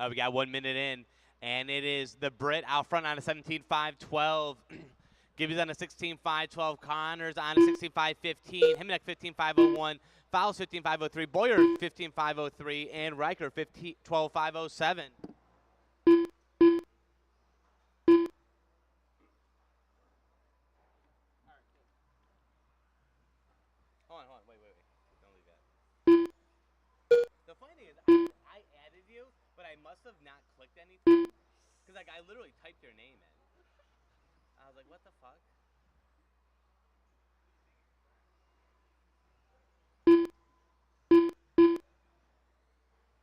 We got 1 minute in, and it is the Brit out front on a 17.5.12. Gibby's on a 16.5.12. Connors on a 16.5.15. Himmelech 15.5.01. Fowles 15.5.03. Boyer 15.5.03. And Riker 12.5.07. Hold on. Wait. Don't leave yet. The funny thing is, I added you, but I must have not clicked anything. Because, like, I literally typed your name in. I was like, what the fuck?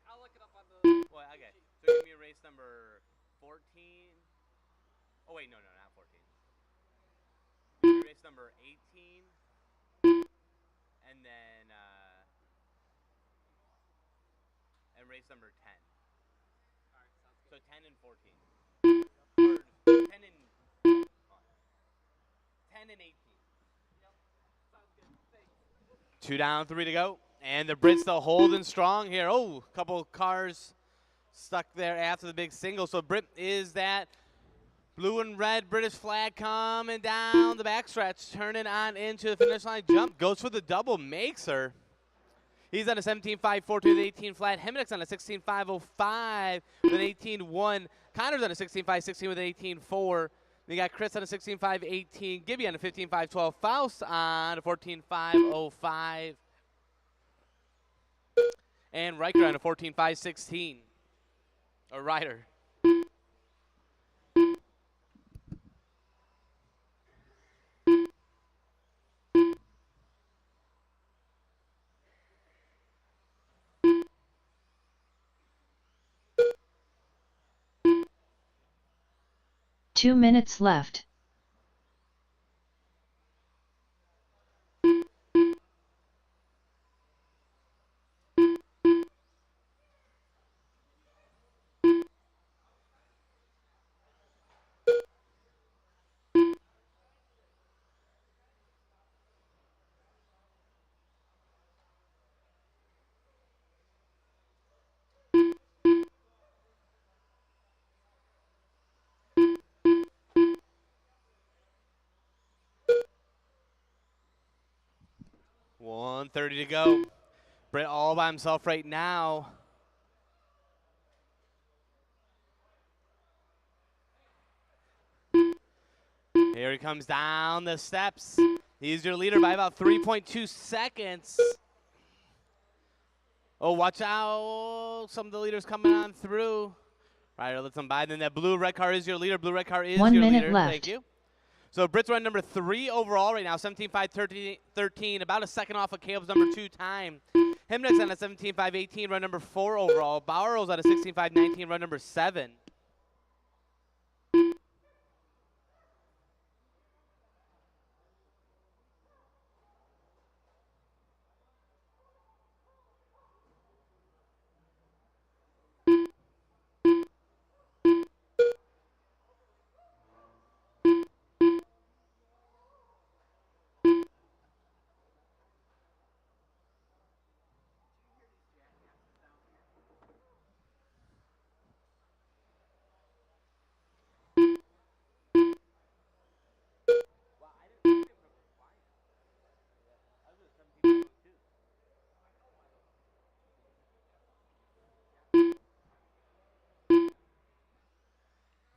I'll look it up on the. Well, okay. So give me race number 14. Oh, wait, no, not 14. Race number 18. And then, and race number 10. All right, sounds So good. 10 and 14. Or 10 and 18. Yep, sounds good. Thanks. 2 down, 3 to go. And the Brits still holding strong here. Oh, a couple cars stuck there after the big single. So Brit is that blue and red British flag coming down the backstretch, turning on into the finish line. Jump, goes for the double, makes her. He's on a 17.5.42 with 18 flat. Hemnick's on a 16.5.05 with an 18.1. Connor's on a 16.5.16 with an 18.4. Then you got Chris on a 16.5.18. Gibby on a 15.5.12. Faust on a 14.5.05. And Riker on a 14.5.16. Or Ryder. Two minutes left. .130 to go. Britt all by himself right now. Here he comes down the steps. He's your leader by about 3.2 seconds. Oh, watch out. Some of the leaders coming on through. Ryder lets them by. Then that blue-red car is your leader. Blue-red car is 1 your minute leader. left. Thank you. So Britt's run number 3 overall right now, 17.5.13, about a second off of Caleb's number 2 time. Himnick's on a 17.5.18, run number 4 overall. Bauer's on a 16.5.19, run number 7.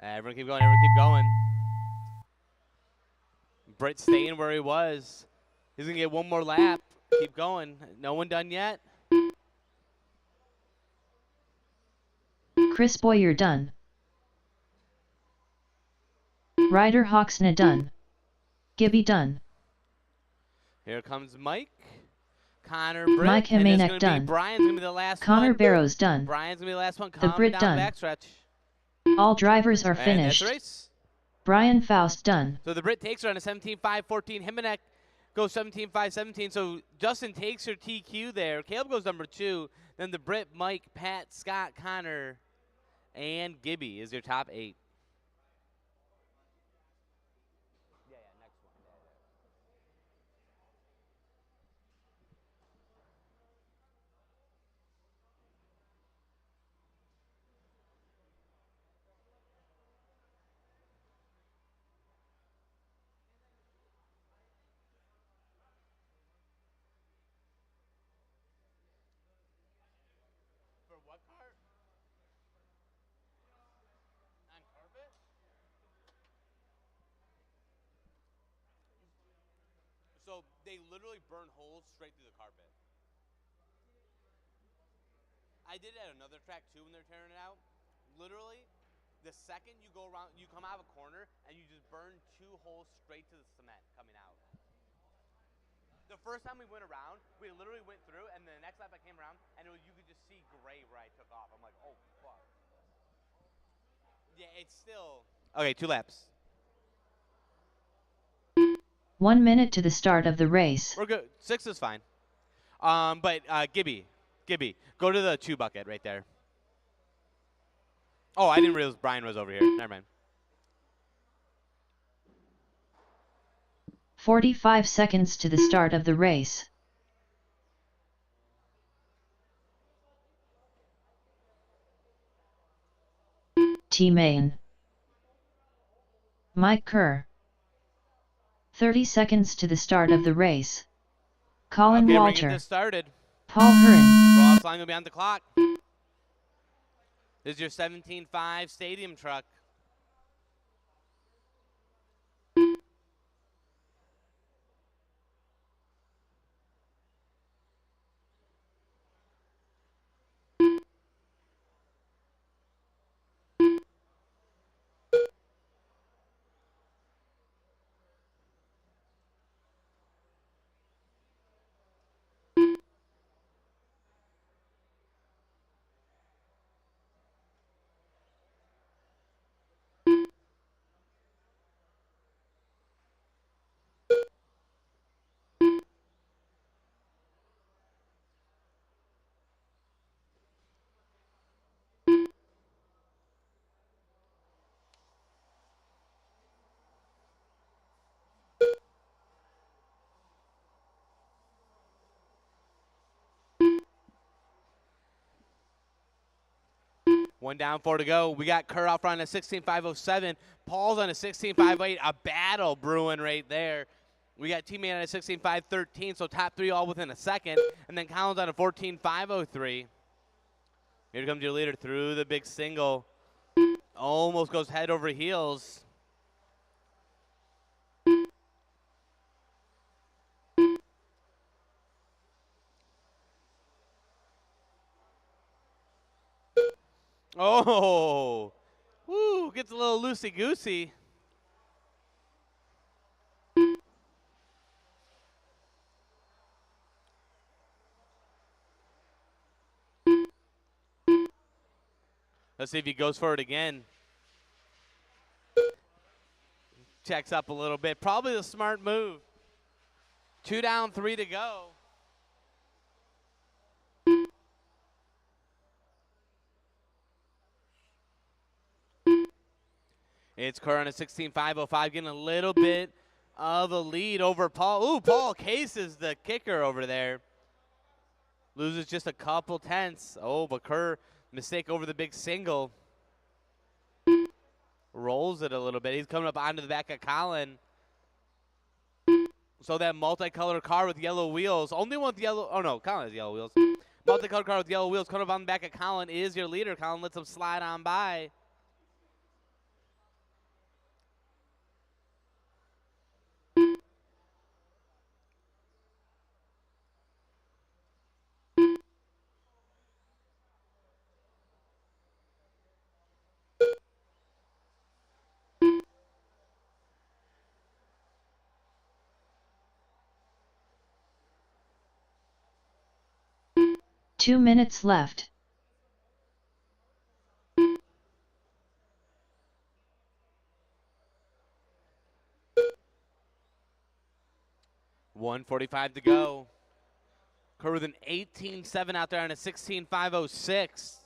Everyone keep going. Britt staying where he was. He's going to get one more lap. Keep going. No one done yet. Chris Boyer done. Ryder Hawksna done. Gibby done. Here comes Mike. Connor, Britt. Mike and it's Hamanek gonna done. be Brian's going to be the last Connor one. Barrows done. Brian's going to be the last one. The Coming Brit down done. the backstretch. All drivers are And that's finished. the race. Brian Faust done. So the Brit takes her on a 17.5.14. Himmelech goes 17.5.17. So Justin takes her TQ there. Caleb goes number 2. Then the Brit, Mike, Pat, Scott, Connor, and Gibby is your top 8. So they literally burn holes straight through the carpet. I did it at another track too when they're tearing it out. Literally, the second you go around, you come out of a corner and you just burn 2 holes straight to the cement coming out. The first time we went around, we literally went through, and the next lap I came around, and you could just see gray where I took off. I'm like, oh, fuck. Yeah, it's still... Okay, 2 laps. 1 minute to the start of the race. We're good. 6 is fine. But Gibby, go to the 2 bucket right there. Oh, I didn't realize Brian was over here. Never mind. 45 seconds to the start of the race. T-Main. Mike Kerr. 30 seconds to the start of the race. Colin Okay, Walter. we're getting this started. Paul Hurin. Ross line will be on the clock. This is your 17.5 stadium truck. One down, 4 to go. We got Kerr out front on a 16.507. Paul's on a 16.58. A battle brewing right there. We got T-Man on a 16.513, so top 3 all within a second. And then Collins on a 14.503. Here comes your leader through the big single. Almost goes head over heels. Oh, woo, gets a little loosey-goosey. Let's see if he goes for it again. Checks up a little bit. Probably the smart move. 2 down, 3 to go. It's Kerr on a 16.505, getting a little bit of a lead over Paul. Ooh, Paul cases the kicker over there. Loses just a couple tenths. Oh, but Kerr, mistake over the big single. Rolls it a little bit. He's coming up onto the back of Colin. So that multicolored car with yellow wheels. Only one with yellow. Oh, no, Colin has yellow wheels. Multicolored car with yellow wheels coming up on the back of Colin is your leader. Colin lets him slide on by. Two minutes left. $1:45 to go. Kerr with an 18.7 out there on a 16.506.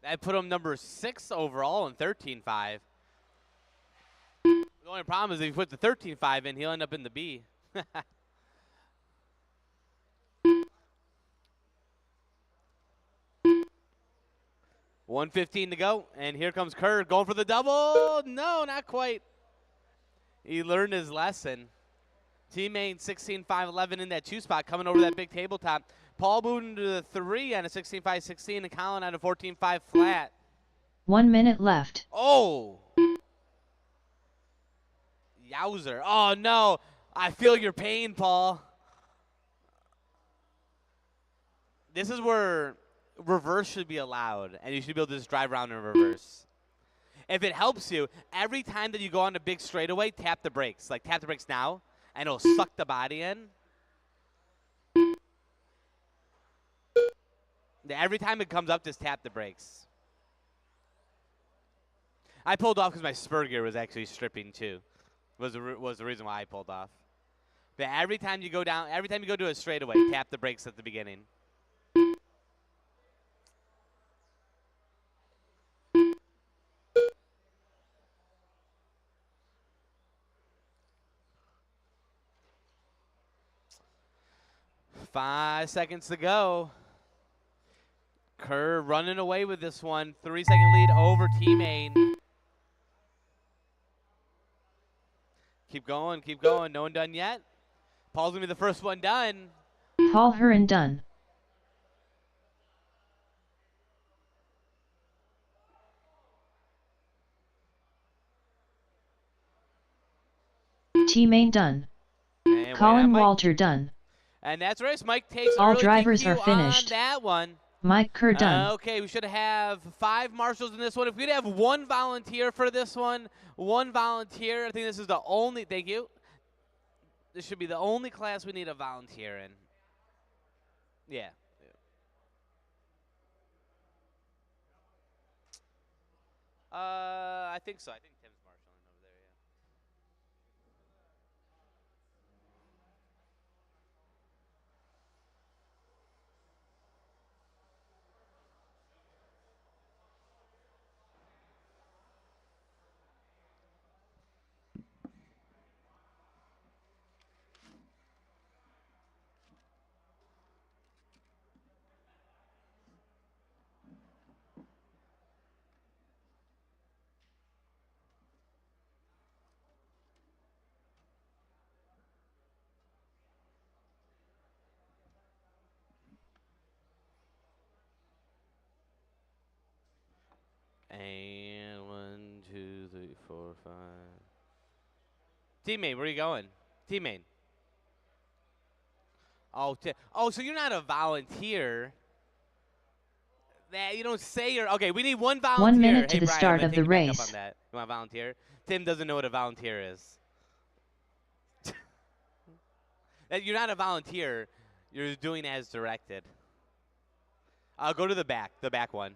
That put him number 6 overall in 13.5. The only problem is if you put the 13.5 in, he'll end up in the B. 1:15 to go, and here comes Kerr going for the double. No, not quite. He learned his lesson. T-Main 16.511 in that 2 spot, coming over that big tabletop. Paul moving to the 3 on a 16.5.16 and Colin on a 14.5 flat. 1 minute left. Oh! Yowzer. Oh, no. I feel your pain, Paul. This is where reverse should be allowed, and you should be able to just drive around in reverse. If it helps you, every time that you go on a big straightaway, tap the brakes. Like, tap the brakes now, and it'll suck the body in. Every time it comes up, just tap the brakes. I pulled off because my spur gear was actually stripping, too. Was the reason why I pulled off. But every time you go down, every time you go to a straightaway, tap the brakes at the beginning. Five seconds to go. Kerr running away with this one. 3-second lead over T-Main. Keep going, keep going. No one done yet. Paul's going to be the first one done. Paul Heron done. T-Main done. And Colin Walter done. And that's race. Mike takes All early drivers DQ are finished. on that one. Mike Kerr done. Okay, we should have 5 marshals in this one. If we'd have 1 volunteer for this one, 1 volunteer. I think this is the only, thank you. This should be the only class we need a volunteer in. Yeah. I think so. I think Tim's marshaling over there, yeah. And 1, 2, 3, 4, 5. Teammate, where are you going? Teammate. Oh, so you're not a volunteer. That you don't say you're okay. We need 1 volunteer. 1 minute to hey, the Brian, start I'm of gonna the take you back up race. on that. You want a volunteer? Tim doesn't know what a volunteer is. You're not a volunteer. You're doing as directed. I'll go to the back one.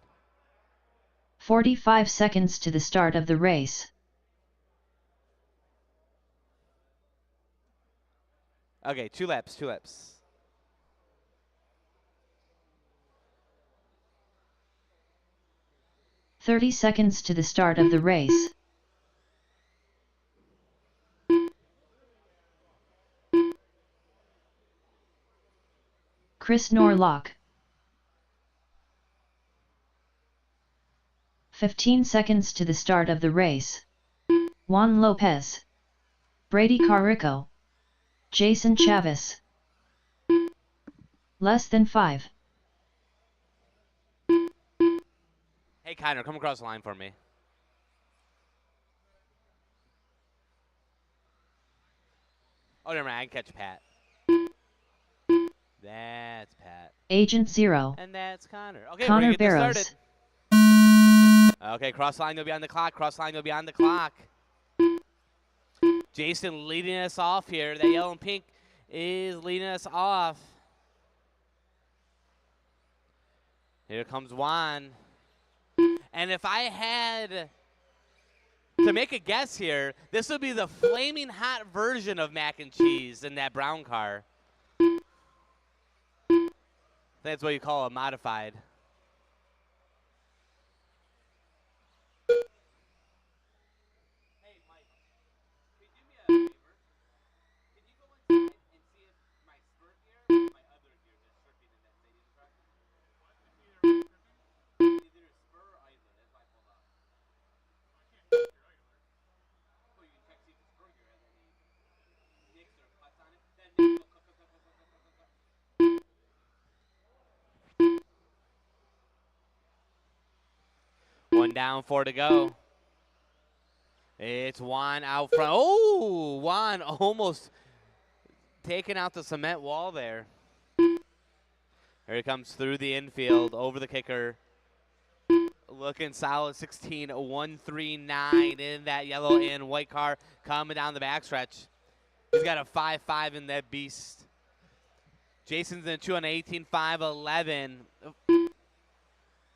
45 seconds to the start of the race. Okay, 2 laps, 2 laps. "30 seconds to the start of the race. Chris Norlock. 15 seconds to the start of the race. Juan Lopez. Brady Carrico. Jason Chavis. Less than 5. Hey, Connor, come across the line for me. Oh, never mind. I can catch Pat. That's Pat. Agent Zero. And that's Connor. Okay, Connor we're going to get Barrows. this started. Okay, cross line, you'll be on the clock. Cross line, you'll be on the clock. Jason leading us off here. That yellow and pink is leading us off. Here comes Juan. And if I had to make a guess here, this would be the flaming hot version of mac and cheese in that brown car. That's what you call a modified. Hey, Mike, could you do me a favor? Can you go inside and see if my spur gear or my other gear is stripping in that stadium truck? Either spur or idler. That's why I pulled off. Well, you can check see if the spur gear has any nicks or cuts on it. Then maybe go cut. down, 4 to go. It's Juan out front. Oh, Juan almost taking out the cement wall there. Here he comes through the infield, over the kicker. Looking solid, 16-139 in that yellow and white car coming down the backstretch. He's got a 5.5 in that beast. Jason's in a 2 on 18.511.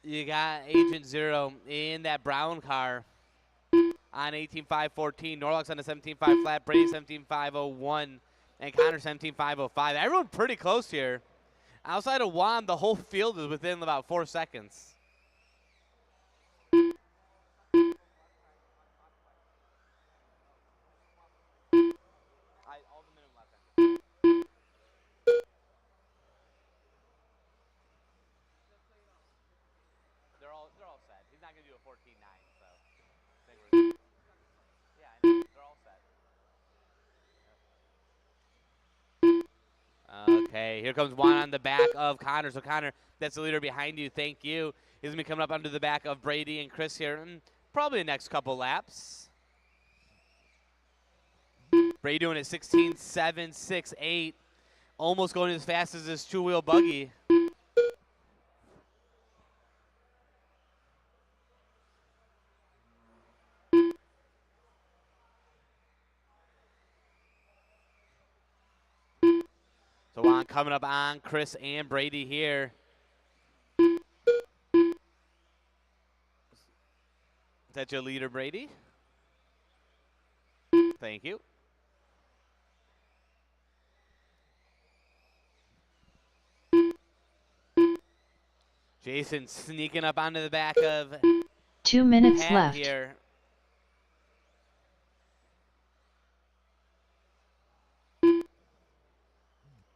You got Agent Zero in that brown car on 18.514. Norlock's on the 17.5 flat. Brady 17.501. And Connor 17.505. Everyone pretty close here. Outside of Juan, the whole field is within about 4 seconds. They're all set. He's not going to do a 14.9, so I think we're good. Yeah, I know. They're all set. Okay, here comes Juan on the back of Connor. So Connor, that's the leader behind you. Thank you. He's going to be coming up under the back of Brady and Chris here in probably the next couple laps. Brady doing it 16.768. Almost going as fast as this two-wheel buggy. So Juan coming up on Chris and Brady here. Is that your leader, Brady? Thank you. Jason sneaking up onto the back of 2 minutes Pat left. here.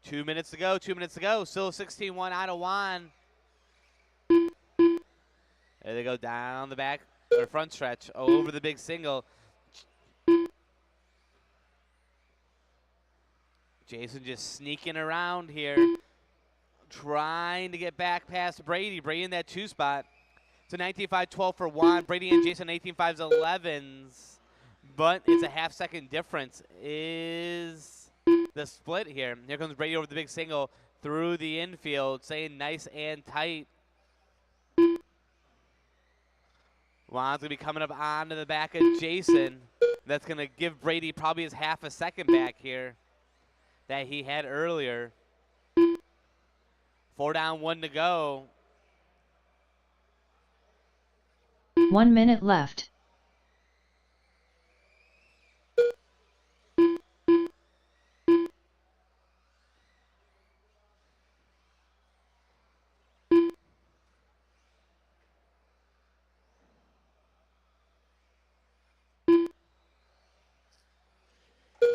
Two minutes to go. Still 16-1 out of Juan. There they go down the back or front stretch over the big single. Jason just sneaking around here, trying to get back past Brady. Brady in that 2 spot. It's a 19.5-12 for Juan. Brady and Jason 18.5s 11s, but it's a half-second difference is the split here. Here comes Brady over the big single through the infield, saying nice and tight. Juan's going to be coming up onto the back of Jason. That's going to give Brady probably his half a second back here that he had earlier. 4 down, 1 to go. 1 minute left.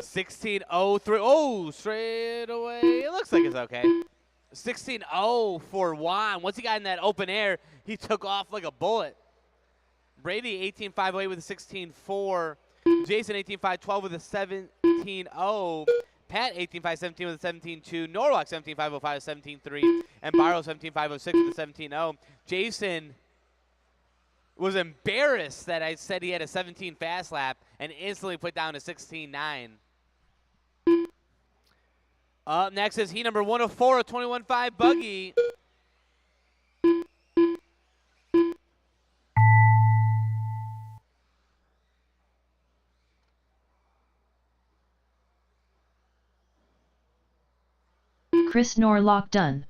$16.03. Oh, straight away. It looks like it's okay. 16-0 for Juan. Once he got in that open air, he took off like a bullet. Brady 18.508 with a 16.4. Jason 18.512 with a 17.0. Pat 18.517 with a 17.2. Norwalk 17.505 with 17.3. And Barrow 17.506 with a 17.0. Jason was embarrassed that I said he had a 17 fast lap and instantly put down a 16.9. Up next is heat number 104, a 21.5 buggy. Chris Norlock done.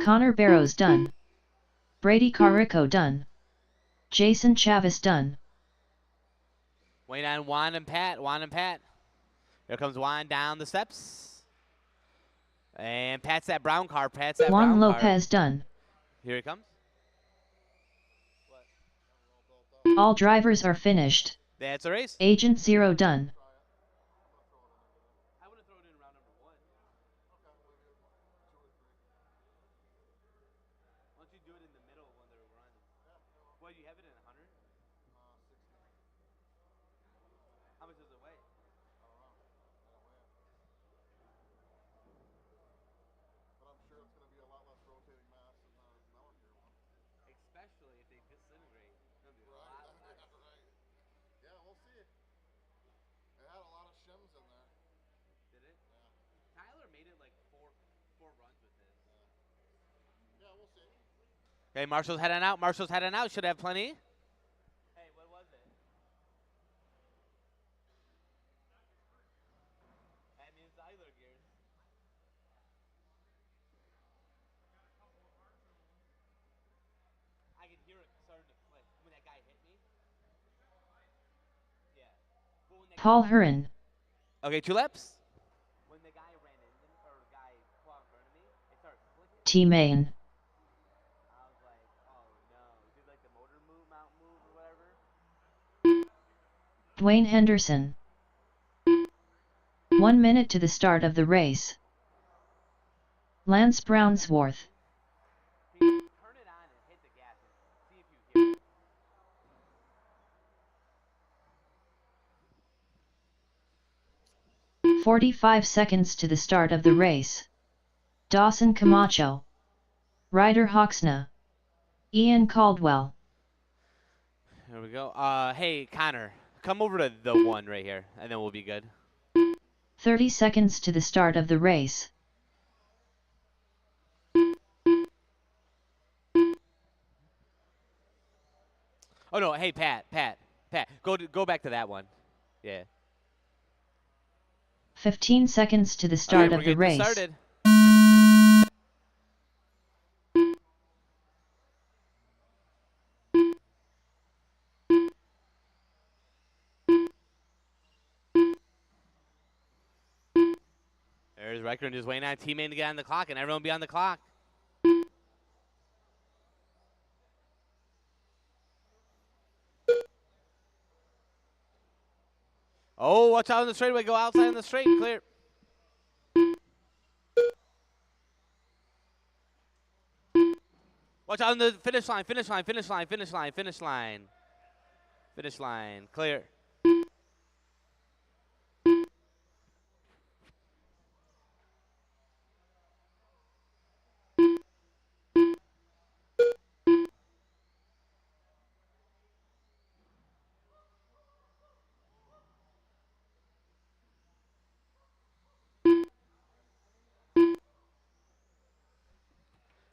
Connor Barrows done. Brady Carrico done. Jason Chavis done. Waiting on Juan and Pat. Here comes Juan down the steps. And Pat's that brown car. Juan Lopez done. Here he comes. All drivers are finished. That's a race. Agent Zero done. I would have thrown it in round number 1. Why don't you do it in the middle when they're running? What, you have it in 100? How much does it weigh? But I'm sure it's going to be a lot less rotating mass than the melon here especially if they disintegrate. That'll be a lot of fun. Right. Yeah, we'll see. It had a lot of shims in there. Did it? Yeah. Tyler made it like four runs with this. Yeah, we'll see. Okay, Marshall's heading out. Marshall's heading out. Should have plenty. Hey, what was it? That means either gears. I could hear it starting to click when that guy hit me. Yeah. But when that Paul Huron, okay, 2 laps. When the guy ran into me, or the guy pulled out in front of me, it started clicking. T-Main, I was like, oh no. Did like the motor mount move or whatever? Dwayne Henderson. 1 minute to the start of the race. Lance Brownsworth. Turn it on and hit the gas and see if you hear it. 45 seconds to the start of the race. Dawson Camacho, Ryder Hawksna, Ian Caldwell. Here we go. Hey, Connor, come over to the one right here, and then we'll be good. 30 seconds to the start of the race. Oh no, hey Pat, go back to that one. Yeah. 15 seconds to the start Okay, of the race. Started. There's Riker just waiting on teammate to get on the clock, and everyone be on the clock. Oh, watch out on the straightaway. Go outside on the straight. Clear. Watch out on the finish line. Finish line. Finish line. Finish line. Finish line. Finish line. Clear.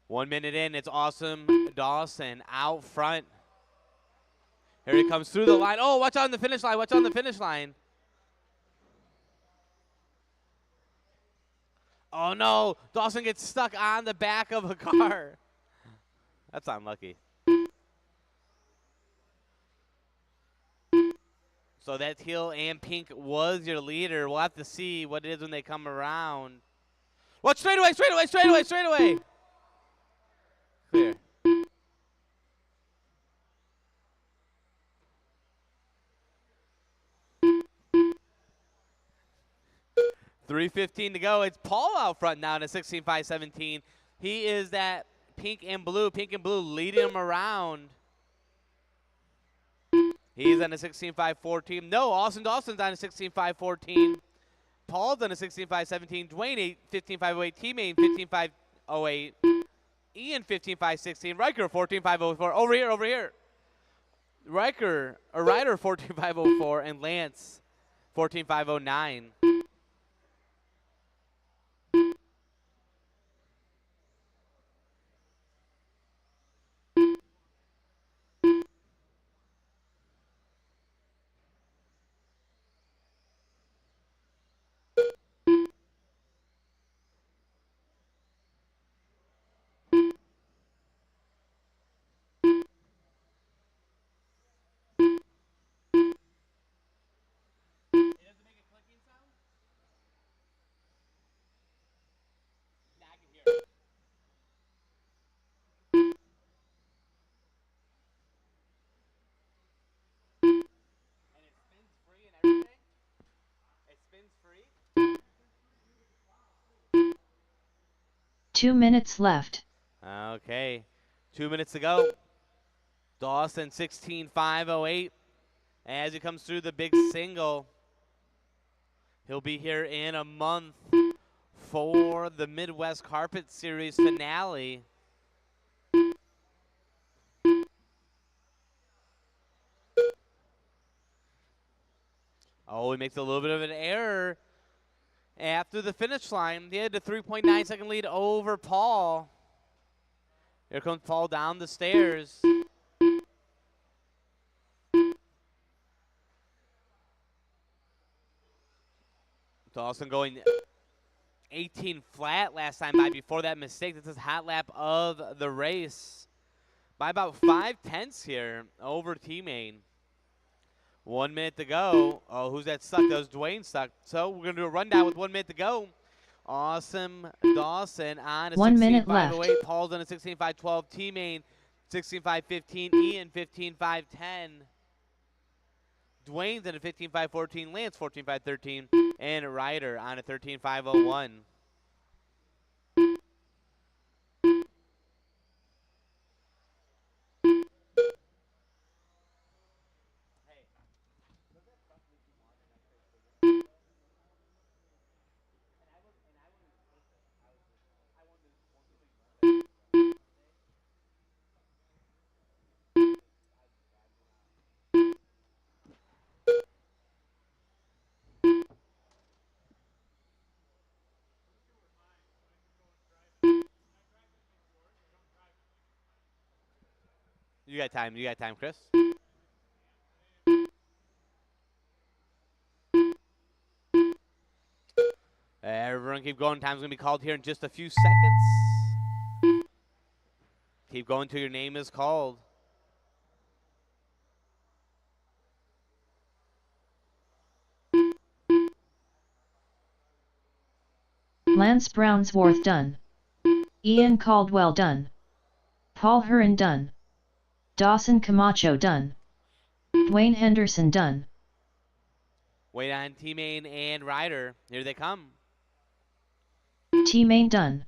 One minute in, it's awesome. Dawson out front. Here he comes through the line. Oh, watch out on the finish line. Watch out on the finish line. Oh, no. Dawson gets stuck on the back of a car. That's unlucky. So that teal and pink was your leader. We'll have to see what it is when they come around. Watch straightaway, straightaway, straightaway, straightaway. Clear. $3:15 to go. It's Paul out front now in a 16.517. He is that pink and blue leading him around. He's on a 16.514. No, Austin Dawson's on a 16.514. Paul's on a 16.517. Dwayne 15.508. T-Main 15.508. Ian 15.516. Riker 14.504. Over here. Ryder 14.504 and Lance 14.509. Everything. It spins free. 2 minutes left. Okay. 2 minutes to go. Dawson 16.508. As he comes through the big single, he'll be here in a month for the Midwest Carpet Series finale. Oh, he makes a little bit of an error after the finish line. He had a 3.9 second lead over Paul. Here comes Paul down the stairs. Dawson going 18 flat last time by before that mistake. This is hot lap of the race by about 5/10 here over T-Main. 1 minute to go. Oh, who's that stuck? That was Dwayne stuck. So we're going to do a rundown with 1 minute to go. Awesome Dawson on a 1 minute left. 16.508. Paul's on a 16.512. T-Main 16.515. Ian 15.510. Dwayne's on a 15.514. Lance 14.513. And Ryder on a 13.501. You got time. You got time, Chris. Everyone keep going. Time's going to be called here in just a few seconds. Keep going till your name is called. Lance Brownsworth done. Ian Caldwell done. Paul Heron done. Dawson Camacho done. Dwayne Henderson done. Wait on T-Main and Ryder. Here they come. T-Main done.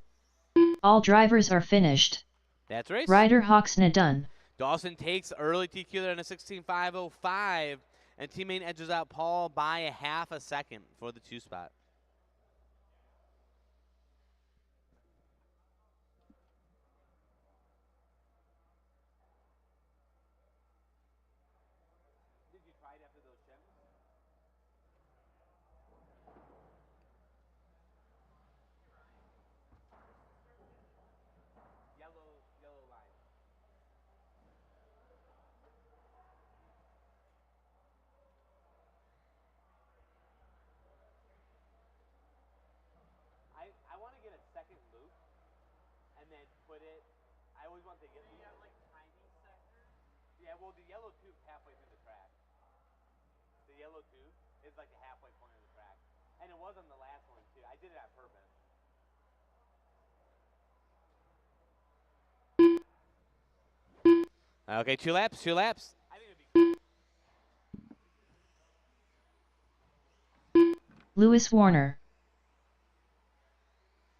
All drivers are finished. That's race. Ryder Hawksna done. Dawson takes early TQ there in a 16.505. And T-Main edges out Paul by a half a second for the 2 spot. Yellow line. I want to get a second loop and then put it. I always want to get. Do you have like tiny sector? Yeah, well, the yellow tube's halfway through the track. The yellow tube is like the halfway point of the track, and it was on the last one too. I did it on purpose. Okay, 2 laps, 2 laps. I think it'd be Lewis Warner.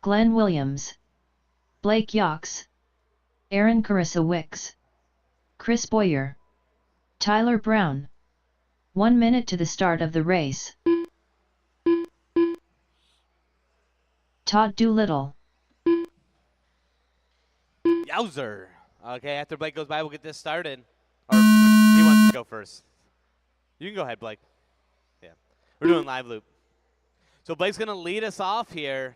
Glenn Williams. Blake Yox. Aaron Carissa Wicks. Chris Boyer. Tyler Brown. 1 minute to the start of the race. Todd Doolittle. Yowzer. Okay, after Blake goes by, we'll get this started. Or he wants to go first. You can go ahead, Blake. Yeah. We're doing live loop. So Blake's going to lead us off here.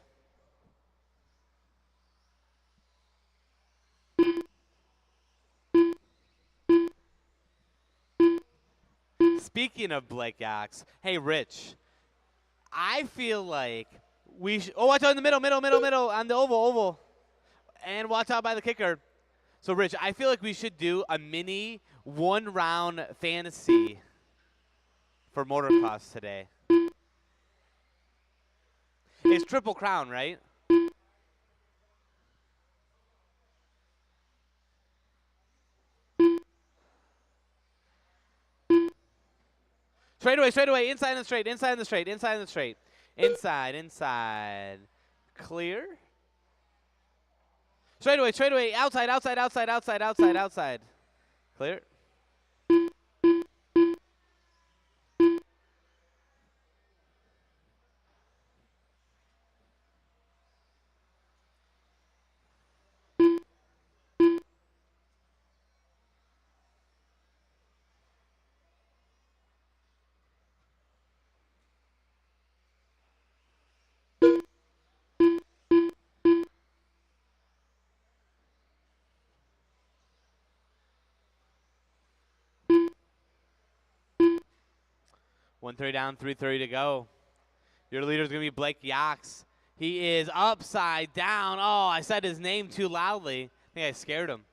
Speaking of Blake Yox, hey, Rich, I feel like we should. Oh, watch out in the middle, on the oval. And watch out by the kicker. So, Rich, I feel like we should do a mini 1-round fantasy for motocross today. It's Triple Crown, right? Straight away, inside and straight. Inside. Clear. Straight away, outside. Clear. 130 down, 3:30 to go. Your leader is going to be Blake Yox. He is upside down. Oh, I said his name too loudly. I think I scared him.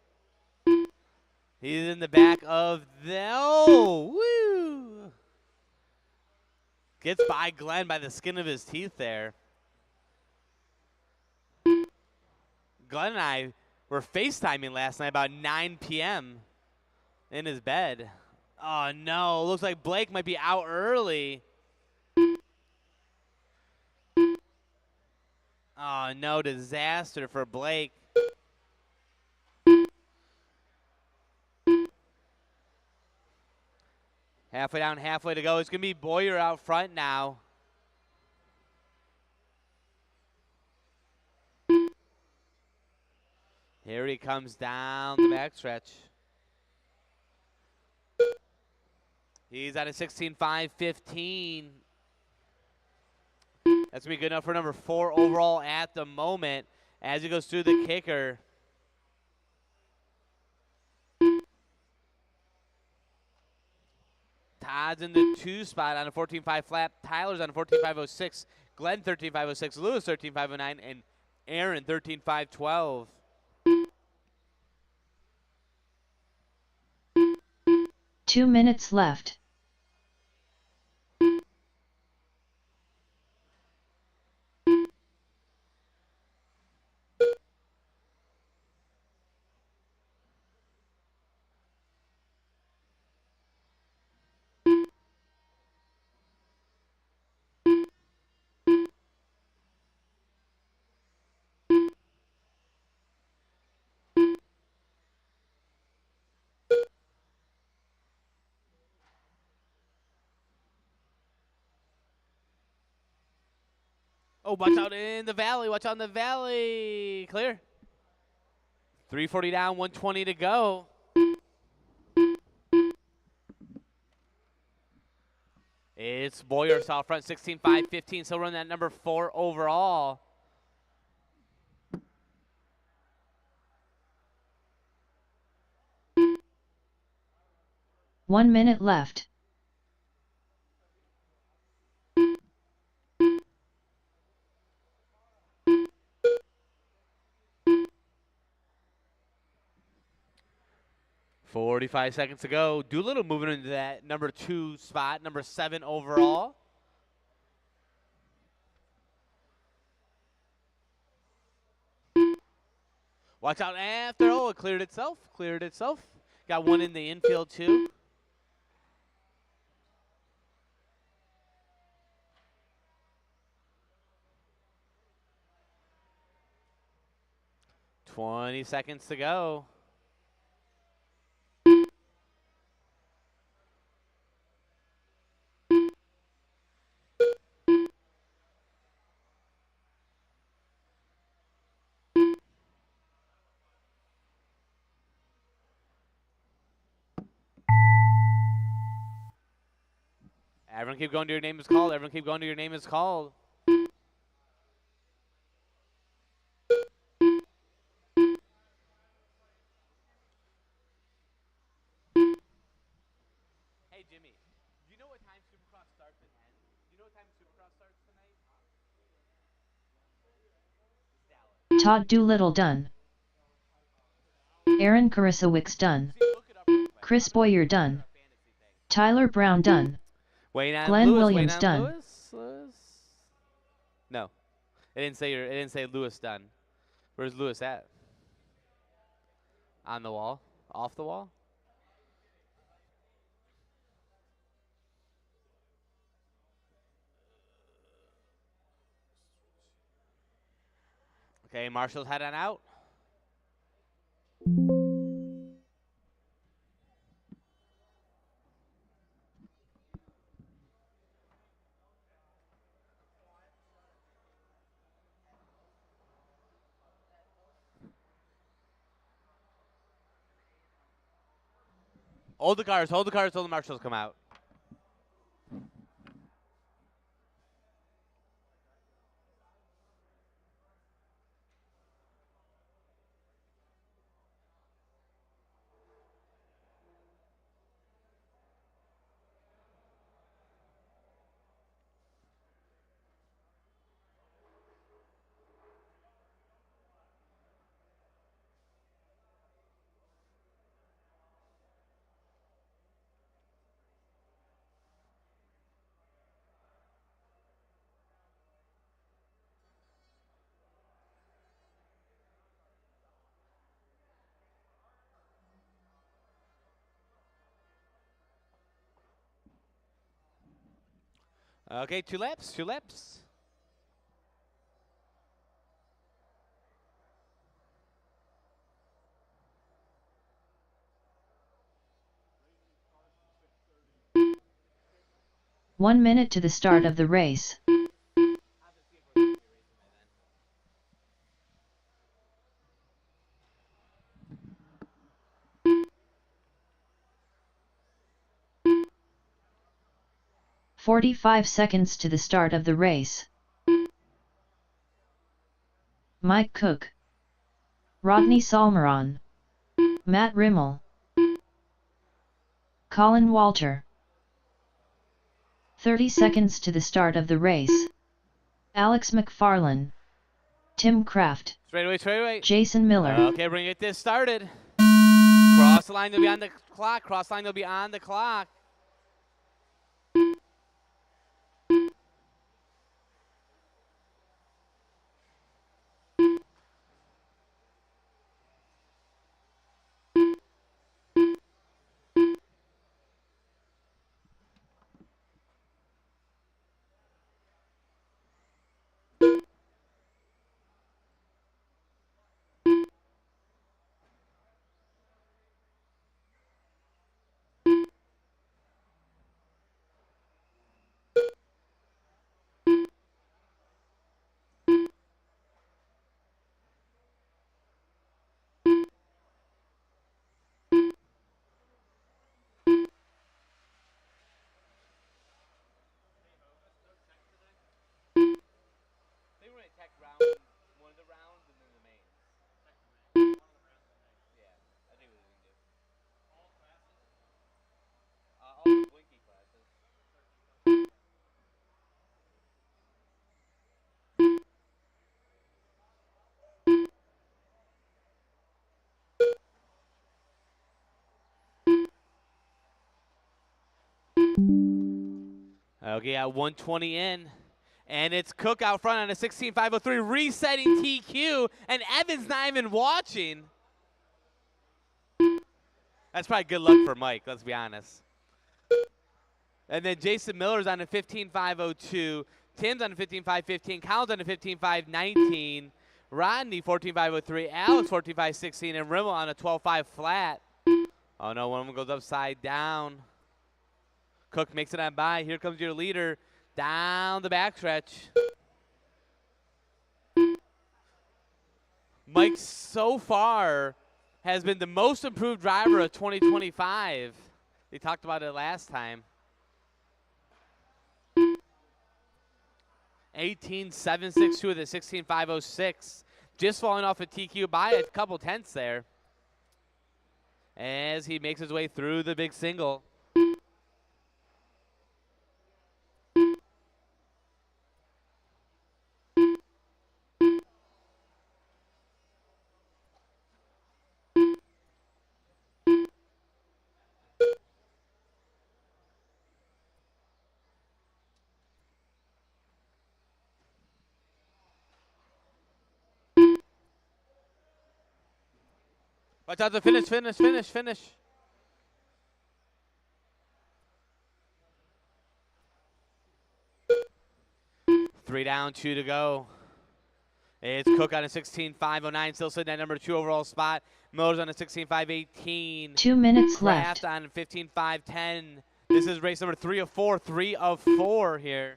He's in the back of the, oh, woo. Gets by Glenn by the skin of his teeth there. Glenn and I were FaceTiming last night about 9 p.m. in his bed. Oh, no. Looks like Blake might be out early. Oh, no. Disaster for Blake. Halfway down, halfway to go. It's going to be Boyer out front now. Here he comes down the backstretch. He's at a 16.515. That's going to be good enough for number 4 overall at the moment as he goes through the kicker. Todd's in the 2 spot on a 14.5 flat. Tyler's on a 14.506. Glenn 13.506. Lewis 13.509. And Aaron 13.512. Two minutes left. Oh, watch out in the valley. Watch out in the valley. Clear. 3:40 down, 1:20 to go. It's Boyer out front, 16.515. So run that number 4 overall. One minute left. .45 seconds to go. Doolittle moving into that number 2 spot, number 7 overall. Watch out after. Oh, it cleared itself. Cleared itself. Got one in the infield, too. .20 seconds to go. Everyone keep going to your name is called. Everyone keep going to your name is called. Hey, Jimmy, do you know what time Supercross starts and ends? Do you know what time Supercross starts tonight? Dallas. Todd Doolittle done. Aaron Carissa Wicks done. See, look it up real quick. Chris Boyer done. Tyler Brown done. Wayne on Glenn Lewis. Williams Wayne on done. Lewis? No, it didn't say it didn't say Lewis done. Where's Lewis at? On the wall? Off the wall? Okay, Marshall's head on out. Hold the cars till the marshals come out. Okay, 2 laps, 2 laps. One minute to the start of the race. 45 seconds to the start of the race. Mike Cook, Rodney Salmeron, Matt Rimmel, Colin Walter. 30 seconds to the start of the race. Alex McFarlane, Tim Kraft, Straightaway. Jason Miller. Okay, we're going to get this started. Cross the line, they'll be on the clock. Cross line, they'll be on the clock. They were going to tech one of the rounds and then the main. Yeah, I think what they're going to do. All classes? All the blinky classes. Okay, at 120 in. And it's Cook out front on a 16.503, resetting TQ, and Evans not even watching. That's probably good luck for Mike, let's be honest. And then Jason Miller's on a 15.502, Tim's on a 15.515, Colin's on a 15.519, Rodney 14.503, Alex 14.516, and Rimmel on a 12.5 flat. Oh no, one of them goes upside down. Cook makes it on by. Here comes your leader down the backstretch. Mike so far has been the most improved driver of 2025. They talked about it last time. 18.762 with a 16.506. Just falling off a TQ by a couple tenths there as he makes his way through the big single. Watch out, the finish. 3 down, 2 to go. It's Cook on a 16.509, still sitting at number 2 overall spot. Miller's on a 16.518. 2 minutes Kraft left. on 15.510. This is race number 3 of 4. 3 of 4 here.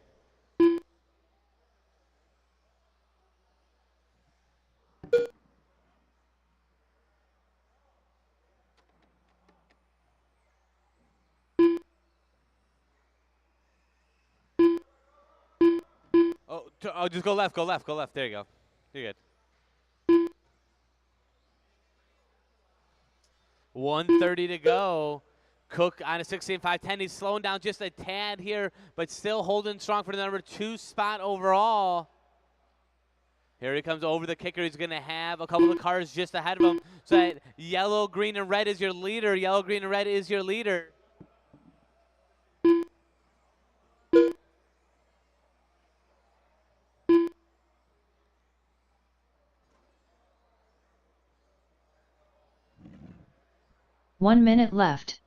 Oh, just go left. There you go. You're good. 1:30 to go. Cook on a 16.510. He's slowing down just a tad here, but still holding strong for the number 2 spot overall. Here he comes over the kicker. He's going to have a couple of cars just ahead of him. So that yellow, green, and red is your leader. Yellow, green, and red is your leader. One minute left.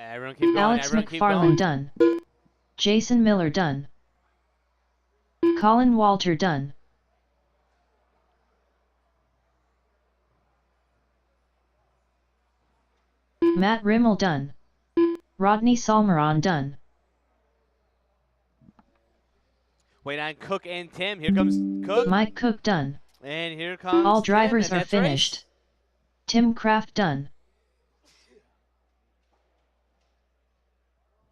Everyone keep going. Alex Everyone keep McFarland going. done. Jason Miller done. Colin Walter done. Matt Rimmel done. Rodney Salmeron done. Wait on Cook and Tim. Here comes Cook. Mike Cook done. And here comes All Tim, drivers and are that's the race. finished. Tim Kraft done.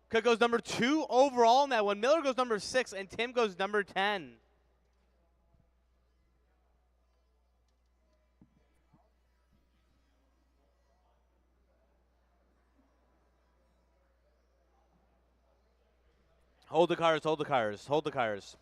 Cook goes number 2 overall in that one. Miller goes number 6, and Tim goes number 10. Hold the cars, hold the cars, hold the cars.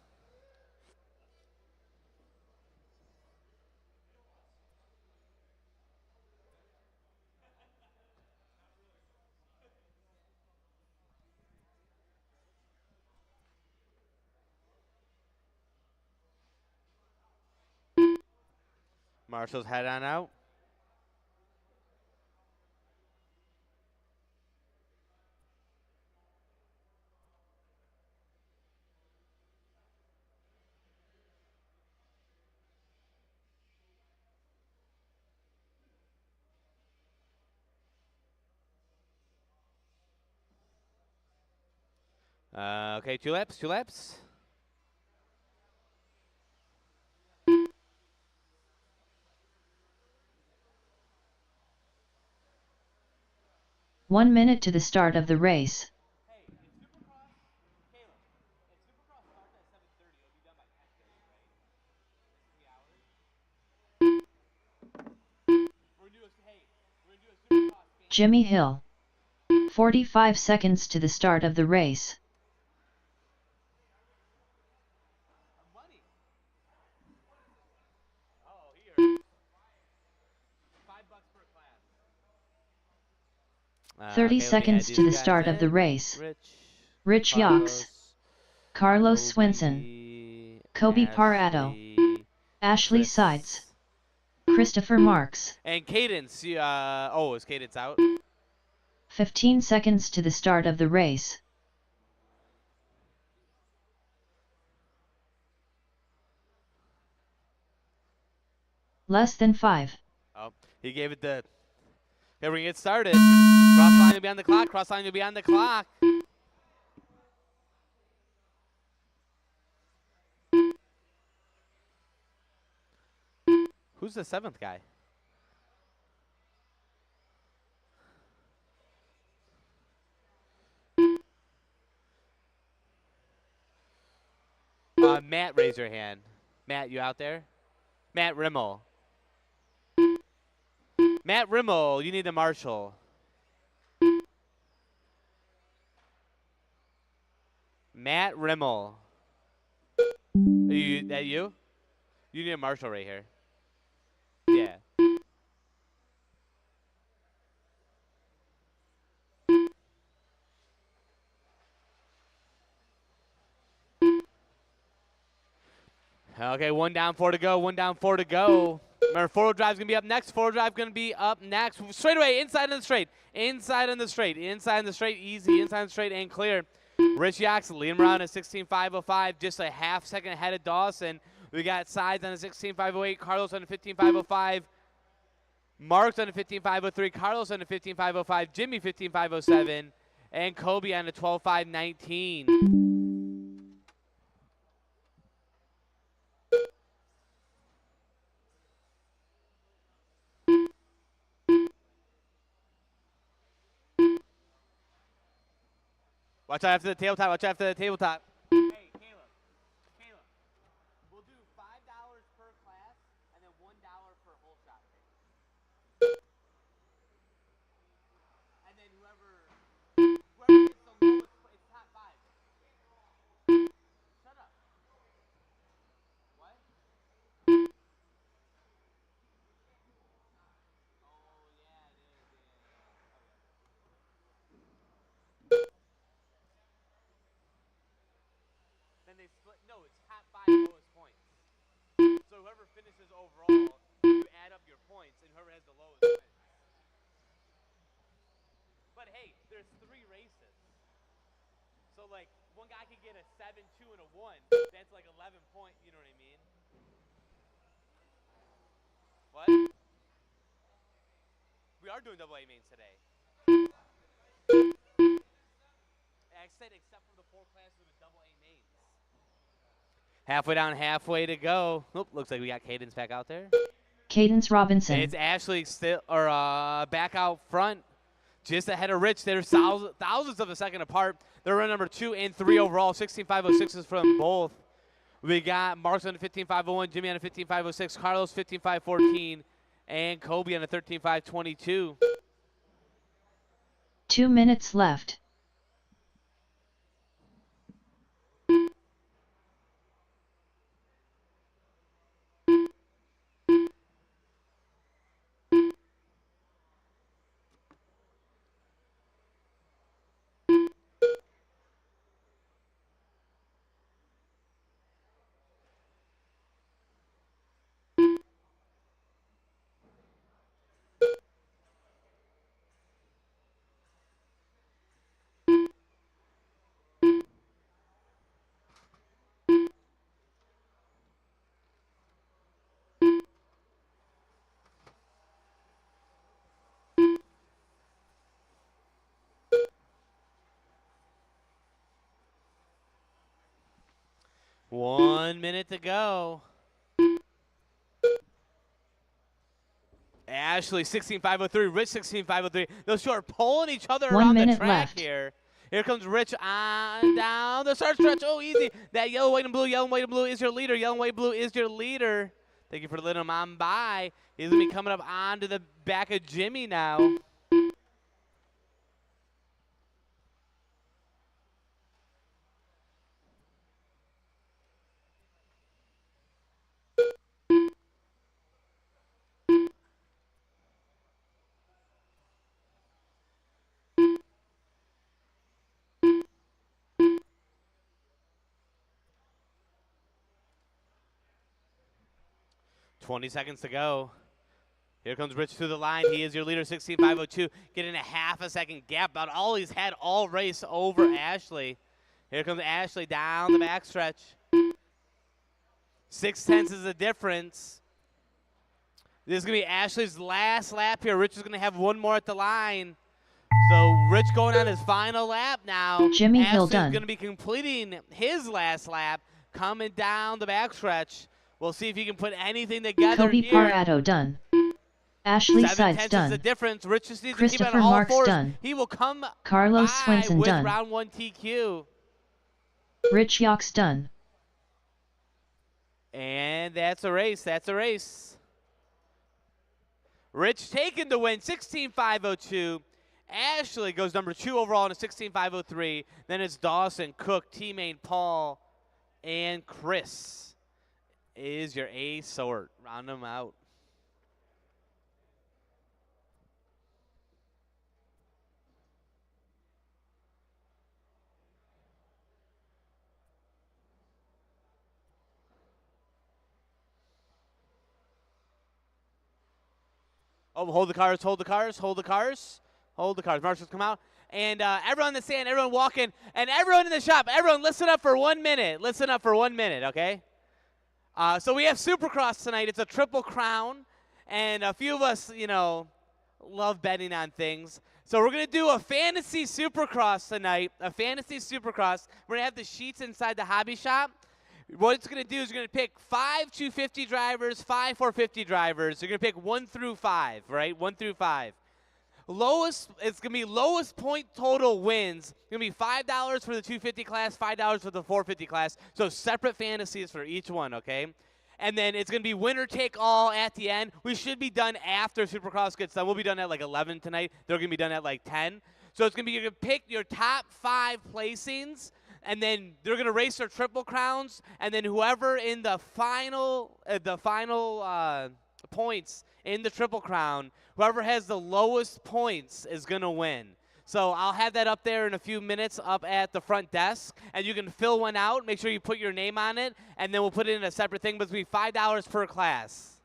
Marshall's head on out. Okay, 2 laps, 2 laps. One minute to the start of the race. Hey, in Supercross, Caleb, if Supercross starts at 7:30, it'll be done by 10:30, right? 3 hours. We're gonna do a Supercross game. Jimmy Hill. 45 seconds to the start of the race. Money. Oh, here. $5 per class. 30 Okay, seconds add to the these guys start of the in. race. Carlos, Rich Yox. Carlos Swenson. Kobe Parado. Ashley Chris. Sides. Christopher Marks. And Cadence. Is Cadence out? 15 seconds to the start of the race. Less than 5. Oh, he gave it the. Okay, we're gonna get started. Cross line will be on the clock. Cross line will be on the clock. Who's the 7th guy? Matt, raise your hand. Matt, you out there? Matt Rimmel. Matt Rimmel, you need a marshal. Matt Rimmel. That you? You need a marshal right here. Yeah. Okay, 1 down, 4 to go. 1 down, 4 to go. Remember, 4-wheel drive's going to be up next. 4-wheel drive going to be up next. Straight away, inside on the straight. Inside on the straight. Inside on the straight, easy. Inside on the straight and clear. Rich Yox leading around at 16.505, just a half second ahead of Dawson. We got Sides on a 16.508, Carlos on a 15.505, Marks on a 15.503, Carlos on a 15.505, Jimmy 15.507, and Kobe on a 12.519. Watch out after the tabletop. Watch out after the tabletop. Hey, Caleb. We'll do $5 per class and then $1 per whole shot. And then whoever gets the lowest, it's top 5. Shut up. What? Oh, yeah, it is. Okay. Then they split. No, it's top 5 lowest points. So whoever finishes overall, you add up your points, and whoever has the lowest wins. But hey, hey, there's 3 races. So, like, one guy could get a 7, 2, and a 1. That's like 11 points, you know what I mean? What? We are doing AA mains today. I said except for the 4 classes with AA mains. Halfway down, halfway to go. Oop, looks like we got Cadence back out there. Cadence Robinson. It's Ashley still, or back out front, just ahead of Rich. They're thousands of a second apart. They're running number 2 and 3 overall. 16.506 from both. We got Marks on a 15.501, Jimmy on a 15.506, Carlos 15.514, and Kobe on a 13.522. 2 minutes left. One minute to go. Ashley 16.503, Rich 16.503. Those two are pulling each other 1 around the minute track left. here. Here comes Rich on down the start stretch. Oh, easy. That yellow, white, and blue. Yellow, white, and blue is your leader. Yellow, white, blue is your leader. Thank you for letting him on by. He's going to be coming up onto the back of Jimmy now. $20 seconds to go. Here comes Rich through the line. He is your leader, 16.502. Getting a half a second gap. About all he's had all race over Ashley. Here comes Ashley down the backstretch. 6/10 is the difference. This is going to be Ashley's last lap here. Rich is going to have one more at the line. So Rich going on his final lap now. Jimmy Hill Ashley's done. going to be completing his last lap, coming down the backstretch. We'll see if he can put anything together Kobe here. Parado done. Ashley 7/10 Sides is the done. difference. Rich just needs to keep it Christopher on all Marks fours. done. He will come Carlos by Swenson with done. round 1 TQ. Rich Yox done. And that's a race. That's a race. Rich taking the win, 16.502. Ashley goes number 2 overall in a 16.503. Then it's Dawson, Cook, T-Main, Paul, and Chris is your A sort. Round them out. Oh, hold the cars, hold the cars, hold the cars, hold the cars. Marshals come out. And everyone in the stand, everyone walking, and everyone in the shop, everyone listen up for 1 minute. Listen up for 1 minute, okay? So we have Supercross tonight. It's a Triple Crown. And a few of us, you know, love betting on things. So we're going to do a fantasy Supercross tonight, a fantasy Supercross. We're going to have the sheets inside the hobby shop. What it's going to do is you're going to pick 5 250 drivers, 5 450 drivers. You're going to pick 1 through 5, right? 1 through 5. Lowest, it's going to be lowest point total wins. It's going to be $5 for the 250 class, $5 for the 450 class. So separate fantasies for each one, okay? And then it's going to be winner take all at the end. We should be done after Supercross gets done. We'll be done at like 11 tonight. They're going to be done at like 10. So it's going to be, you're going to pick your top 5 placings, and then they're going to race their Triple Crowns, and then whoever in the final points in the Triple Crown, whoever has the lowest points is going to win. So I'll have that up there in a few minutes up at the front desk, and you can fill one out. Make sure you put your name on it, and then we'll put it in a separate thing, but it's going to be $5 per class,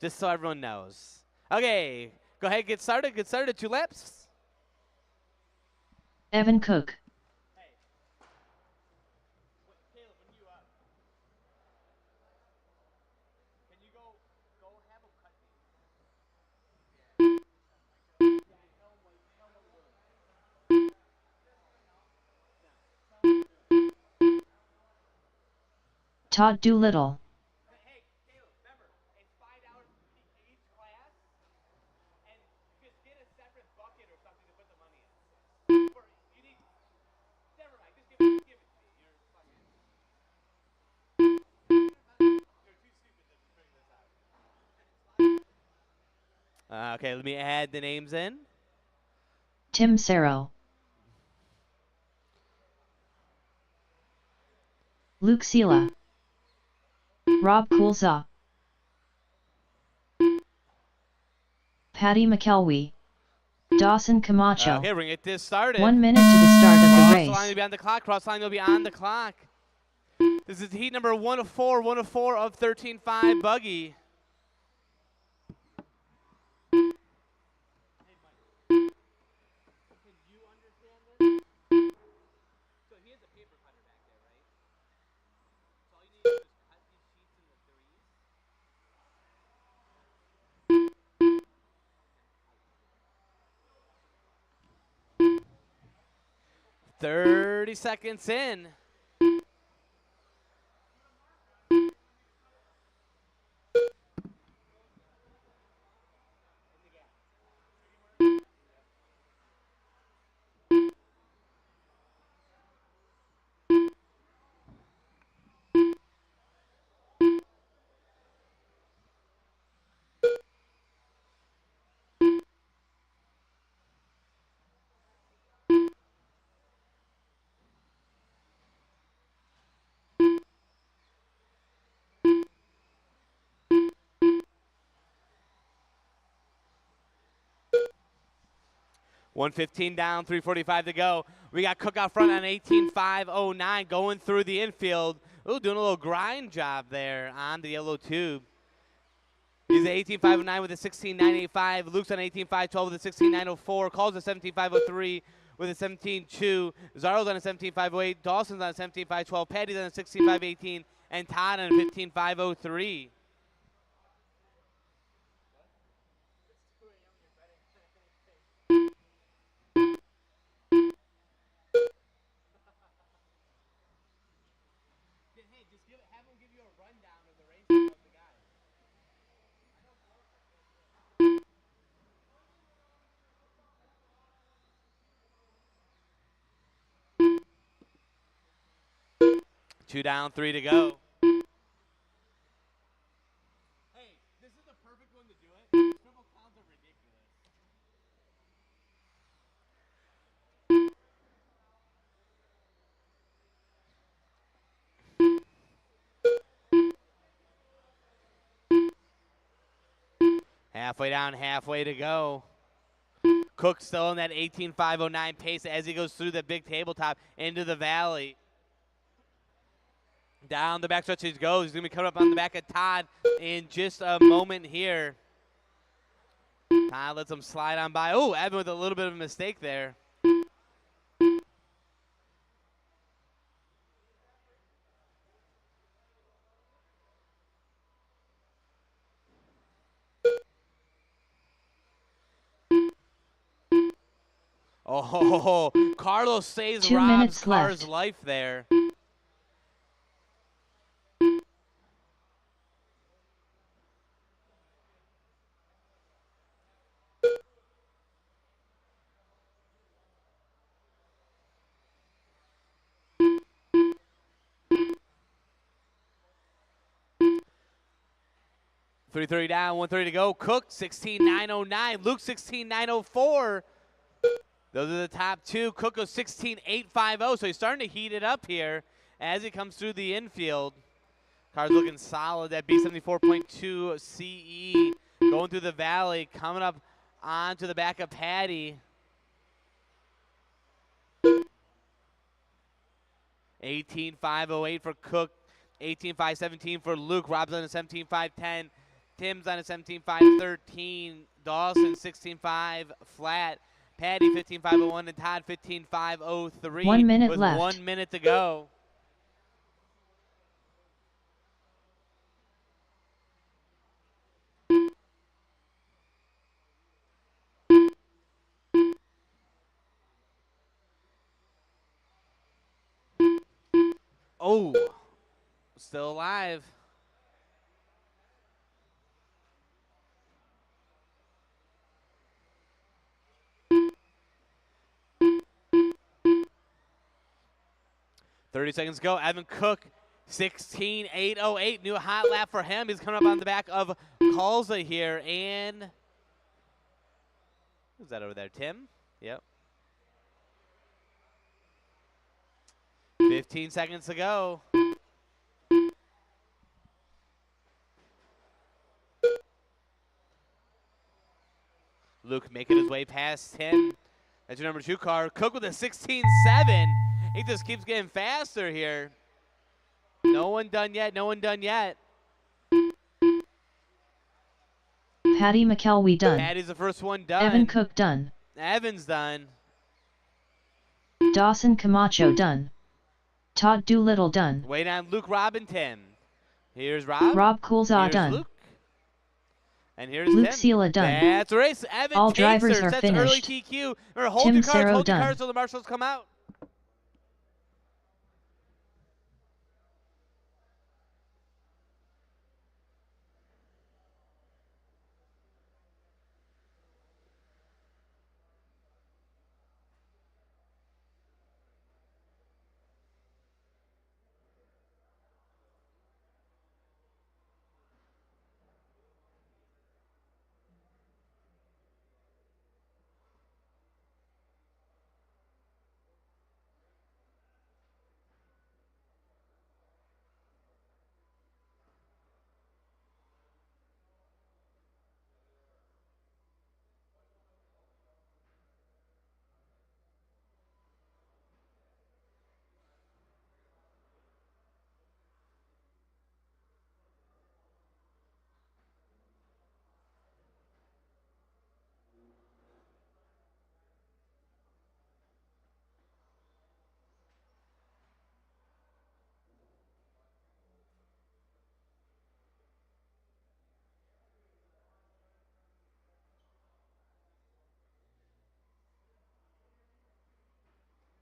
just so everyone knows. Okay, go ahead, get started. Get started. 2 laps. Evan Cook. Caleb, when you up, can you go have them cut me? Todd Doolittle. Hey, Caleb, remember, it's $5 each class, and just get a separate bucket or something to put the money in. Or you need, never mind, just give it to me. You're fucking, you're too stupid to bring this out. Okay, let me add the names in. Tim Sarrow. Luke Sela. Rob Coulza. Patty McKelwee. Dawson Camacho. Okay, we're gonna get this started. 1 minute to the start of the Cross race. line will be on the clock. Cross line will be on the clock. This is heat number 1 of 4, 1 of 4 of 13.5 buggy. Thirty seconds in. $115 down, 3:45 to go. We got Cook out front on 18.509 going through the infield. Ooh, doing a little grind job there on the yellow tube. He's at 18.509 with a 16.985. Luke's on 18.512 with a 16.904. Calls a 17.503 with a 17.2. Zarro's on a 17.508. Dawson's on a 17.512. Patty's on a 16.518. And Todd on a 15.503. Have him give you a rundown of the race of the guys. Two down, 3 to go. Hey, this is the perfect one to do it. Triple counts are ridiculous. Halfway down, halfway to go. Cook still in that 18.509 pace as he goes through the big tabletop into the valley. Down the backstretch he goes. He's going to be coming up on the back of Todd in just a moment here. Todd lets him slide on by. Oh, Evan with a little bit of a mistake there. Oh, Carlos saves 2 Rob's minutes car's left. life there. $3.30 down, 1:30 to go. Cook 16.909. Luke 16.904. Those are the top two. Cook goes 16.850, so he's starting to heat it up here as he comes through the infield. Car's looking solid. That B74.2 CE going through the valley, coming up onto the back of Patty. 18.508 for Cook, 18.517 for Luke. Rob's on a 17.510. Tim's on a 17.513. Dawson 16.5 flat. Patty 15.501 and Todd 15.503. 1 minute with left. 1 minute to go. Oh, still alive. .30 seconds to go. Evan Cook, 16.808. New hot lap for him. He's coming up on the back of Kalza here. And who's that over there? Tim? Yep. 15 seconds to go. Luke making his way past Tim. That's your number 2 car. Cook with a 16.7. He just keeps getting faster here. No one done yet. No one done yet. Patty McElwee done. Patty's the first one done. Evan Cook done. Evan's done. Dawson Camacho done. Todd Doolittle done. Wait on Luke, Rob, and Tim. Here's Rob. Rob Coulzaw Here's done. Luke. And here's Luke Tim. Sela done. That's a race. Evan All takes drivers her. are Sets finished. early TQ. Or hold Tim your cars. Sero Hold your done. cars till the marshals come out.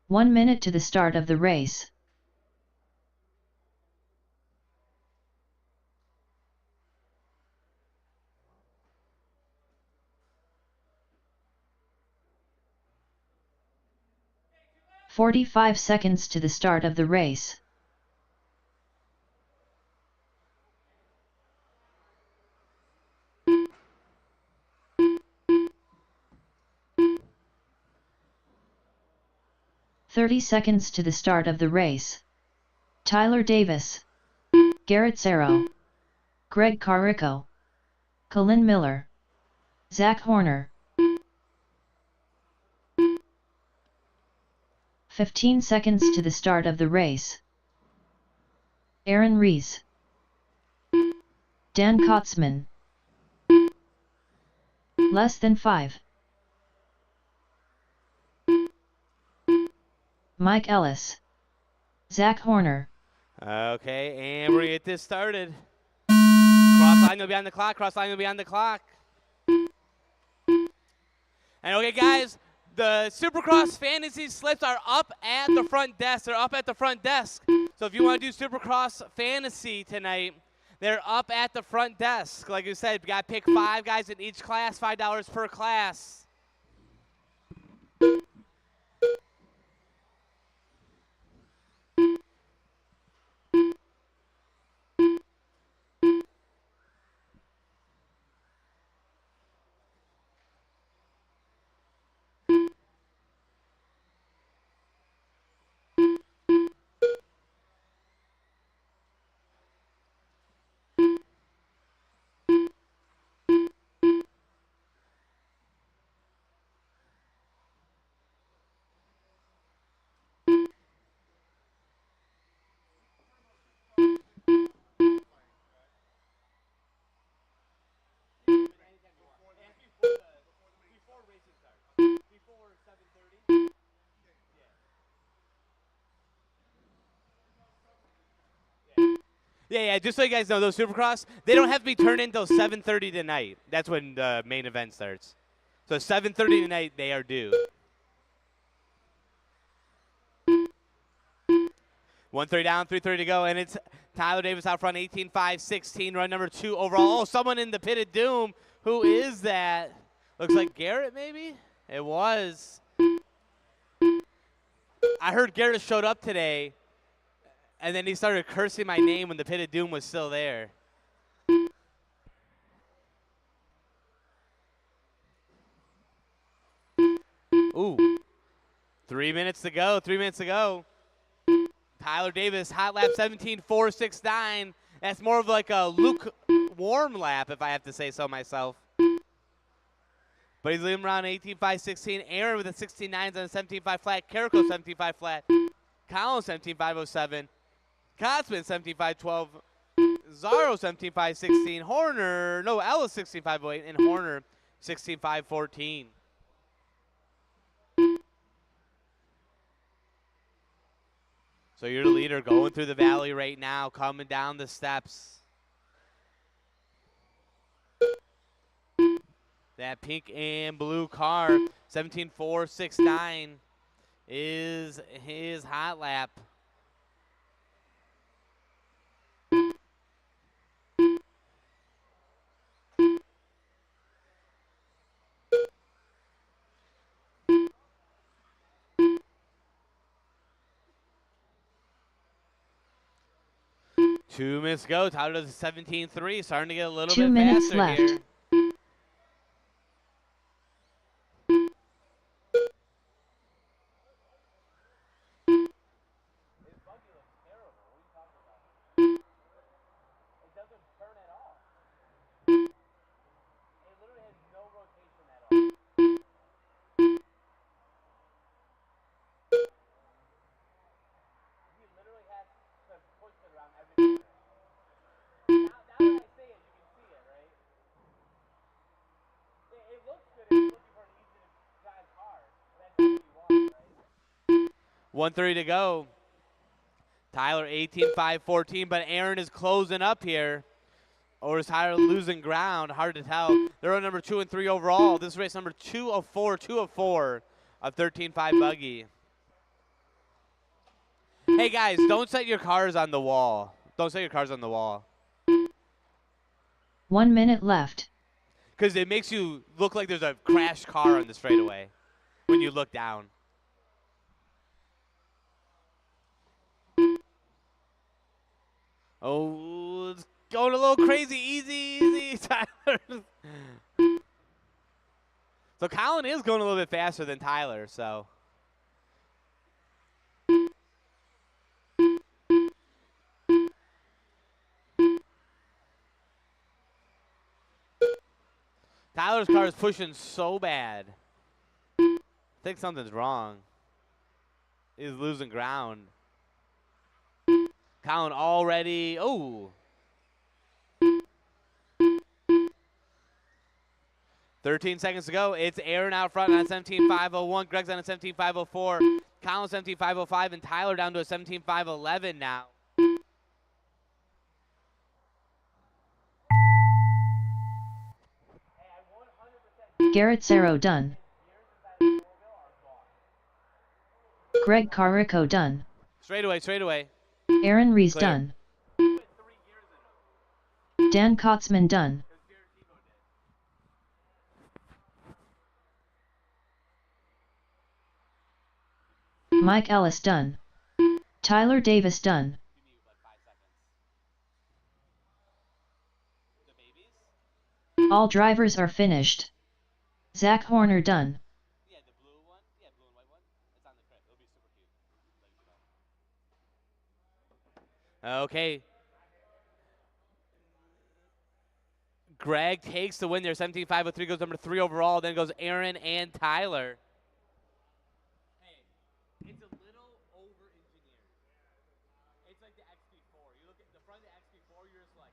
One minute to the start of the race. .45 seconds to the start of the race. .30 seconds to the start of the race. Tyler Davis, Garrett Serro, Greg Carrico, Colin Miller, Zach Horner. 15 seconds to the start of the race. Aaron Rees, Dan Kotzman. Less than 5. Mike Ellis, Zach Horner. Okay, and we're going to get this started. Cross line will be on the clock. Cross line will be on the clock. And okay, guys, the Supercross Fantasy slips are up at the front desk. They're up at the front desk. So if you want to do Supercross Fantasy tonight, they're up at the front desk. Like you said, you got to pick 5 guys in each class, $5 per class. Yeah, just so you guys know, those Supercross, they don't have to be turned in until 7:30 tonight. That's when the main event starts. So 7:30 tonight, they are due. 1-3 down, 3:30 to go, and it's Tyler Davis out front, 18-5-16, run number 2 overall. Oh, someone in the pit of doom. Who is that? Looks like Garrett, maybe? It was. I heard Garrett showed up today, and then he started cursing my name when the pit of doom was still there. Ooh. 3 minutes to go. 3 minutes to go. Tyler Davis, hot lap 17.469. That's more of like a lukewarm lap, if I have to say so myself. But he's leading around 18.5-16. Aaron with the 16.9s on a 17.5 flat. Carrico 17.5 flat. Collins 17.507. Kotzman 17.512. Zaro 17.516. Horner, no, Ellis 16.508. And Horner 16.514. So you're the leader going through the valley right now, coming down the steps. That pink and blue car, 17.469, is his hot lap. Two minutes to go. Tyler does a 17.3, starting to get a little 2 bit minutes faster left. here. One three to go. Tyler 18.5-14, but Aaron is closing up here. Or is Tyler losing ground? Hard to tell. They're on number 2 and 3 overall. This is race number 2 of 4 of 13.5 buggy. Hey guys, don't set your cars on the wall. Don't set your cars on the wall. 1 minute left. Because it makes you look like there's a crashed car on the straightaway when you look down. Oh, it's going a little crazy. Easy, Tyler. So Colin is going a little bit faster than Tyler, so. Tyler's car is pushing so bad. I think something's wrong. He's losing ground. Colin already, 13 seconds to go. It's Aaron out front on 17.501. Greg's on a 17.504. Colin 17.505, and Tyler down to a 17.511 now. Garrett Serro done. Greg Carrico done. Straight away. Aaron Rees Clear. done. Dan Kotzman done. Mike Ellis done. Tyler Davis done. All drivers are finished. Zach Horner done. Yeah, the blue one. Yeah, blue and white one. It's on the crib. It'll be super cute. Okay. Greg takes the win there. 17.503 goes number 3 overall. Then goes Aaron and Tyler. Hey, it's a little over-engineered. It's like the XP4. You look at the front of the XP4, you're just like.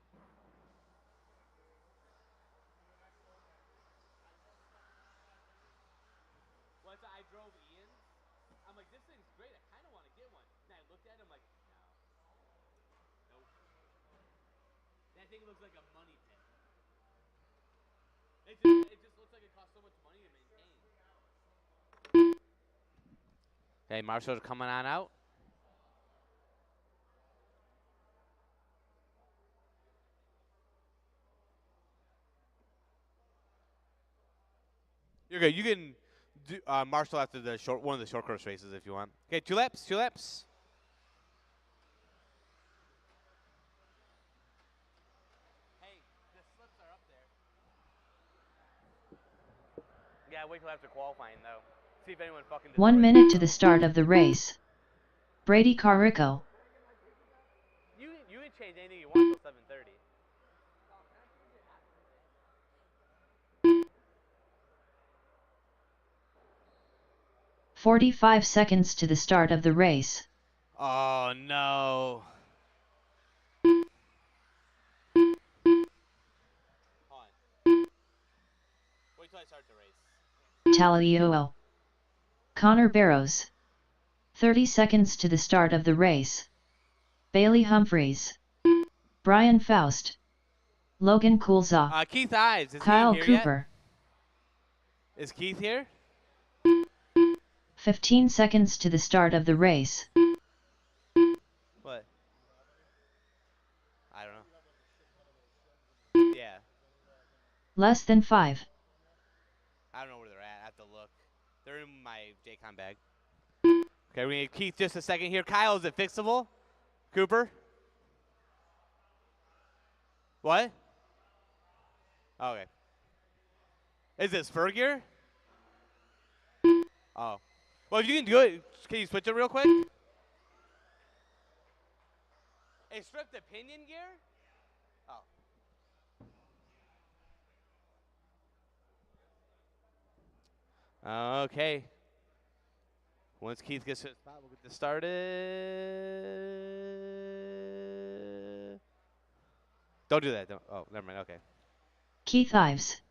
Once I drove Ian, I'm like, this thing's great. I kind of want to get one. And I looked at it, I'm like, no. Nope. think it looks like a money pit. It just looks like it costs so much money to maintain. Okay, Marshall's coming on out. You're good. You can do Marshall after the one of the short course races if you want. Okay, 2 laps. 2 laps. Hey, the slips are up there. Yeah, wait till after qualifying though. See if anyone fucking. 1 minute to the start of the race. Brady Carrico. You can change anything you want till 7:30. 45 seconds to the start of the race. Oh no. Hold on. Wait till I start the race. Talio. Connor Barrows. 30 seconds to the start of the race. Bailey Humphreys. Brian Faust. Logan Coulza. Keith Ives. Is Kyle he here Cooper. Yet? Is Keith here? 15 seconds to the start of the race. What? I don't know. Yeah. Less than 5. I don't know where they're at. I have to look. They're in my JCon bag. Okay, we need Keith just a second here. Kyle, is it fixable? Cooper? What? Okay. Is this spur gear? Oh. Well, if you can do it, can you switch it real quick? It stripped the pinion gear? Oh. Okay. Once Keith gets to the spot, we'll get this started. Don't do that. Don't. Oh, never mind. Okay. Keith Ives.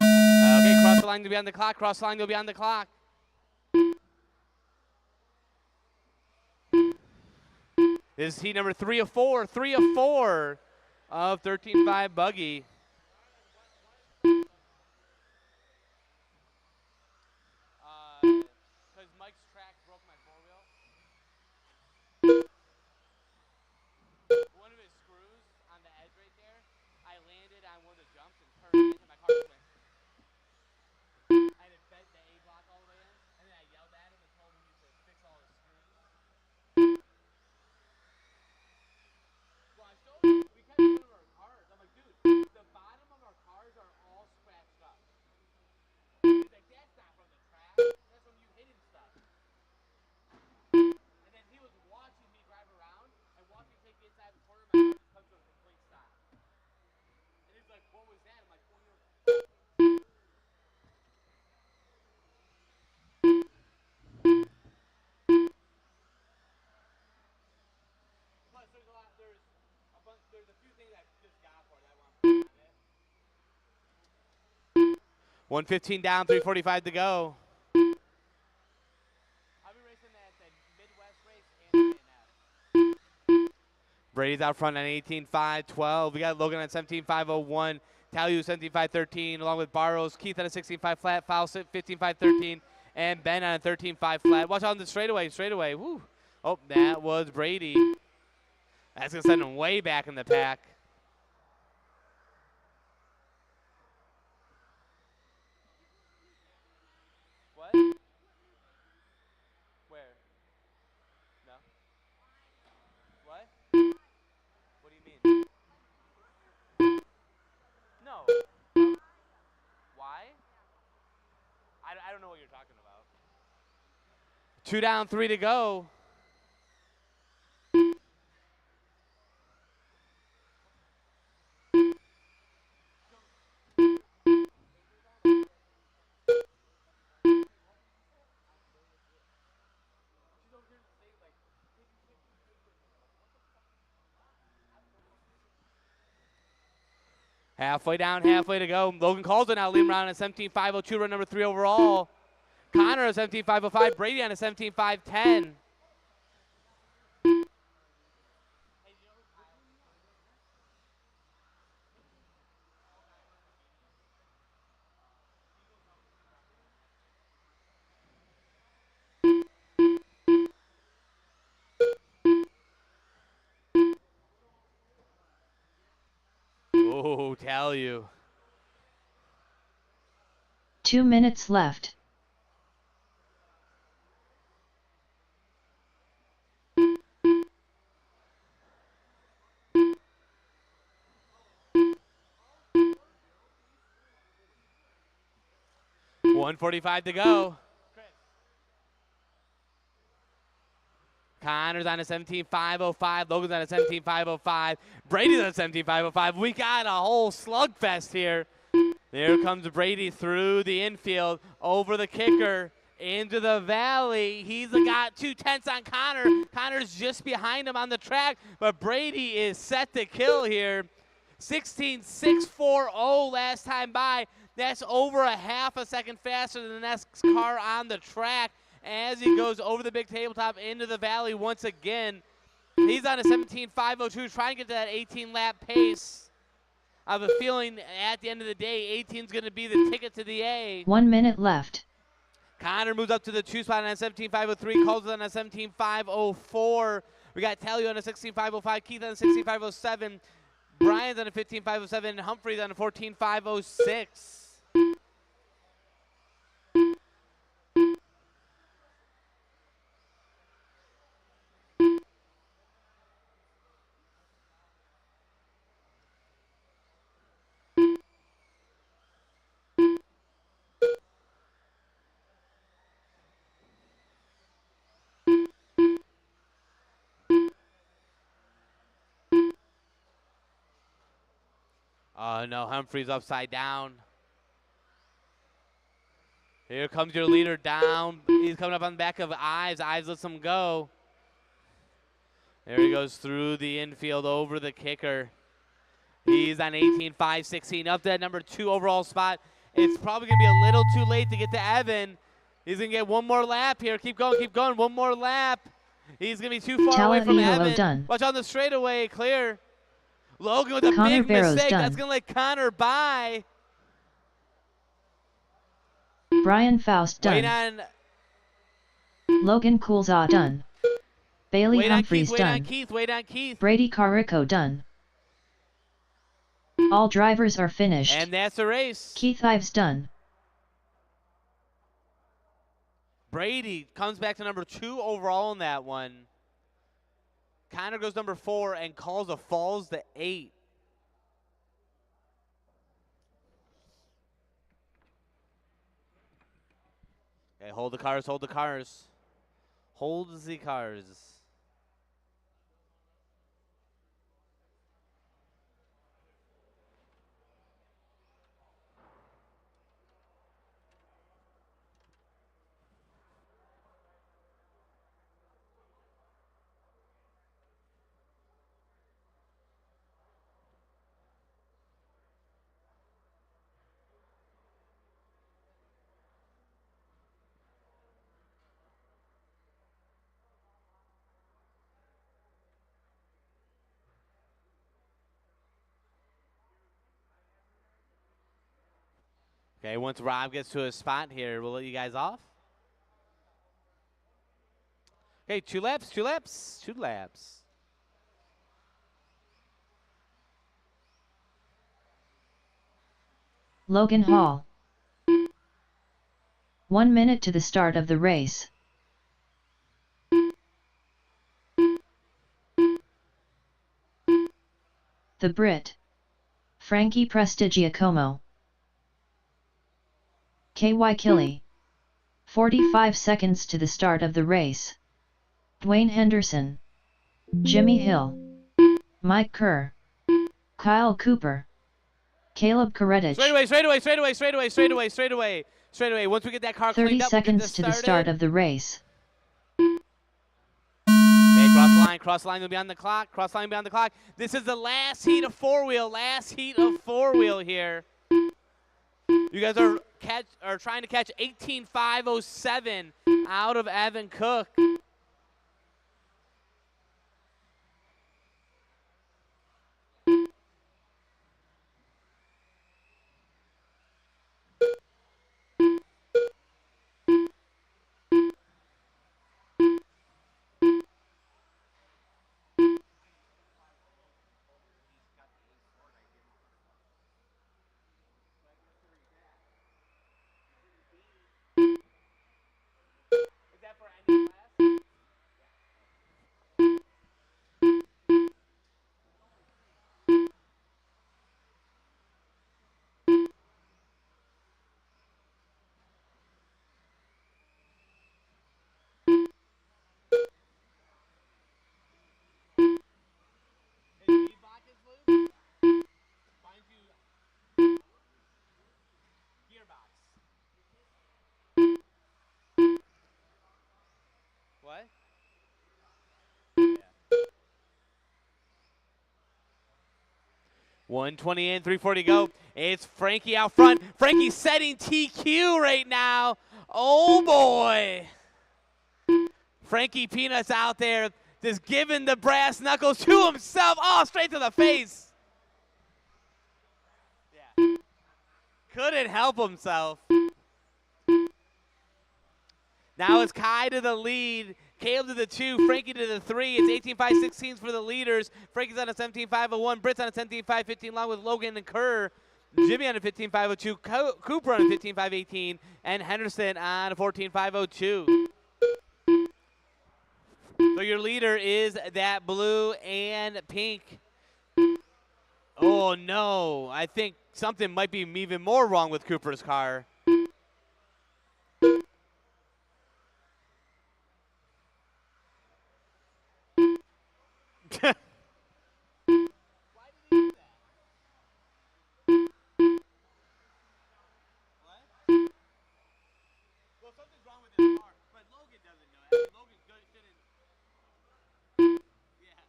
Okay, cross the line to be on the clock. Cross the line to be on the clock. This is heat number 3 of 4. 3 of 4 of 13.5 buggy. Because Mike's track broke my 4-wheel. One of his screws on the edge right there, I landed on one of the jumps and turned into my car went. I had to bend the A block all the way in, and then I yelled at him and told him he needs to fix all his screws. Well, I showed him, we kept one of our cars. I'm like, dude, the bottom of our cars are all scratched up. He's like, that's not from the track. That's from you hitting stuff. And then he was watching me drive around and watching me take the inside of the corner of my car and come to a complete stop. And he's like, what was that? I'm like, well, plus, there's a few things I just got for it that I want to put on it. 1:15 down, 3:45 to go. I'll be racing at the Midwest race and INF. Brady's out front on 18.5.12. We got Logan on 17.5.01. Taliu 17.5.13, along with Barrows. Keith on a 16.5 flat. Fawcett 15.5.13. And Ben on a 13.5 flat. Watch out on the straightaway. Woo. Oh, that was Brady. That's going to send him way back in the pack. What? Where? No. What? What do you mean? No. Why? I don't know what you're talking about. 2 down, 3 to go. Halfway down, halfway to go. Logan Coulza now leading around at 17.5.02, run number 3 overall. Connor at 17.5.05. Brady on a 17.5.10. Oh, tell you. 2 minutes left. $1:45 to go. Connor's on a 17.505. Logan's on a 17.505. Brady's on a 17.505. We got a whole slugfest here. There comes Brady through the infield, over the kicker, into the valley. He's got 2/10 on Connor. Connor's just behind him on the track, but Brady is set to kill here. 16.640 last time by. That's over a half a second faster than the next car on the track as he goes over the big tabletop into the valley once again. He's on a 17.502, trying to get to that 18-lap pace. I have a feeling at the end of the day, 18 is going to be the ticket to the A. 1 minute left. Connor moves up to the 2 spot on a 17.503. Coles on a 17.504. We got Telly on a 16.505. Keith on a 16.507. Brian's on a 15.507. And Humphreys on a 14.506. Oh, no, Humphreys upside down. Here comes your leader down. He's coming up on the back of Ives. Ives lets him go. There he goes through the infield over the kicker. He's on 18.516, up to that number 2 overall spot. It's probably going to be a little too late to get to Evan. He's going to get one more lap here. Keep going, keep going. One more lap. He's going to be too far away from Evan. Done. Watch on the straightaway, clear. Logan with a Connor big Barrow's mistake. done. That's going to let Connor by. Brian Faust Wait done. on, Logan Coulzaw done. Bailey wait on Humphreys Keith, wait done. on Keith, wait on Keith. Brady Carico done. All drivers are finished. And that's a race. Keith Ives done. Brady comes back to number 2 overall in that one. Connor goes number 4 and calls a falls to 8. Okay, hold the cars, hold the cars. Hold the cars. Okay, once Rob gets to his spot here, we'll let you guys off. Okay, 2 laps, 2 laps, 2 laps. Logan Hall. 1 minute to the start of the race. The Brit. Frankie Prestigiacomo. KY Killy. 45 seconds to the start of the race. Dwayne Henderson. Jimmy Hill. Mike Kerr. Kyle Cooper. Caleb Koretich. Straightaway, straightaway, straightaway, straightaway, straightaway, straightaway, straightaway. Once we get that car 30 cleaned up, seconds to the start of the race. Okay, cross the line will be on the clock. Cross the line will be on the clock. This is the last heat of 4-wheel. Last heat of 4-wheel here. You guys are trying to catch 18.507 out of Evan Cook. 120 in, 340 go. It's Frankie out front. Frankie setting TQ right now. Oh, boy. Frankie Peanuts out there just giving the brass knuckles to himself. Oh, straight to the face. Yeah. Couldn't help himself. Now it's Kai to the lead. Caleb to the 2, Frankie to the 3. It's 18.5-16 for the leaders. Frankie's on a 17.501. Britt's on a 17.515 along with Logan and Kerr. Jimmy on a 15.502. Cooper on a 15.518. And Henderson on a 14.502. So your leader is that blue and pink. Oh, no. I think something might be even more wrong with Cooper's car. Well, something's wrong with his car, but Logan doesn't know that. Logan shouldn't. Yeah.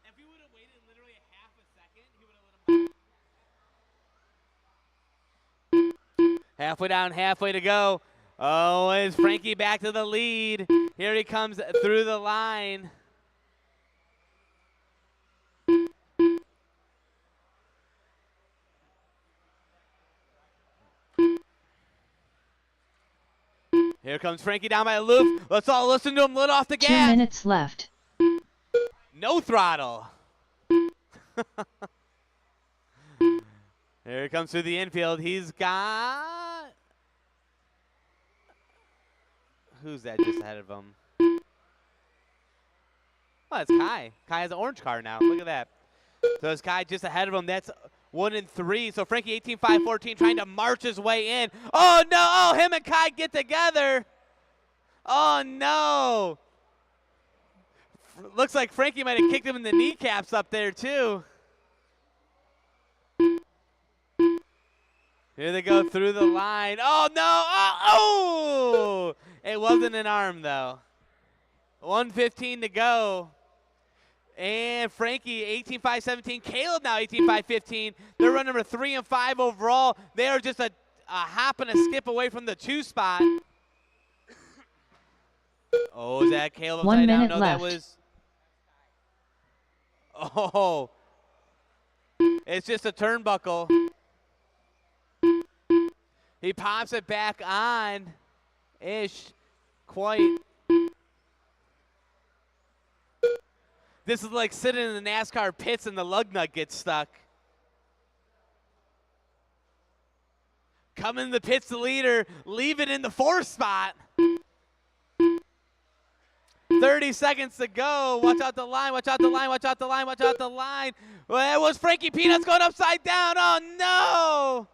If he would have waited literally a half a second, he would have let him. Halfway down, halfway to go. Oh, is Frankie back to the lead? Here he comes through the line. Here comes Frankie down by the loop. Let's all listen to him lit off the gas. 2 minutes left. No throttle. Here he comes through the infield. He's got... Who's that just ahead of him? Oh, it's Kai. Kai has an orange car now. Look at that. So it's Kai just ahead of him. That's 1 and 3. So Frankie 18.514 trying to march his way in. Oh, no. Oh, him and Kai get together. Oh, no. Looks like Frankie might have kicked him in the kneecaps up there, too. Here they go through the line. Oh, no. Oh! It wasn't an arm, though. 1:15 to go. And Frankie, 18.517. Caleb now 18.515. They're run number 3 and 5 overall. They are just a hop and a skip away from the 2 spot. Oh, is that Caleb? 1 minute No, left. that was. Oh. It's just a turnbuckle. He pops it back on. Ish. Quite. This is like sitting in the NASCAR pits and the lug nut gets stuck. Coming in the pits, the leader. Leave it in the 4th spot. 30 seconds to go. Watch out the line. Watch out the line. Watch out the line. Watch out the line. Well, it was Frankie Peanuts going upside down. Oh, no.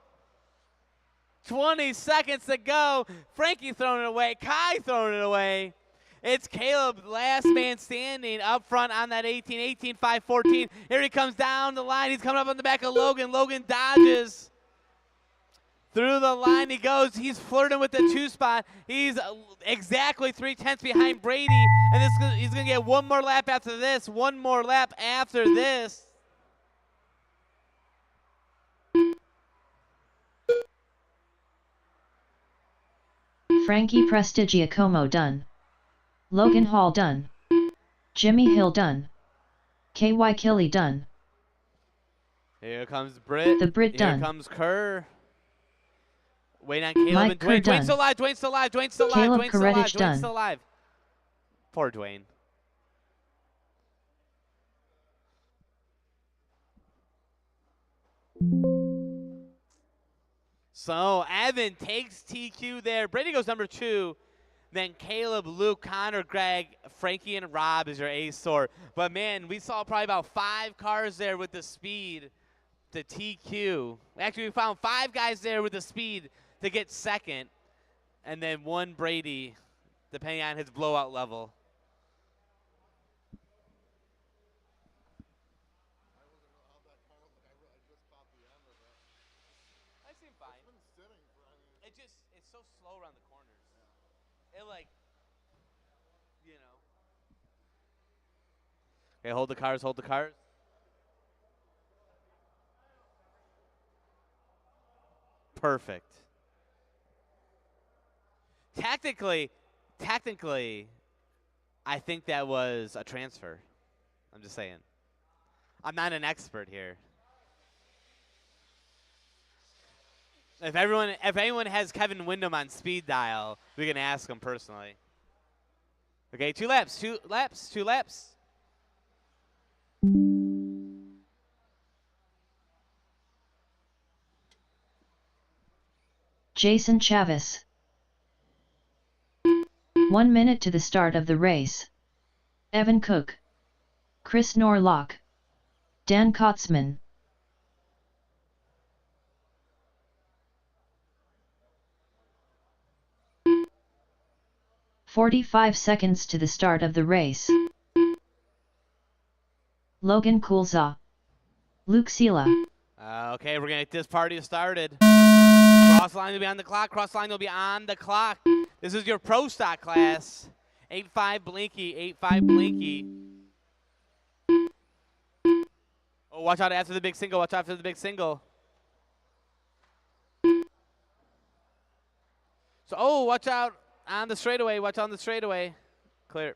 20 seconds to go. Frankie throwing it away. Kai throwing it away. It's Caleb, last man standing up front on that 18.514. Here he comes down the line. He's coming up on the back of Logan. Logan dodges. Through the line he goes. He's flirting with the 2 spot. He's exactly 3/10 behind Brady. And he's going to get one more lap after this. One more lap after this. Frankie Prestigiacomo done. Logan Hall done. Jimmy Hill done. KY Killy done. Here comes Britt. The Brit done. Here comes Kerr. Wait on Caleb Mike and Kerr Dwayne. done. Dwayne's still alive. Dwayne's still alive. Dwayne's still alive. Caleb Dwayne's still alive. Koretich done. Dwayne's still alive. Poor Dwayne. So Evan takes TQ there. Brady goes number 2. Then Caleb, Luke, Connor, Greg, Frankie, and Rob is your ace sort. But, man, we saw probably about 5 cars there with the speed to TQ. Actually, we found 5 guys there with the speed to get second. And then 1 Brady, depending on his blowout level. I seem fine. It's so slow around the corners. It like, you know. Okay, hold the cars, hold the cars. Perfect. Technically, I think that was a transfer. I'm just saying. I'm not an expert here. If anyone has Kevin Windham on speed dial, we can ask him personally. Okay, 2 laps, 2 laps, 2 laps. Jason Chavis. 1 minute to the start of the race. Evan Cook, Chris Norlock, Dan Kotzman. 45 seconds to the start of the race. Logan Coulza, Luke Sela. Okay, we're going to get this party started. Cross line will be on the clock. Cross line will be on the clock. This is your pro stock class. 8.5 Blinky, 8.5 Blinky. Oh, watch out after the big single. Watch out for the big single. So, oh, watch out on the straightaway. Watch on the straightaway. Clear.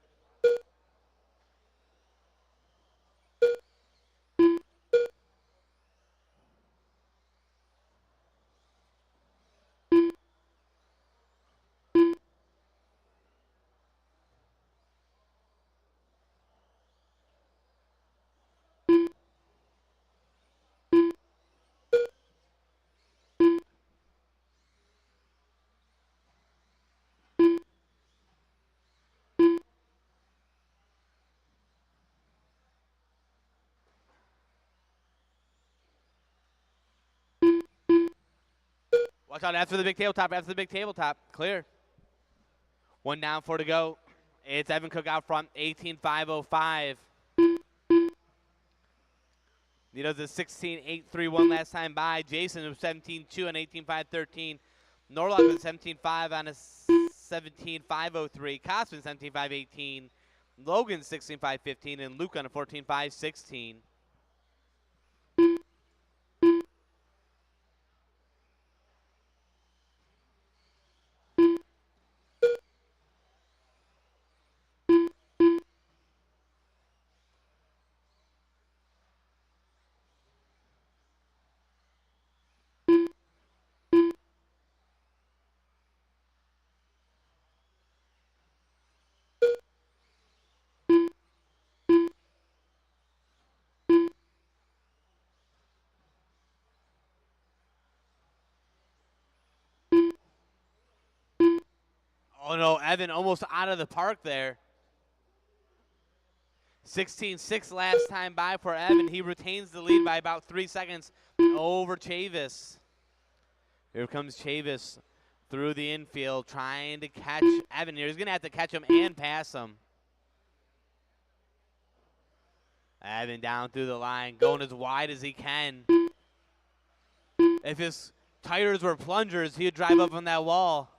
Watch out after the big tabletop, after the big tabletop. Clear. 1 down, 4 to go. It's Evan Cook out front, 18.505. He does a 16.831 last time by. Jason was 17.2 and 18.513. Norlock was 17.5 on a 17.503. Kotzman 17.518. Logan 16.515 and Luke on a 14.516. Oh no, Evan almost out of the park there. 16.6 last time by for Evan. He retains the lead by about 3 seconds over Chavis. Here comes Chavis through the infield trying to catch Evan here. He's going to have to catch him and pass him. Evan down through the line, going as wide as he can. If his tires were plungers, he would drive up on that wall.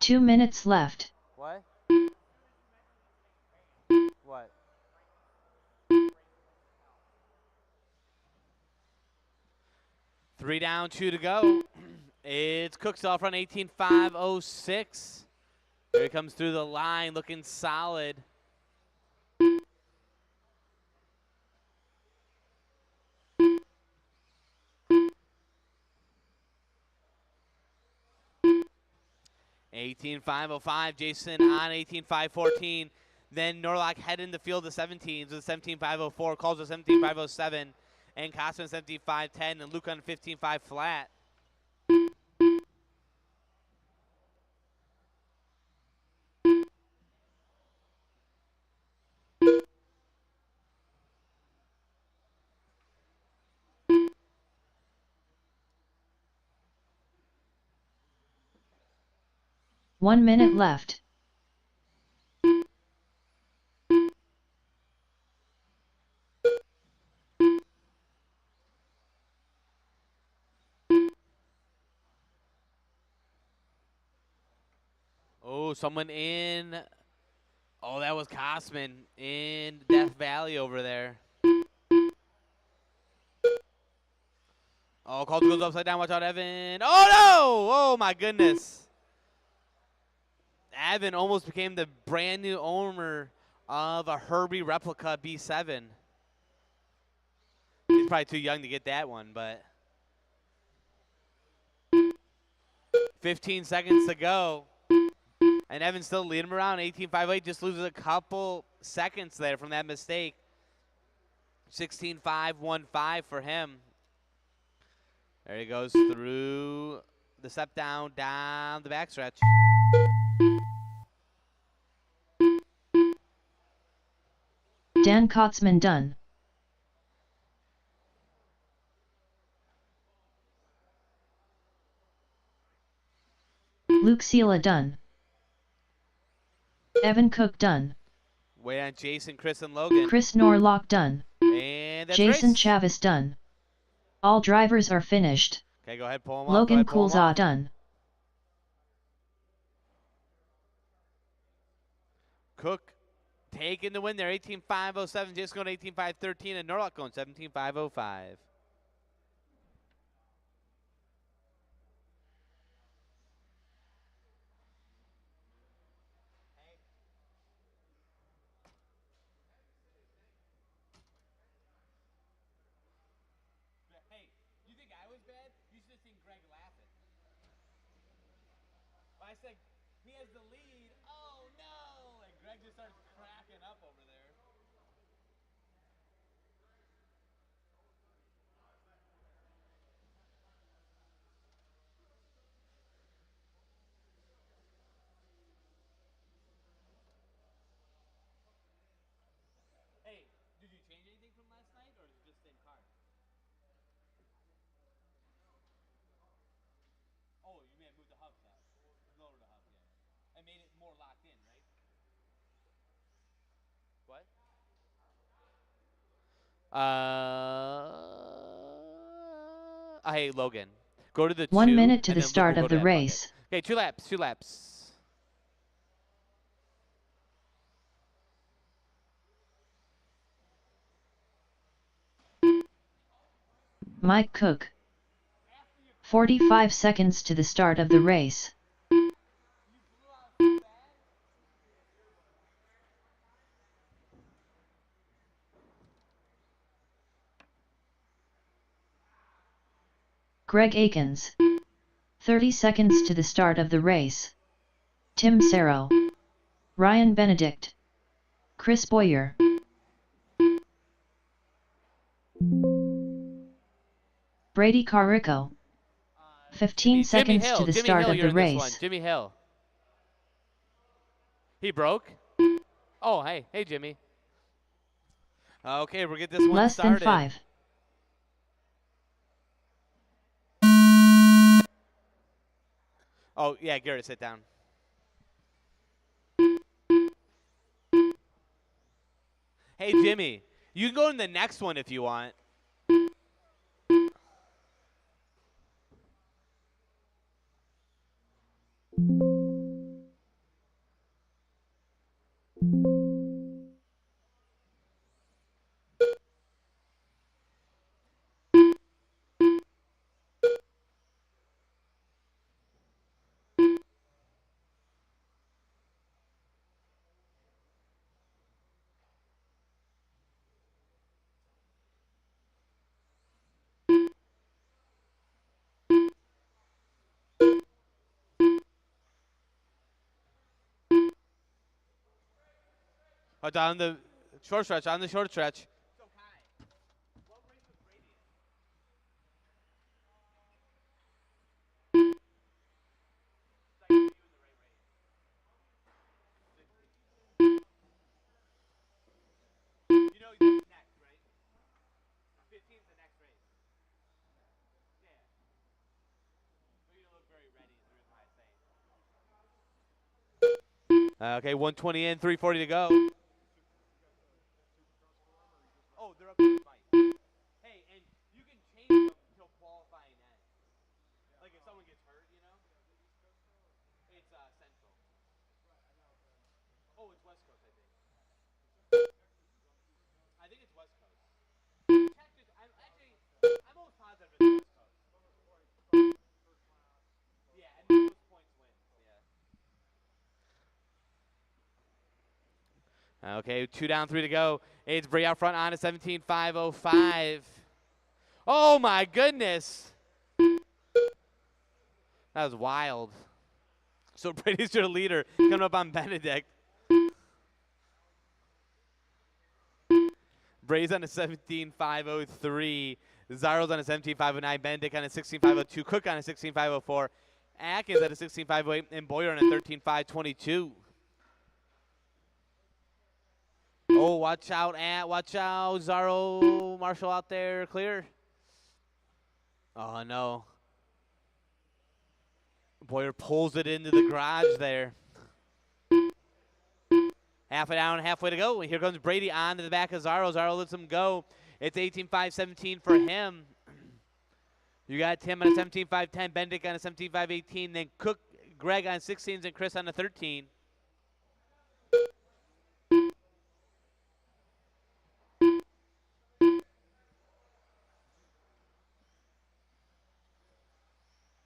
Two minutes left. What? What? Three down, 2 to go. It's Cook's off run 18.506. Here he comes through the line looking solid. $18.505, Jason on 18.514. Then Norlock head in the field of 17s with 17.504, calls a 17.507, and Kotzman 17.510, and Luke on 15.5 flat. 1 minute left. Oh, someone in. Oh, that was Kosman in Death Valley over there. Oh, Coulter goes upside down. Watch out, Evan. Oh, no! Oh, my goodness. Evan almost became the brand new owner of a Herbie replica B7. He's probably too young to get that one, but 15 seconds to go. And Evan's still leading him around. 18.58, just loses a couple seconds there from that mistake. 16.515 for him. There he goes through the step down the backstretch. Dan Kotzman done. Luke Sela done. Evan Cook done. Wait on Jason, Chris, and Logan. Chris Norlock done. And that's Jason race. Chavis done. All drivers are finished. Okay, go ahead, pull him off. Logan Coulza done. Cook taking the win there. 18.507. Jason going 18.513. And Norlock going 17.505. Hey, you think I was bad? You should have seen Greg laughing. I said he has the lead. Oh no! And Greg just starts cracking up over there. Hey, did you change anything from last night, or is it just the same car? Oh, you may have moved the hubs out. Lower the hub, yeah. And made it more locked in, right? What? Hey, Logan. Go to the 1 2, minute to and the then Luke start will of go the to that bucket. race. Okay, 2 laps, 2 laps. Mike Cook. 45 seconds to the start of the race. Greg Akins. 30 seconds to the start of the race. Tim Serro. Ryan Benedict. Chris Boyer. Brady Carrico. 15 Jimmy seconds Hill. to the Jimmy start Hill, of you're the in this one. race. Jimmy Hill. He broke? Oh, hey. Hey, Jimmy. Okay, we'll get this one Less started. than 5. Oh, yeah, Garrett, sit down. Hey, Jimmy, you can go in the next one if you want. Oh, down the short stretch, on the short stretch. You know that's next, right? 15's the next race. Yeah. But you don't look very ready is the reason why I say. Okay, 120 in, 340 to go. Oh, they're up to the fight. Hey, and you can change them until qualifying ends. Like if someone gets hurt, you know? It's Central. Oh, it's West Coast, I think. I think it's West Coast. Check this. I'm almost positive it's West Coast. Yeah, and the most points wins. Yeah. Okay, 2 down, 3 to go. It's Brady out front on a 17.505. Oh my goodness. That was wild. So Brady's your leader coming up on Benedict. Brady's on a 17.503. Zaro's on a 17.509. Benedict on a 16.502. Cook on a 16.504. Atkins at a 16.508. And Boyer on a 13.522. Oh, watch out, watch out. Zaro, Marshall out there, clear. Oh, no. Boyer pulls it into the garage there. Half it down, halfway to go. And here comes Brady on to the back of Zaro. Zaro lets him go. It's 18.517 for him. You got Tim on a 17.510, Benedict on a 17.518, then Cook, Greg on 16s, and Chris on a 13.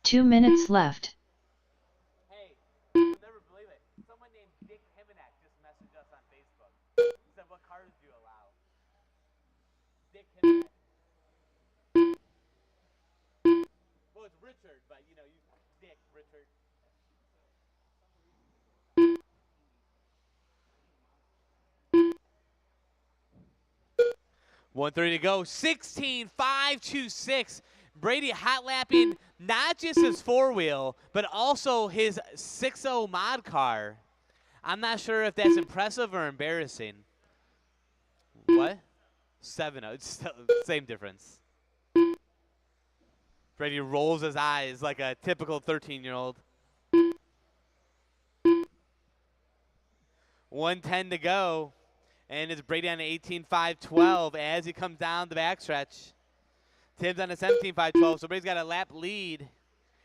Two minutes left. Hey, you'll never believe it. Someone named Dick Himinek just messaged us on Facebook. He said, what cars do you allow? Dick Himinek. Well, it's Richard, but, you know, you Dick, Richard. .130 to go. 16.526. Brady hot lapping not just his four-wheel, but also his 6.0 mod car. I'm not sure if that's impressive or embarrassing. What? 7.0. It's still same difference. Brady rolls his eyes like a typical 13-year-old. 110 to go. And it's Brady on an 18.512 as he comes down the backstretch. Tim's on a 17.512, so Brady's got a lap lead.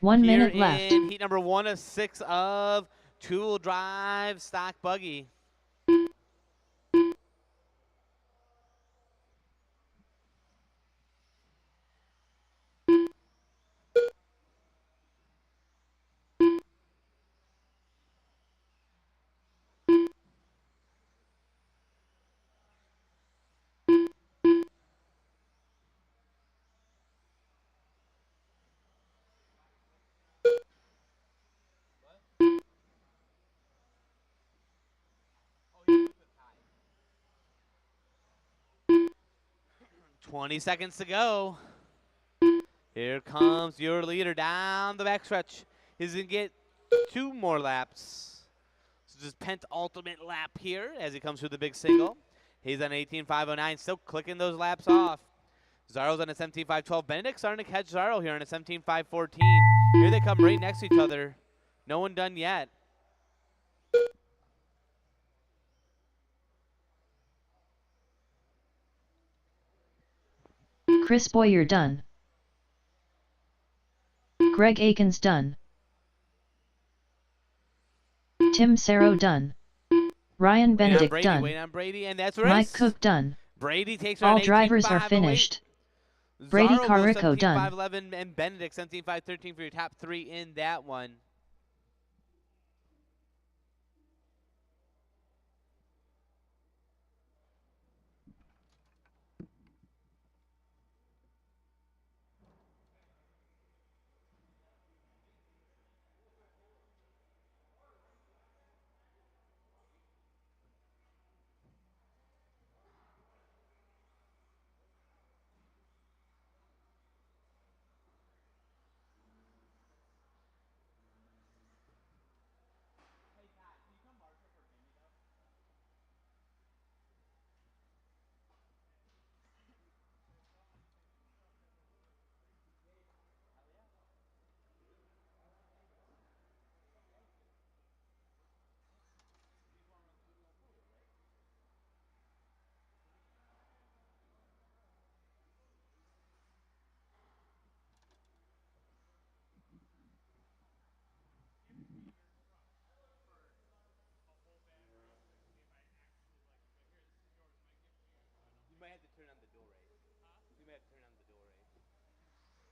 1 minute Here left. in heat number 1 of 6 of two-wheel drive stock buggy. Oh, 20 seconds to go. Here comes your leader down the backstretch. He's going to get 2 more laps. So just penultimate lap here as he comes through the big single. He's on 18.509, still clicking those laps off. Zaro's on a 17.512. Benedict starting to catch Zaro here on a 17.514. Here they come right next to each other. No one done yet. Chris Boyer done. Greg Akins done. Tim Saro done. Ryan Benedict done. Wait on Brady, and that's race. Mike Cook done. Brady takes All drivers are finished. Brady Carico done. 17.511 and Benedict 17.513 for your top 3 in that one.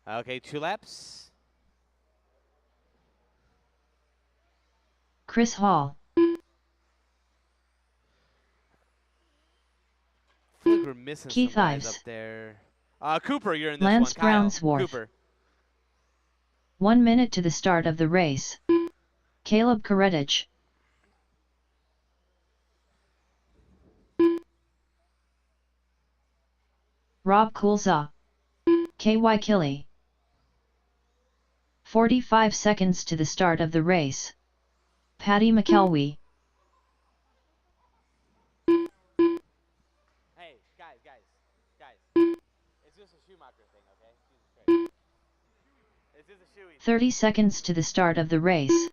Okay, 2 laps. Chris Hall, I feel like we're missing Keith some guys Ives, up there. Cooper, you're in this Lance one. Kyle, Brownsworth. Cooper. 1 minute to the start of the race. Caleb Koretich, Rob Kulza, KY Killy. 45 seconds to the start of the race. Paddy McElwee, Hey, guys. It's just a Schumacher thing, okay? Jesus Christ. It's just a shoey. 30 seconds to the start of the race.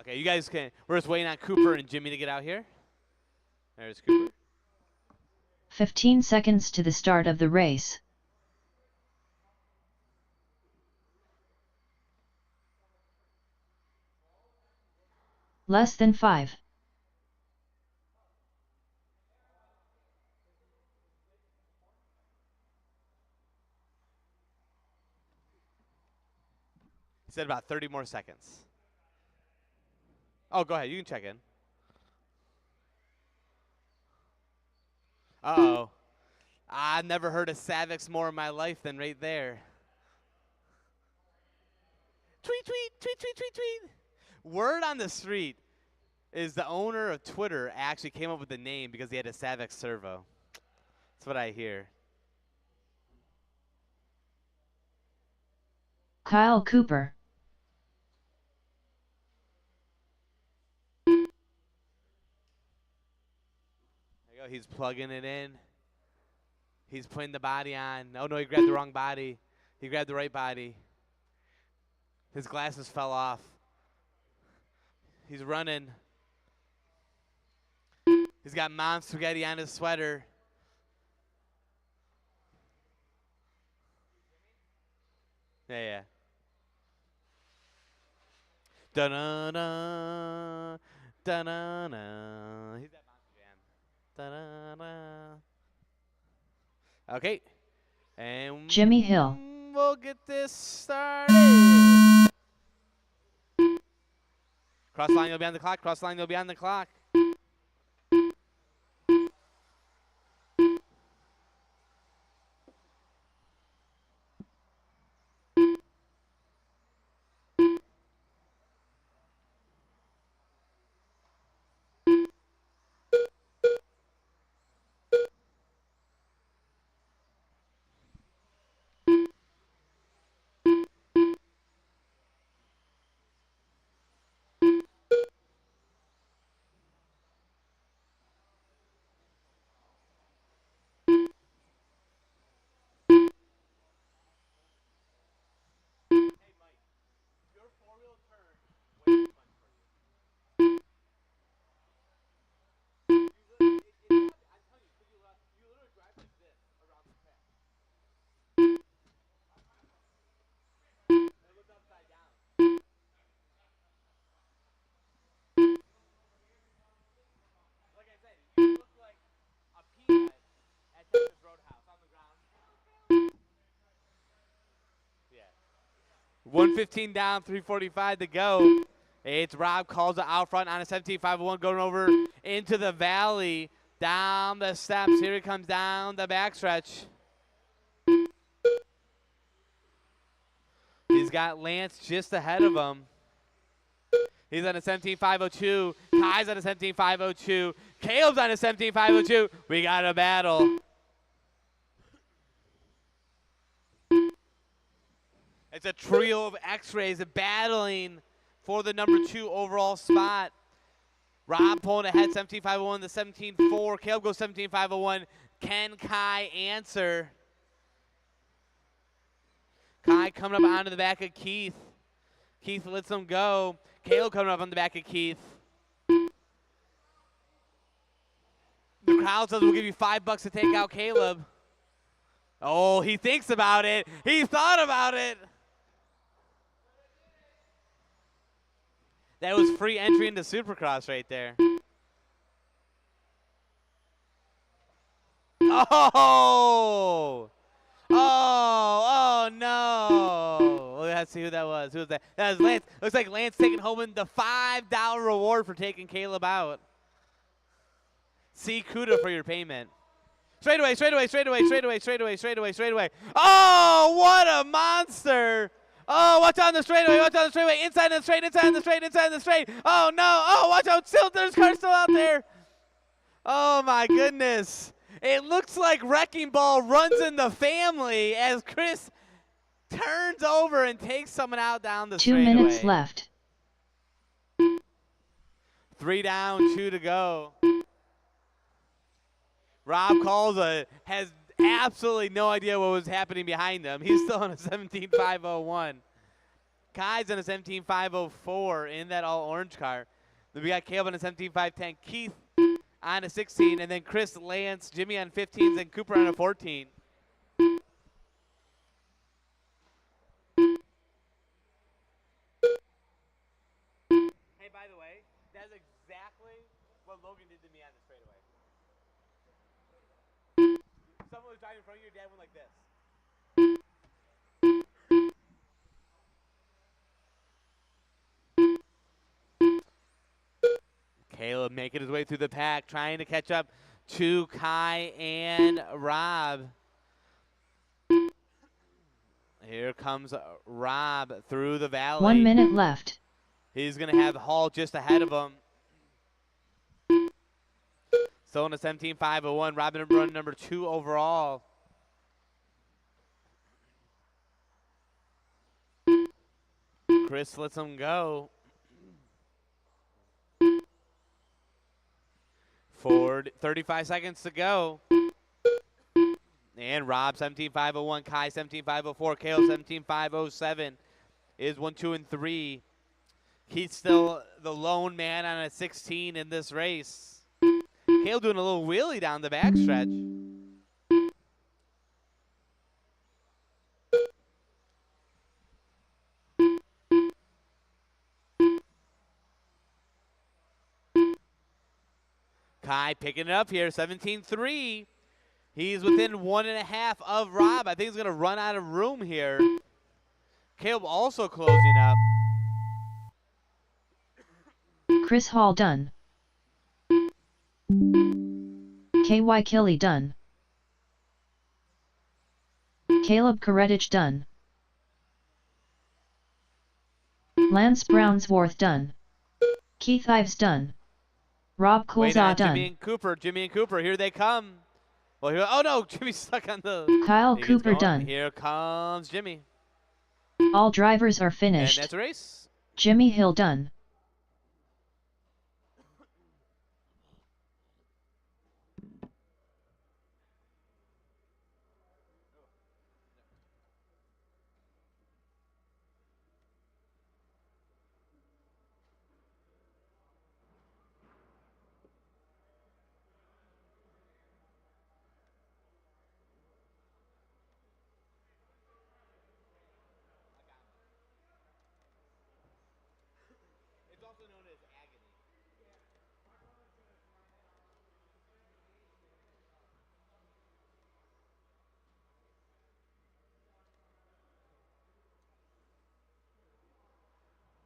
Okay, you guys can. We're just waiting on Cooper and Jimmy to get out here. There's Cooper. 15 seconds to the start of the race. Less than 5. He said about 30 more seconds. Oh, go ahead. You can check in. Uh-oh. I've never heard of Savix more in my life than right there. Tweet. Word on the street is the owner of Twitter actually came up with the name because he had a Savix servo. That's what I hear. Kyle Cooper, There you go. He's plugging it in. He's putting the body on. Oh, no, he grabbed the wrong body. He grabbed the right body. His glasses fell off. He's running. He's got mom spaghetti on his sweater. Yeah. Da-na-na, da-na-na. He's that Monster Jam. Da-na-na. Okay. And Jimmy Hill, we'll get this started. Cross line, you'll be on the clock. Cross line, you'll be on the clock. Texas Roadhouse on the ground. Yeah. 115 down, 3:45 to go. It's Rob calls it out front on a 17.501 going over into the valley, down the steps. Here he comes down the backstretch. He's got Lance just ahead of him. He's on a 17.502. Kai's on a 17.502. Caleb's on a 17.502. We got a battle. It's a trio of X-rays battling for the number 2 overall spot. Rob pulling ahead, 17.501 to 17.4. Caleb goes 17.501. Can Kai answer? Kai coming up onto the back of Keith. Keith lets him go. Caleb coming up on the back of Keith. The crowd says we'll give you $5 to take out Caleb. Oh, he thinks about it. He thought about it. That was free entry into Supercross right there. Oh! Oh no! Let's see who that was. Who was that? That was Lance. Looks like Lance taking home the $5 reward for taking Caleb out. See Kuda for your payment. Straight away, straight away, straight away, straight away, straight away, straight away, straight away. Oh, what a monster! Oh, watch out on the straightaway, watch out on the straightaway, inside the straight, inside the straight, inside the straight. Oh no! Oh, watch out! Still, there's cars still out there. Oh my goodness! It looks like Wrecking Ball runs in the family as Chris turns over and takes someone out down the 2 straightaway. minutes left. 3 down, 2 to go. Rob Colza has absolutely no idea what was happening behind him. He's still on a 17.501. Kai's on a 17.504 in that all orange car. Then we got Caleb on a 17.510. Keith on a 16, and then Chris, Lance, Jimmy on 15s, and Cooper on a 14. Hey, by the way, that's exactly what Logan did to me on the straightaway. Someone was driving in front of your dad went like this. Caleb making his way through the pack, trying to catch up to Kai and Rob. Here comes Rob through the valley. 1 minute left. He's going to have Hall just ahead of him. Still in a 17.501. Robin run number 2 overall. Chris lets him go. Ford, 35 seconds to go. And Rob 17.501, Kai 17.504, Caleb 17.507 is 1, 2, and 3. He's still the lone man on a 16 in this race. Caleb doing a little wheelie down the backstretch. Kai picking it up here, 17.3. He's within 1.5 of Rob. I think he's going to run out of room here. Caleb also closing up. Chris Hall done. KY Killy done. Caleb Karetich done. Lance Brownsworth done. Keith Ives done. Rob Wait Coulza on done. Jimmy and Cooper, here they come. Well, here, oh no, Jimmy's stuck on the. Kyle he gets Cooper going. done. Here comes Jimmy. All drivers are And finished. that's a race. Jimmy Hill done. It's also known as agony.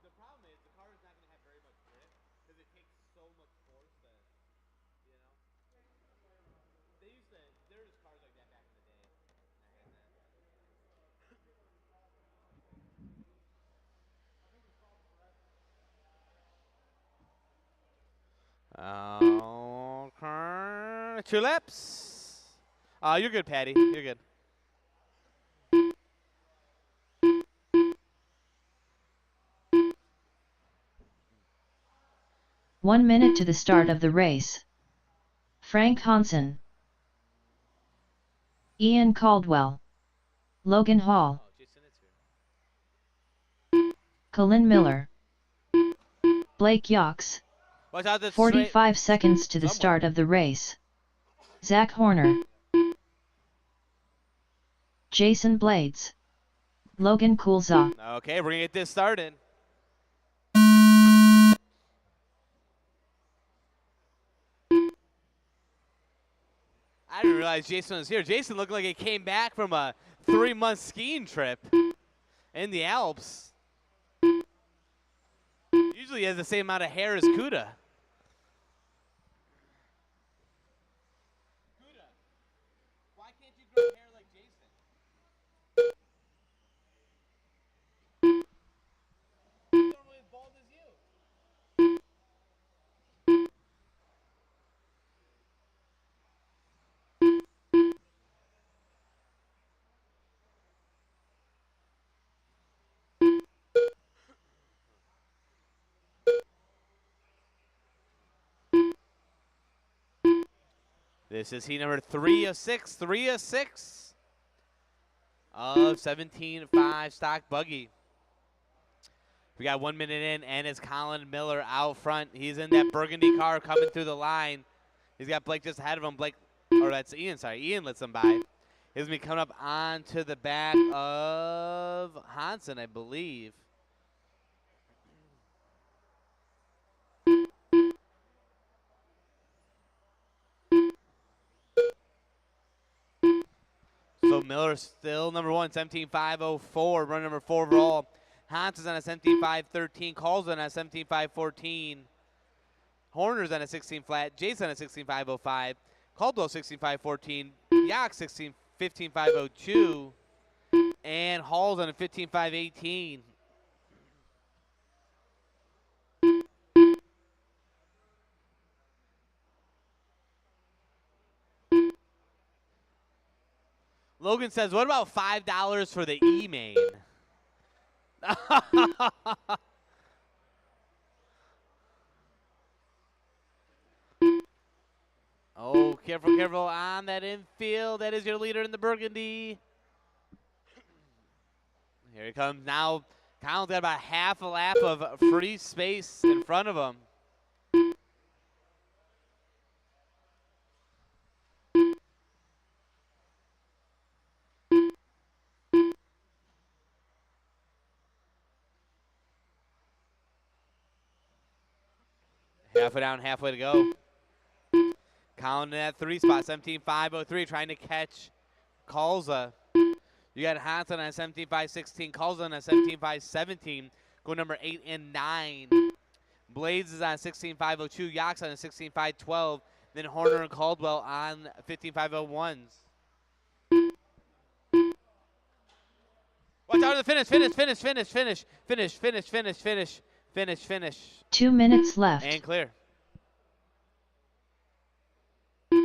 The problem is the car is not going to have very much grip because it takes so much force to, you know. They used to, there was cars like that back in the day. I had that. Okay. 2 laps. You're good, Patty. You're good. One minute to the start of the race. Frank Hansen. Ian Caldwell. Logan Hall. Oh, Jason, it's here. Colin Miller. Blake Yox. Watch out, that's 45 seconds to the Somewhere. start of the race. Zach Horner. Jason Blades. Logan Coulza. Okay, we're going to get this started. I didn't realize Jason was here. Jason looked like he came back from a 3-month skiing trip in the Alps. Usually he has the same amount of hair as Kuda. Kuda, why can't you grow hair like Jason? He's normally as bald as you. This is heat number 3 of 6, 3 of 6 of 17.5 stock buggy. We got 1 minute in, and it's Colin Miller out front. He's in that burgundy car coming through the line. He's got Blake just ahead of him. Blake, or that's Ian, sorry. Ian lets him by. He's going to be coming up onto the back of Hansen, I believe. So Miller still number 1, 17.504, run number 4 overall. Hansen's on a 17.513, Calls on a 17.514. Horner's on a 16 flat, Jason on a 16.505, Caldwell 16.514, Yak 15.502, and Hall's on a 15.518. Logan says, what about $5 for the E-main? Oh, careful, careful on that infield. That is your leader in the burgundy. Here he comes now. Colin's got about half a lap of free space in front of him. Halfway down, halfway to go. Colin in that 3 spot, 17.503, trying to catch Kalza. You got Hansen on a 17.516, Kalza on a 17.517, go number 8 and 9. Blades is on 16.502, Yaks on a 16.512, then Horner and Caldwell on 15.501s. Watch out for the finish, finish. 2 minutes left. And clear. Hey,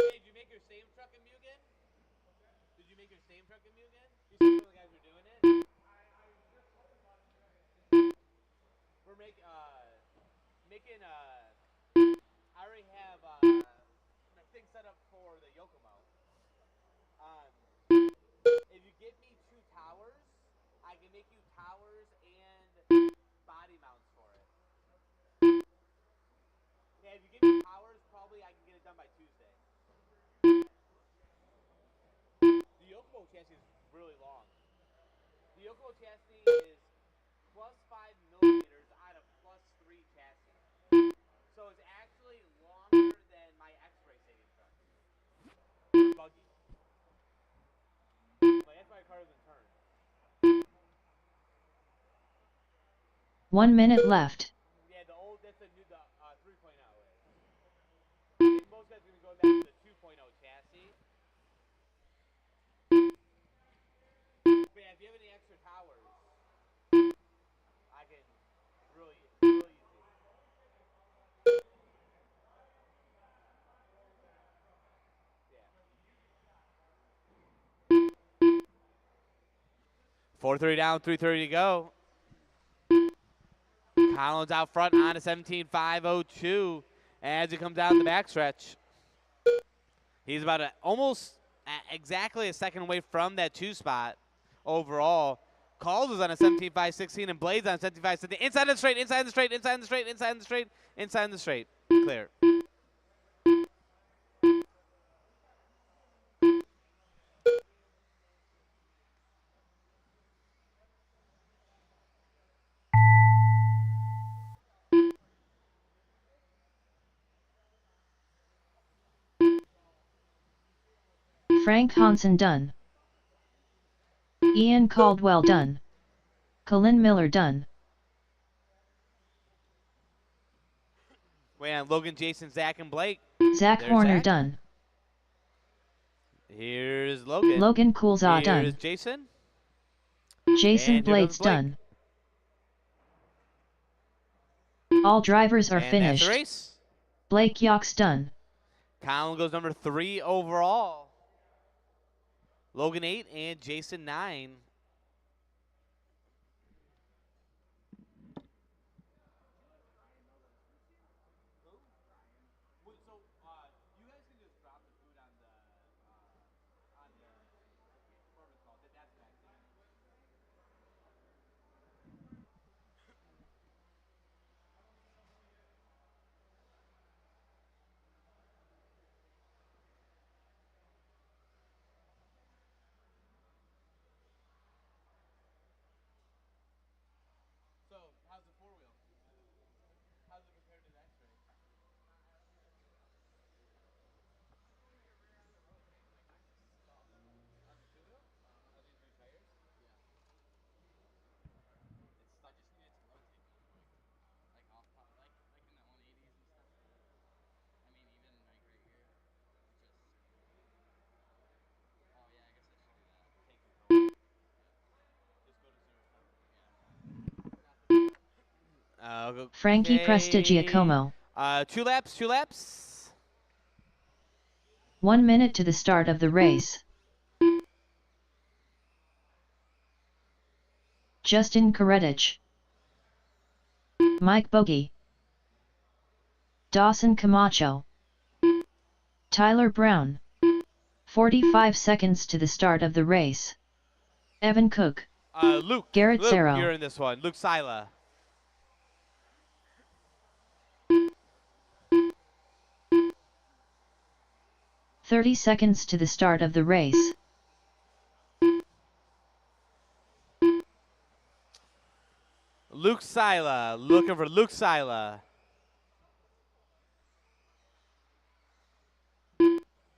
did you make your same truck in Mugen? Did you make your same truck in Mugen? You see the guys were doing it? We're making, I already have the thing set up for the Yokomo. If you give me 2 towers, I can make you towers and body mounts for it. Yeah, if you give me towers, probably I can get it done by Tuesday. The Yokomo chassis is really long. The Yokomo chassis is plus 5 millimeters out of plus 3 chassis. So it's actually longer than my X-Ray stadium truck. Buggy. Like, that's why the car doesn't turn. 1 minute left. Yeah, the old, that's the new, the 3.0 is. I think most guys are going to go back to the 2.0 chassis. But yeah, if you have any extra towers, I can really easy. Yeah. 4:30 down, 3:30 to go. Collins out front on a 17.502 as he comes down the backstretch. He's about almost exactly a second away from that 2 spot overall. Calls is on a 17.516 and Blades on 17.517. Inside the straight, inside the straight, inside the straight, inside the straight, inside the straight. Clear. Frank Hansen done. Ian Caldwell done. Colin Miller done. Wait on Logan, Jason, Zach, and Blake. Zach There's Horner Zach. done. Here's Logan. Logan Coulzaw Here's done. Jason. Jason And here comes Blades Blake. done. All drivers are And finished. that's the race. Blake Yox done. Colin goes number 3 overall. Logan 8 and Jason 9. So, how's the 4-wheel? How's it compared to the X-Ray? Frankie Prestigiacomo. 2 laps, 2 laps. 1 minute to the start of the race. Justin Karetich. Mike Bogey. Dawson Camacho. Tyler Brown. 45 seconds to the start of the race. Evan Cook. Luke. Garrett Luke, Serro. you're in this one. Luke Sila. "30 seconds to the start of the race. Luke Sila. Looking for Luke Sila.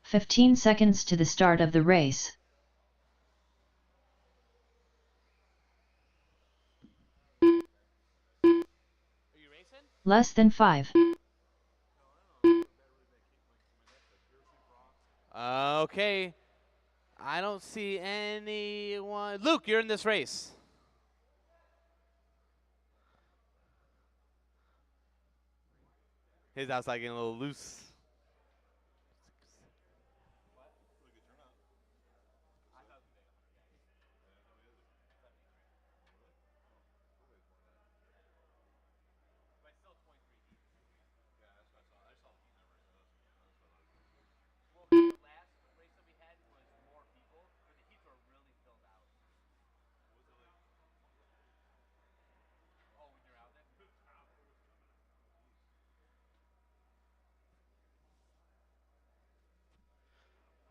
15 seconds to the start of the race. Are you racing? Less than 5. Okay. I don't see anyone. Luke, you're in this race. His outside getting a little loose.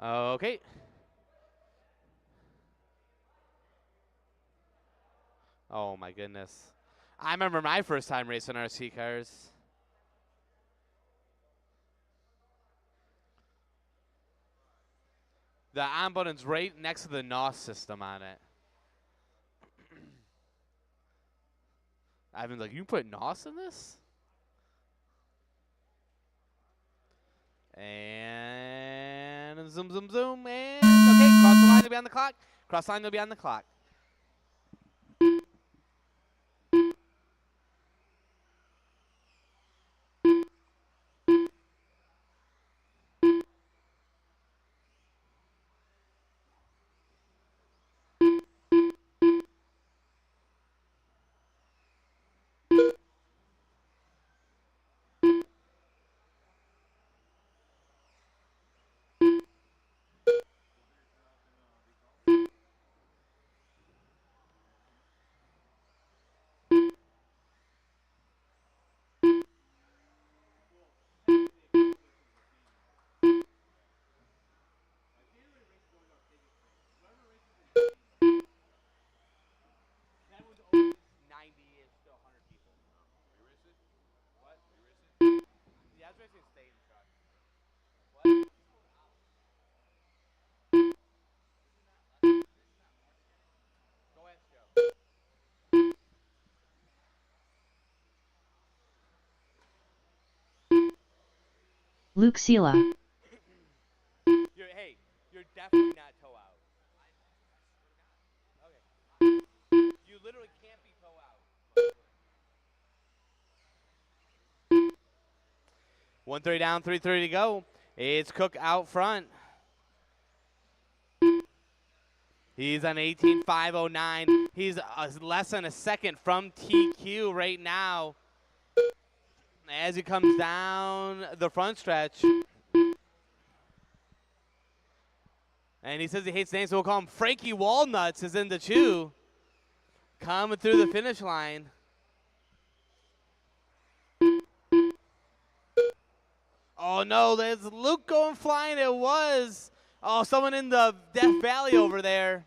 Okay. Oh my goodness. I remember my first time racing RC cars. The on button's right next to the NOS system on it. I've been like, you put NOS in this? And zoom, zoom, zoom. And okay, cross the line to be on the clock. Cross line to be on the clock. Yeah, I was racing a stage truck. What? Luke Sela. Hey, you're definitely not toe out. Okay. You literally can't be toe out. 130 down, 3:30 to go. It's Cook out front. He's on 18.509. He's less than a second from TQ right now as he comes down the front stretch. And he says he hates names, so we'll call him Frankie Walnuts is in the chew. Coming through the finish line. Oh no, there's Luke going flying. It was. Oh, someone in the Death Valley over there.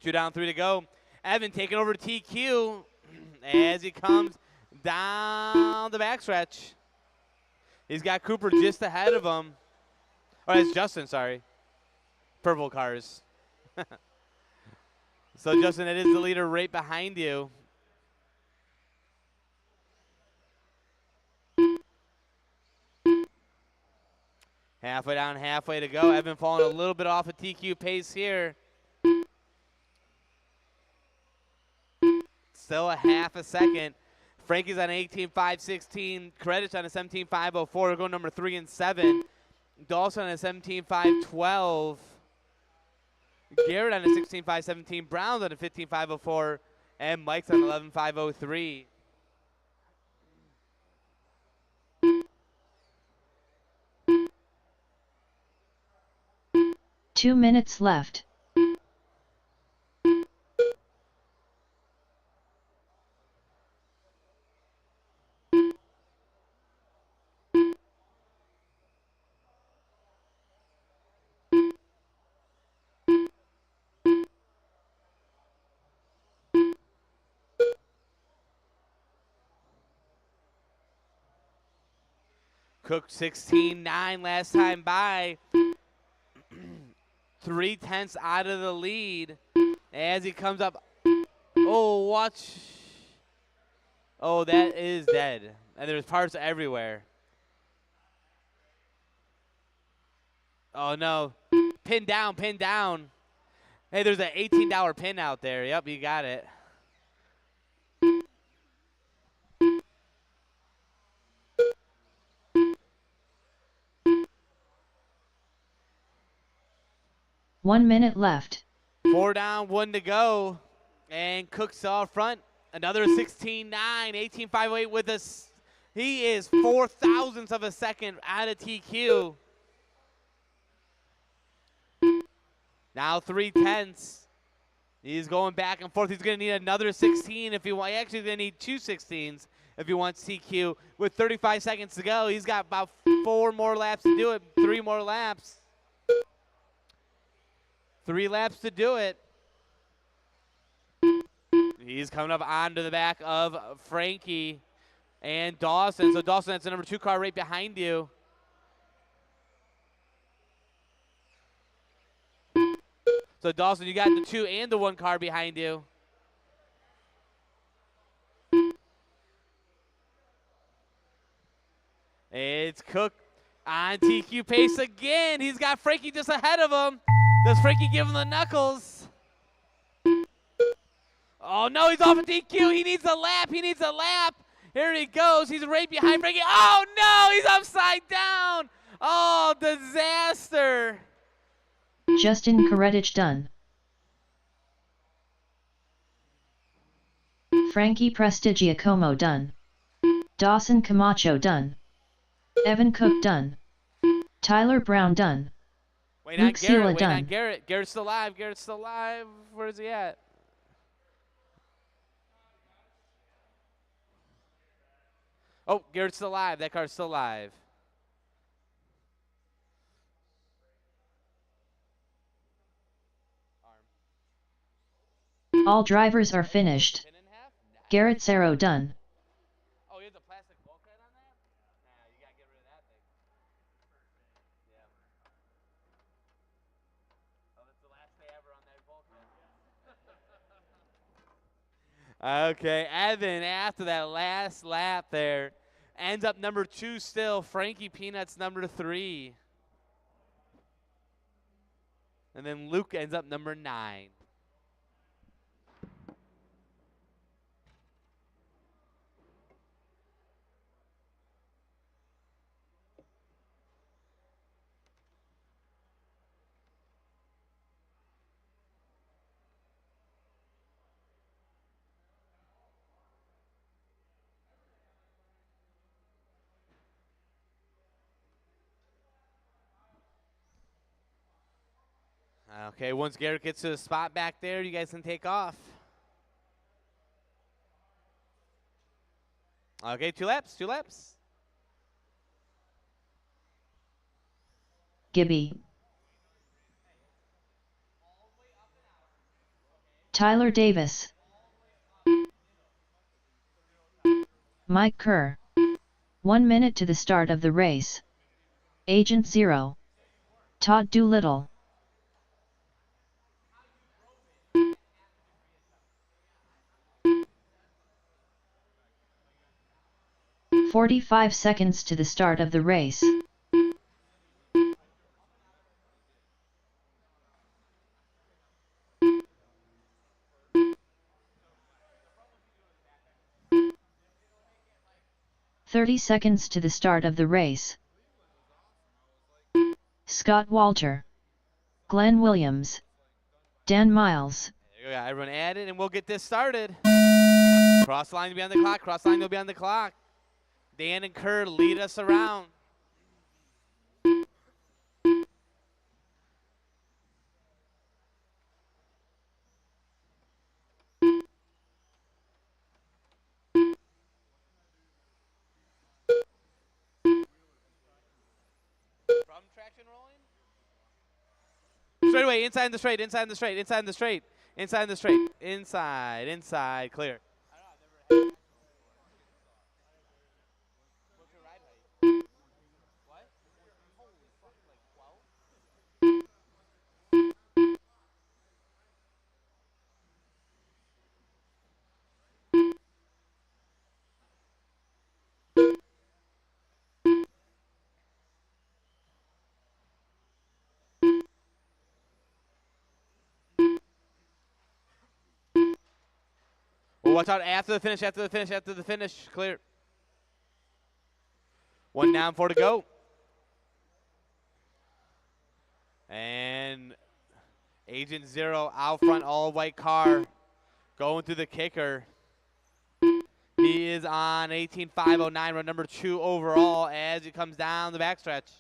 2 down, 3 to go. Evan taking over TQ as he comes down the backstretch. He's got Cooper just ahead of him. Oh, it's Justin, sorry. Purple cars. So, Justin, it is the leader right behind you. Halfway down, halfway to go. Evan falling a little bit off of TQ pace here. Still a half a second. Frankie's on 18.516. Credits on a 17.504. We're going number 3 and 7. Dawson on a 17.512. Garrett on a 16.517. Brown's on a 15.504. And Mike's on 11.503. 2 minutes left. Cook 16.9 last time by. 3/10 out of the lead as he comes up. Oh, watch. Oh, that is dead. And there's parts everywhere. Oh, no. Pin down, pin down. Hey, there's an $18 pin out there. Yep, you got it. One minute left. 4 down, 1 to go. And Cook's out front. Another 16.9, 18.508 with us. He is 4 thousandths of a second out of TQ. Now 3/10. He's going back and forth. He's going to need another 16 if he wants. Actually, going to need 2 16s if he wants TQ. With 35 seconds to go, he's got about 4 more laps to do it. 3 more laps. 3 laps to do it. He's coming up onto the back of Frankie and Dawson. So Dawson, that's the number 2 car right behind you. So Dawson, you got the 2 and the 1 car behind you. It's Cook on TQ pace again. He's got Frankie just ahead of him. Does Frankie give him the knuckles? Oh, no, he's off of DQ. He needs a lap. He needs a lap. Here he goes. He's right behind Frankie. Oh, no, he's upside down. Oh, disaster. Justin Karetich done. Frankie Prestigiacomo done. Dawson Camacho done. Evan Cook done. Tyler Brown done. Wait on Luke Garrett. Sela Wait done. on Garrett. Garrett's still alive. Garrett's still alive. Where is he at? Oh, Garrett's still alive. That car's still alive. All drivers are finished. Pin in half? Nah. Garrett Saro done. Oh, he has a plastic bulkhead on that? Nah, you gotta get rid of that thing. Yeah. Oh, that's the last day ever on that bulkhead. Okay, Evan, after that last lap there, ends up number 2 still. Frankie Peanuts number 3. And then Luke ends up number 9. Okay, once Garrett gets to the spot back there, you guys can take off. Okay, 2 laps, 2 laps. Gibby. Tyler Davis. Mike Kerr. 1 minute to the start of the race. Agent Zero. Todd Doolittle. 45 seconds to the start of the race. "30 seconds to the start of the race. Scott Walter, Glenn Williams, Dan Miles." There you go, everyone add it, and we'll get this started. Cross line will be on the clock. Cross line will be on the clock. Dan and Kerr lead us around. From traction rolling? Straight away, inside the straight, inside the straight, inside the straight, inside the straight, inside, clear. What's your ride height? What? Holy fuck, like 12? Well, watch out after the finish, after the finish, clear. 1 down, 4 to go. And Agent Zero out front, all white car, going through the kicker. He is on 18.509, run number 2 overall as he comes down the backstretch.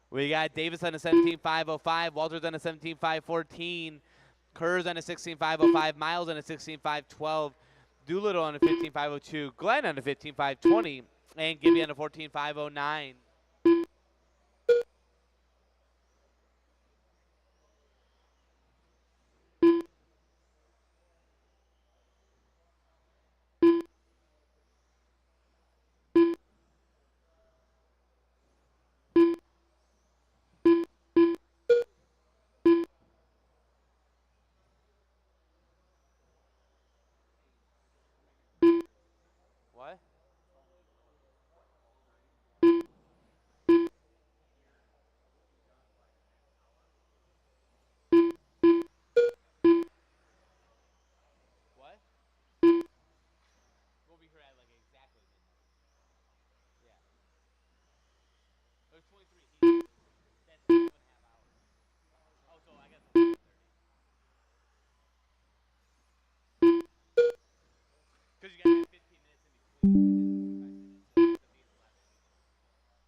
We got Davis on a 17.505, Walters on a 17.514, Kerr's on a 16.505, Miles on a 16.512, Doolittle on a 15.502, Glenn on a 15.520, and Gibby on a 14.509. What? What? We'll be here at like exactly midnight. Yeah. There's 23. That's 2.5 hours. Oh, so I guess 30. Because you gotta have 15 minutes in between.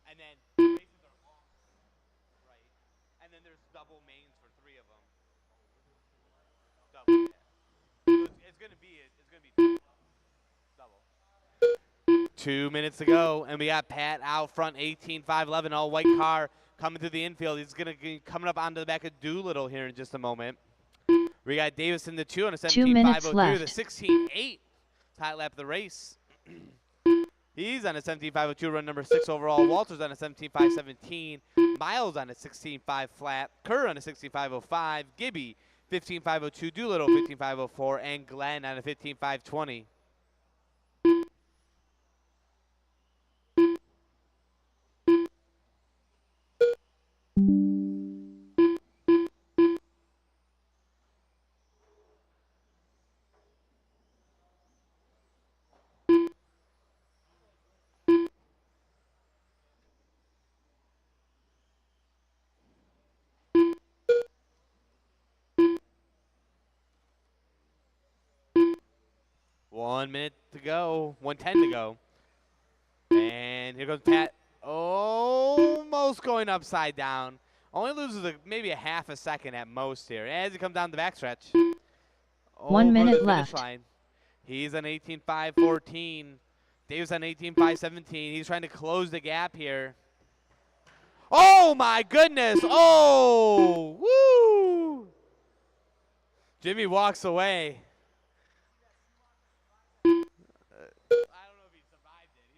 And then races are long, right? And then there's double mains for 3 of them. Double, yeah. So it's gonna be double. 2 minutes to go, and we got Pat out front, 18.511, all white car coming through the infield. He's gonna be coming up onto the back of Doolittle here in just a moment. We got Davis in the 2 on a 17.503, the 16.8 tight lap of the race. He's on a 17.502, run number 6 overall. Walters on a 17.517. Miles on a 16.5 flat. Kerr on a 16.505. Gibby 15.502. Doolittle 15.504. And Glenn on a 15.520. 1 minute to go. 1:10 to go. And here goes Pat. Almost going upside down. Only loses maybe a half a second at most here as he comes down the backstretch. 1 Over minute the finish left. line. He's on 18.5.14. Davis on 18.5.17. He's trying to close the gap here. Oh my goodness! Oh, woo! Jimmy walks away. I don't know if he survived it. He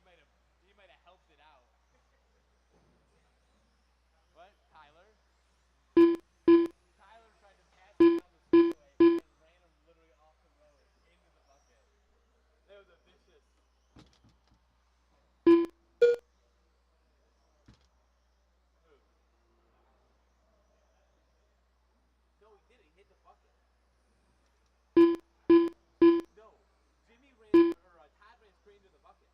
might have helped it out. What? Tyler? Tyler tried to pass it down the speedway and ran him literally off the road into the bucket. That was a vicious. No, he didn't. He hit the bucket. No, Jimmy ran, or Todd ran straight into the bucket.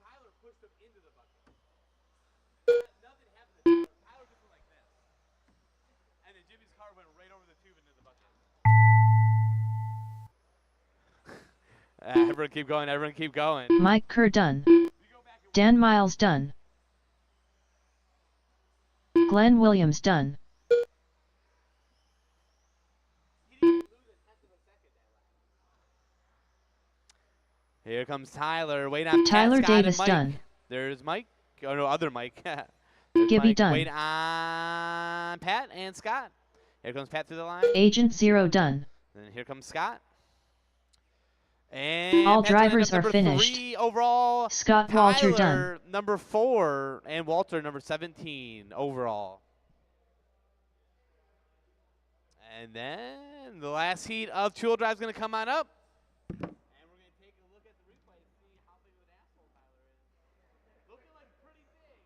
Tyler pushed him into the bucket. Nothing happened to Tyler. Tyler just went like this. And then Jimmy's car went right over the tube into the bucket. Everyone keep going. Everyone keep going. Mike Kerr done. You go back and Dan Miles done. Glenn Williams done. he didn't even lose a tenth of a second that lap. Here comes Tyler. Wait on Pat, Tyler Scott, and Davis Mike. done. There's Mike. Oh, no, other Mike. There's Gibby Mike. done. Wait on Pat and Scott. Here comes Pat through the line. Agent Zero done. And here comes Scott. And All Pat's gonna end drivers up are number finished. 3 overall. Scott Walter done. Tyler, number 4, and Walter, number 17 overall. And then the last heat of two-wheel drive is going to come on up. And we're going to take a look at the replay to see how big of an asshole Tyler is. Looking like pretty big.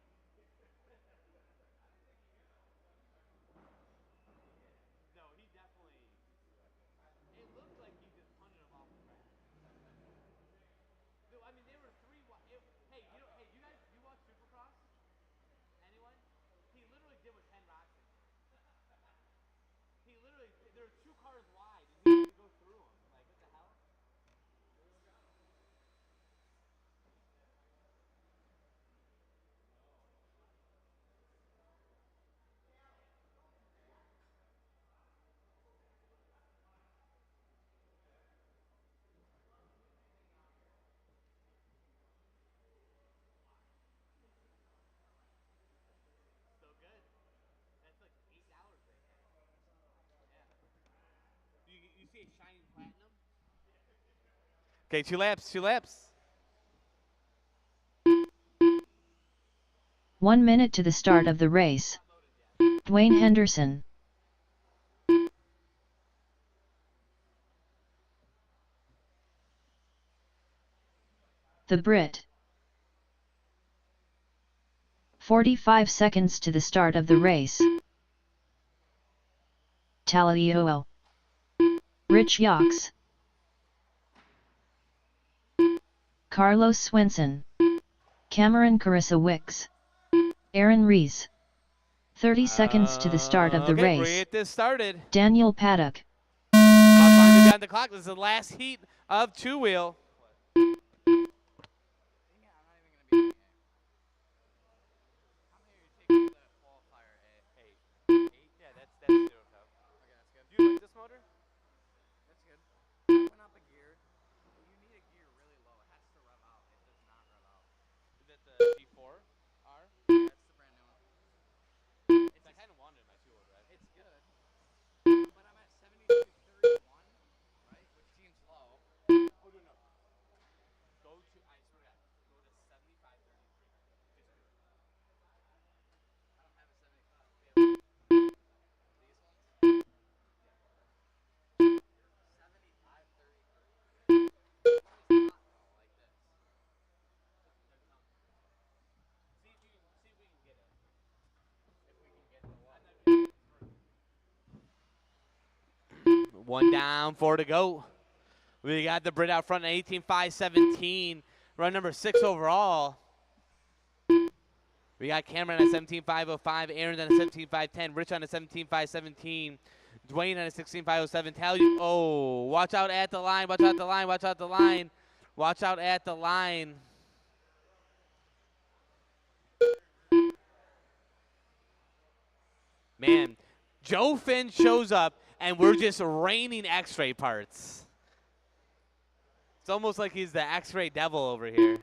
No, he definitely. It looked like he just punted him off the track. No, I mean they were 3. Hey, you guys, you watch Supercross? Anyone? He literally did what Ken Roczen did. He literally, there were 2 cars wide, and he had to go through them. Like, what the hell? So good. That's like $8 right there. Yeah. You see it shining platinum? Okay, 2 laps, 2 laps. 1 minute to the start of the race. Dwayne Henderson. The Brit. 45 seconds to the start of the race. Talio. Rich Yox. Carlos Swenson. Cameron Carissa Wicks. Aaron Rees. 30 seconds to the start of the Okay, we're race. gonna get this started. Daniel Paddock. About time to be on the clock. This is the last heat of two-wheel. Yeah, that's 0 cup. Okay, that's good. Do you like this motor? That's good. Went up a gear. You need a gear really low. It has to rev out. It does not rev out. Is that the G4R? Yeah, it's the brand new one. I kind of wanted my two-wheel drive. It's good. But I'm at 72.31, right? Which seems low. Oh, no. Go to, I swear to God, go to 75.33. I don't have a 75. These ones? 75.33. It's not though, like this. See if we can get it. If we can get the what? One down, 4 to go. We got the Brit out front at 18.5.17. Run number 6 overall. We got Cameron at 17.5.05. Aaron on a 17.5.10. Rich on a 17.5.17. Dwayne on a 16.507. Oh, watch out at the line. Watch out the line. Watch out the line. Watch out at the line. Man, Joe Finn shows up, and we're just raining X-ray parts. It's almost like he's the X-ray devil over here.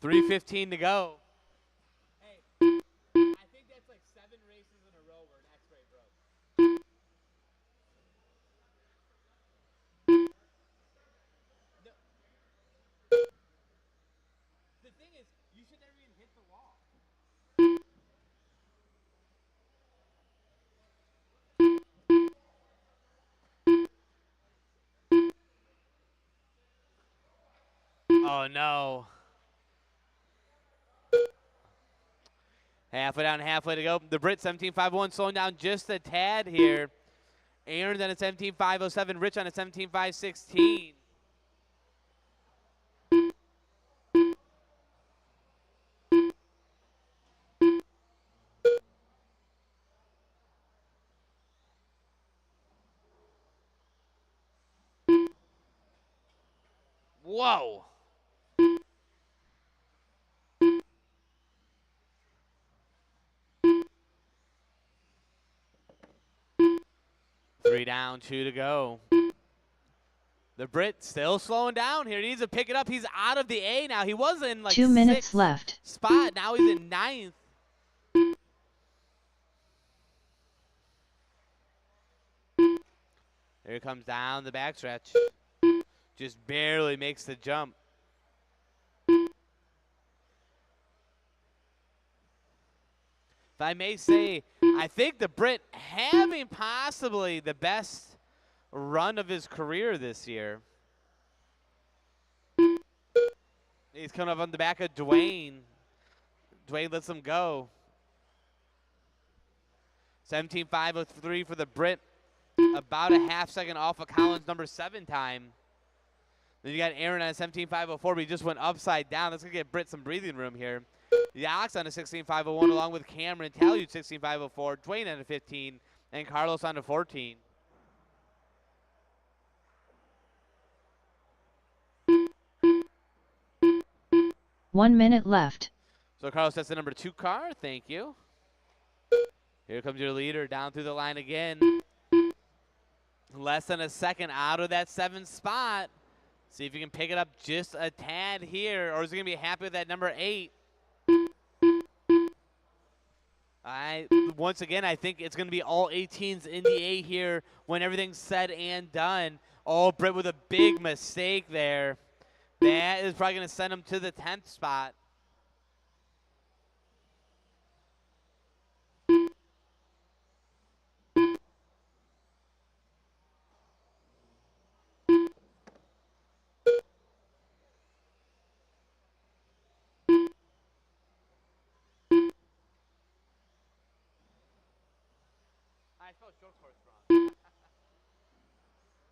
$3:15 to go. Hey, I think that's like 7 races in a row where an X-ray broke. The thing is, you should never even hit the wall. Oh, no. Halfway down, halfway to go. The Brit 17.501 slowing down just a tad here. Aaron on a 17.507. Rich on a 17.516. Whoa. Three down, 2 to go. The Brit still slowing down here. He needs to pick it up. He's out of the A now. He was in like 2 minutes 6th left. spot. Now he's in 9th. Here he comes down the backstretch. Just barely makes the jump. If I may say, I think the Brit having possibly the best run of his career this year. He's coming up on the back of Dwayne. Dwayne lets him go. 17.503 for the Brit. About a half-second off of Collins' number 7 time. Then you got Aaron on a 17.504, but he just went upside down. That's going to get Britt some breathing room here. Yox on a 16.501 along with Cameron. Talyut 16.504. Dwayne on a 15. And Carlos on a 14. One minute left. So Carlos, that's the number 2 car. Thank you. Here comes your leader down through the line again. Less than a second out of that 7th spot. See if you can pick it up just a tad here, or is he going to be happy with that number 8? Once again, I think it's going to be all 18s in the A here when everything's said and done. Oh, Britt with a big mistake there. That is probably going to send him to the 10th spot. I spelled short course wrong.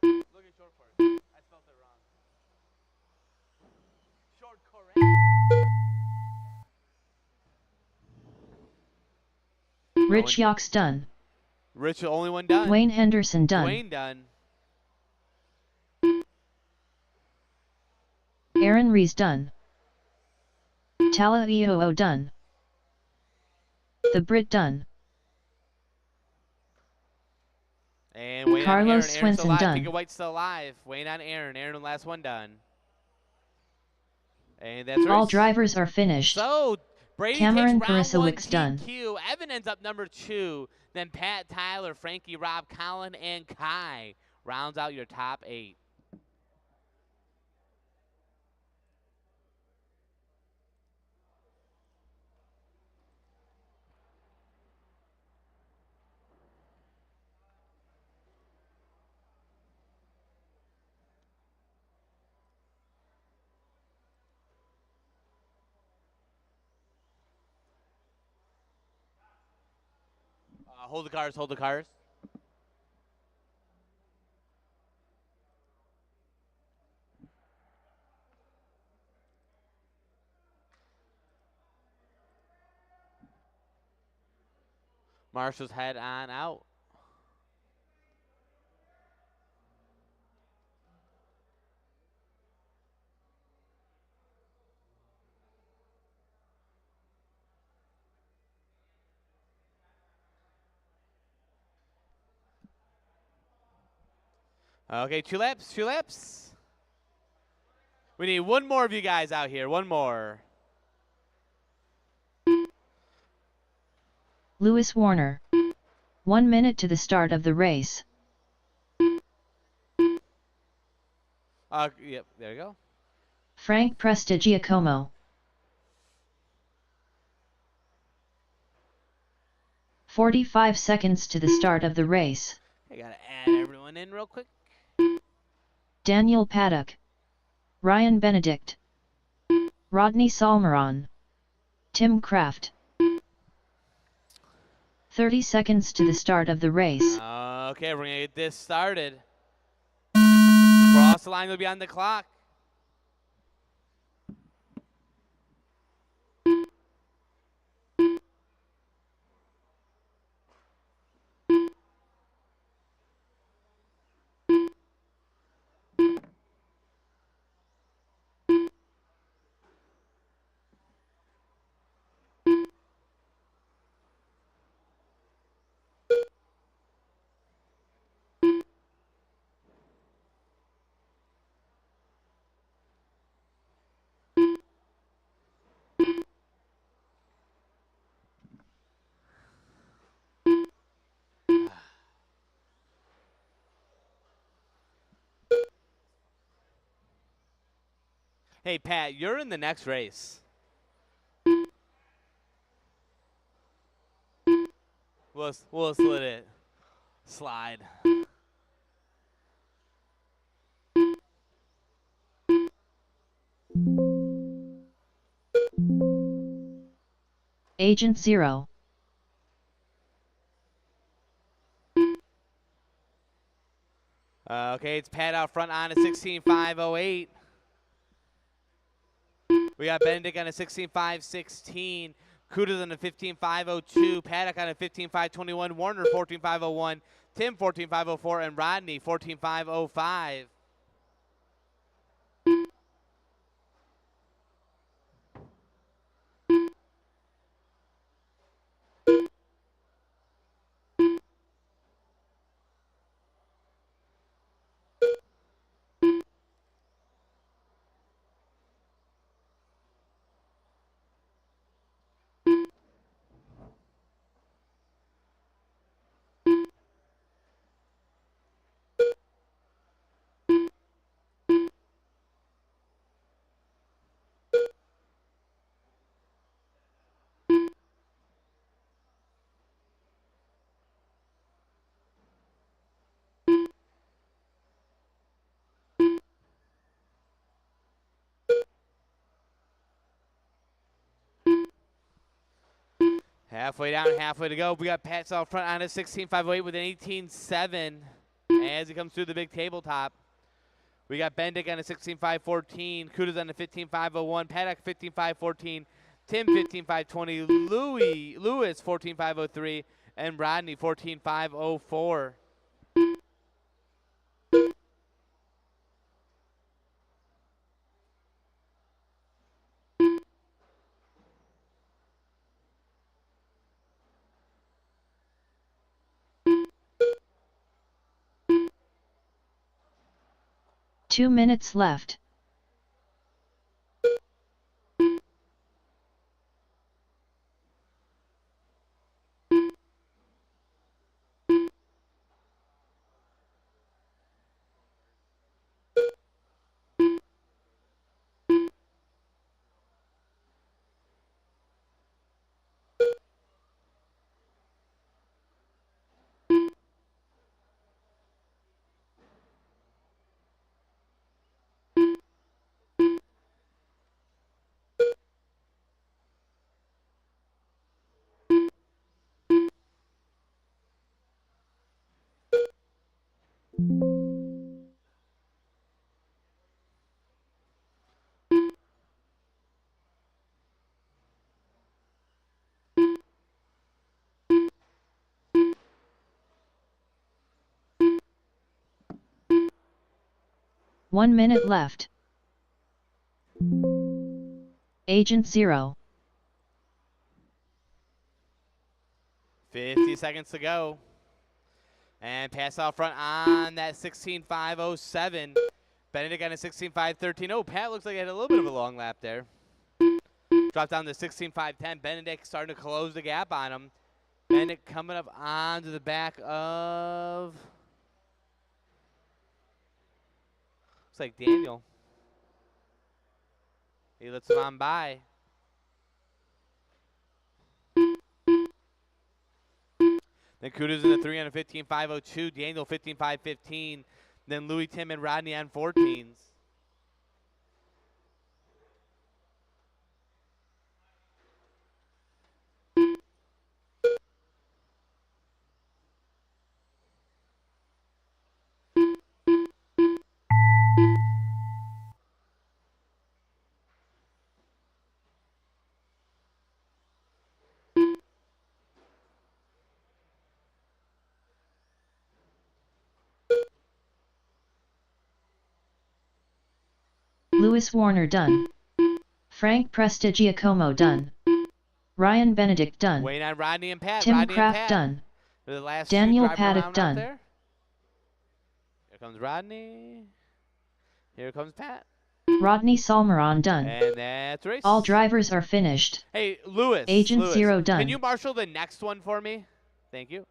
Look at short course. I spelled it wrong. Short correct. Rich Yox done. Rich, the only one done. Dwayne Henderson done. Dwayne done. Aaron Rees done. Talyut done. The Brit done. And Wayne Carlos on Aaron. Aaron's still Swenson alive. done. Tinker White's still alive. Wayne on Aaron. Aaron the last one done. And that's All right. drivers are finished. So Brady Cameron takes round Carissa 1 Wicks done. TQ. Evan ends up number 2. Then Pat, Tyler, Frankie, Rob, Colin, and Kai rounds out your top 8. Hold the cars, hold the cars. Marshall's head on out. Okay, 2 laps, 2 laps. We need one more of you guys out here, one more. Lewis Warner. 1 minute to the start of the race. Yep, there you go. Frank Prestigiacomo. 45 seconds to the start of the race. I gotta add everyone in real quick. Daniel Paddock. Ryan Benedict. Rodney Salmeron. Tim Kraft. 30 seconds to the start of the race. Okay, we're gonna get this started. Cross the line will be on the clock. Hey, Pat, you're in the next race. We'll just let it slide. Agent Zero. Okay, it's Pat out front on a 16.508. We got Benedict on a 16.516. Kudas on a 15.502. Paddock on a 15.521. Warner 14.501. Tim 14.504. And Rodney 14.505. Halfway down, halfway to go. We got Pat's out front on a 16.508 with an 18.7 as he comes through the big tabletop. We got Bendick on a 16.514. Kudas on a 15.501. Paddock 15.514. Tim 15.520. Lewis 14.503. And Rodney 14.504. Two minutes left. 1 minute left. Agent 0. 50 seconds to go. And pass out front on that 16.507. Benedict on a 16.513. Oh, Pat looks like he had a little bit of a long lap there. Dropped down to 16.510. Benedict starting to close the gap on him. Benedict coming up onto the back of... Looks like Daniel. He lets him on by. Then Kudos in the 3 on a 15.502. Daniel 15.515. Then Louis, Tim, and Rodney on 14s. Lewis Warner done. Frank Prestigiacomo done. Ryan Benedict done. Waiting on Rodney and Pat. Tim Rodney Kraft and Pat. done. They're the last Daniel two driving Paddock around done. out there. Here comes Rodney. Here comes Pat. Rodney Salmeron done. And that's race. All drivers are finished. Hey, Lewis. Agent Lewis, 0 done. Can you marshal the next one for me? Thank you.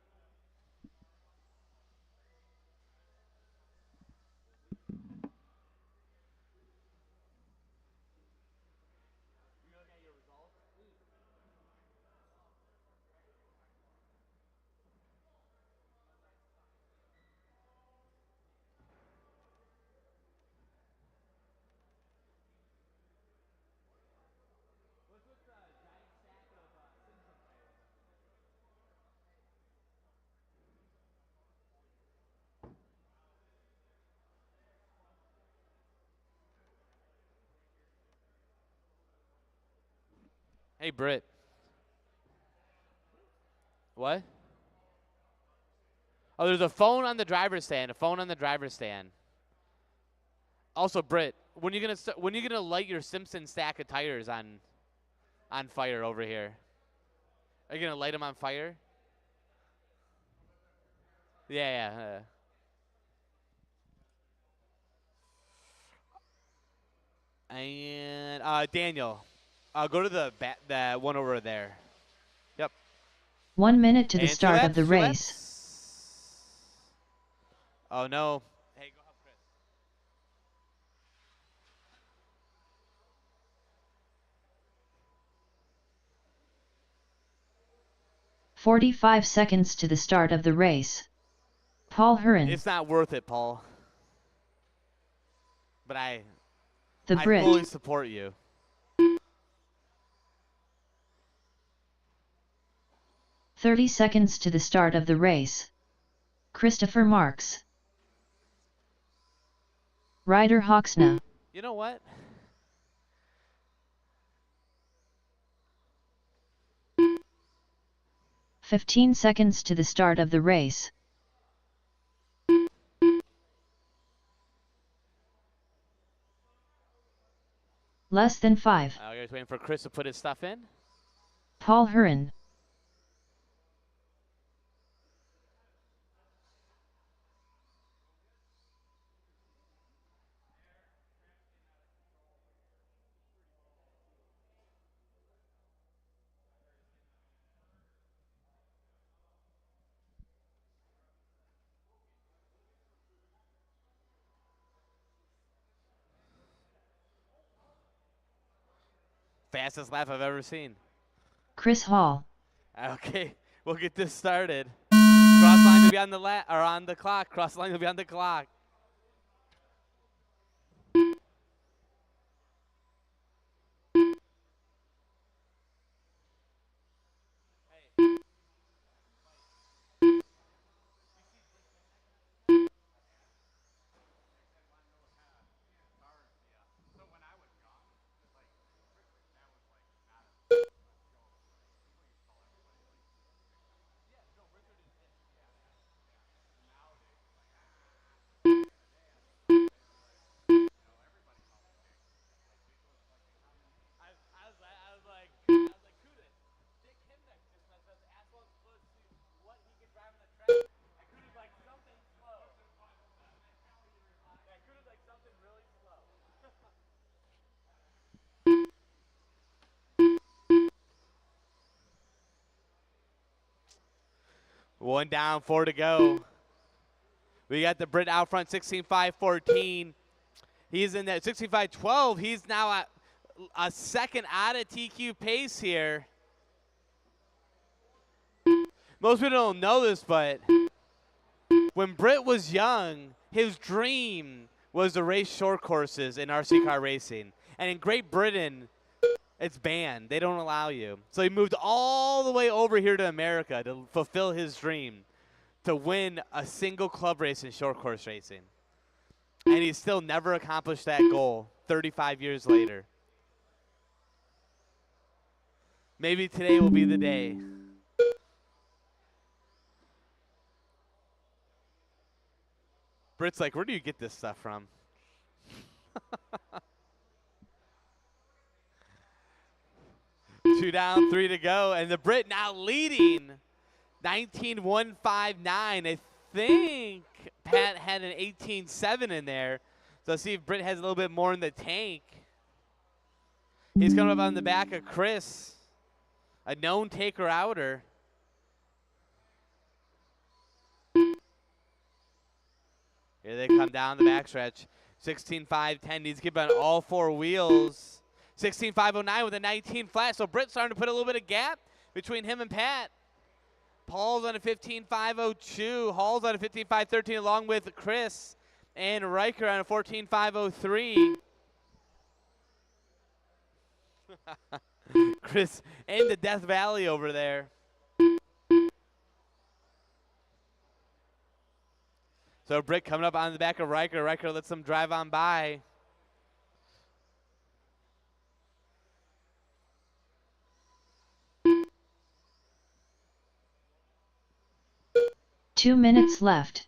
Hey, Britt. What? Oh, there's a phone on the driver's stand. A phone on the driver's stand. Also, Britt, when you gonna light your Simpson stack of tires on fire over here? Are you gonna light them on fire? Yeah. And Daniel, go to the one over there. Yep. 1 minute to the And start of the race. Oh no. Hey, go help Chris. 45 seconds to the start of the race. Paul Hurin. It's not worth it, Paul. But I Brit. fully support you. "30 seconds to the start of the race. Christopher Marks. Ryder Hawksna. You know what? "15 seconds to the start of the race. Less than 5. I was waiting for Chris to put his stuff in. Paul Hurin. Fastest lap I've ever seen. Chris Hall. Okay, we'll get this started. Cross line will be on the on the clock. Cross line will be on the clock. 1 down, 4 to go. We got the Brit out front, 16-5-14. He's in that 16-5-12. He's now at a second out of TQ pace here. Most people don't know this, but when Brit was young, his dream was to race short courses in RC car racing. And in Great Britain, it's banned. They don't allow you. So he moved all the way over here to America to fulfill his dream to win a single club race in short course racing. And he's still never accomplished that goal 35 years later. Maybe today will be the day. Brit's like, where do you get this stuff from? Two down, 3 to go. And the Brit now leading 19-159. I think Pat had an 18-7 in there. So let's see if Brit has a little bit more in the tank. He's coming up on the back of Chris, a known taker-outer. Here they come down the backstretch. 16-5-10 needs to keep on all four wheels. 16-5-09 with a 19 flat. So Britt's starting to put a little bit of gap between him and Pat. Paul's on a 15-5-02. Hall's on a 15-5-13 along with Chris. And Riker on a 14-5-03. Chris in the Death Valley over there. So Britt coming up on the back of Riker. Riker lets them drive on by. Two minutes left.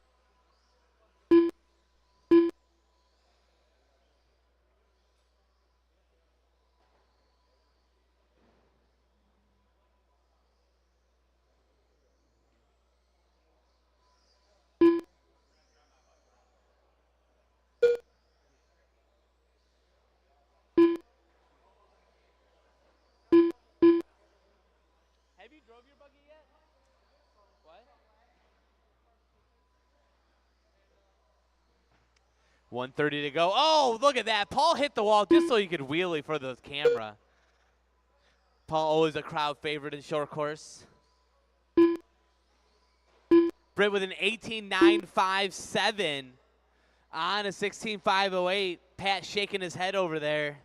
Have you drove your buggy yet? What? 1:30 to go. Oh, look at that. Paul hit the wall just so you could wheelie for the camera. Paul always a crowd favorite in short course. Britt with an 18-9-5-7 on a 16-5-08. Pat shaking his head over there.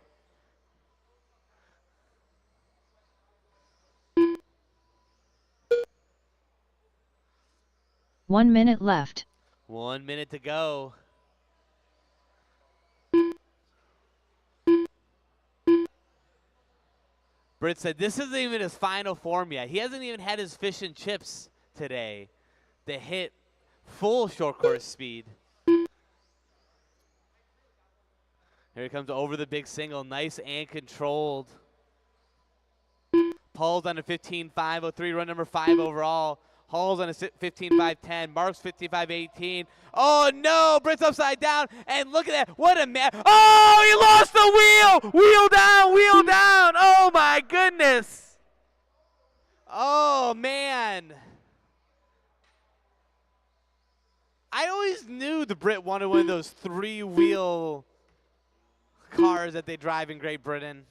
One minute left. 1 minute to go. Britt said this isn't even his final form yet. He hasn't even had his fish and chips today to hit full short course speed. Here he comes over the big single. Nice and controlled. Paul's on a 15-5-03, run number 5 overall. Hall's on a 15-5-10. Mark's 15-5-18. Oh, no. Britt's upside down. And look at that. What a man. Oh, he lost the wheel. Wheel down, wheel down. Oh, my goodness. Oh, man. I always knew the Brit wanted one of those 3-wheel cars that they drive in Great Britain.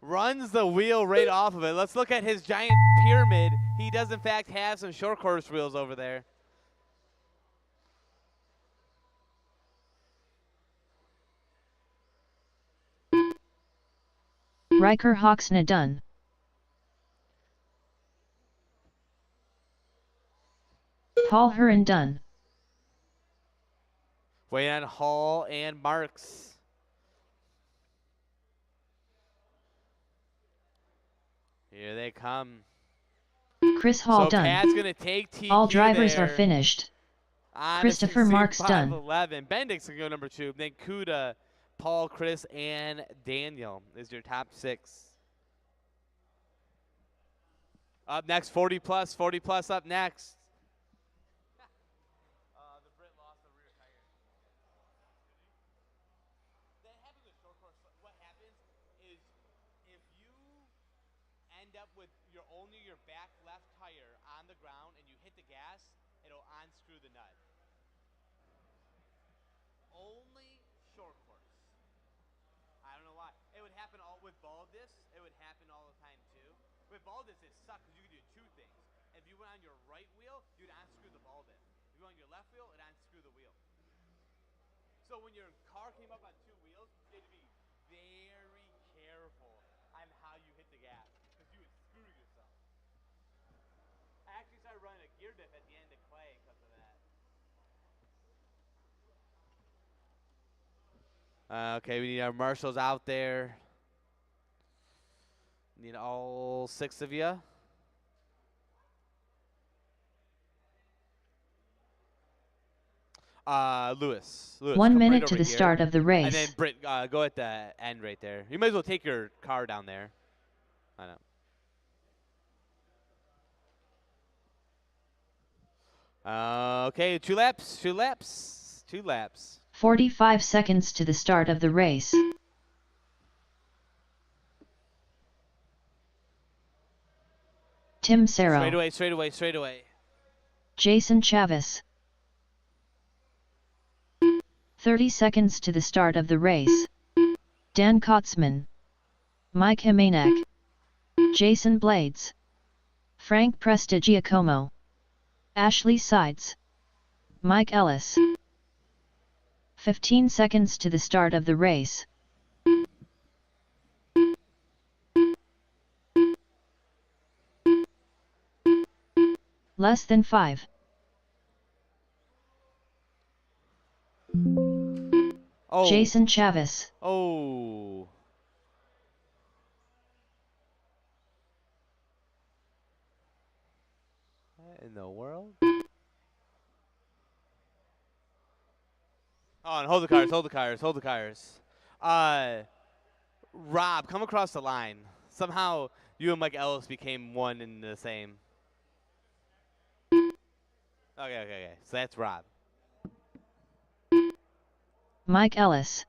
Runs the wheel right off of it. Let's look at his giant pyramid. He does, in fact, have some short course wheels over there. Riker Hawksna done. Paul Heron done. Waiting on Hall and Marks. Here they come. Chris Hall So done. Pat's going to take TQ All drivers are there finished. on a Christopher Marks done. 16-5-11. Bendix can go number 2. Then Kuda, Paul, Chris, and Daniel is your top 6. Up next, 40 plus. 40 plus up next. The Brit lost the rear tire. That happens with short course. What happens is if you end up with your unscrew the nut. Only short course. I don't know why. It would happen all with ball discs. It would happen all the time too. With ball discs, it sucks because you could do two things. If you went on your right wheel, you'd unscrew the ball disc. If you went on your left wheel, it'd unscrew the wheel. So when your car came up on two wheels, you had to be very careful on how you hit the gas because you would screw yourself. I actually started running a gear diff at the end of clay because of that. Okay, we need our marshals out there. Need all 6 of you. Lewis. 1 come minute right to over the here. start of the And then race. Britt, go at the end right there. You might as well take your car down there. I know. Okay, 2 laps. 2 laps. 2 laps. 45 seconds to the start of the race. Tim Serro. Straight away, straight away, straight away. Jason Chavis. 30 seconds to the start of the race. Dan Kotzman. Mike Jimenez. Jason Blades. Frank Prestigiacomo. Ashley Sides. Mike Ellis. 15 seconds to the start of the race. Less than 5. Oh. Jason Chavis. Oh. What in the world? Oh, and hold the cars, hold the cars, hold the cars. Rob, come across the line. Somehow you and Mike Ellis became one and the same. Okay. So that's Rob. Mike Ellis.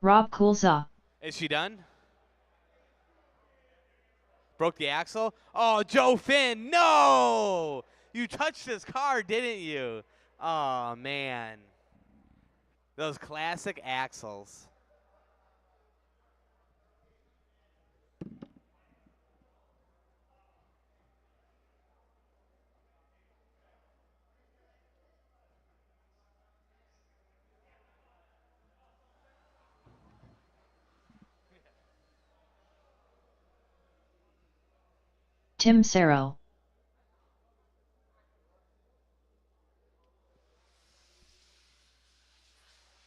Rob Coulza. Is she done? Broke the axle? Oh, Joe Finn, no! You touched his car, didn't you? Oh, man. Those classic axles. Tim Serro.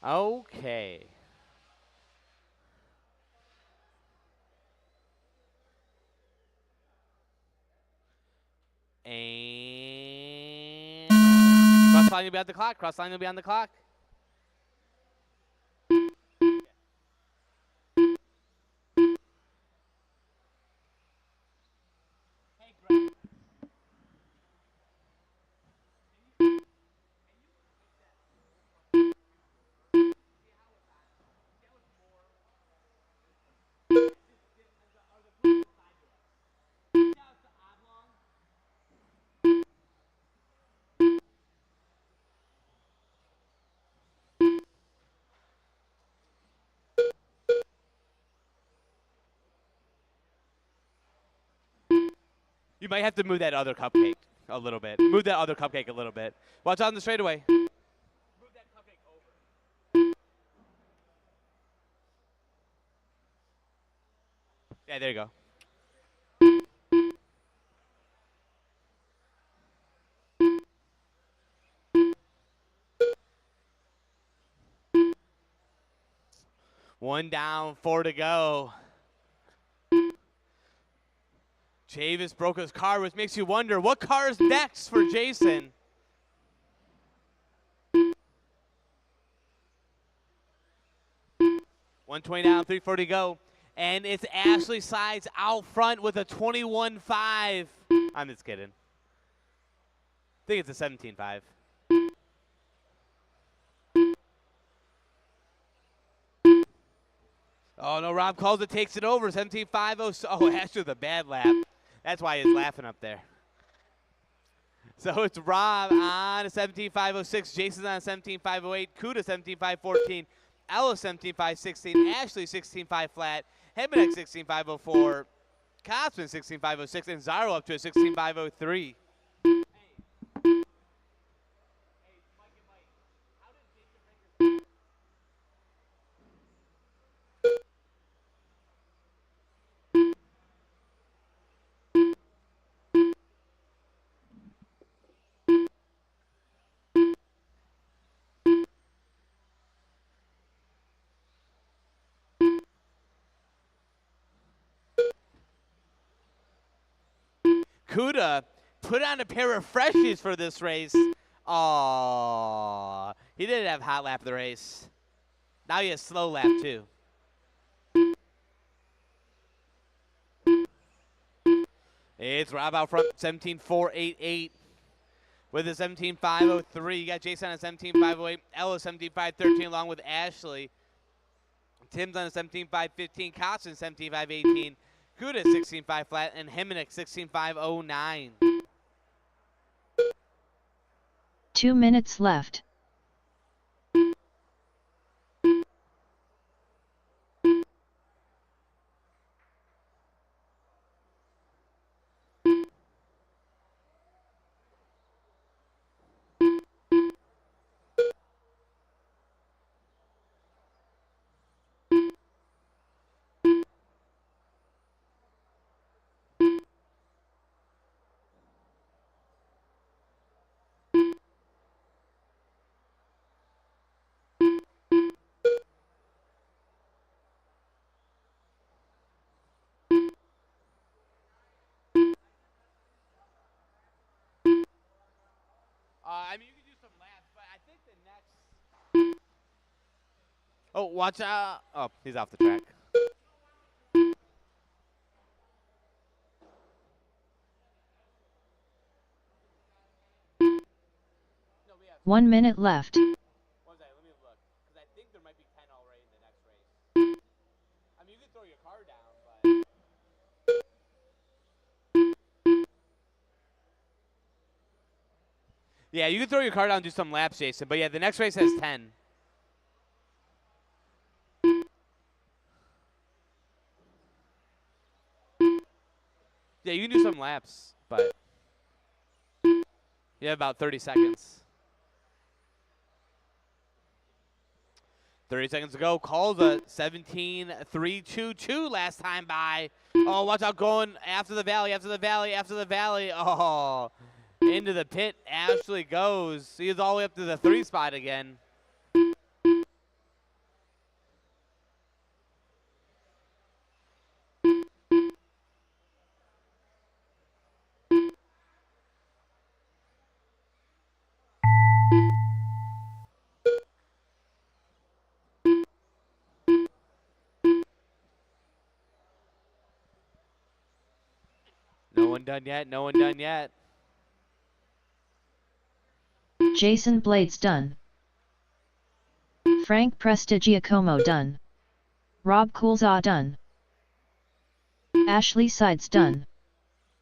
Okay. And cross line will be on the clock. Cross line will be on the clock. You might have to move that other cupcake a little bit. Move that other cupcake a little bit. Watch out on the straightaway. Move that cupcake over. Yeah, there you go. One down, 4 to go. Chavis broke his car, which makes you wonder, what car is next for Jason? $120 down, 340 go. And it's Ashley Sides out front with a 21.5. I'm just kidding. I think it's a 17.5. Oh, no, Rob calls it, takes it over. 17.50. Oh, Ashley with a bad lap. That's why he's laughing up there. So it's Rob on a 17.506, Jason on a 17.508, Kuda 17.514, Ella 17.516, Ashley 16.5 flat, Hebenek 16.504, Kotzman 16.506, and Zaro up to a 16.503. Kuda put on a pair of freshies for this race. Aww. He didn't have hot lap of the race. Now he has slow lap too. It's Rob out front, 17.488 with a 17.503. You got Jason on a 17.508, Ella 17.513 along with Ashley. Tim's on a 17.515, Kotzen 17.518. Kuda 16.5 flat, and Hemenek 16.509. 2 minutes left. I mean, you can do some laps, but I think the next. Oh, watch out. Oh, he's off the track. 1 minute left. One second, let me look. Because I think there might be 10 already in the next race. I mean, you can throw your car down, but. Yeah, you can throw your car down and do some laps, Jason. But yeah, the next race has 10. Yeah, you can do some laps, but you have about 30 seconds. 30 seconds to go. Calls a 17.322 last time by. Oh, watch out going after the valley, after the valley, after the valley. Oh, into the pit. Ashley goes. He's all the way up to the 3 spot again. No one done yet. No one done yet. Jason Blades done. Frank Prestigiacomo done. Rob Coulzaw done. Ashley Sides done.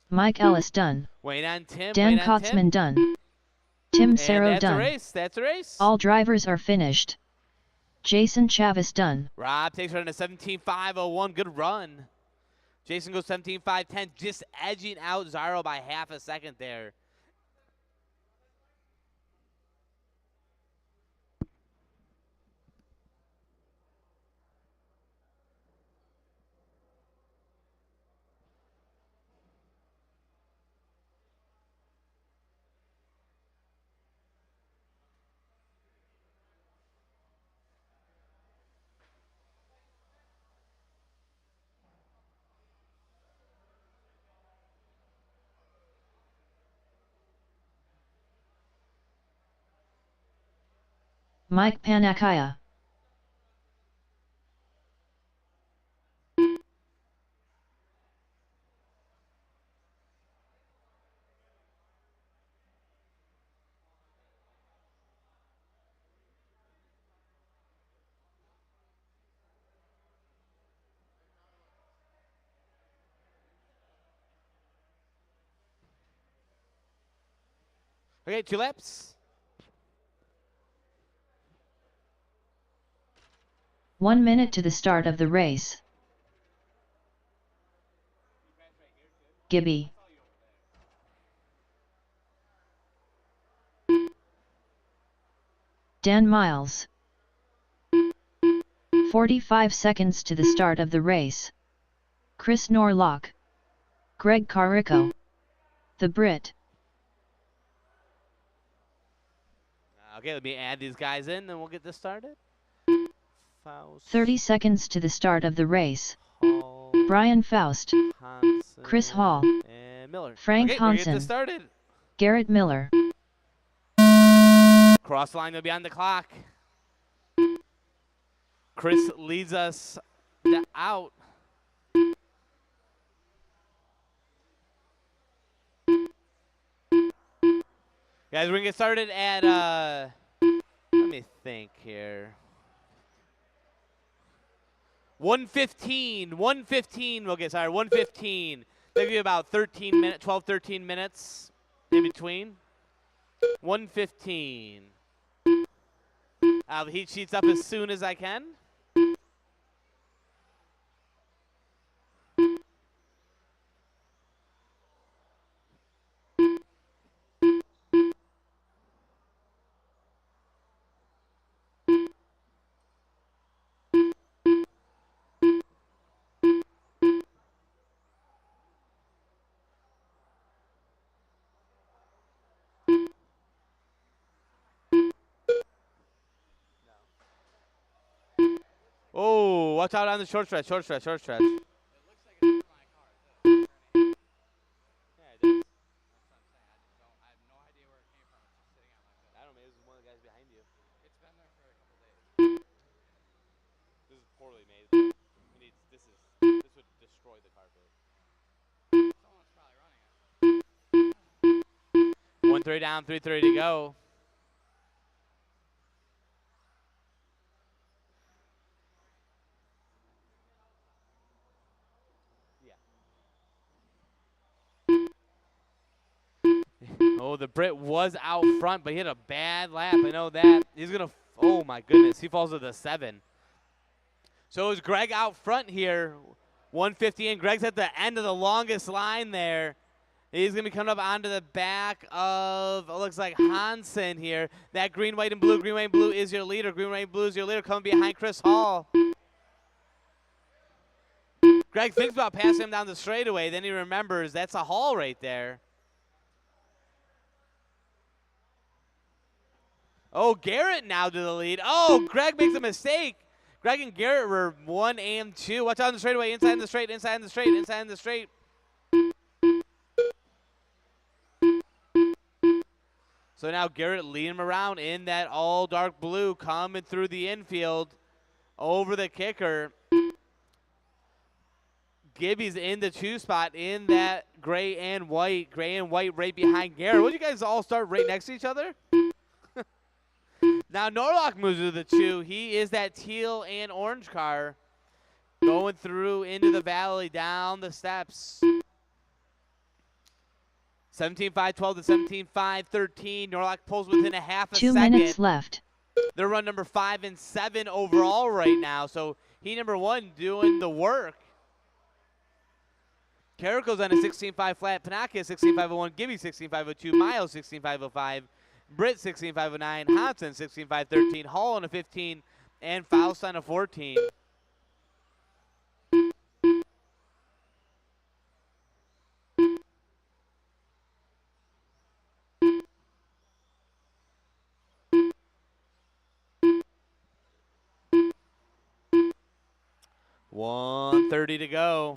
Mike Ellis done. Wait on Tim. Dan wait on Tim. Kotzman done. Tim Saro That's done. a race. That's a race. All drivers are finished. Jason Chavis done. Rob takes her in a 17.501. Good run. Jason goes 17.510, just edging out Zaro by half a second there. Mike Panakaya. Okay, 2 laps. 1 minute to the start of the race. Gibby. Dan Miles. 45 seconds to the start of the race. Chris Norlock. Greg Carrico. The Brit. Okay, let me add these guys in, and we'll get this started. Faust, 30 seconds to the start of the race. Hall, Brian Faust. Hansen, Chris Hall. and Miller. Frank okay, we're gonna get Hansen. this started. Garrett Miller. Cross line will be on the clock. Chris leads us out. Guys, we're gonna get started at let me think here. 1:15. 1:15 we'll get started. 1:15. That'll be about 12, 13 minutes in between. 1:15. I'll have the heat sheets up as soon as I can. Oh, watch out on the short stretch, short stretch, short stretch. It looks like it's my car, too. Yeah, it does. That's what I'm saying. I have no idea where it came from. It's just sitting on my foot. I don't know, maybe this is one of the guys behind you. It's been there for a couple days. This is poorly made. This would destroy the carpet. Someone's probably running it. 1:30 down, 3:30 to go. Oh, the Brit was out front, but he had a bad lap. I know that. He's going to, oh my goodness, he falls to the 7. So is Greg out front here, 150, and Greg's at the end of the longest line there. He's going to be coming up onto the back of, it looks like Hansen here. That green, white, and blue. Green, white, and blue is your leader. Green, white, and blue is your leader, coming behind Chris Hall. Greg thinks about passing him down the straightaway. Then he remembers that's a Hall right there. Oh, Garrett now to the lead. Oh, Greg makes a mistake. Greg and Garrett were 1 and 2. Watch out on the straightaway. Inside the straight, inside the straight, inside the straight. So now Garrett leading him around in that all dark blue, coming through the infield over the kicker. Gibby's in the 2 spot in that gray and white. Gray and white right behind Garrett. What, you guys all start right next to each other? Now Norlock moves to the 2. He is that teal and orange car going through into the valley, down the steps. 17.5, 12 to 17.5, 13. Norlock pulls within a half a 2 second. minutes left. They're run number 5 and 7 overall right now. So he number 1 doing the work. Carrico's on a 16.5 flat. Panaki 16.501. Gibby 16.502. Miles 16.505. Britt 16.509. Hansen 16.513. Hall on a 15. And Faust on a 14. $1:30 to go.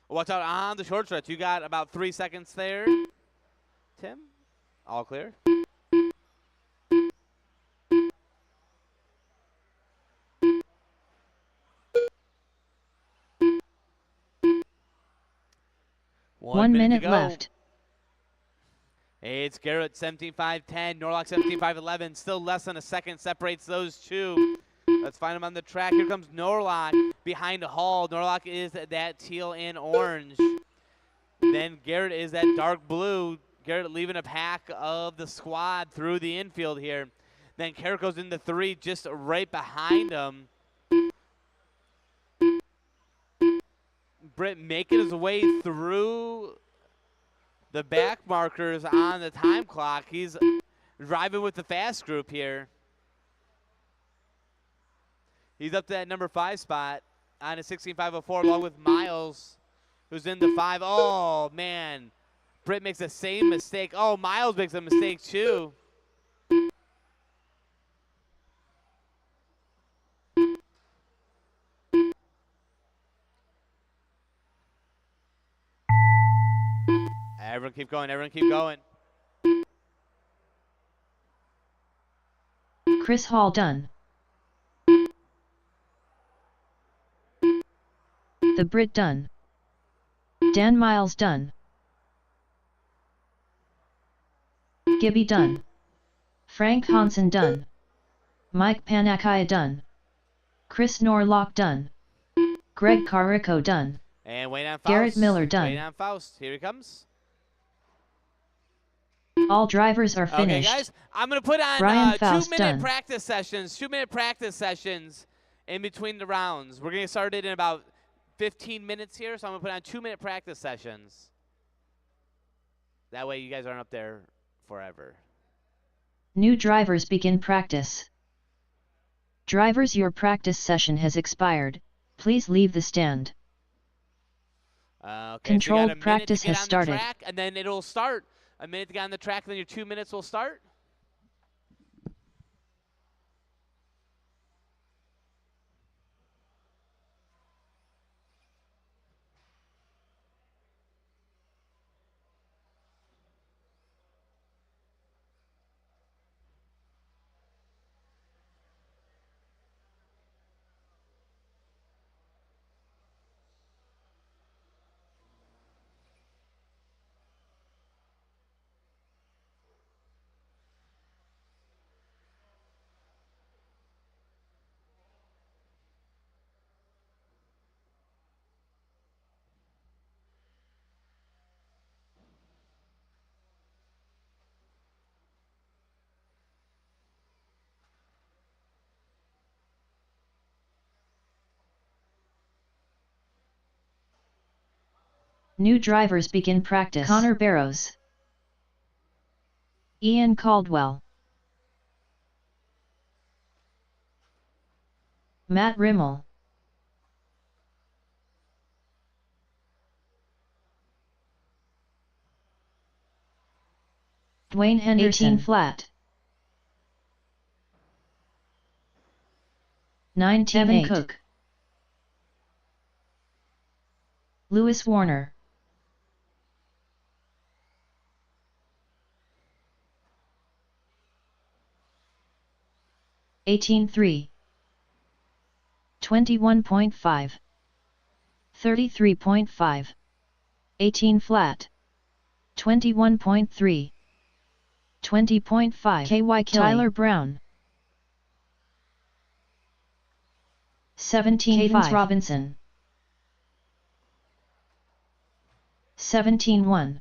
Watch out on the short stretch. You got about 3 seconds there, Tim. All clear. One minute to go. left. It's Garrett 17.510, Norlock 17.511. Still less than a second separates those two. Let's find him on the track. Here comes Norlock behind Hall. Norlock is that teal and orange. Then Garrett is that dark blue. Garrett leaving a pack of the squad through the infield here. Then Carrick goes into 3 just right behind him. Britt making his way through the back markers on the time clock. He's driving with the fast group here. He's up to that number 5 spot on a 16.504 along with Miles, who's in the 5. Oh, man. Britt makes the same mistake. Oh, Miles makes a mistake too. Everyone keep going. Everyone keep going. Chris Hall done. The Brit done. Dan Miles done. Gibby done. Frank Hansen done. Mike Panakaya done. Chris Norlock done. Greg Carrico done. And wait on Faust. Garrett Miller done. Wait on Faust. Here he comes. All drivers are finished. Okay, guys, I'm going to put on Brian Faust 2-minute done. practice sessions, 2-minute practice sessions in between the rounds. We're going to get started in about 15 minutes here, so I'm going to put on 2-minute practice sessions. That way you guys aren't up there forever. New drivers begin practice. Drivers, your practice session has expired. Please leave the stand. Okay, Controlled so you got a practice minute to get has on started. The track, and then it'll start. A minute to get on the track, and then your 2 minutes will start. New drivers begin practice. Connor Barrows. Ian Caldwell. Matt Rimmel. Dwayne Henderson. 18 flat. 19 Evan Cook. Lewis Warner. $18.3. 21.5. 33.5. 18 flat. 21.3. 20.5. KY Kelly. Tyler Brown. 17.5. Cadence Robinson. 17.1.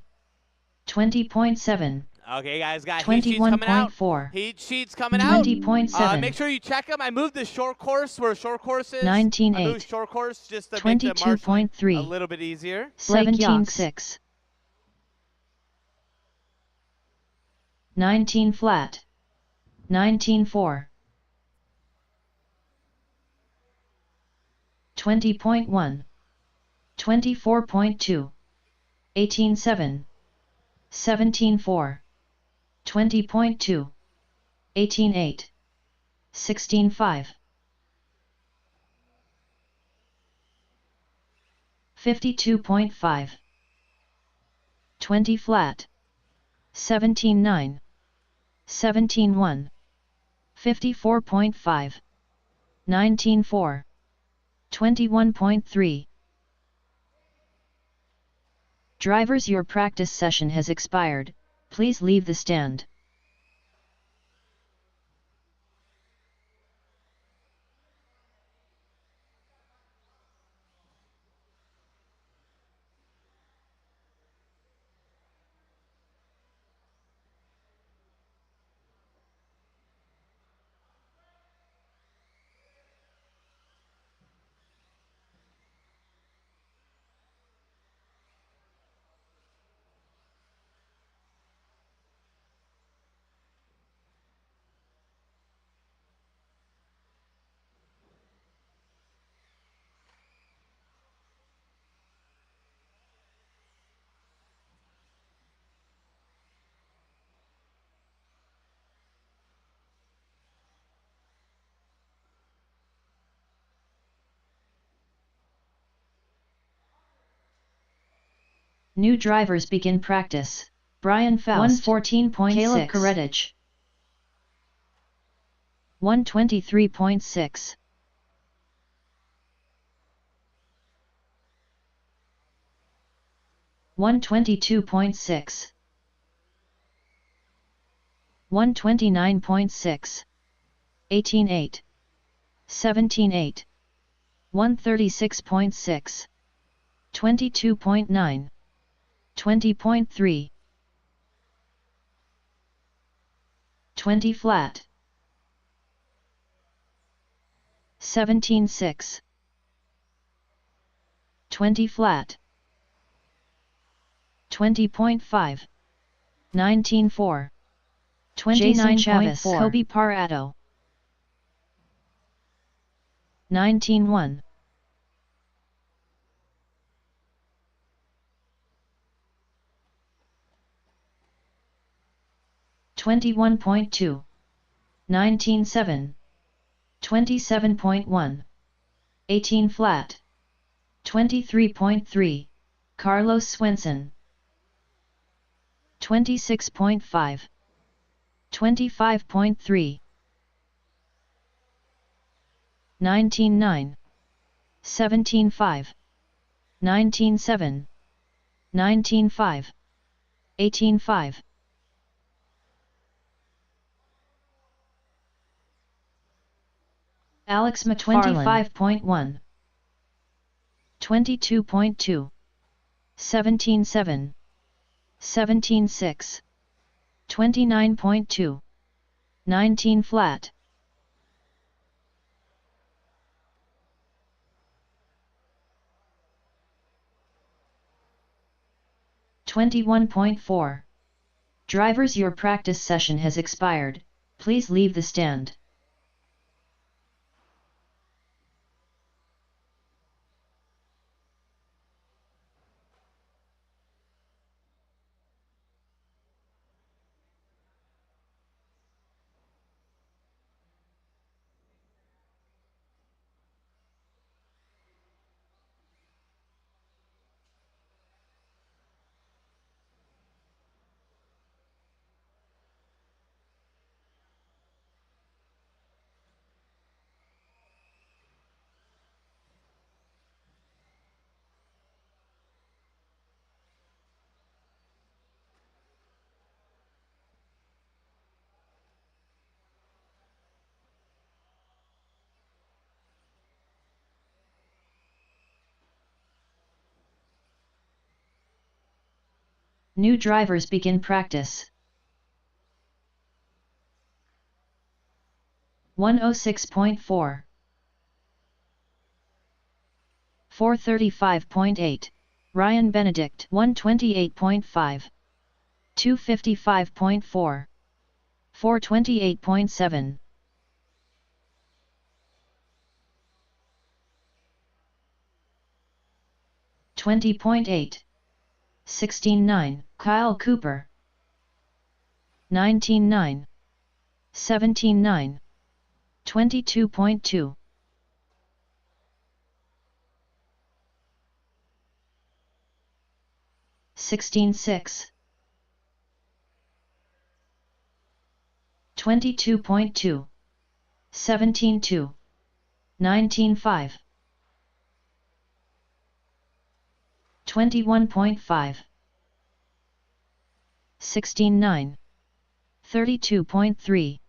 20.7. Okay, guys, got heat sheets coming out. 21.4. Heat sheets coming out. 20.7. Make sure you check them. I moved the short course where short course is. 19.8. I moved short course just to make the marshalling a little bit easier. 17.6. 19 flat. 19.4. 20.1. 24.2. 18.7. 17.4. 20.2. 18.8. 16.5. 52.5. 20 flat. 17.9. 17.1. 54.5. 19.4. 21.3. Drivers, your practice session has expired. Please leave the stand. New drivers begin practice. Brian Faust 114.6. Caleb Karetich 123.6. $122.6, $129.6, $18.8, $17.8, $136.6, $22.9, $20.3, 20 flat, $17.6, 20 flat, 20.5, 19.4, 29.4. Kobe Parado 19.1, 21.2, 19.7, 27.1, 18 flat, 23.3, Carlos Swenson 26.5, 25.3, 19.9, 17.5, 19.7, 19.5, 18.5. Alex McFarlane 25.1, 22.2, 17.7, 17.6, 29.2, 19 flat, 21.4. Drivers, your practice session has expired, please leave the stand. New drivers begin practice. 106.4, 435.8, Ryan Benedict 128.5, 255.4, 428.7, 20.8, 16.9, Kyle Cooper 19.9, 17.9, 22.2, 16.6, 22.2, 17.2, 19.5, 21.5, 16.9, 32.3,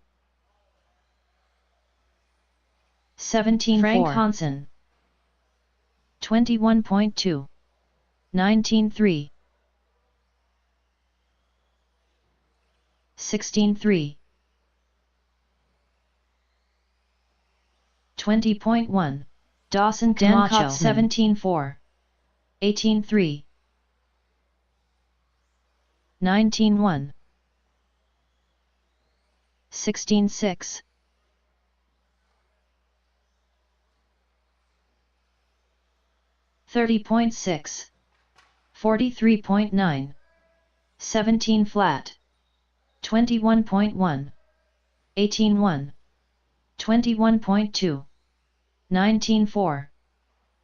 17.4. Frank Hansen 21.2, 19.3, 16.3, 20.1, Dawson Camacho 17.4, 18.3, 19.1, 16.6, 30.6, 43.9, 17 flat, 21.1, 18.1, 21.2, 19.4,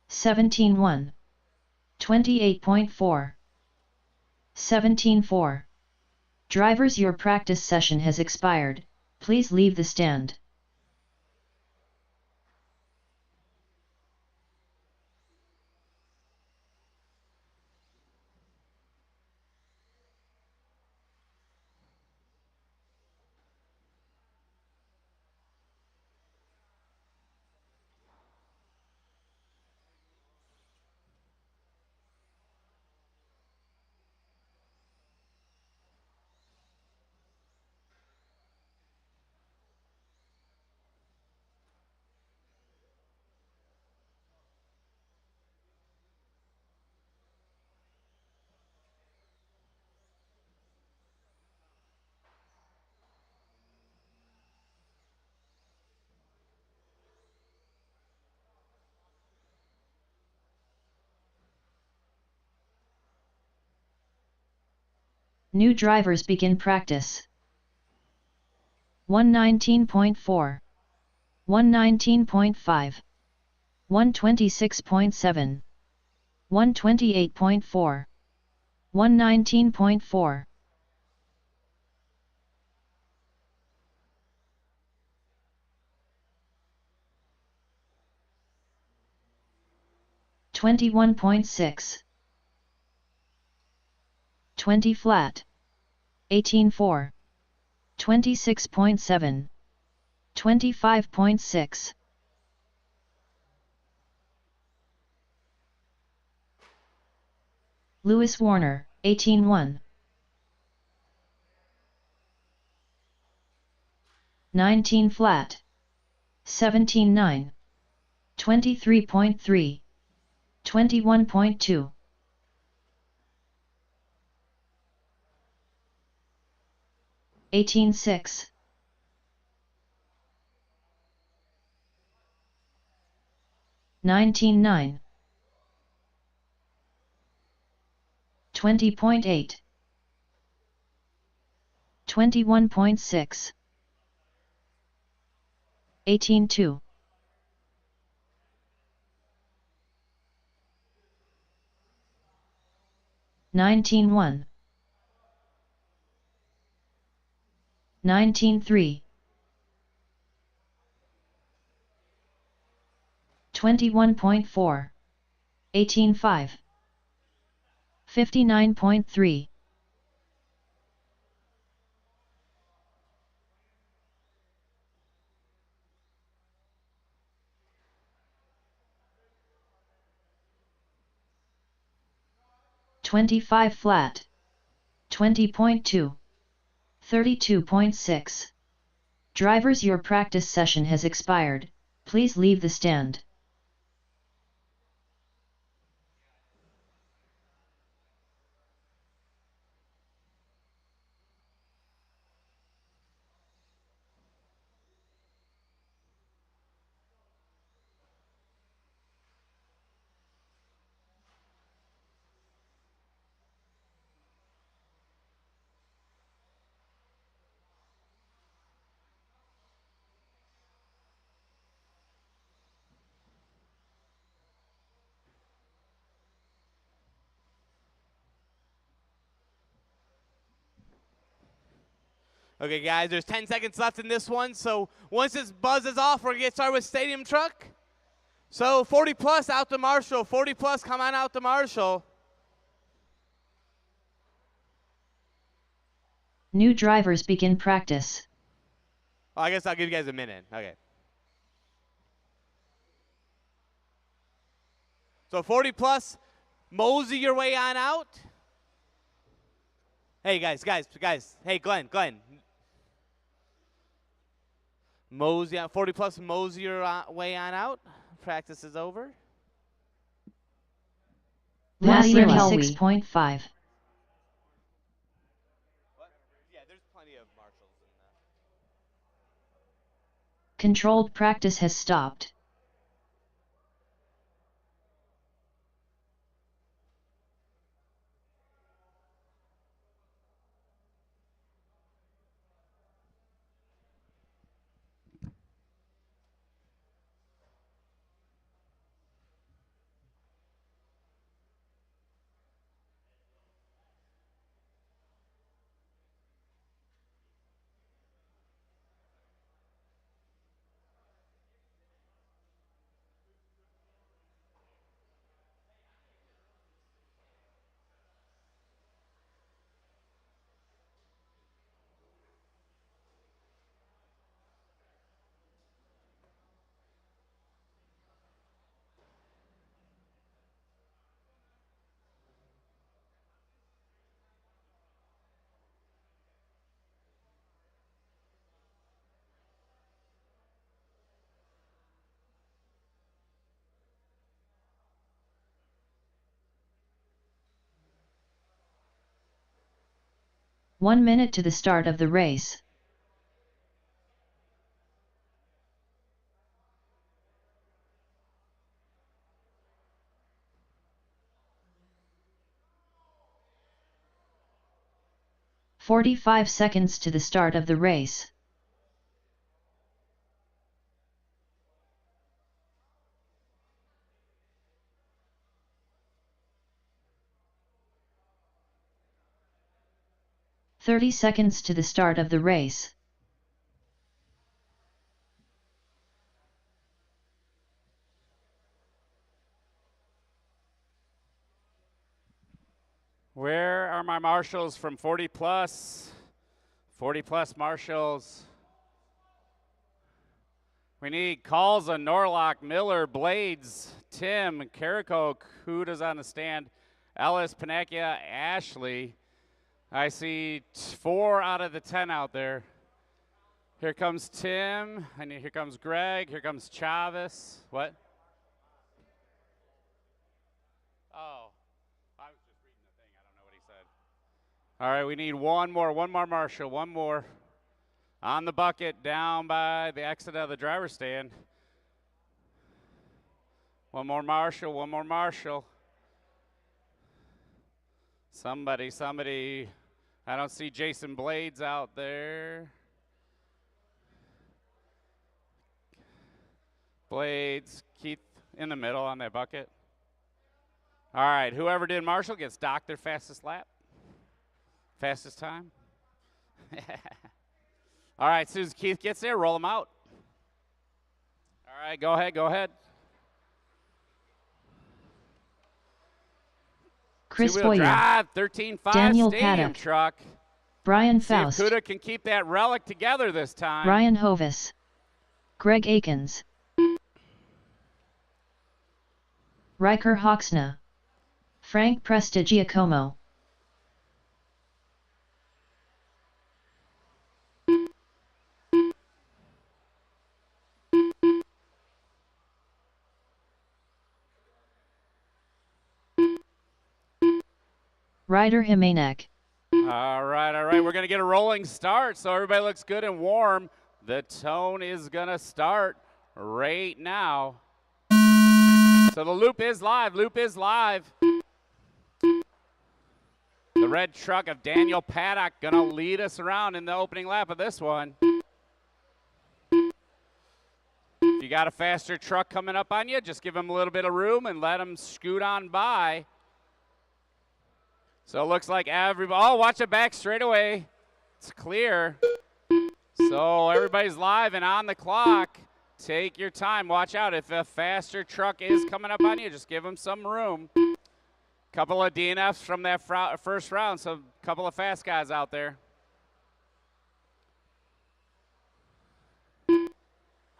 17.1, 28.4, 17-4. Drivers, your practice session has expired. Please leave the stand. New drivers begin practice. 119.4. 119.5. 126.7. 128.4. 119.4. $21.6. 20 flat. 18.4. 26.7. 25.6. Lewis Warner, 18.1. 19 flat. 17.9. 23.3. 21.2. 18.6. 19.9. 20.8. 21.6. 18.2. 19.1. 19.3. 21.4. 18.5. 59.3. 25 flat. 20.2. 32.6. Drivers, your practice session has expired. Please leave the stand. Okay, guys, there's 10 seconds left in this one, so once this buzzes off, we're going to get started with Stadium Truck. So 40 plus out to Marshall. 40 plus, come on out to Marshall. New drivers begin practice. Oh, I guess I'll give you guys a minute. Okay. So 40 plus, mosey your way on out. Hey, guys. Hey, Glenn. Mosey on 40 plus, mosey your way on out. Practice is over. Last 36.5. What? Yeah, there's plenty of Marshalls in that. Controlled practice has stopped. 1 minute to the start of the race. "45 seconds to the start of the race. "30 seconds to the start of the race. Where are my marshals from 40 plus? 40 plus marshals. We need calls on Norlock, Miller, Blades, Tim, Carrico, Kuda's on the stand, Ellis, Panacchia, Ashley. I see 4 out of the 10 out there. Here comes Tim, and here comes Greg, here comes Chavez. What? Oh, I was just reading the thing. I don't know what he said. All right, we need one more marshal, one more. On the bucket, down by the exit of the driver's stand. One more marshal, one more marshal. Somebody. I don't see Jason Blades out there. Blades, Keith in the middle on that bucket. All right, whoever did marshal gets docked their fastest lap. Fastest time. All right, as soon as Keith gets there, roll him out. All right, go ahead. Chris Two-wheel Boyer, drive, 13.5 Daniel stadium Paddock, truck. Brian See if Faust, Kuda can keep that relic together this time. Ryan Hovis, Greg Akins, Riker Hoxna, Frank Prestigiacomo. Ryder Jimenez. All right. We're going to get a rolling start, so everybody looks good and warm. The tone is going to start right now. So the loop is live. The red truck of Daniel Paddock going to lead us around in the opening lap of this one. If you got a faster truck coming up on you, just give him a little bit of room and let him scoot on by. So it looks like watch it back straightaway. It's clear. So everybody's live and on the clock. Take your time. Watch out. If a faster truck is coming up on you, just give them some room. Couple of DNFs from that first round, so a couple of fast guys out there.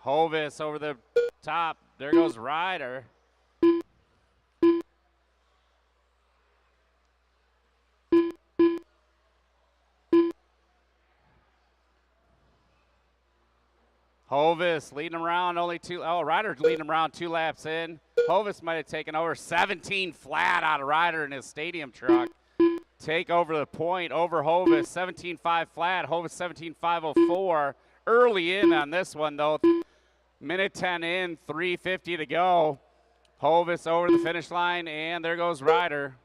Hovis over the top. There goes Ryder. Hovis leading him around Ryder's leading him around 2 laps in. Hovis might have taken over 17 flat out of Ryder in his stadium truck. Take over the point over Hovis, 17.5 flat, Hovis 17.504. Early in on this one though, minute 10 in, 3:50 to go. Hovis over the finish line, and there goes Ryder.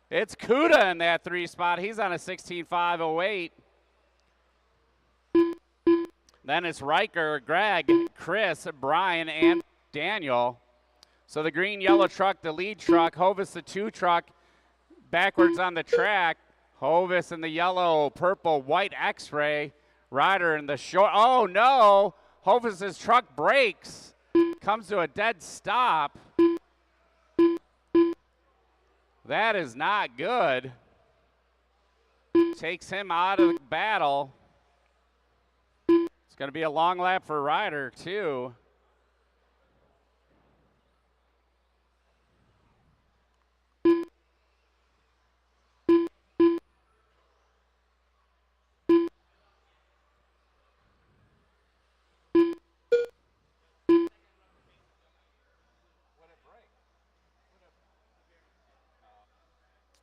It's Kuda in that 3 spot. He's on a 16.508. Then it's Riker, Greg, Chris, Brian, and Daniel. So the green, yellow truck, the lead truck, Hovis the 2 truck, backwards on the track. Hovis in the yellow, purple, white X-ray. Ryder in the short. Oh, no. Hovis's truck brakes. Comes to a dead stop. That is not good. Takes him out of the battle. It's going to be a long lap for Ryder, too.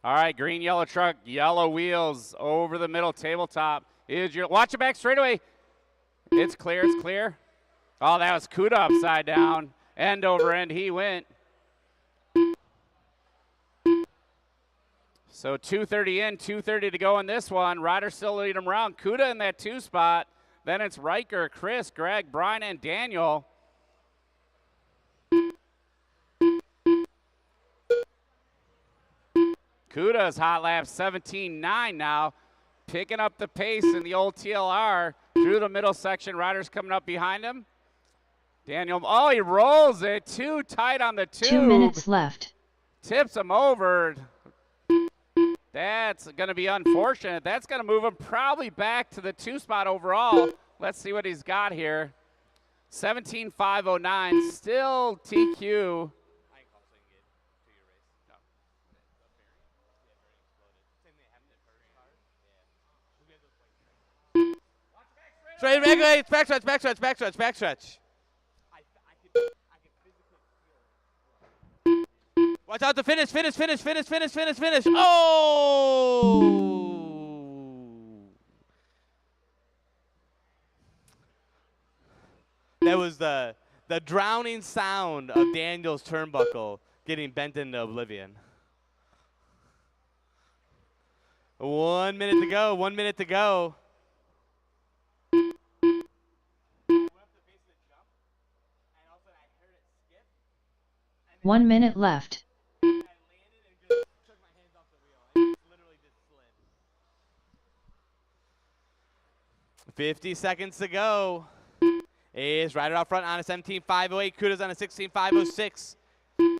All right, green, yellow truck, yellow wheels over the middle tabletop. Watch it back straightaway. It's clear, it's clear. Oh, that was Kuda upside down. End over end, he went. So 2:30 in, 2:30 to go in this one. Ryder still leading him around. Kuda in that 2 spot. Then it's Riker, Chris, Greg, Brian, and Daniel. Kuda's hot lap 17.9 now. Picking up the pace in the old TLR through the middle section. Ryder's coming up behind him. Daniel, oh, he rolls it. Too tight on the tube. 2 minutes left. Tips him over. That's going to be unfortunate. That's going to move him probably back to the 2 spot overall. Let's see what he's got here. 17.509, still TQ. Straight, regulate, backstretch, backstretch, backstretch, backstretch. Watch out to finish, finish, finish, finish, finish, finish, finish. Oh! That was the drowning sound of Daniel's turnbuckle getting bent into oblivion. 1 minute to go, 1 minute to go. 1 minute left. 50 seconds to go. Is Ryder out front on a 17.508. Kuda's on a 16.506.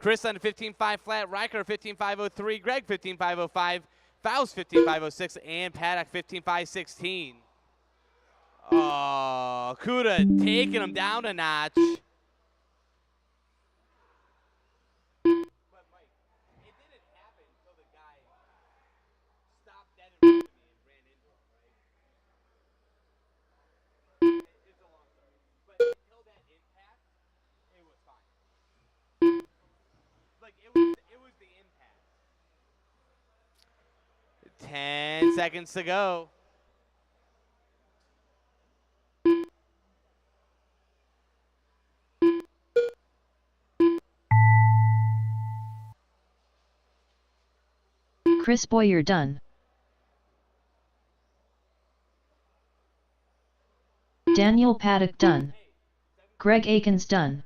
Chris on a 15.5 flat. Riker 15.503. Greg 15.505. Faust 15.506. And Paddock 15.516. Oh, Kuda taking him down a notch. It was the impact. 10 seconds to go. Chris Boyer done. Daniel Paddock done. Greg Akins done.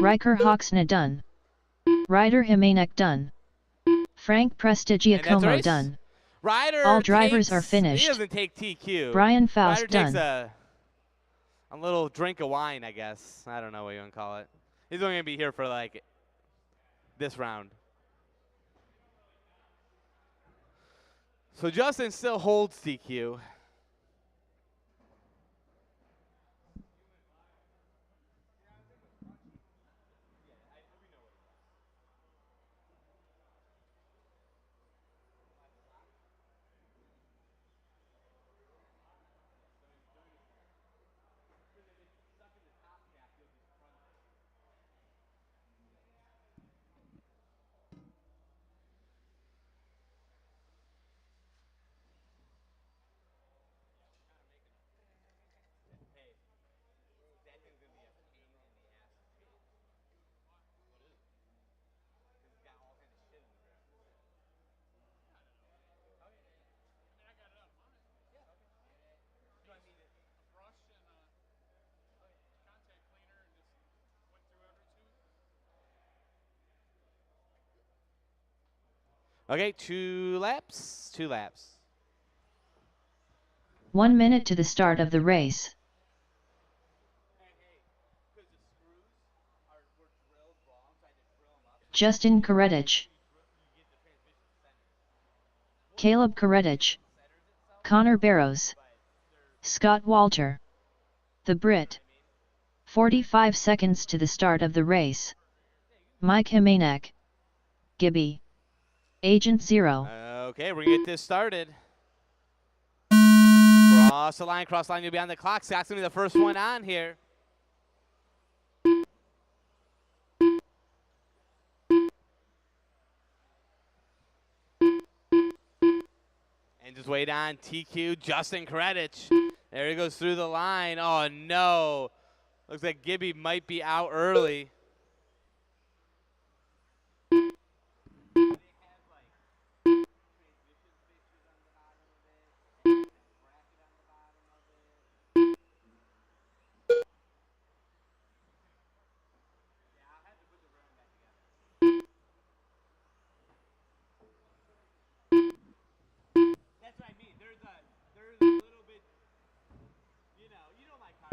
Riker Hawksna done. Ryder Jimenez done. Frank Prestigiacomo done. Ryder all drivers takes, are finished. He doesn't take TQ. Brian Faust Ryder done. takes a little drink of wine, I guess. I don't know what you want to call it. He's only going to be here for like this round. So Justin still holds TQ. Okay, 2 laps, 2 laps. 1 minute to the start of the race. Justin Karetich. Caleb Karetich. Connor Barrows. Scott Walter. The Brit. 45 seconds to the start of the race. Mike Jimenez. Gibby. Agent Zero. Okay, we're going to get this started. Cross the line, you'll be on the clock. Scott's going to be the first one on here. And just wait on TQ, Justin Kredich. There he goes through the line. Oh, no. Looks like Gibby might be out early. That's what I mean. There's a little bit, you know my car.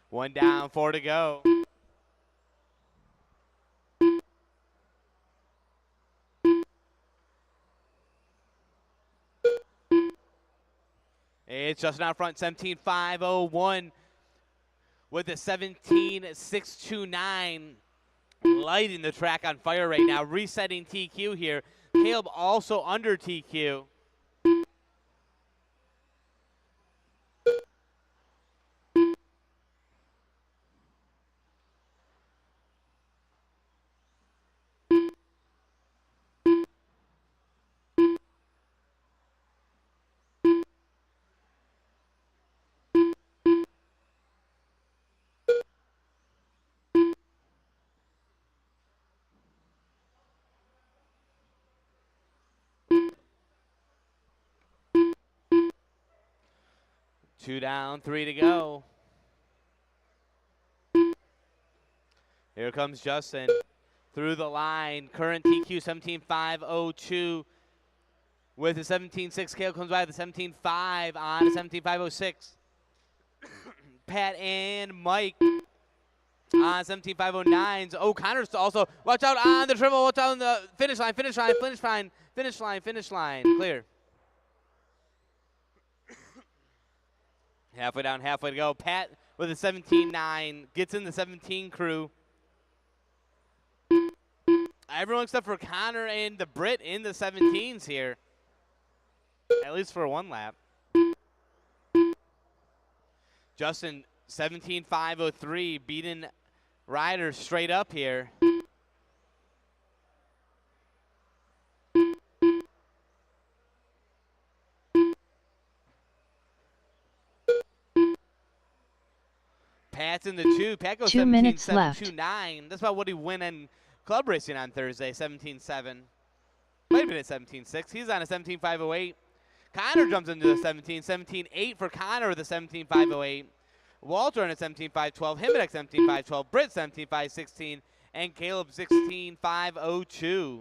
One down, 4 to go. It's Justin out front, 17.501 with a 17.629, lighting the track on fire right now. Resetting TQ here. Caleb also under TQ. Two down, 3 to go. Here comes Justin through the line. Current TQ 17.502 with a 17.6. Caleb comes by with a 17.5 on a 17.506. Pat and Mike on 17.509s. O'Connor's also. Watch out on the triple. Watch out on the finish line. Finish line. Finish line. Finish line. Finish line. Clear. Halfway down, halfway to go. Pat with a 17.9 gets in the 17 crew. Everyone except for Connor and the Brit in the 17s here, at least for one lap. Justin 17.503 beating Ryder straight up here. Pat's in the 2. Pat goes 2 minutes left. 17.729. That's about what he went in club racing on Thursday, 17.7. Might have been at 17.6. He's on a 17.508. Connor jumps into the 17. 17.8 for Connor with a 17.508. Walter on a 17.512. Him at 17.512. Britt 17.516. And Caleb 16.502.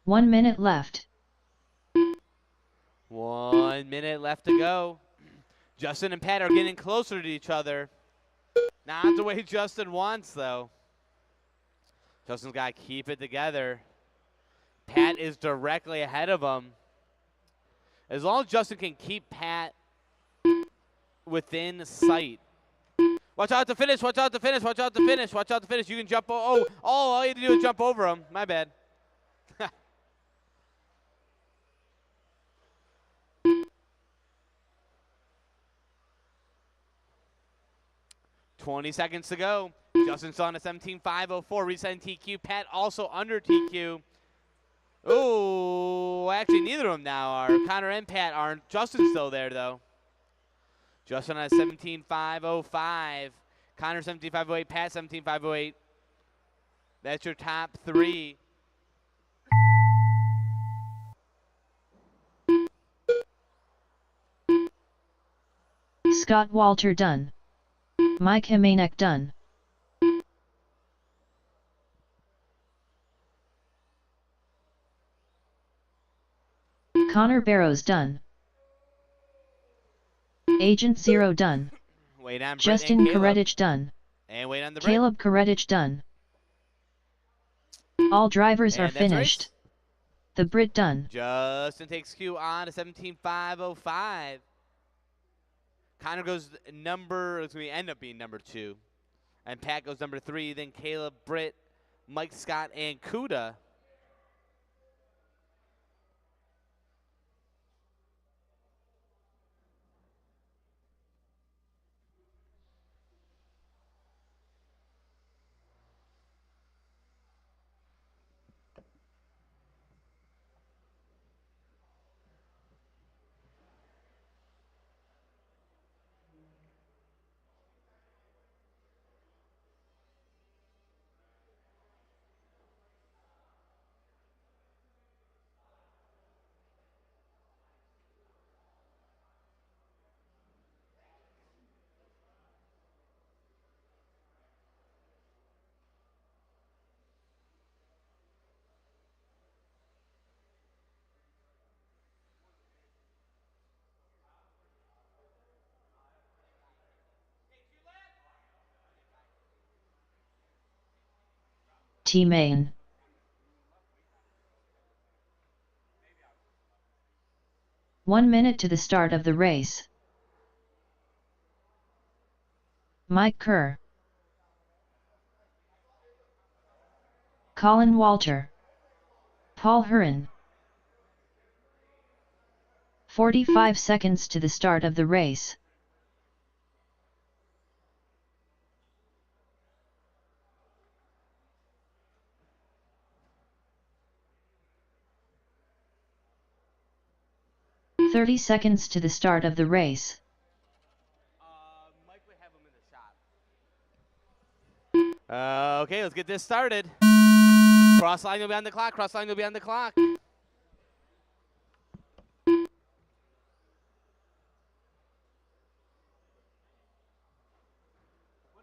One minute left. 1 minute left to go. Justin and Pat are getting closer to each other. Not the way Justin wants, though. Justin's got to keep it together. Pat is directly ahead of him. As long as Justin can keep Pat within sight. Watch out to finish, watch out to finish, watch out to finish, watch out to finish. You can jump, all you had to do is jump over him. My bad. 20 seconds to go. Justin's on a 17.504, resetting TQ. Pat also under TQ. Oh, actually neither of them now are. Connor and Pat aren't. Justin's still there, though. Justin on a 17.505. Connor 17.508, Pat 17.508. That's your top three. Scott Walter done. Mike Hemanek done. Connor Barrows done. Agent Zero done. Wait on Britt Justin and Caleb. Karetich done. And wait on the Britt. Caleb Karetich done. All drivers And are that's the race. finished. The Brit done. Justin takes Q on to 17.505. Connor goes number, it's going to end up being number 2. And Pat goes number 3. Then Caleb, Britt, Mike Scott, and Kuda. T-Main. One minute to the start of the race. Mike Kerr. Colin Walter. Paul Huron. 45 seconds to the start of the race. "30 seconds to the start of the race. Mike would have him in the shop. Okay, let's get this started. Cross line will be on the clock. Cross line will be on the clock. What are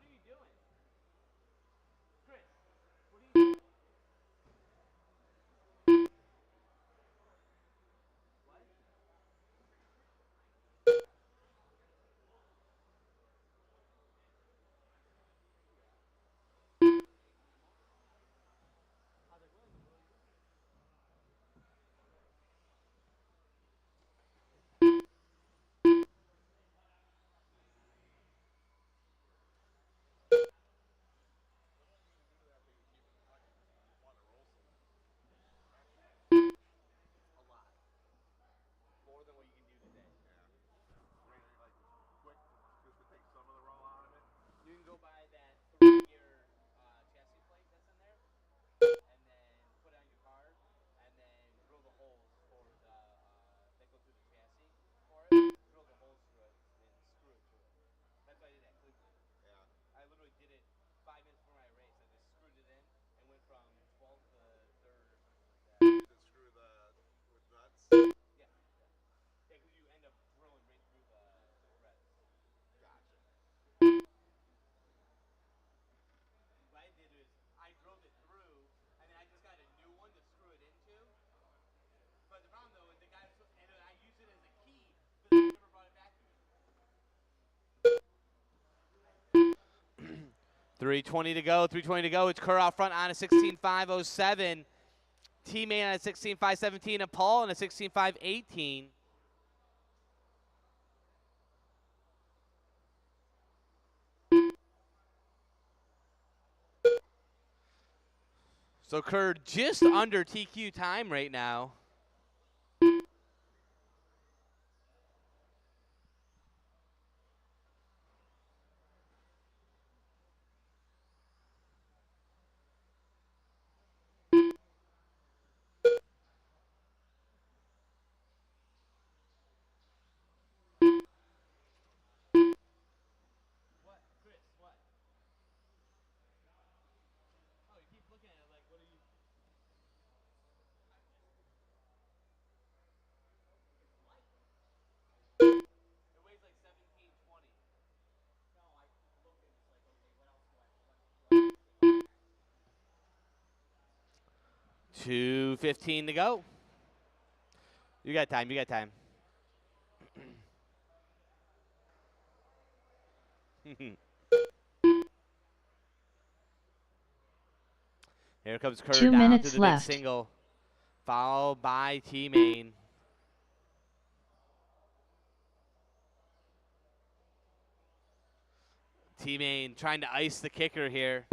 you doing? Chris, what are you doing? More than what you can do today. You can go buy that 3-year chassis plate that's in there, and then put it on your car, and then drill the holes for the that go through the chassis for it. Drill the holes through it and screw it through it. That's what I did at Cleveland. Yeah. I literally did it 5 minutes before my race. I just screwed it in and went from 12th to 3rd or something like that. To screw the with nuts. Yeah, because you end up drilling right through the threads. Gotcha. What I did is I drilled it through, and then I just got a new one to screw it into. But the problem though is the guy, and I used it as a key, but they never brought it back to me. 3:20 to go. 3:20 to go. It's Kerr out front on a 16.507. T-Main on a 16.517, and Paul on a 16.518. So Kerr just under TQ time right now. What, Chris? What? Oh, you keep looking at it like, what are you? It weighs like 1720. No, I look and it's like, okay, what else do I? 2:15 to go. You got time. You got time. Here comes Kerr 2 down to minutes the big left. single, followed by T-Main. T-Main trying to ice the kicker here.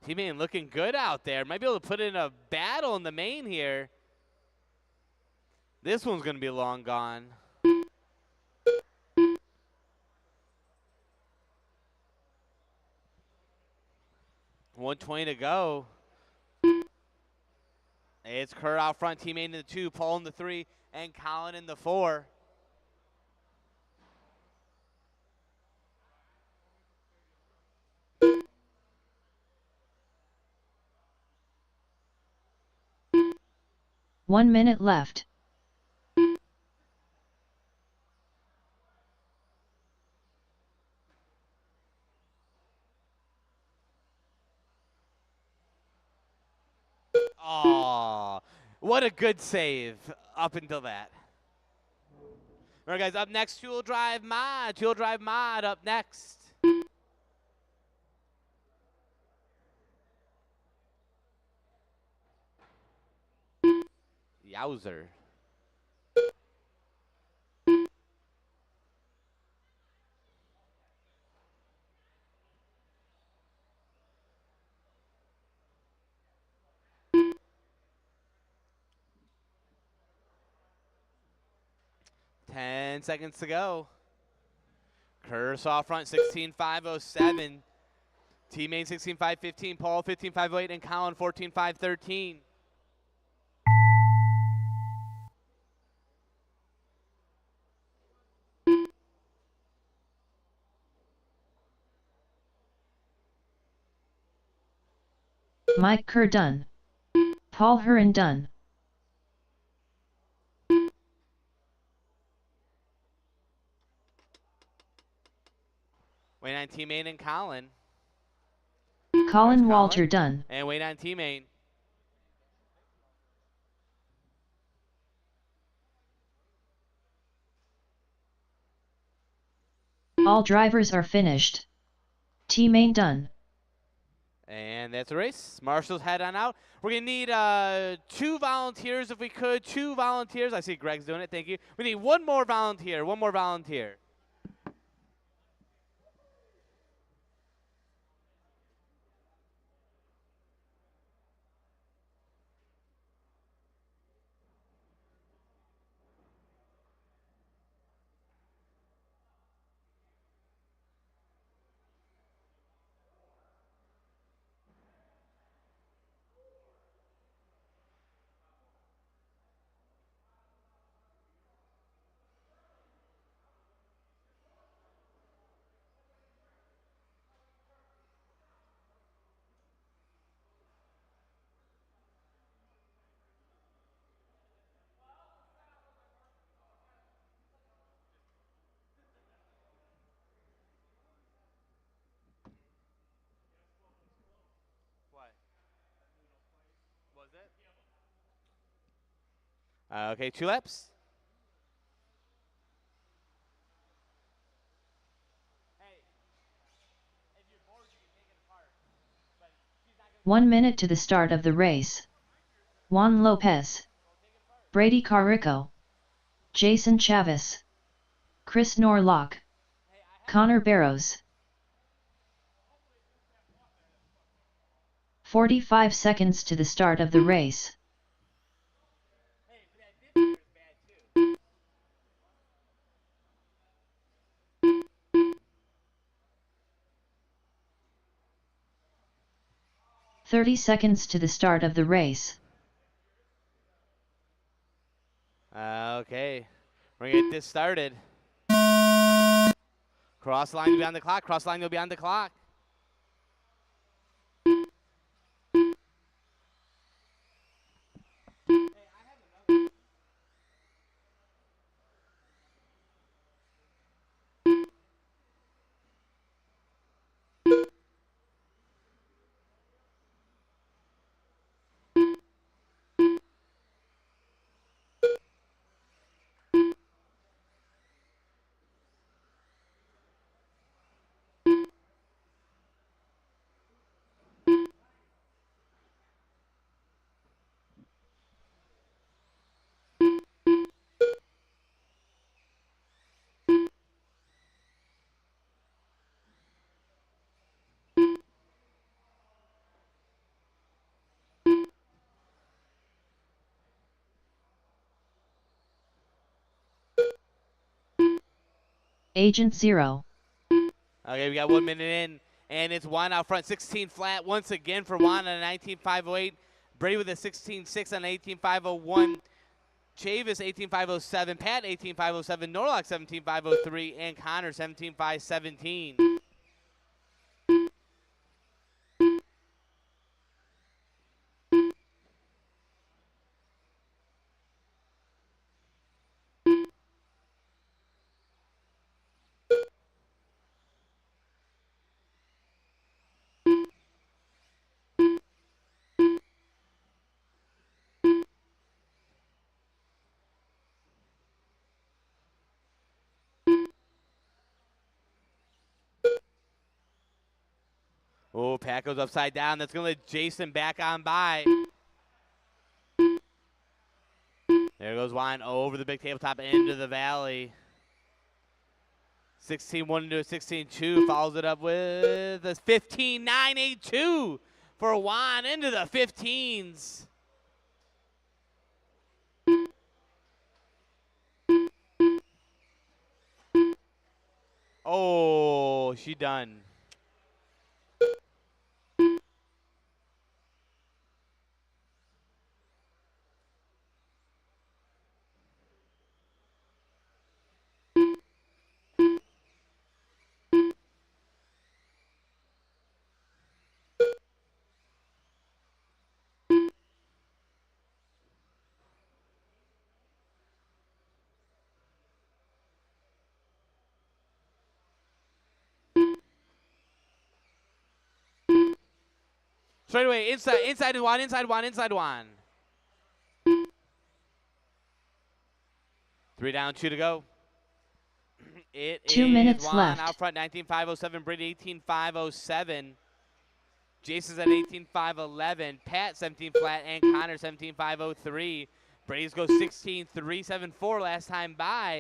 T-Main looking good out there. Might be able to put in a battle in the main here. This one's going to be long gone. $120 to go. It's Kerr out front, T-Main in the 2, Paul in the 3, and Colin in the 4. One minute left. Oh, what a good save up until that. All right, guys, up next, Tool Drive Mod. Tool Drive Mod up next. Yowzer. Ten seconds to go. Kerr off front, 16.507. T-Main 16.515. Paul 15.508, and Colin 14.513. Mike Kerr done. Paul Heron done. Wait on T-Main and Colin. Colin There's Walter Colin. done. And wait on T-Main. All drivers are finished. T-Main done. And that's a race. Marshall's head on out. We're going to need 2 volunteers if we could. 2 volunteers. I see Greg's doing it. Thank you. We need one more volunteer. One more volunteer. What? Was it? Okay, 2 laps. 1 minute to the start of the race. Juan Lopez. Brady Carrico. Jason Chavis. Chris Norlock. Connor Barrows. 45 seconds to the start of the race. Hey, 30 seconds to the start of the race. Okay, we're going to get this started. Cross line will be on the clock. Cross line will be on the clock. Agent 0. Okay, we got 1 minute in, and it's Juan out front, 16 flat once again for Juan on a 19.508. Brady with a 16.6 on 18.501. Chavis 18.507. Pat 18.507. Norlock 17.503. And Connor 17.517. Oh, Pat goes upside down. That's going to let Jason back on by. There goes Juan over the big tabletop into the valley. 16-1 into a 16-2. Follows it up with a 15-9-8-2 for Juan into the 15s. Oh, she done. Straight away, inside Juan, inside Juan, inside Juan. 3 down, 2 to go. It 2 is minutes Juan left. out front, 19.507. Brady 18.507. Jason's at 18.511. Pat 17 flat and Connor 17.503. Brady's goes 16.374 last time by.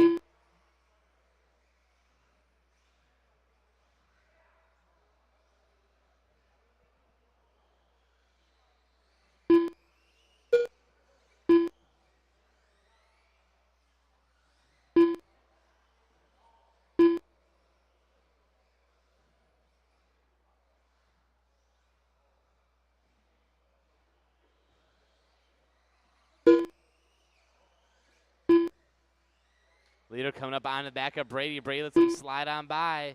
Leader coming up on the back of Brady. Brady lets him slide on by.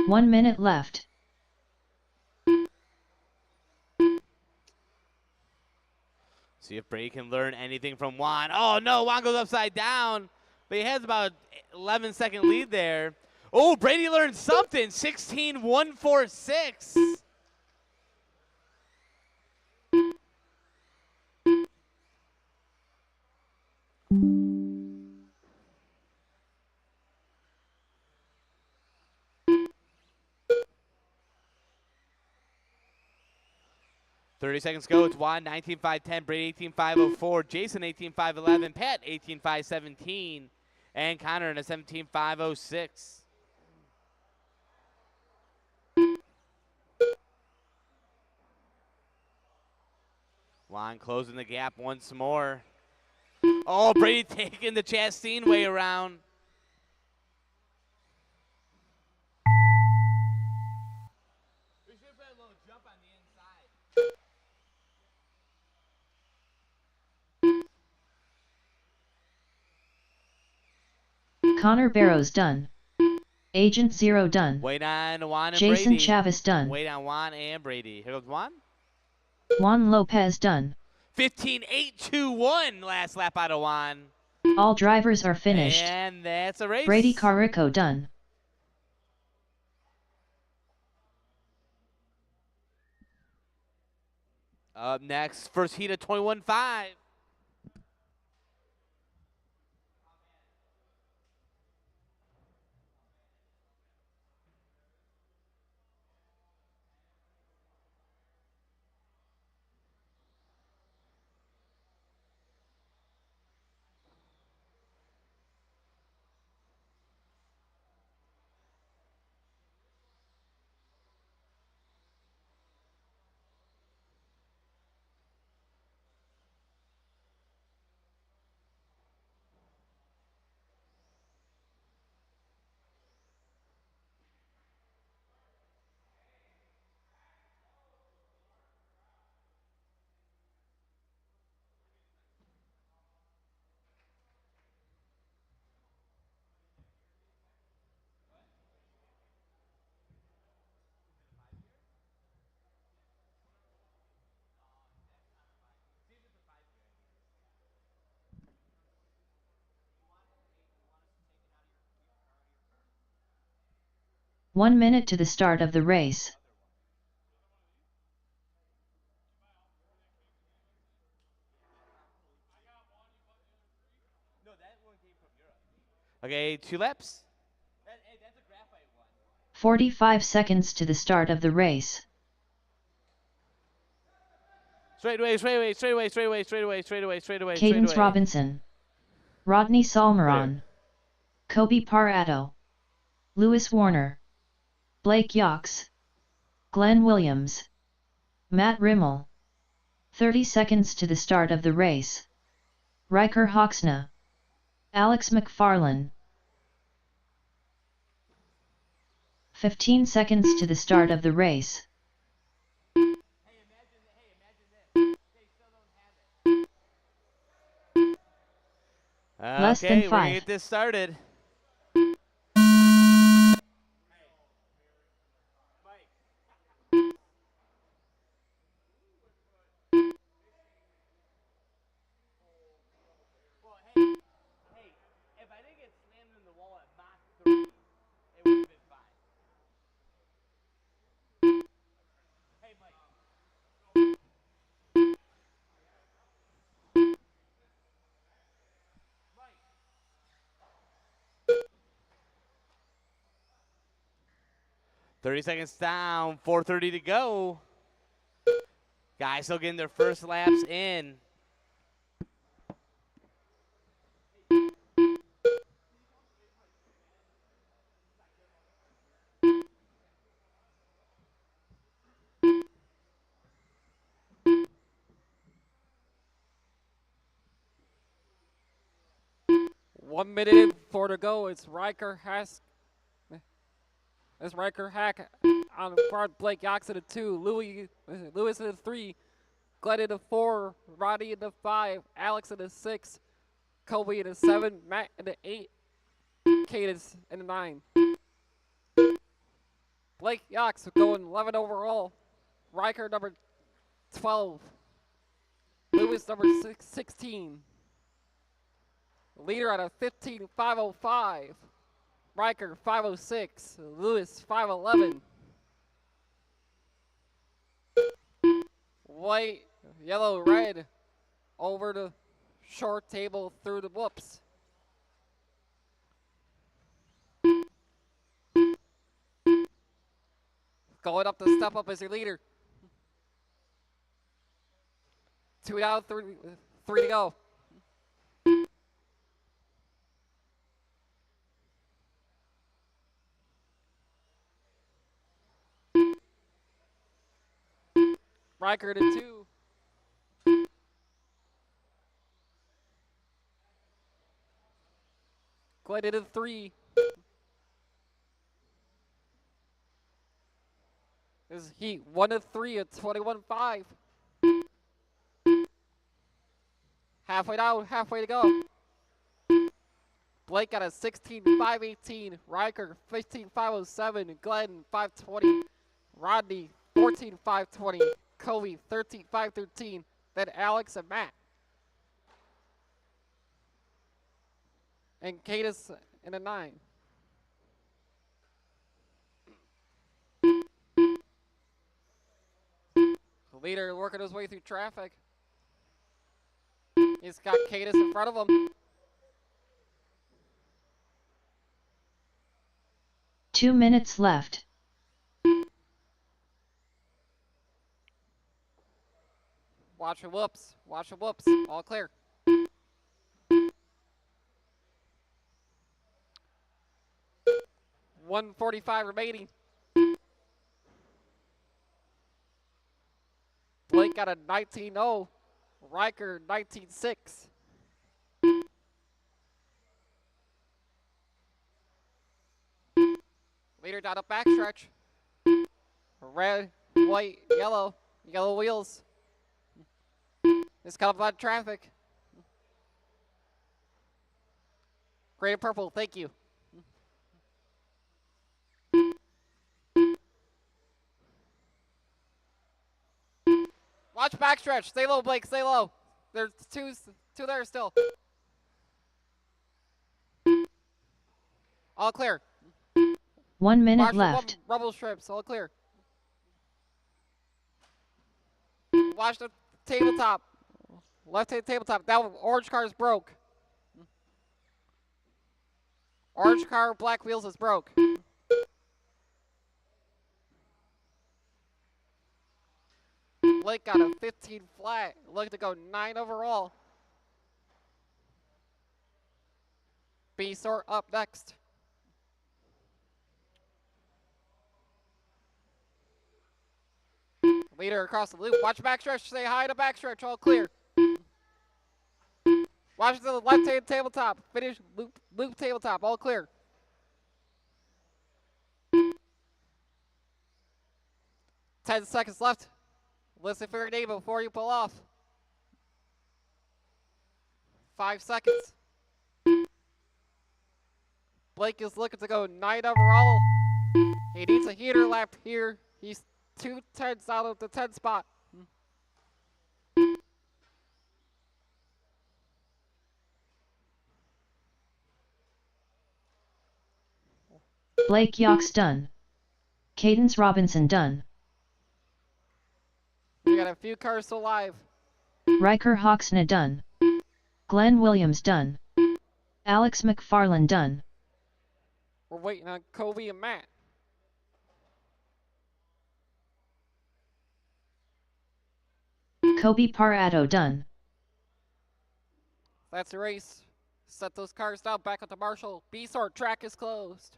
One minute left. See if Brady can learn anything from Juan. Oh, no, Juan goes upside down. But he has about 11-second lead there. Oh, Brady learned something. 16.146. .30 seconds go. It's Juan 19.510, Brady 18.504, Jason 18.511, Pat 18.517, and Connor in a 17.506. Juan closing the gap once more. Oh, Brady taking the Chastain way around. We should put a little jump on the inside. Connor Barrows done. Agent 0 done. Wait on Juan and Jason Brady. Chavis done. Wait on Juan and Brady. Here goes Juan. Juan Lopez done. 15.821 last lap out of Juan. All drivers are finished. And that's a race. Brady Carico done. Up next, first heat of 21.5. 1 minute to the start of the race. Okay, 2 laps. 45 seconds to the start of the race. Straightaway, straightaway, straightaway, straightaway, straightaway, straightaway, straightaway. Cadence straightaway. Robinson, Rodney Salmeron, Kobe Parato, Lewis Warner, Blake Yox, Glenn Williams, Matt Rimmel. 30 seconds to the start of the race. Riker Hoxna, Alex McFarlane. 15 seconds to the start of the race. Less than Okay, we're gonna 5. get this started. If I didn't get slammed in the wall at Mach 3, it would have been fine. Hey, Mike. 30 seconds down, 4:30 to go. Guys still getting their first laps in. One minute and 4 to go. It's Riker Hack on front. Blake Yox at a 2. Lewis at a 3. Glenn at a 4. Roddy at a 5. Alex at a 6. Kobe at a 7. Matt at a 8. Cadence at a 9. Blake Yox going 11 overall. Riker number 12. Lewis number 16. Leader at a 15.505. Riker 506. Lewis 511. White, yellow, red. Over the short table through the whoops. Going up to step up as your leader. 2 down, 3 to go. Riker to 2. Glenn to 3. This is Heat 1 to 3 at 21.5. Halfway down, halfway to go. Blake got a 16.518. Riker 15.507. Glenn 520. Rodney 14.520. Kobe 13.513. Then Alex and Matt. And Cadence in a 9. The leader working his way through traffic. He's got Cadence in front of him. 2 minutes left. Watch your whoops. Watch your whoops. All clear. $1:45 remaining. Blake got a 19.0. Riker 19.6. Leader down a backstretch. Red, white, yellow. Yellow wheels. It's coming by traffic. Gray and purple, thank you. Watch backstretch. Stay low, Blake. Stay low. There's two there still. All clear. 1 minute Watch the left. rubble strips, all clear. Watch the tabletop. Left-hand tabletop. That orange car is broke. Orange car, black wheels is broke. Blake got a 15 flat. Looking to go 9 overall. B-Sort up next. Leader across the loop. Watch backstretch. Say hi to backstretch. All clear. Watch the left-hand tabletop. Finish loop tabletop. All clear. Ten seconds left. Listen for your name before you pull off. 5 seconds. Blake is looking to go 9 overall. He needs a heater lap here. He's 2 tenths out of the 10 spot. Blake Yox done. Cadence Robinson done. We got a few cars still live. Riker Hawksna done. Glenn Williams done. Alex McFarland done. We're waiting on Kobe and Matt. Kobe Parado done. That's the race. Set those cars down back at the Marshall. B-Sort track is closed.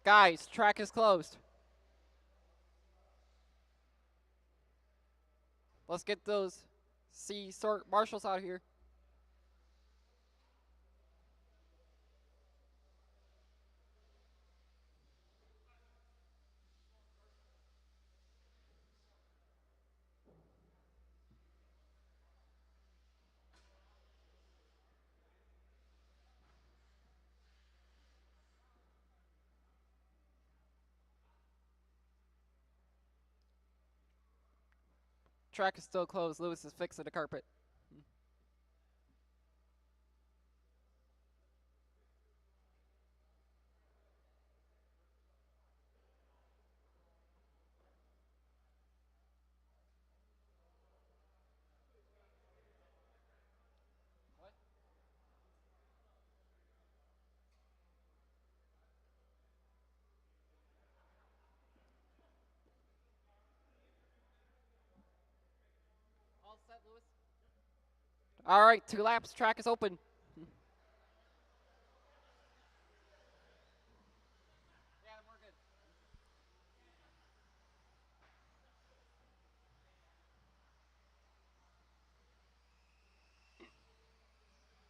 Guys, track is closed. Let's get those C-Sort marshals out here. Track is still closed. Lewis is fixing the carpet. All set, Lewis. All right, 2 laps. Track is open.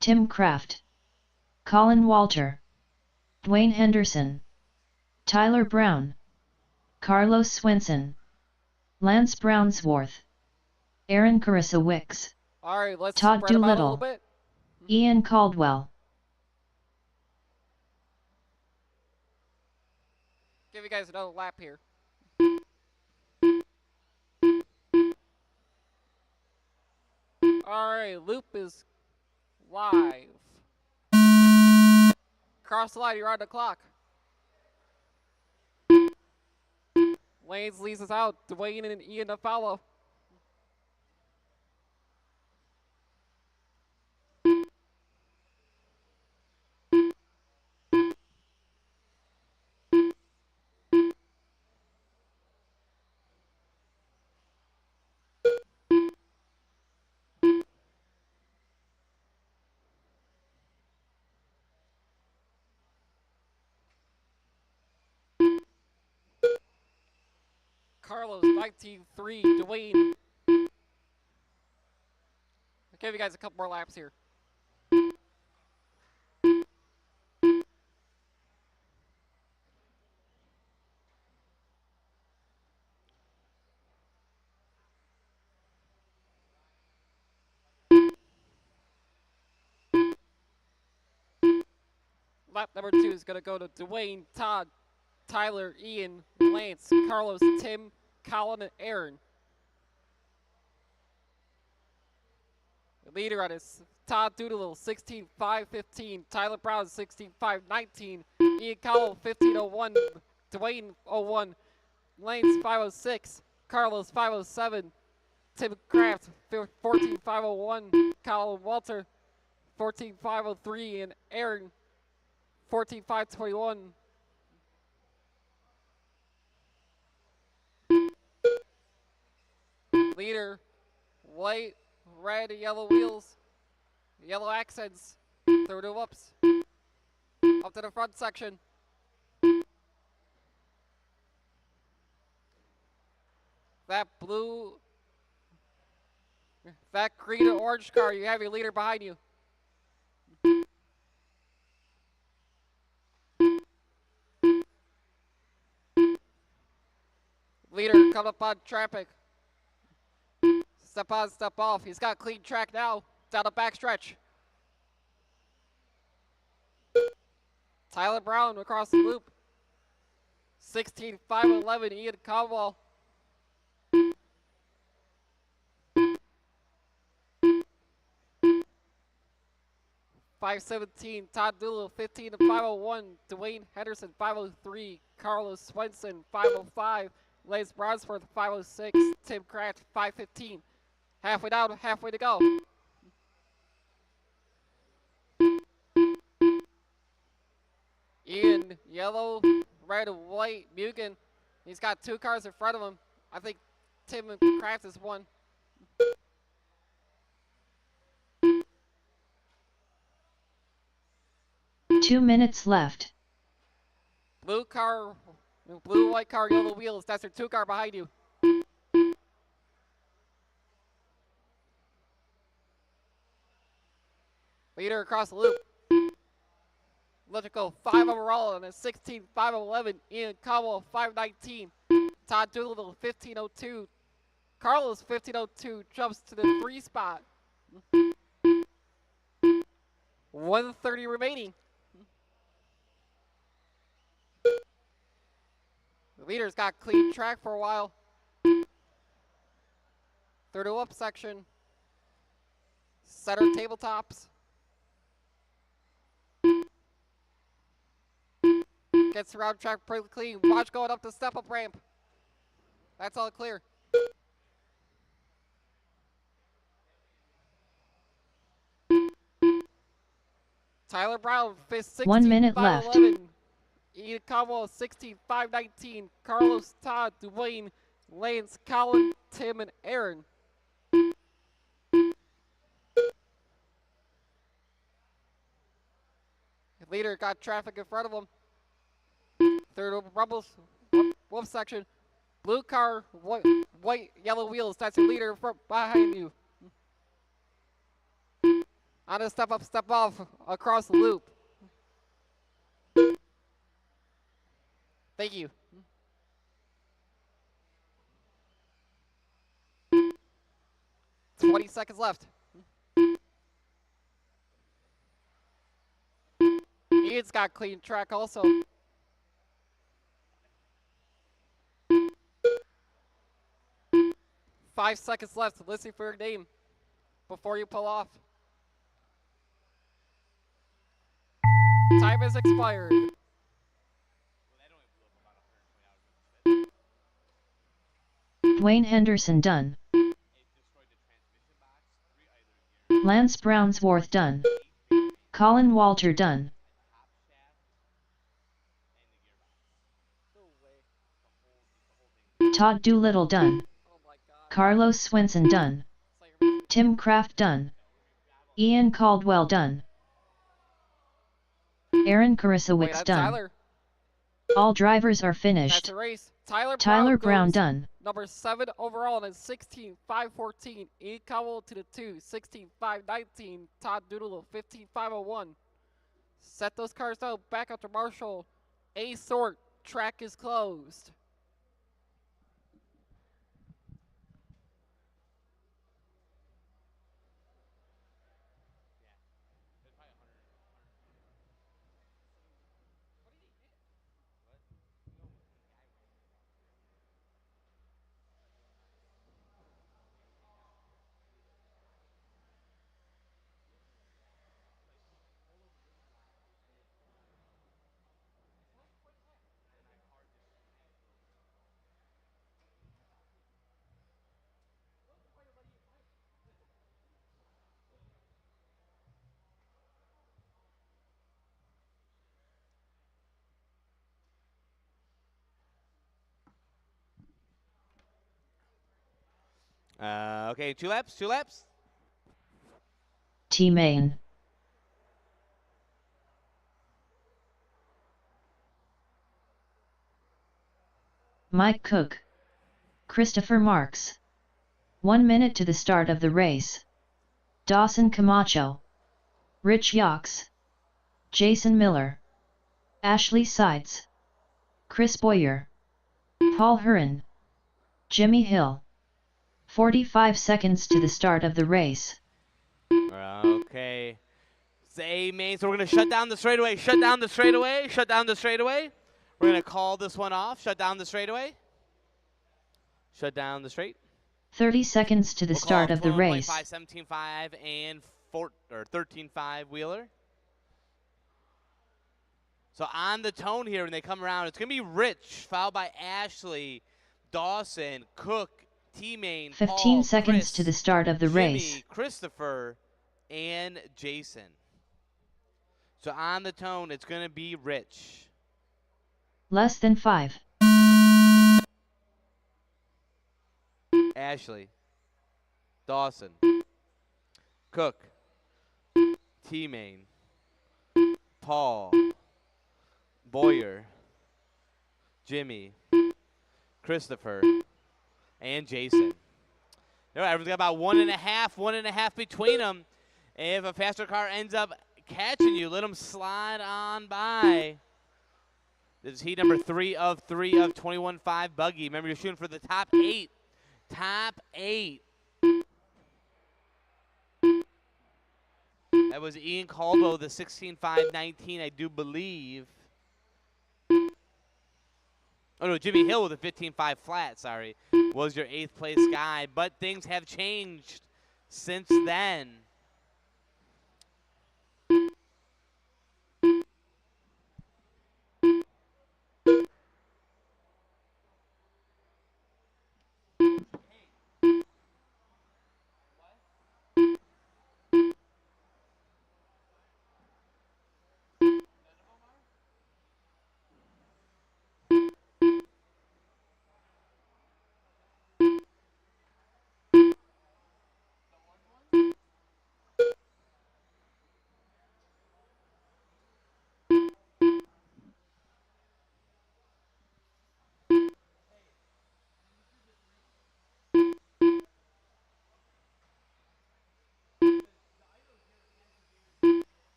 Tim Kraft. Colin Walter. Dwayne Henderson. Tyler Brown. Carlos Swenson. Lance Brownsworth. Aaron Carissa Wicks. All right, let's Todd spread them out a little Doolittle. bit. Ian Caldwell. Give you guys another lap here. All right, loop is live. Cross the line, you're on the clock. Lanes leads us out. Dwayne and Ian to follow. Carlos, 19-3, Dwayne. I'll give you guys a couple more laps here. Lap number 2 is going to go to Dwayne, Todd, Tyler, Ian, Lance, Carlos, Tim, Colin, and Aaron. The leader on is Todd Doolittle, 16.515. Tyler Brown, 16.519. Ian Cowell, 15.01. Dwayne, 01. Lance, 5.06. Carlos, 5.07. Tim Kraft, 14.501. Colin Walter, 14.503. And Aaron, 14.521. Leader, white, red, and yellow wheels, yellow accents, through the whoops. Up to the front section. That blue, that green and orange car, you have your leader behind you. Leader, come up on traffic. Step on, step off. He's got clean track now. Down the back stretch. Tyler Brown across the loop. 16.511, Ian Caldwell. 517, Todd Doolittle, 15.501, Dwayne Henderson, 503, Carlos Swenson, 505, Lance Bronsworth, 506, Tim Kraft, 515. Halfway down, halfway to go. Ian, yellow, red, and white, Mugen. He's got 2 cars in front of him. I think Tim Kraft is 1. Two minutes left. Blue car, blue, white car, yellow wheels. That's your 2 car behind you. Leader across the loop. Electrical 5 overall and a 16.511. Ian Cowell 519. Todd Doolittle 1502. Carlos 1502 jumps to the 3 spot. 130 remaining. The leader's got clean track for a while. Third up section. Center tabletops. Gets around track pretty clean. Watch going up the step-up ramp. That's all clear. Tyler Brown, 1 minute left. 16.511. Ian Caldwell, 16.519. Carlos, Todd, Dwayne, Lance, Colin, Tim, and Aaron. Leader got traffic in front of him. Third rumbles, wolf section. Blue car, white, yellow wheels. That's your leader in front, behind you. On a step up, step off across the loop. Thank you. $20 seconds left. Ian's got clean track also. Five seconds left. Listen for your name before you pull off. Time has expired. Dwayne Henderson done. Lance Brownsworth done. Colin Walter done. Todd Doolittle done. Carlos Swenson done. Tim Kraft done. Ian Caldwell done. Aaron Karasowicz done. Tyler. All drivers are That's finished. a race. Tyler Brown goes done. Number 7 overall and 16.514. Ian Cowell to the 2, 16.519. Todd Doolittle, 15.501. Set those cars out. Back up to Marshall. A sort. Track is closed. Okay, 2 laps, 2 laps. T-Main. Mike Cook. Christopher Marks. 1 minute to the start of the race. Dawson Camacho. Rich Yox. Jason Miller. Ashley Sides. Chris Boyer. Paul Huron. Jimmy Hill. 45 seconds to the start of the race. Okay. Say main, so we're going to shut down the straightaway, shut down the straightaway, shut down the straightaway. We're going to call this one off, shut down the straightaway. Shut down the straight. 30 seconds to the start of the race. 17.5 and 13.5 Wheeler. So on the tone here when they come around, it's going to be Rich, followed by Ashley, Dawson, Cook, T-Main, 15 Paul, seconds Chris, to the start of the Jimmy, race. Christopher, and Jason. So on the tone, it's going to be Rich. Less than 5. Ashley, Dawson, Cook, T-Main, Paul, Boyer, Jimmy, Christopher, and Jason. Everyone's got about 1.5 between them. If a faster car ends up catching you, let them slide on by. This is heat number 3 of 21.5 buggy. Remember, you're shooting for the top 8. Top 8. That was Ian Caldwell, the 16.519, I do believe. Oh, no, Jimmy Hill with a 15.5 flat, sorry, was your 8th place guy. But things have changed since then.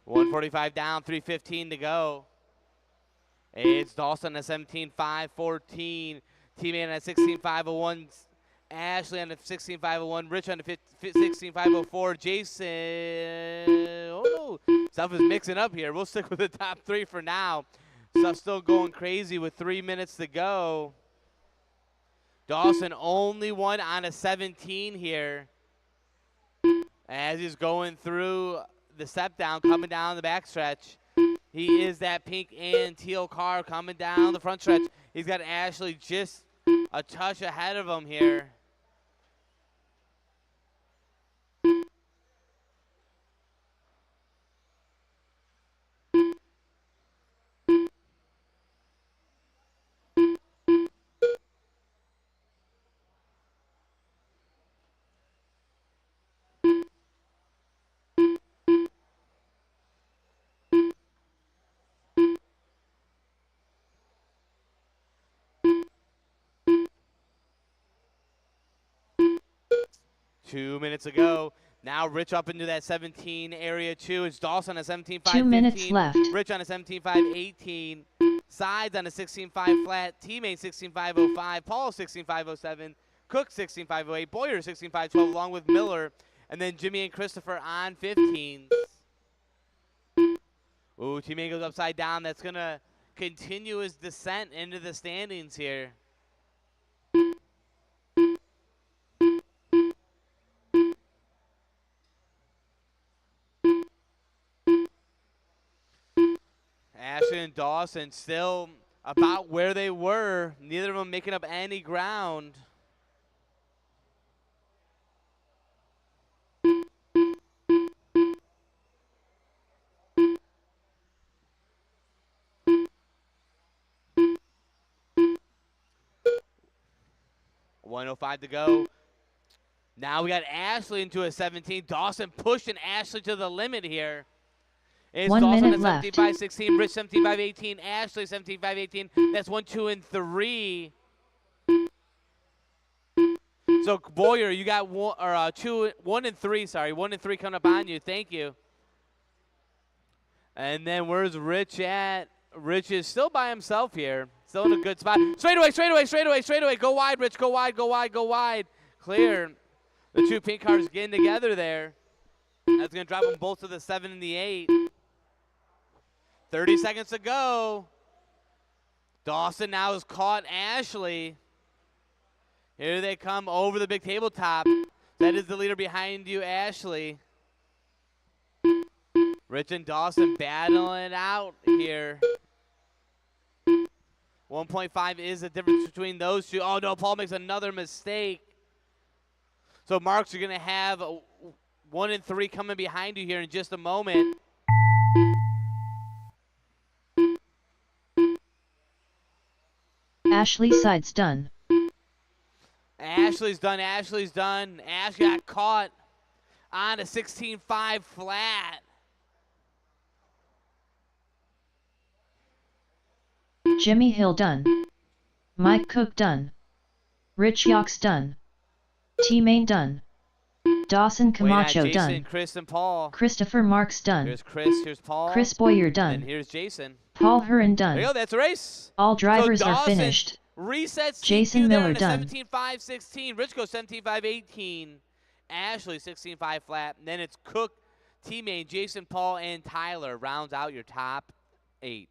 .145 down, 3:15 to go. It's Dawson at 17.514. T-Man at 16.501. Ashley on the 16.501. Rich on the 16.504. Jason. Oh, no. Stuff is mixing up here. We'll stick with the top 3 for now. Stuff still going crazy with 3 minutes to go. Dawson only one on a 17 here. As he's going through the step down, coming down the backstretch. He is that pink and teal car coming down the front stretch. He's got Ashley just a touch ahead of him here. Two minutes ago. Now Rich up into that 17 area 2. It's Dawson at 17.5. 2 minutes left. Rich on a 17.518. Sides on a 16.5 flat. Teammate 16.505. Paul 16.507. Cook 16.508. Boyer 16.512 along with Miller. And then Jimmy and Christopher on 15s. Ooh, teammate goes upside down. That's going to continue his descent into the standings here. Ashley and Dawson still about where they were. Neither of them making up any ground. 1:05 to go. Now we got Ashley into a 17. Dawson pushing Ashley to the limit here. It's 1 Dawson minute at left. 17.5-16, Rich 17.5-18, Ashley 17.5-18. That's 1, 2, and 3. So Boyer, you got 1 and 3. Sorry, 1 and 3 coming up on you. Thank you. And then where's Rich at? Rich is still by himself here. Still in a good spot. Straightaway, straightaway, straightaway, straightaway. Go wide, Rich. Go wide, go wide, go wide. Clear. The two pink cars getting together there. That's going to drop them both to the 7 and the 8. 30 seconds to go. Dawson now has caught Ashley. Here they come over the big tabletop. That is the leader behind you, Ashley. Rich and Dawson battling it out here. 1.5 is the difference between those two. Oh, no, Paul makes another mistake. So, Marks, you're going to have 1 and 3 coming behind you here in just a moment. Ashley's side's done. Ashley's done. Ashley's done. Ash got caught on a 16.5 flat. Jimmy Hill done. Mike Cook done. Rich Yox done. T-Main done. Dawson Camacho Jason, done. Chris, and Paul. Christopher Marks done. Here's Chris. Here's Paul. Chris Boyer And done. here's Jason. Paul Hearn There you go. done. That's a race. All drivers so are Dawson finished. Resets Jason CQ there Miller on a done. 17.5-16. Rich goes 17.5-18. Ashley 16.5 flat. And then it's Cook, T-Main, Jason, Paul, and Tyler rounds out your top 8.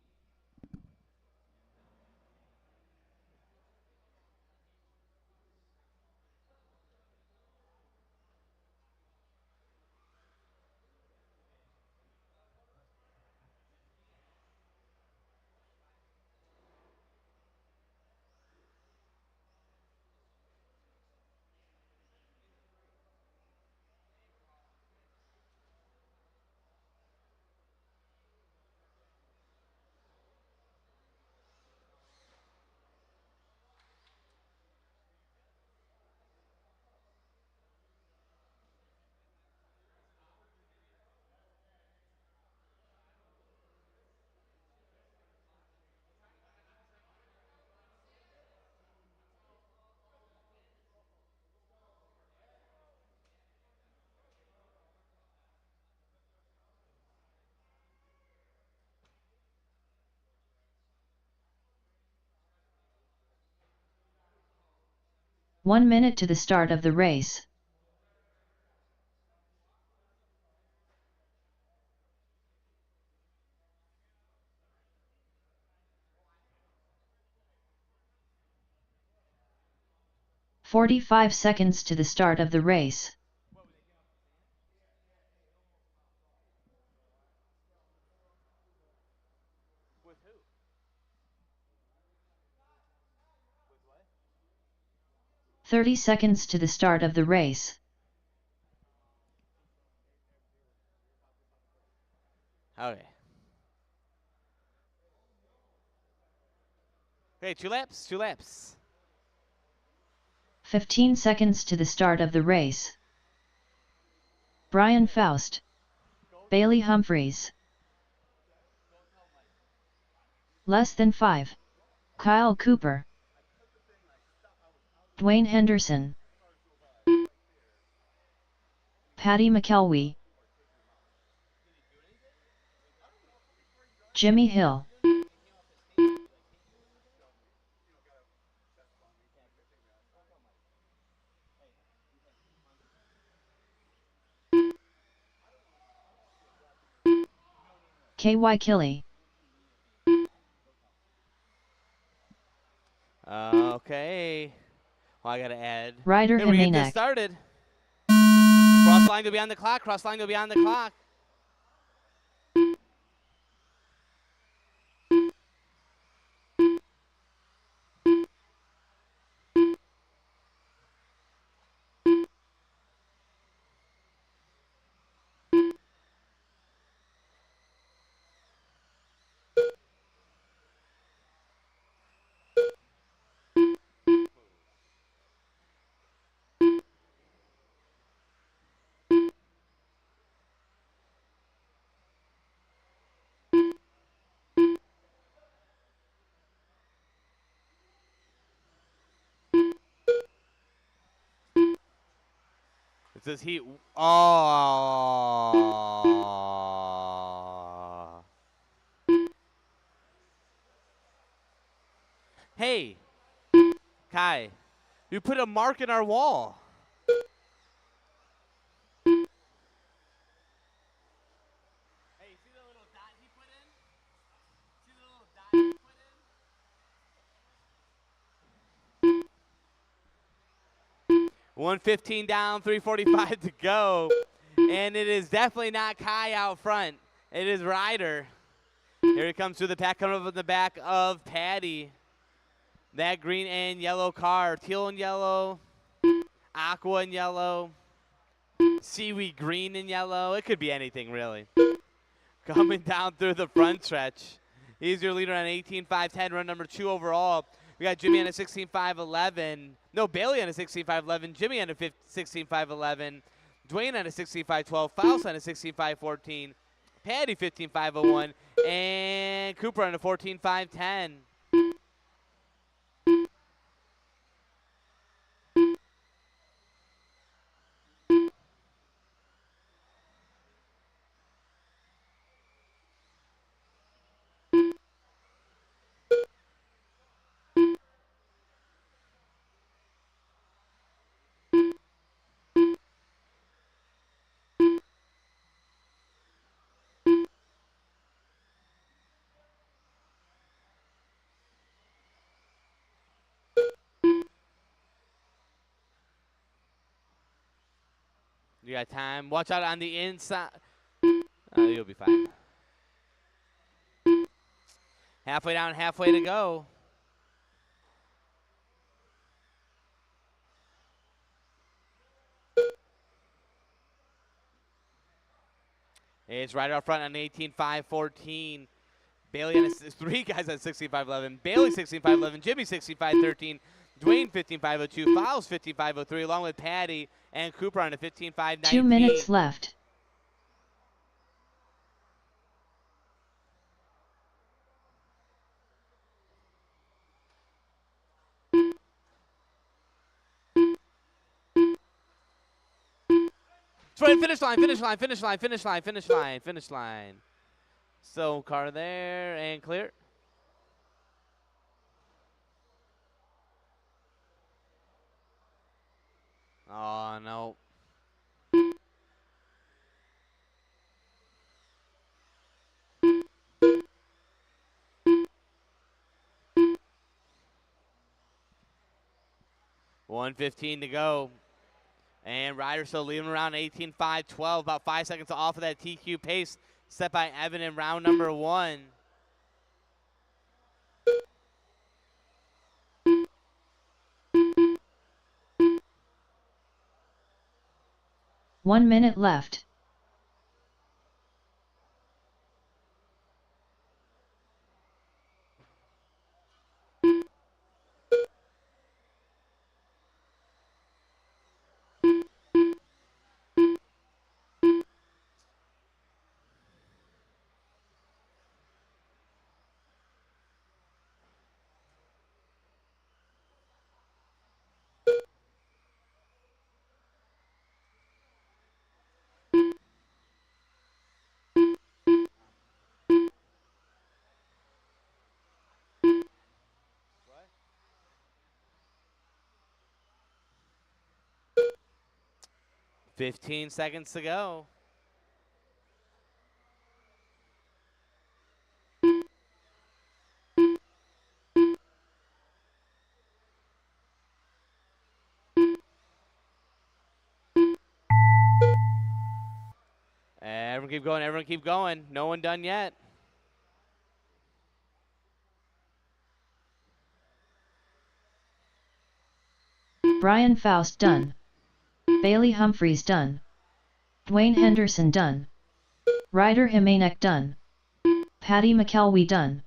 One minute to the start of the race. "45 seconds to the start of the race. With who? 30 seconds to the start of the race. Okay. Okay, 2 laps, 2 laps. 15 seconds to the start of the race. Brian Faust. Bailey Humphreys. Less than 5. Kyle Cooper. Dwayne Henderson. Patty McKelwee. Jimmy Hill. KY Killy. Okay. Well, I got to add. Ryder Hey, we get this Jimenez. started. Cross line to be on the clock. Cross line to be on the clock. It says heat. Oh. Hey, Kai, you put a mark in our wall. Hey, see the little dot he put in? See the little dot he put in? 1:15 down, 3:45 to go. And it is definitely not Kai out front. It is Ryder. Here he comes through the pack, coming up in the back of Patty. That green and yellow car, teal and yellow, aqua and yellow, seaweed green and yellow. It could be anything, really. Coming down through the front stretch. He's your leader on 18.510, run number 2 overall. We got Jimmy on a 16.511. No, Bailey on a 16.511. Jimmy on a 16.511. Dwayne on a 16.512. Faust on a 16.514. Patty 15.501. And Cooper on a 14.510. You got time. Watch out on the inside. You'll be fine. Halfway down, halfway to go. It's right up front on 18.514. Bailey on 3 guys on 16.511. Bailey 16.511. Jimmy 16.513. Dwayne 15.502. Fowles 15.503, along with Patty and Cooper on a 15.519. 2 minutes left. Right, finish line, finish line, finish line, finish line, finish line, finish line. So car there and clear. Oh no. $1:15 to go. And Ryder still leading around 18.512, about 5 seconds off of that TQ pace set by Evan in round number 1. One minute left. What? 15 seconds to go. Everyone keep going, everyone keep going. No one done yet. Brian Faust done. Bailey Humphreys done. Dwayne Henderson done. Ryder Jimenez done. Patty McElwee done.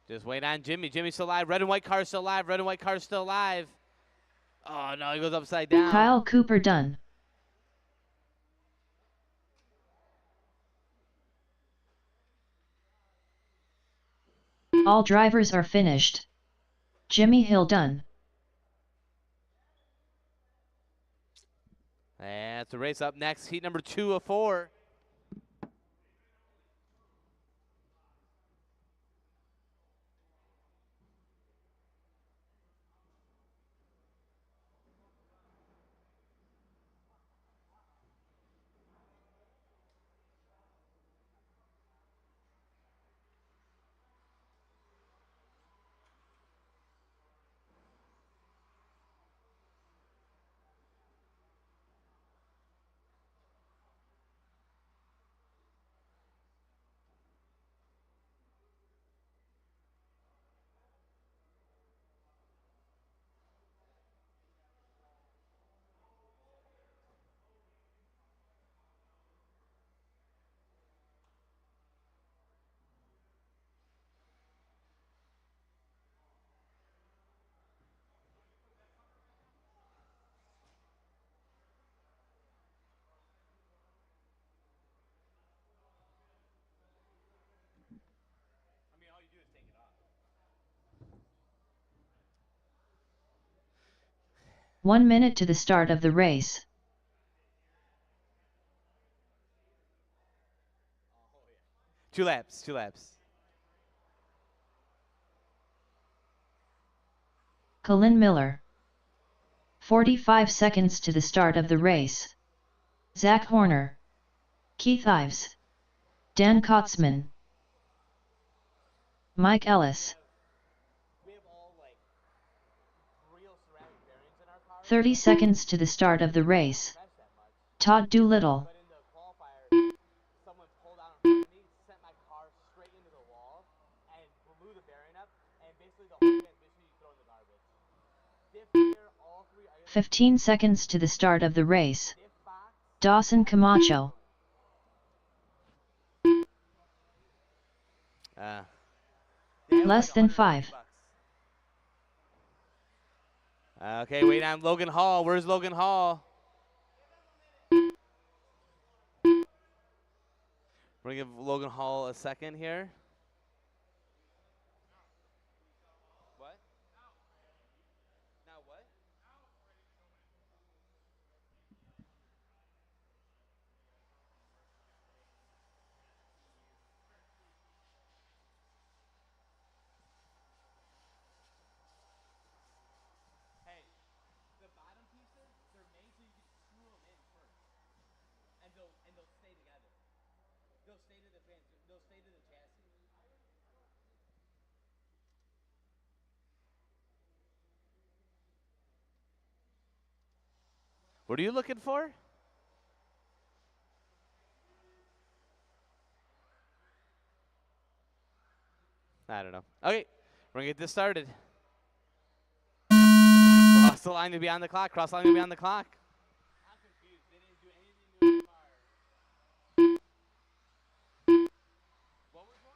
Just wait on Jimmy. Jimmy's still alive. Red and white car's still alive. Red and white car's still alive. Oh no, he goes upside down. Kyle Cooper done. All drivers are finished. Jimmy Hill done. That's the race up next. Heat number 2 of 4. One minute to the start of the race. Two laps. Colin Miller. 45 seconds to the start of the race. Zach Horner. Keith Ives. Dan Kotzman. Mike Ellis. 30 seconds to the start of the race. Todd Doolittle. All 15 seconds to the start of the race. Dawson Camacho. Less than 5. Okay, wait on Logan Hall. Where's Logan Hall? We're going to give Logan Hall a second here. What? Now what? Hey, the bottom pieces, they're made so you can screw them in first. And they'll stay together. They'll stay to the fans. They'll stay to the chassis. What are you looking for? I don't know. Okay, we're going to get this started. Cross the line to be on the clock. Cross the line to be on the clock. I'm confused. They didn't do anything to the car. What was wrong?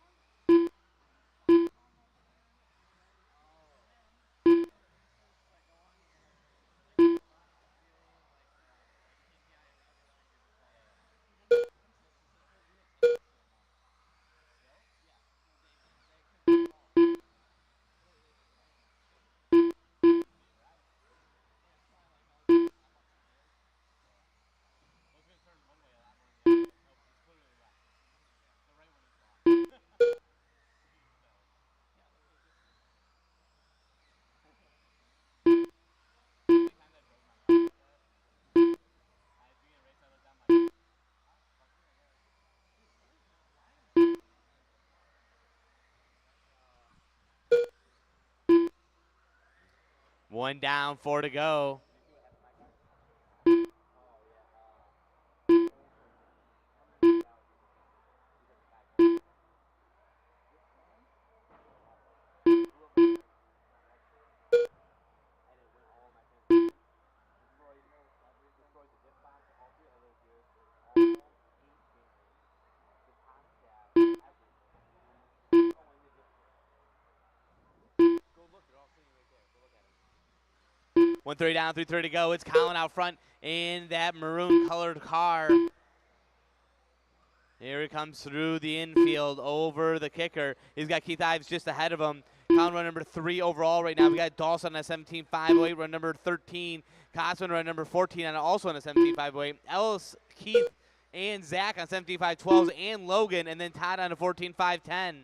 One down, 4 to go. One 30 down, 3:30 to go. It's Colin out front in that maroon-colored car. Here he comes through the infield over the kicker. He's got Keith Ives just ahead of him. Colin run number 3 overall right now. We got Dawson on a 17.508, run number 13. Cosman run number 14 and also on a 17.508. Ellis, Keith, and Zach on 17.512s, and Logan, and then Todd on a 14.510.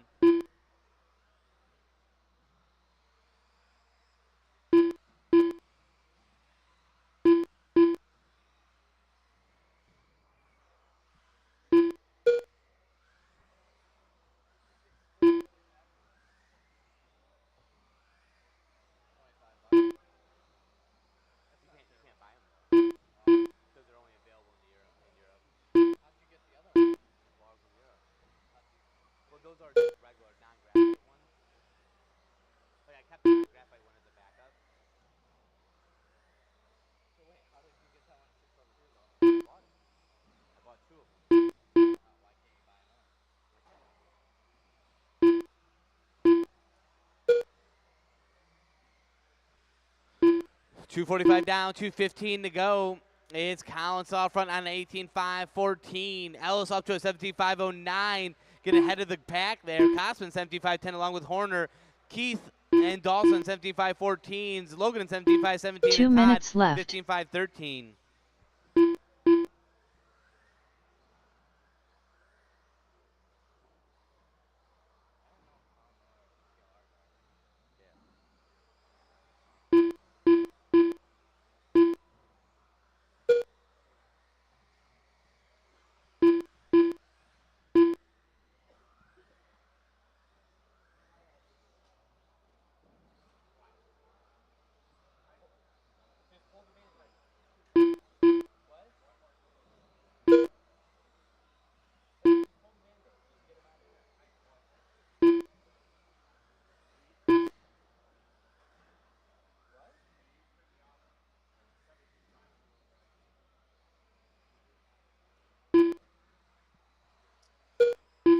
Those are just regular, non-graphite ones. But I kept the graphite one as a backup. So wait, how did you get that one at 602 though? I bought 2 of them. Why can't you buy another? 2:45 down, 2:15 to go. It's Collins off front on an 18.514. Ellis up to a 17.509. Get ahead of the pack there. Cosman 75.10 along with Horner. Keith and Dawson 75.14s. Logan in 75.17. 2 minutes left. 15.513.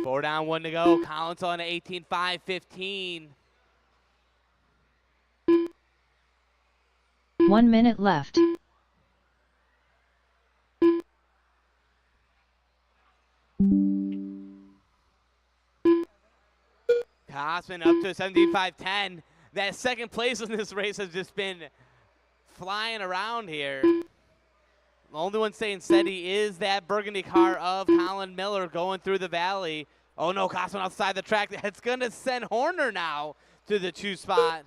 Four down, 1 to go. Collins on an 18.515. 1 minute left. Cosman up to a 75.10. That second place in this race has just been flying around here. The only one staying steady is that burgundy car of Colin Miller going through the valley. Oh no, Cosman outside the track. That's going to send Horner now to the 2 spot.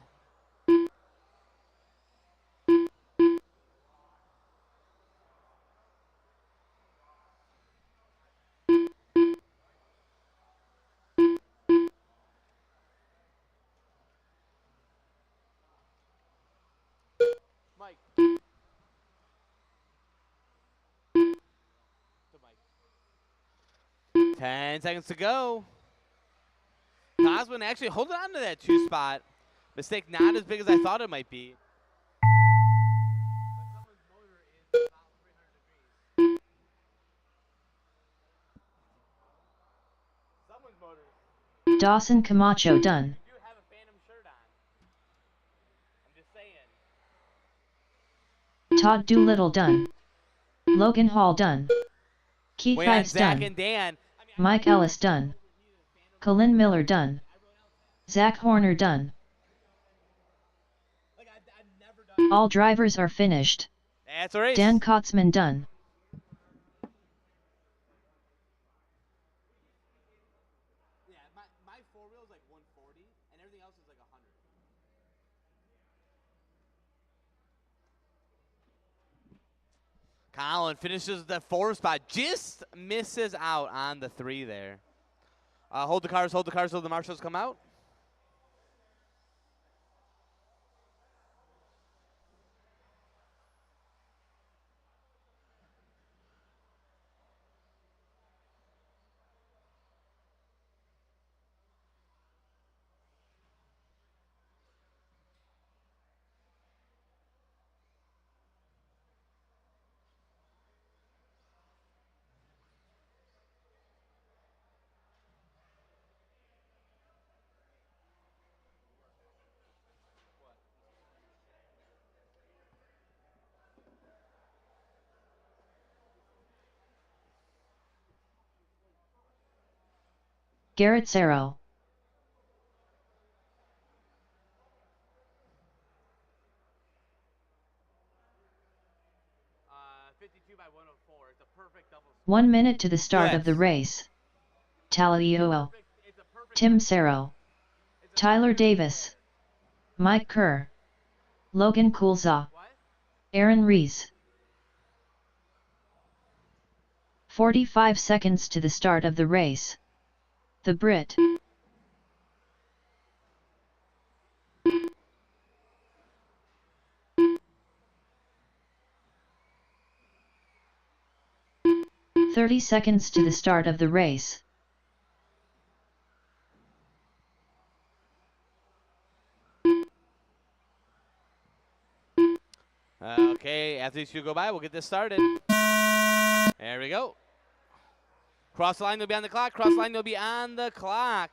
Mike. 10 seconds to go. Cosman actually holding on to that 2 spot. Mistake not as big as I thought it might be. Someone's motor is Dawson Camacho done. You do have a Phantom shirt on. I'm just saying. Todd Doolittle done. Logan Hall done. Keith Way on Ives Zach done. and Dan. Mike Ellis done. Colin Miller done. Zach Horner done. All drivers are finished. That's a race. Dan Kotzman done. Yeah, my 4-wheel is like 140, and everything else is like 100. Colin finishes the 4 spot, just misses out on the 3 there. Hold the cars till the marshals come out. Garrett Serro. 1 minute to the start of the race. Talio, Tim Serro, Tyler Davis, Mike Kerr, Logan Coulza, Aaron Rees. 45 seconds to the start of the race. The Brit. "30 seconds to the start of the race. Okay, as these two go by, we'll get this started. There we go. Cross the line, they'll be on the clock. Cross the line, they'll be on the clock.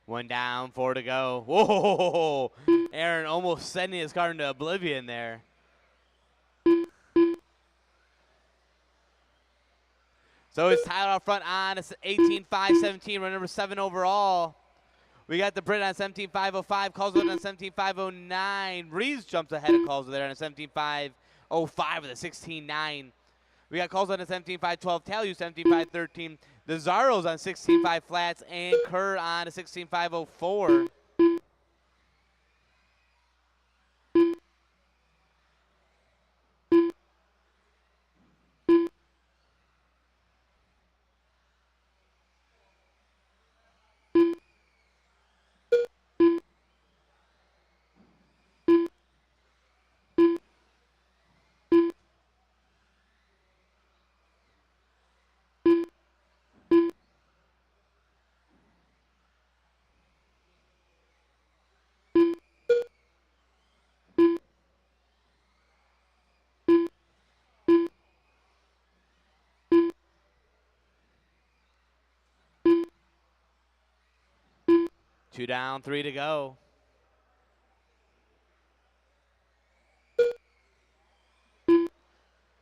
One down, 4 to go. Whoa! Aaron almost sending his car into oblivion there. So it's Tyler out front on 18.517, run number 7 overall. We got the Brit on 17.505, Callswood on 17.509. Rees jumps ahead of Callswood there on 17.505 with a 16.9. We got Callswood on 17.512, Talu 17.513. The Zaros on 16.5 flats and Kerr on a 16.504. Two down, 3 to go.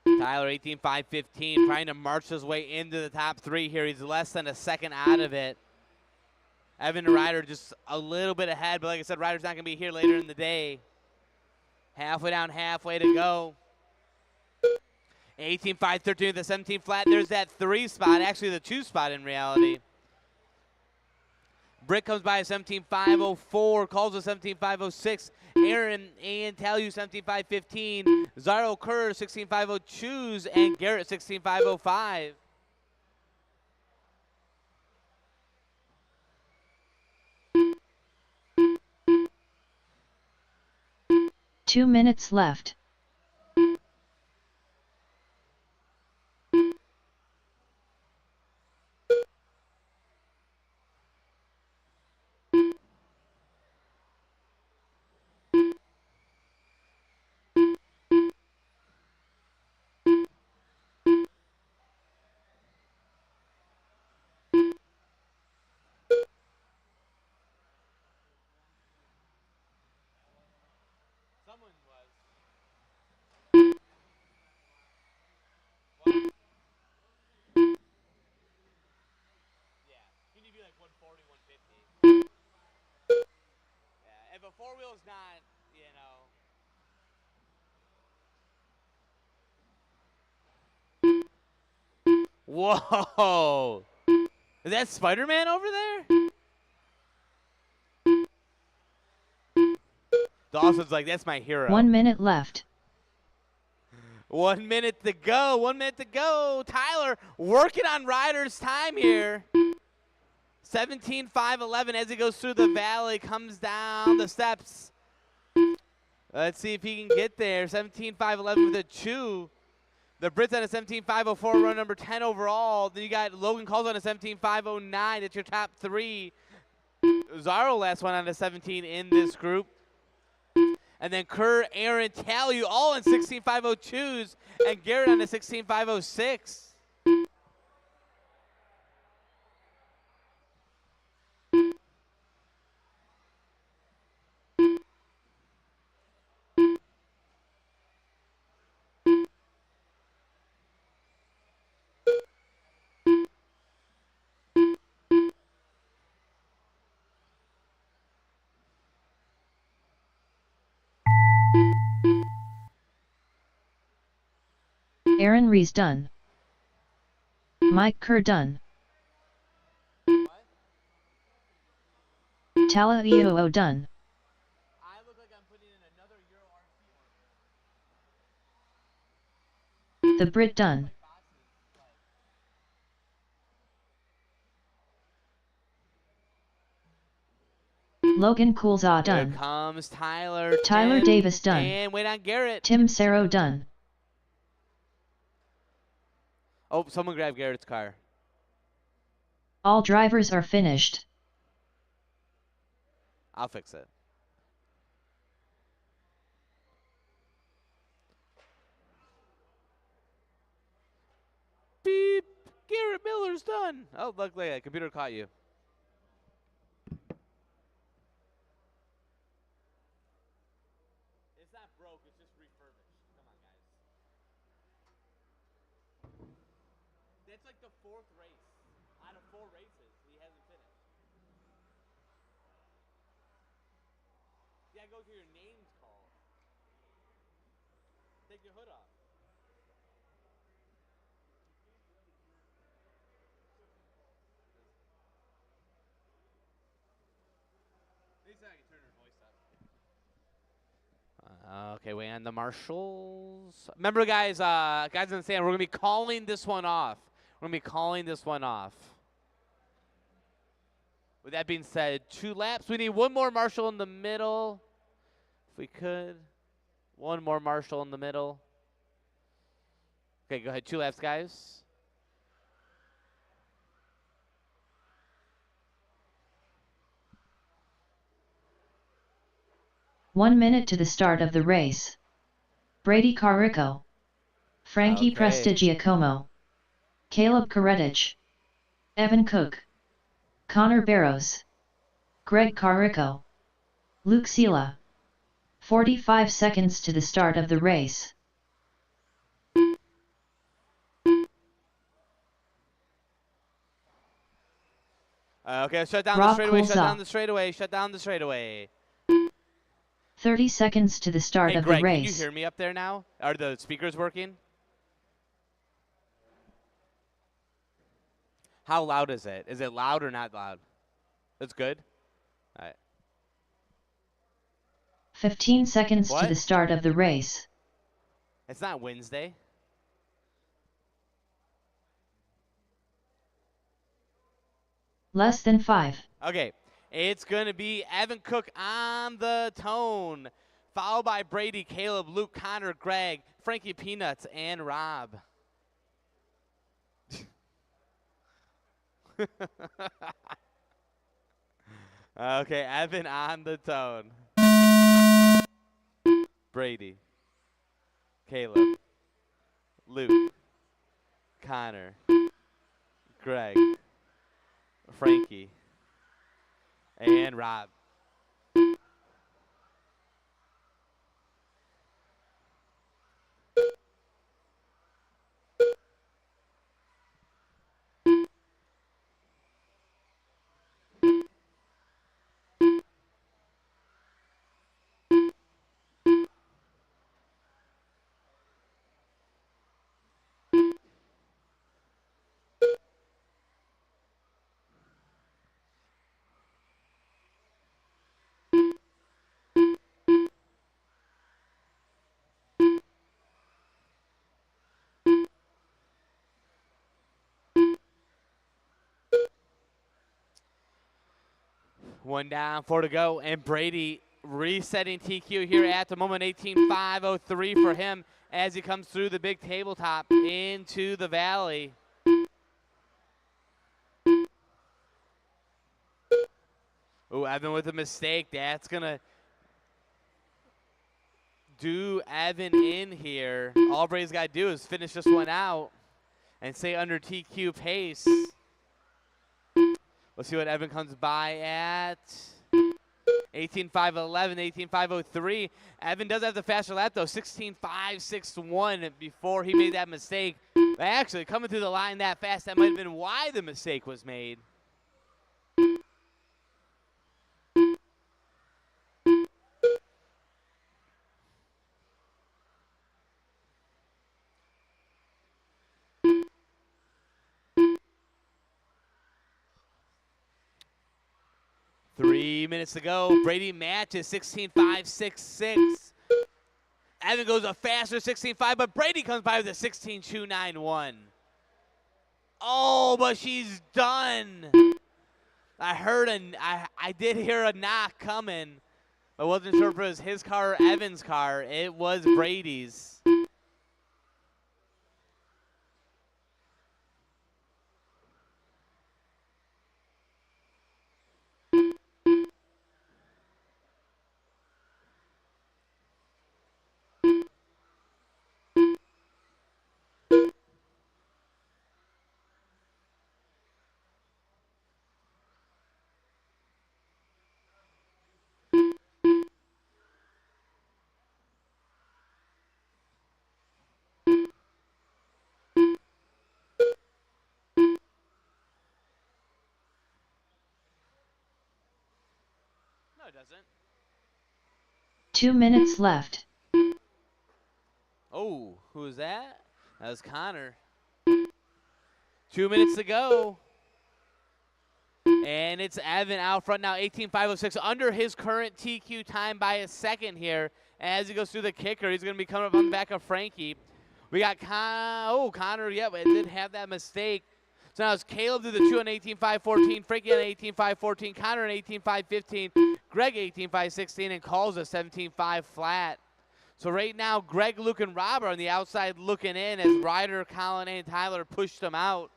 Tyler 18.515 trying to march his way into the top 3 here. He's less than a second out of it. Evan Ryder just a little bit ahead, but like I said, Ryder's not going to be here later in the day. Halfway down, halfway to go. 18.513 with the 17 flat. There's that 3 spot, actually the 2 spot in reality. Brick comes by at 17.504, calls a 17.506. Aaron and Talu 17.515. Zaro Kerr 16.502, and Garrett 16.505. Two minutes left. Someone was. Yeah, you need to be like 140, 150. Yeah, if a 4-wheel's not, you know. Whoa! Is that Spider-Man over there? Dawson's like, that's my hero. 1 minute left. 1 minute to go. 1 minute to go. Tyler working on Ryder's time here. 17.511 as he goes through the valley, comes down the steps. Let's see if he can get there. 17.511 with a 2. The Brits on a 17.504, run number 10 overall. Then you got Logan Calls on a 17.509. That's your top 3. Zaro last one on a 17 in this group. And then Kerr, Aaron, Tally, all on 16.502s. And Garrett on a 16.506. Aaron Rees done. Mike Kerr done. Tala Ioo done. I look like I'm putting in another Euro RP. The Brit done. Logan Coolsaw Here done. comes Tyler. Tyler 10, Davis done. And wait on Garrett. Tim Saro done. Oh, someone grab Garrett's car. All drivers are finished. I'll fix it. Beep. Garrett Miller's done. Oh, look, the computer caught you. It's not broke. It's just refurbished. Come on, guys. That's like the 4th race. Out of 4 races, he hasn't finished. Yeah, go to your names call. Take your hood off. At least I can turn her voice up. Okay, wait on the marshals. Remember, guys, guys in the stand, we're gonna be calling this one off. We're gonna be calling this one off. With that being said, 2 laps. We need one more marshal in the middle. If we could. One more marshal in the middle. Okay, go ahead. 2 laps, guys. One minute to the start of the race. Brady Carrico. Frankie Okay. Prestigiacomo. Caleb Karetich. Evan Cook. Connor Barrows. Greg Carrico. Luke Sela. 45 seconds to the start of the race. Okay, shut down Rob the straightaway, shut Coulson. down the straightaway, shut down the straightaway. 30 seconds to the start Hey, of Greg, the can you race. hear me up there now? Are the speakers working? How loud is it? Is it loud or not loud? That's good? All right. 15 seconds to What? the start of the race. It's not Wednesday. Less than 5. Okay, it's going to be Evan Cook on the tone, followed by Brady, Caleb, Luke, Connor, Greg, Frankie Peanuts, and Rob. Okay, Evan on the tone. Brady, Caleb, Luke, Connor, Greg, Frankie, and Rob. One down, 4 to go, and Brady resetting TQ here at the moment. 18.503 for him as he comes through the big tabletop into the valley. Oh, Evan with a mistake. That's going to do Evan in here. All Brady's got to do is finish this one out and stay under TQ pace. Let's see what Evan comes by at. 18.511, 18.503. Evan does have the faster lap, though. 16.561 before he made that mistake. But actually, coming through the line that fast, that might have been why the mistake was made. Three minutes to go. Brady matches 16.566. Evan goes a faster 16.5, but Brady comes by with a 16.291. Oh, but she's done. I did hear a knock coming. I wasn't sure if it was his car or Evan's car. It was Brady's. No, it doesn't. 2 minutes left. Oh, who was that? That was Connor. 2 minutes to go. And it's Evan out front now, 18.506, under his current TQ time by a second here. As he goes through the kicker, he's going to be coming up on the back of Frankie. We got Connor, yeah, but it did have that mistake. So now it's Caleb through the 2 on 18.514, Frankie on 18.514, Connor on 18.515, Greg 18.516, and calls a 17.5 flat. So right now, Greg, Luke, and Rob are on the outside looking in as Ryder, Colin, and Tyler pushed them out.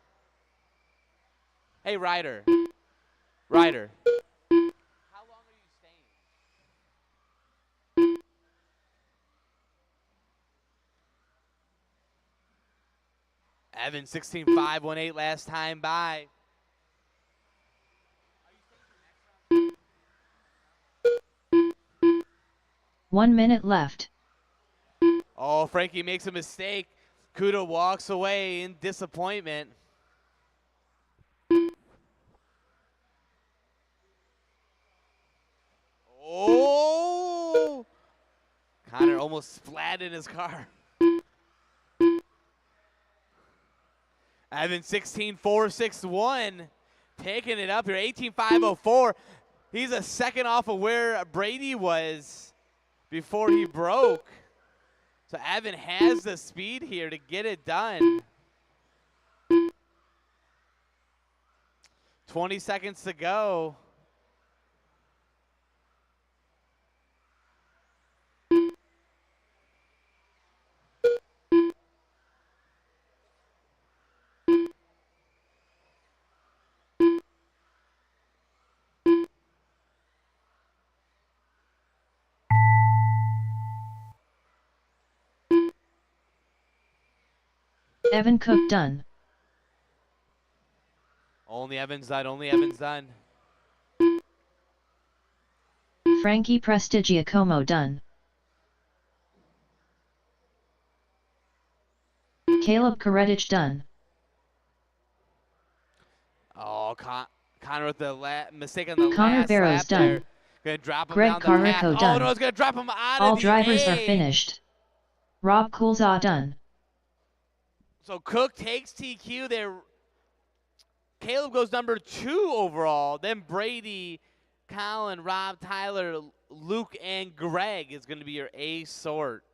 Hey, Ryder. Ryder. How long are you staying? Evan, 16.518 last time by. 1 minute left. Oh, Frankie makes a mistake. Kuda walks away in disappointment. Oh! Connor almost splat in his car. Evan 16.461, picking it up here. 18.504. He's a second off of where Brady was before he broke. So Evan has the speed here to get it done. 20 seconds to go. Evan Cook done. Only Evan's done. Only Evan's done. Frankie Prestigiacomo done. Caleb Karetich done. Oh, Connor with the mistake on the Connor last Barrows lap done. there. Gonna drop him Greg down the Carrico path. done. Oh no, it's gonna drop him out All of the drivers A. are finished. Rob Coulzaw done. So Cook takes TQ there. Caleb goes number 2 overall. Then Brady, Colin, Rob, Tyler, Luke, and Greg is going to be your A sort.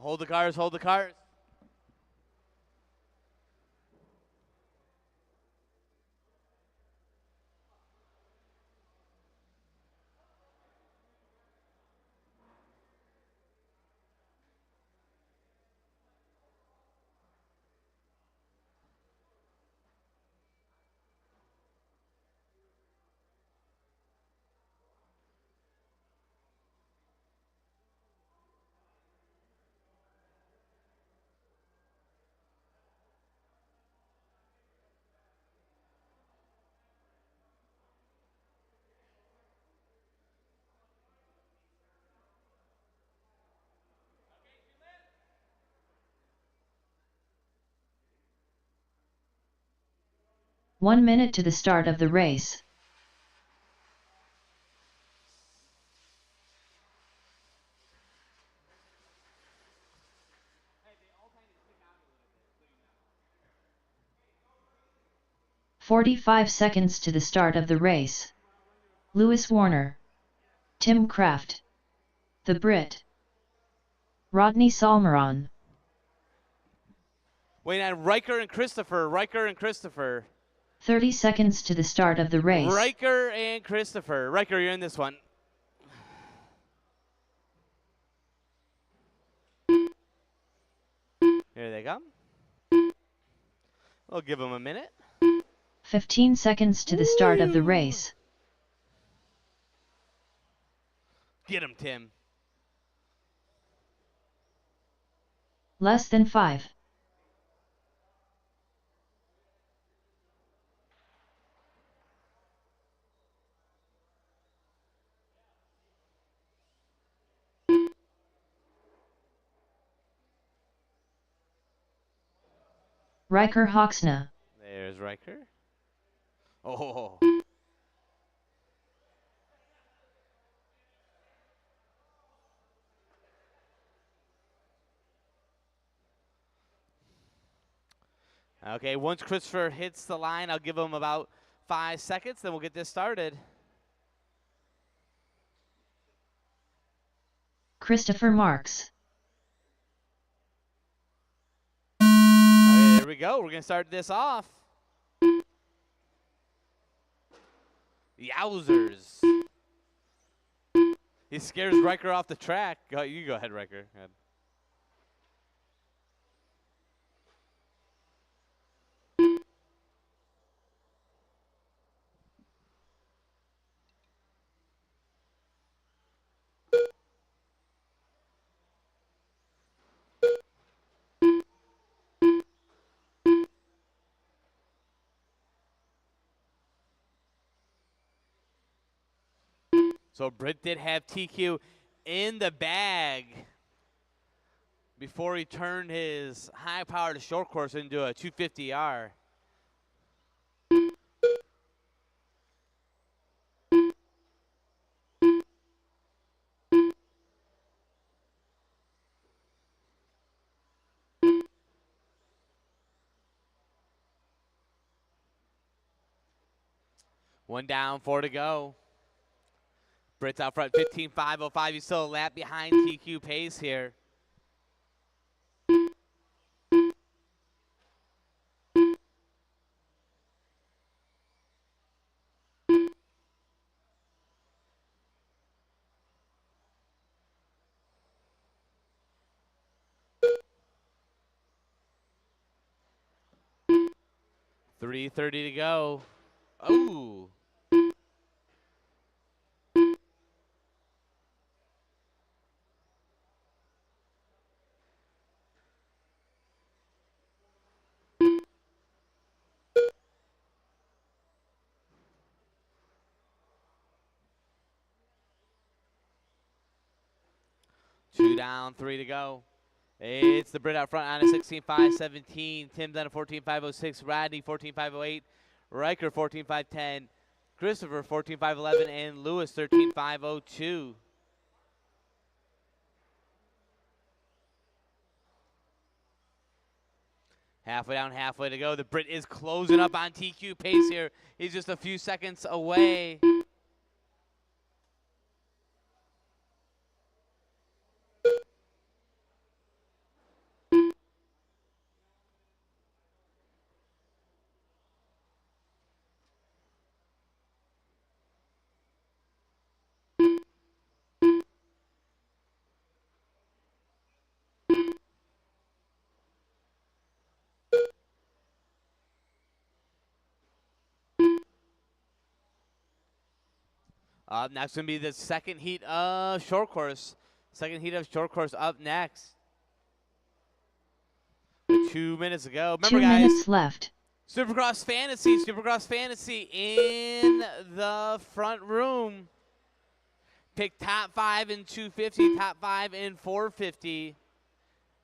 Hold the cars, hold the cars. One minute to the start of the race. "45 seconds to the start of the race. Lewis Warner, Tim Kraft, The Brit, Rodney Salmeron." Waiting on Riker and Christopher. Riker and Christopher. 30 seconds to the start of the race. Riker and Christopher. Riker, you're in this one. Here they come. We'll give them a minute. 15 seconds to the start of the race. Get him, Tim. Less than 5. Riker Hawksna. There's Riker. Oh. Okay, once Christopher hits the line, I'll give him about 5 seconds, then we'll get this started. Christopher Marks. Okay, there we go. We're going to start this off. Yowzers. He scares Riker off the track. You go ahead, Riker. Go ahead. So Britt did have TQ in the bag before he turned his high-powered short course into a 250R. One down, 4 to go. Britt's out front, 15.505. He's still a lap behind TQ pace here. $3:30 to go. Oh. Two down, 3 to go. It's the Brit out front on a 16.517. Tim's on a 14.506. Rodney 14.508. Riker 14.510. Christopher 14.511. And Lewis 13.502. Halfway down, halfway to go. The Brit is closing up on TQ pace here. He's just a few seconds away. Up next going to be the second heat of short course. Second heat of short course up next. 2 minutes ago. Remember, 2 guys, minutes left. Supercross Fantasy in the front room. Pick top 5 in 250, top 5 in 450.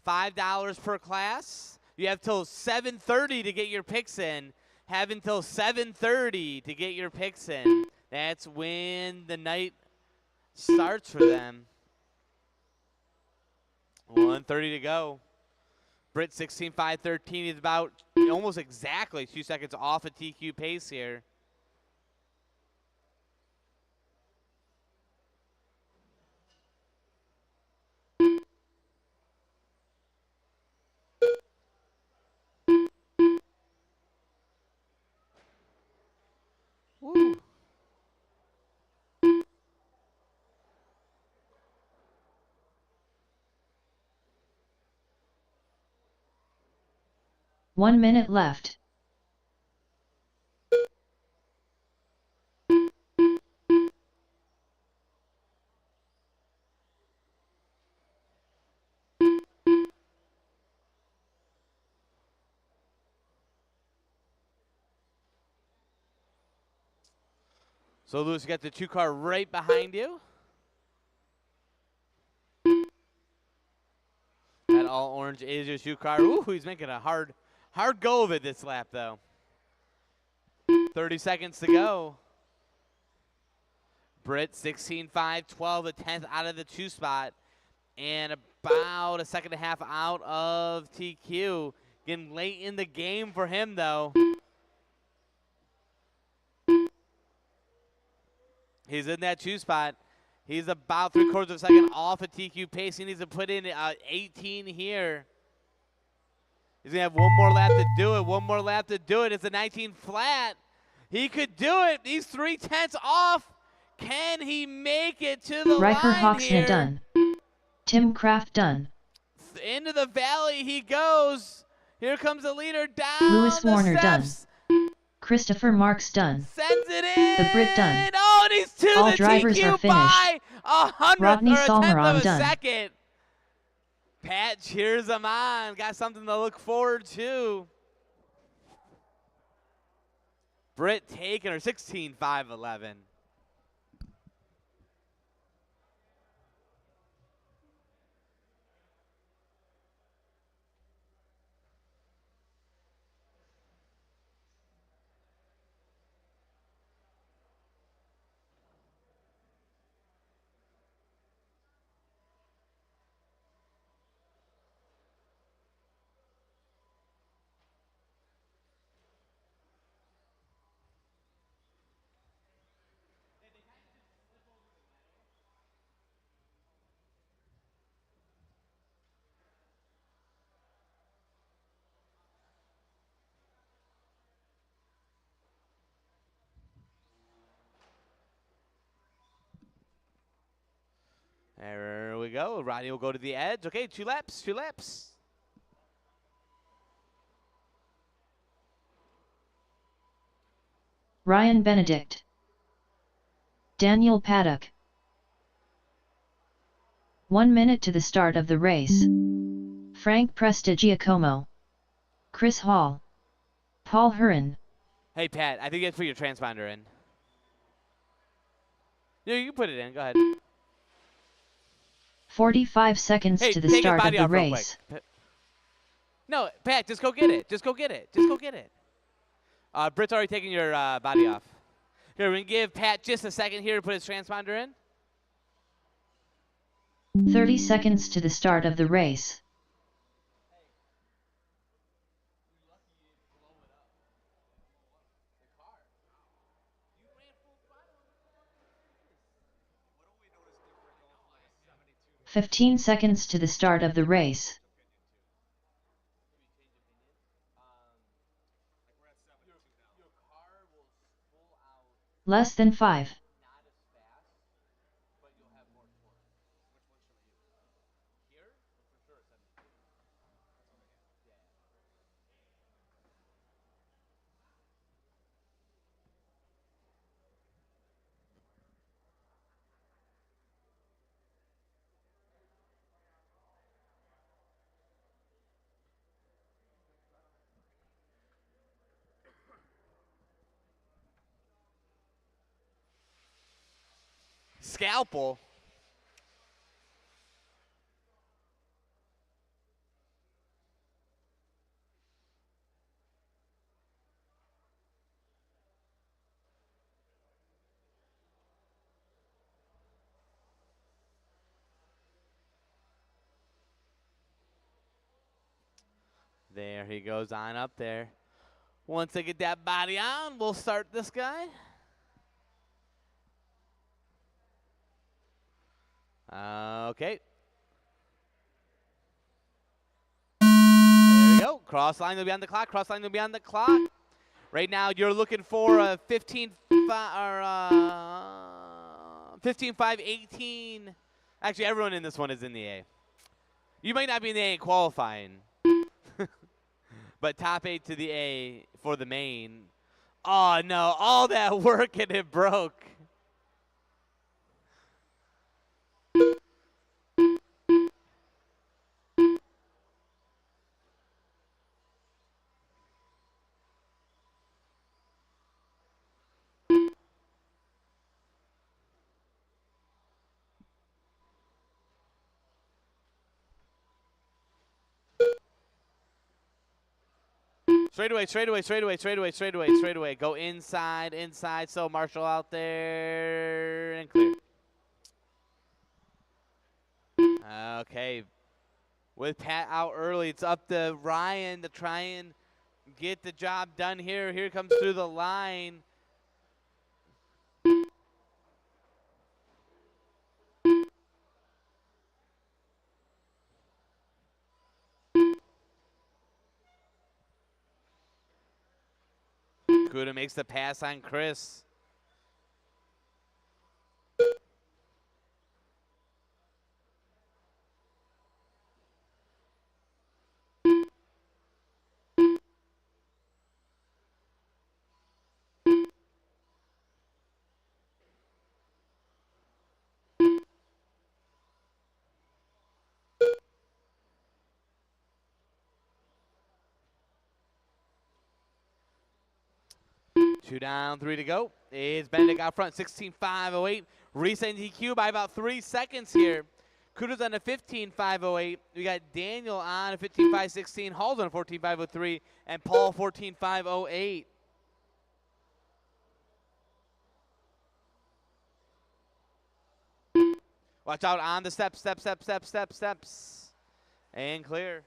$5 per class. You have till 7:30 to get your picks in. Have until 7:30 to get your picks in. That's when the night starts for them. 1:30 to go. Britt 16.513 is about almost exactly 2 seconds off of TQ pace here. Woo. One minute left. So, Lewis, you got the 2 car right behind you. That all orange is your 2 car. Ooh, he's making a hard go of it this lap, though. 30 seconds to go. Britt 16.512, the 10th out of the 2 spot. And about a second and a half out of TQ. Getting late in the game for him, though. He's in that 2 spot. He's about 3/4 of a second off of TQ pace. He needs to put in 18 here. He's going to have one more lap to do it. One more lap to do it. It's a 19 flat. He could do it. He's 3/10 off. Can he make it to the Riker line Hawksna here? done. Tim Kraft done. Into the valley he goes. Here comes the leader down Lewis the Warner done. steps. Christopher Marks done. Sends it in. The Brit done. Oh, and he's to All the drivers TQ are finished. by 100th Rodney or a 10th Solmeron of a done. second. Pat cheers him on. Got something to look forward to. Britt taking her 16.511. There we go. Rodney will go to the edge. Okay, 2 laps, 2 laps. Ryan Benedict. Daniel Paddock. 1 minute to the start of the race. Frank Prestigiacomo. Chris Hall. Paul Huron. Hey, Pat, I think you have to put your transponder in. Yeah, you can put it in. Go ahead. 45 seconds Hey, to the take his start of body the off real race. quick. No, Pat, just go get it. Just go get it. Just go get it. Britt's already taking your body off. Here, we can give Pat just a second here to put his transponder in. 30 seconds to the start of the race. "15 seconds to the start of the race. Less than 5. scalpel. There he goes on up there. Once I get that body on, we'll start this guy. Okay. There we go. Cross line will be on the clock. Cross line will be on the clock. Right now, you're looking for a 15-5 or 15-5-18. Actually, everyone in this one is in the A. You might not be in the A in qualifying, but top 8 to the A for the main. Oh no! All that work and it broke. Straightaway, straightaway, straightaway, straightaway, straightaway, straightaway. Go inside, inside. So Marshall out there and clear. Okay. With Pat out early, it's up to Ryan to try and get the job done here. Here comes through the line. Kuda makes the pass on Chris. Two down, 3 to go. It's Benedict out front, 16.508. Reset DQ by about 3 seconds here. Kuda's on a 15.508. We got Daniel on a 15.516. Hall's on a 14.503. And Paul 14.508. Watch out on the steps, steps. And clear.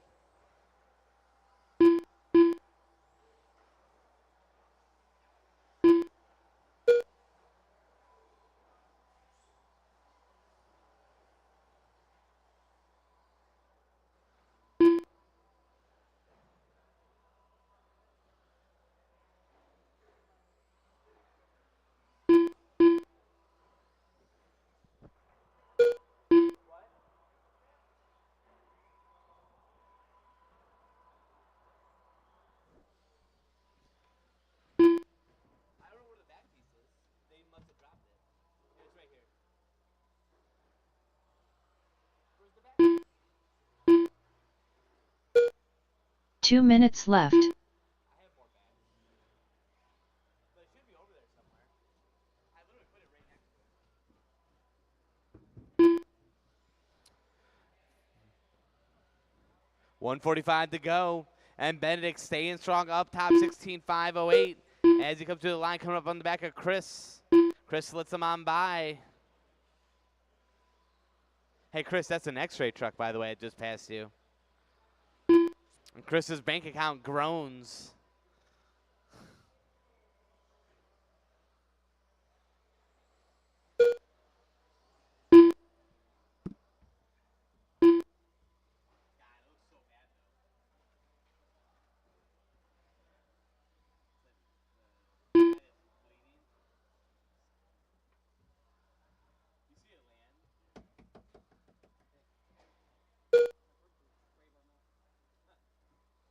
They must have dropped it. It's right here. Where's the back? 2 minutes left. I have more bags. But it should be over there somewhere. I literally put it right next to it. 1:45 to go. And Benedict staying strong up top, 16.508. As he comes to the line, coming up on the back of Chris. Chris lets him on by. Hey, Chris, that's an X-ray truck, by the way. It just passed you. And Chris's bank account groans.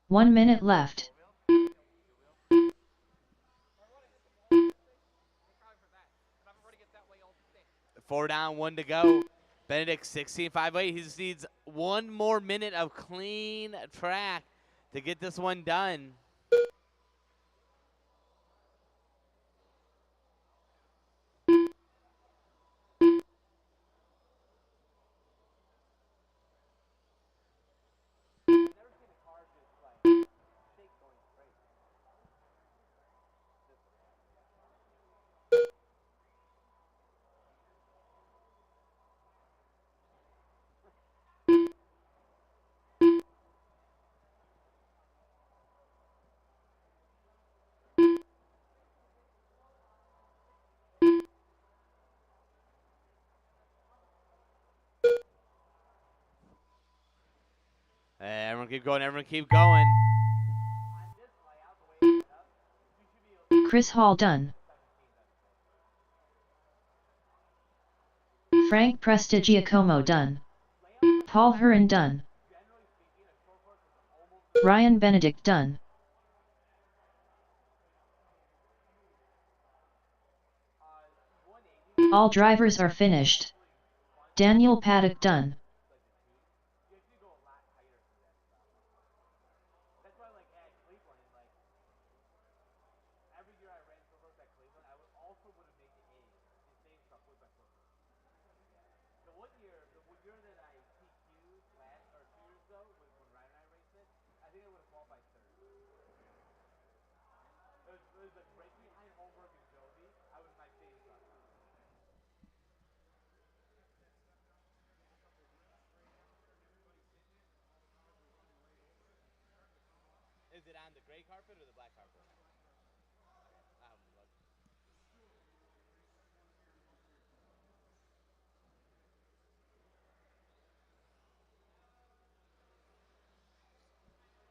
One minute left. Four down, 1 to go. Benedict 16.508. He just needs 1 more minute of clean track to get this one done. Everyone keep going. Everyone keep going. Chris Hall done. Frank Prestigiacomo done. Paul Heron done. Ryan Benedict done. All drivers are finished. Daniel Paddock done. Is it on the gray carpet or the black carpet?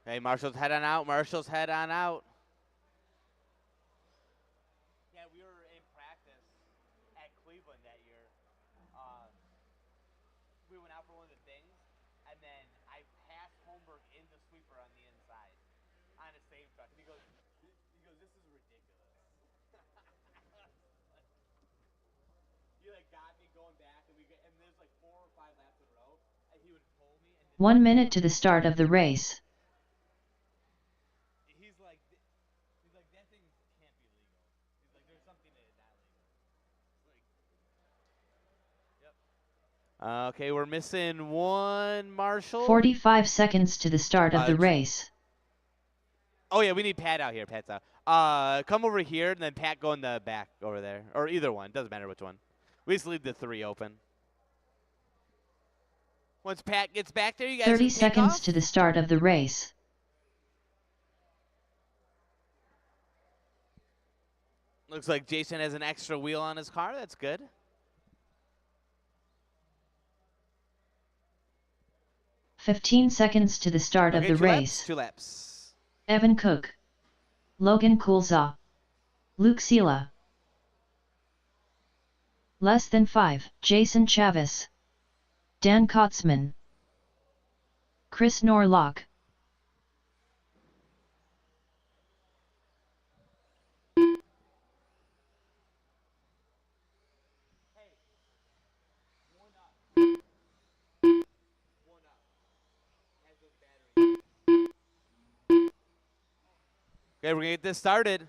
Hey, Marshall's head on out. Marshall's head on out. Yeah, we were in practice at Cleveland that year. We went out for one of the things, and then I passed Holmberg in the sweeper on the inside on a save truck. And he goes, this is ridiculous. He like got me going back, and there's like 4 or 5 laps in a row, and he would pull me. And 1 minute to the start of the race. He's like that thing can't be legal. He's like there's something that is not legal. Yep. Okay, we're missing one Marshall. 45 seconds to the start of the race. Oh yeah, we need Pat out here. Pat's out. Come over here, and then Pat go in the back over there, or either one. Doesn't matter which one. We just leave the 3 open. Once Pat gets back there, you guys 30 can take seconds off. to the start of the race. Looks like Jason has an extra wheel on his car. That's good. $15 seconds to the start of the race. 2 laps. Evan Cook, Logan Coulza, Luke Sela. Less than 5, Jason Chavis, Dan Kotzman, Chris Norlock. Okay, we're gonna get this started.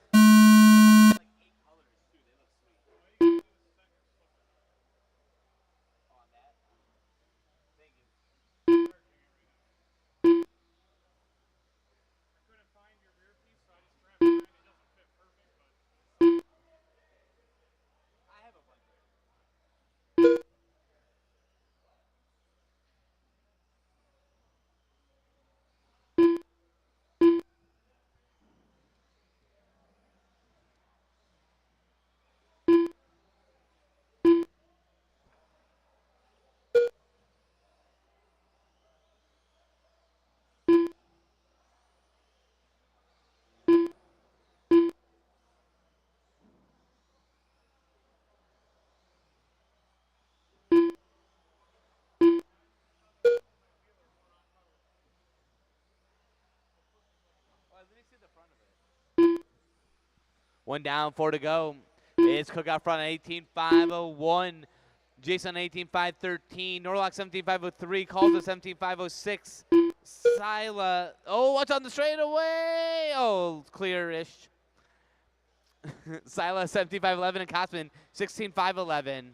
One down, 4 to go. It's Cook out front at 18.501. Jason 18.513. Norlock 17.503. Calls us 17.506. Sila. Oh, what's on the straightaway? Oh, clear-ish. Sila 17.511 and Kotzman 16.511.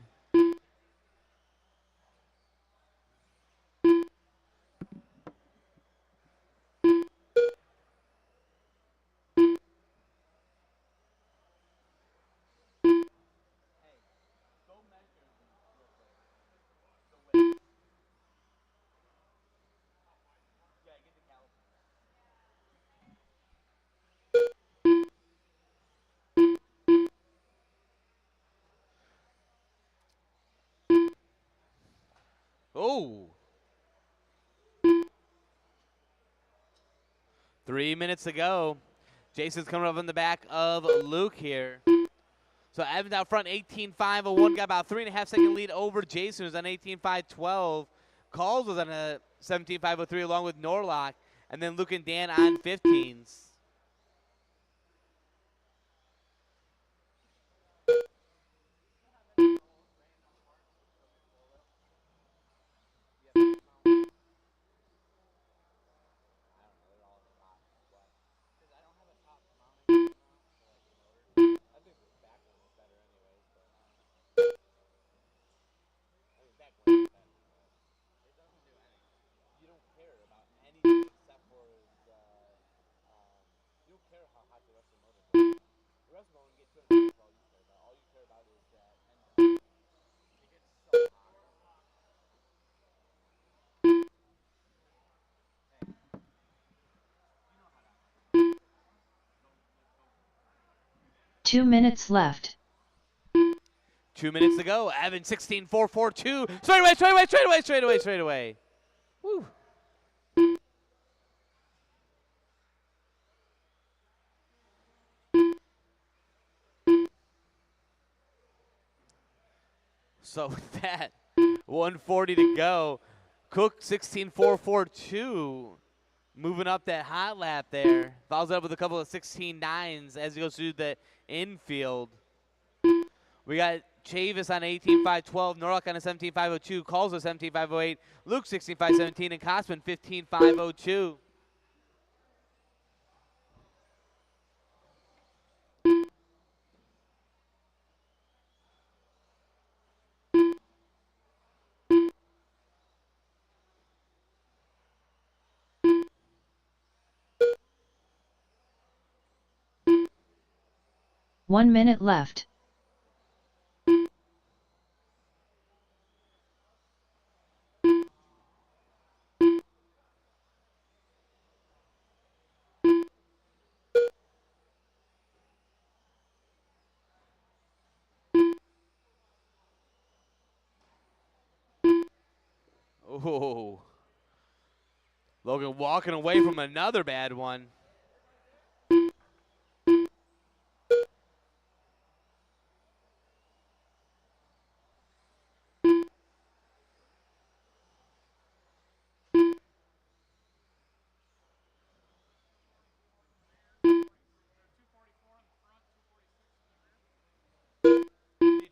Oh. 3 minutes to go. Jason's coming up on the back of Luke here. So Evans out front, 18.501. Got about 3.5 second lead over Jason, who's on 18.512. Calls was on a 17.503 along with Norlock. And then Luke and Dan on 15s. Two minutes left. 2 minutes to go. Evans 16.442. Straight away, straight away, straight away, straight away, straight away. Woo. So with that, 140 to go. Cook 16.442. Moving up that hot lap there. Follows up with a couple of 16.9s as he goes through the infield. We got Chavis on 18.512, Norlock on a 17.502, Calls a 17.508, Luke 16.517, and Cosman 15.502. One minute left. Oh, Logan walking away from another bad one.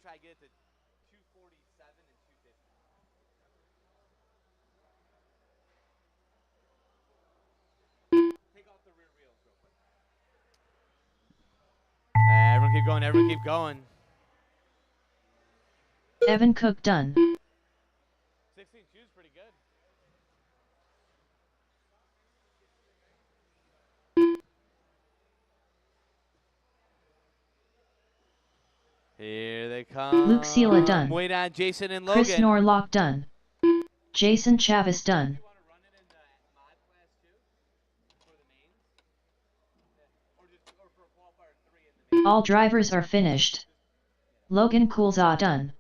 Try to get it to 247 and 250. Take off the rear wheels real quick. Everyone keep going, everyone keep going. Evan Cook done. 16.2 is pretty good. Here they come. Luke Sela done. Wait on Jason and Logan. Chris Norlock done. Jason Chavis done. All drivers are finished. Logan Coulza done.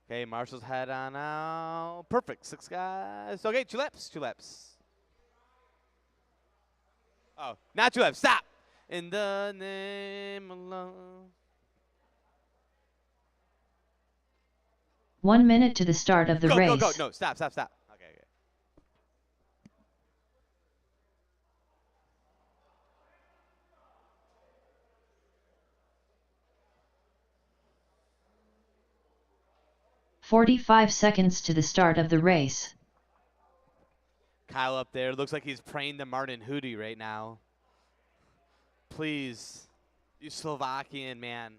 Okay, Marshall's head on out. Perfect. 6 guys. Okay, 2 laps. 2 laps. Oh, not 2 laps. Stop. In the name of love. 1 minute to the start of the Go, race. go, go. No, stop, stop, stop. Okay, okay. 45 seconds to the start of the race. Kyle up there. Looks like he's praying to Martin Hootie right now. Please, you Slovakian man.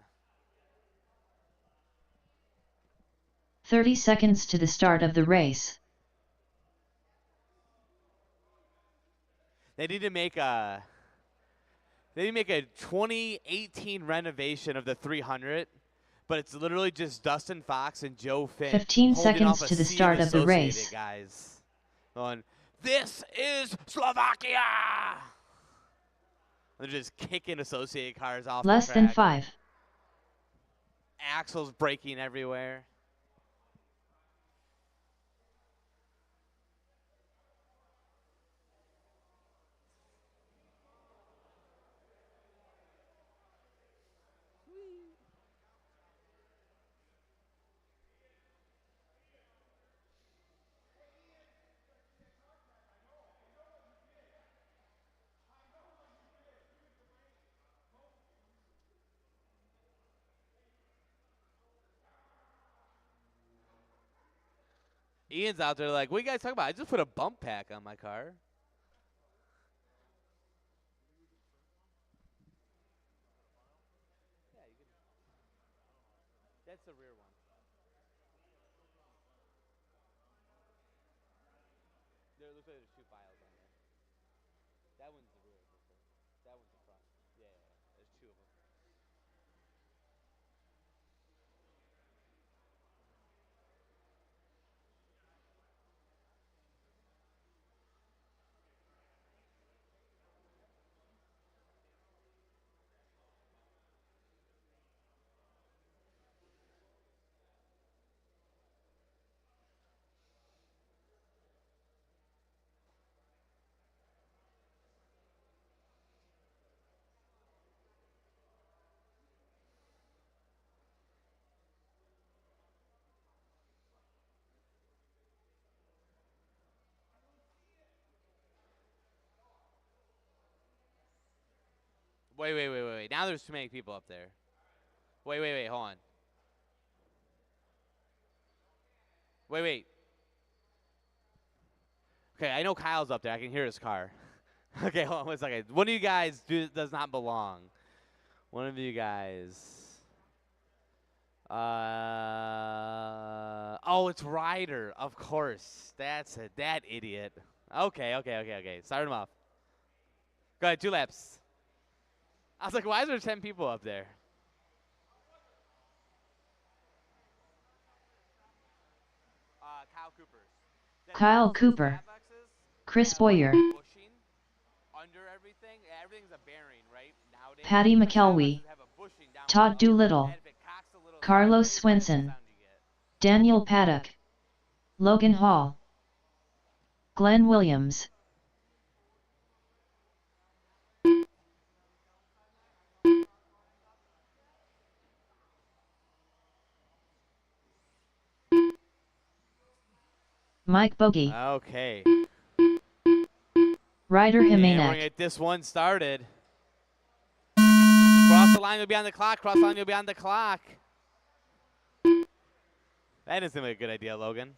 30 seconds to the start of the race. They need to make a 2018 renovation of the 300, but it's literally just Dustin Fox and Joe Finn. 15 holding seconds off a to the sea start of the Associated race. Guys, going, this is Slovakia. They're just kicking Associated cars off Less the than track. 5. Axles breaking everywhere. Ian's out there like, what are you guys talking about? I just put a bump pack on my car. Yeah, you can. That's the rear one. There looks like there's 2 files on there. That one's the rear. That one's the front. Yeah, there's 2 of them. Wait. Now there's too many people up there. Wait. Hold on. Wait. Okay, I know Kyle's up there. I can hear his car. Okay, hold on 1 second. One of you guys does not belong. One of you guys. Oh, it's Ryder. Of course. That's it. That idiot. Okay. Start him off. Go ahead, 2 laps. I was like, why is there 10 people up there? Kyle Cooper. Kyle Cooper. Chris Boyer. Bushing under everything. Everything's a bearing, right? Nowadays, Patty McElwee. have a bushing down Todd below. Doolittle. And if it cocks a little Carlos sideways, that's the Swinson. sound you get. Daniel Paddock. Logan Hall. Glenn Williams. Mike Bogey. Okay. Ryder And we're going to Jimenez. get this one started. Cross the line, you'll be on the clock. Cross the line, you'll be on the clock. That doesn't seem like a good idea, Logan.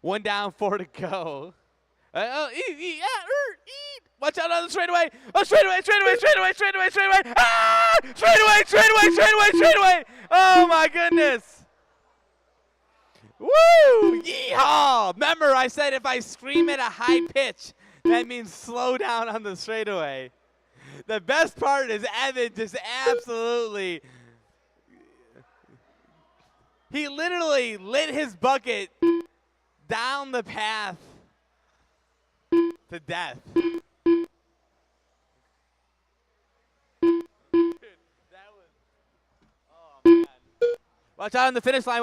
One down, 4 to go. Eat. Watch out on the straightaway. Oh, straightaway. Ah! Straightaway. Oh, my goodness. Woo! Yeehaw! Remember, I said if I scream at a high pitch, that means slow down on the straightaway. The best part is Evan just absolutely, he literally lit his bucket down the path to death. Watch out on the finish line.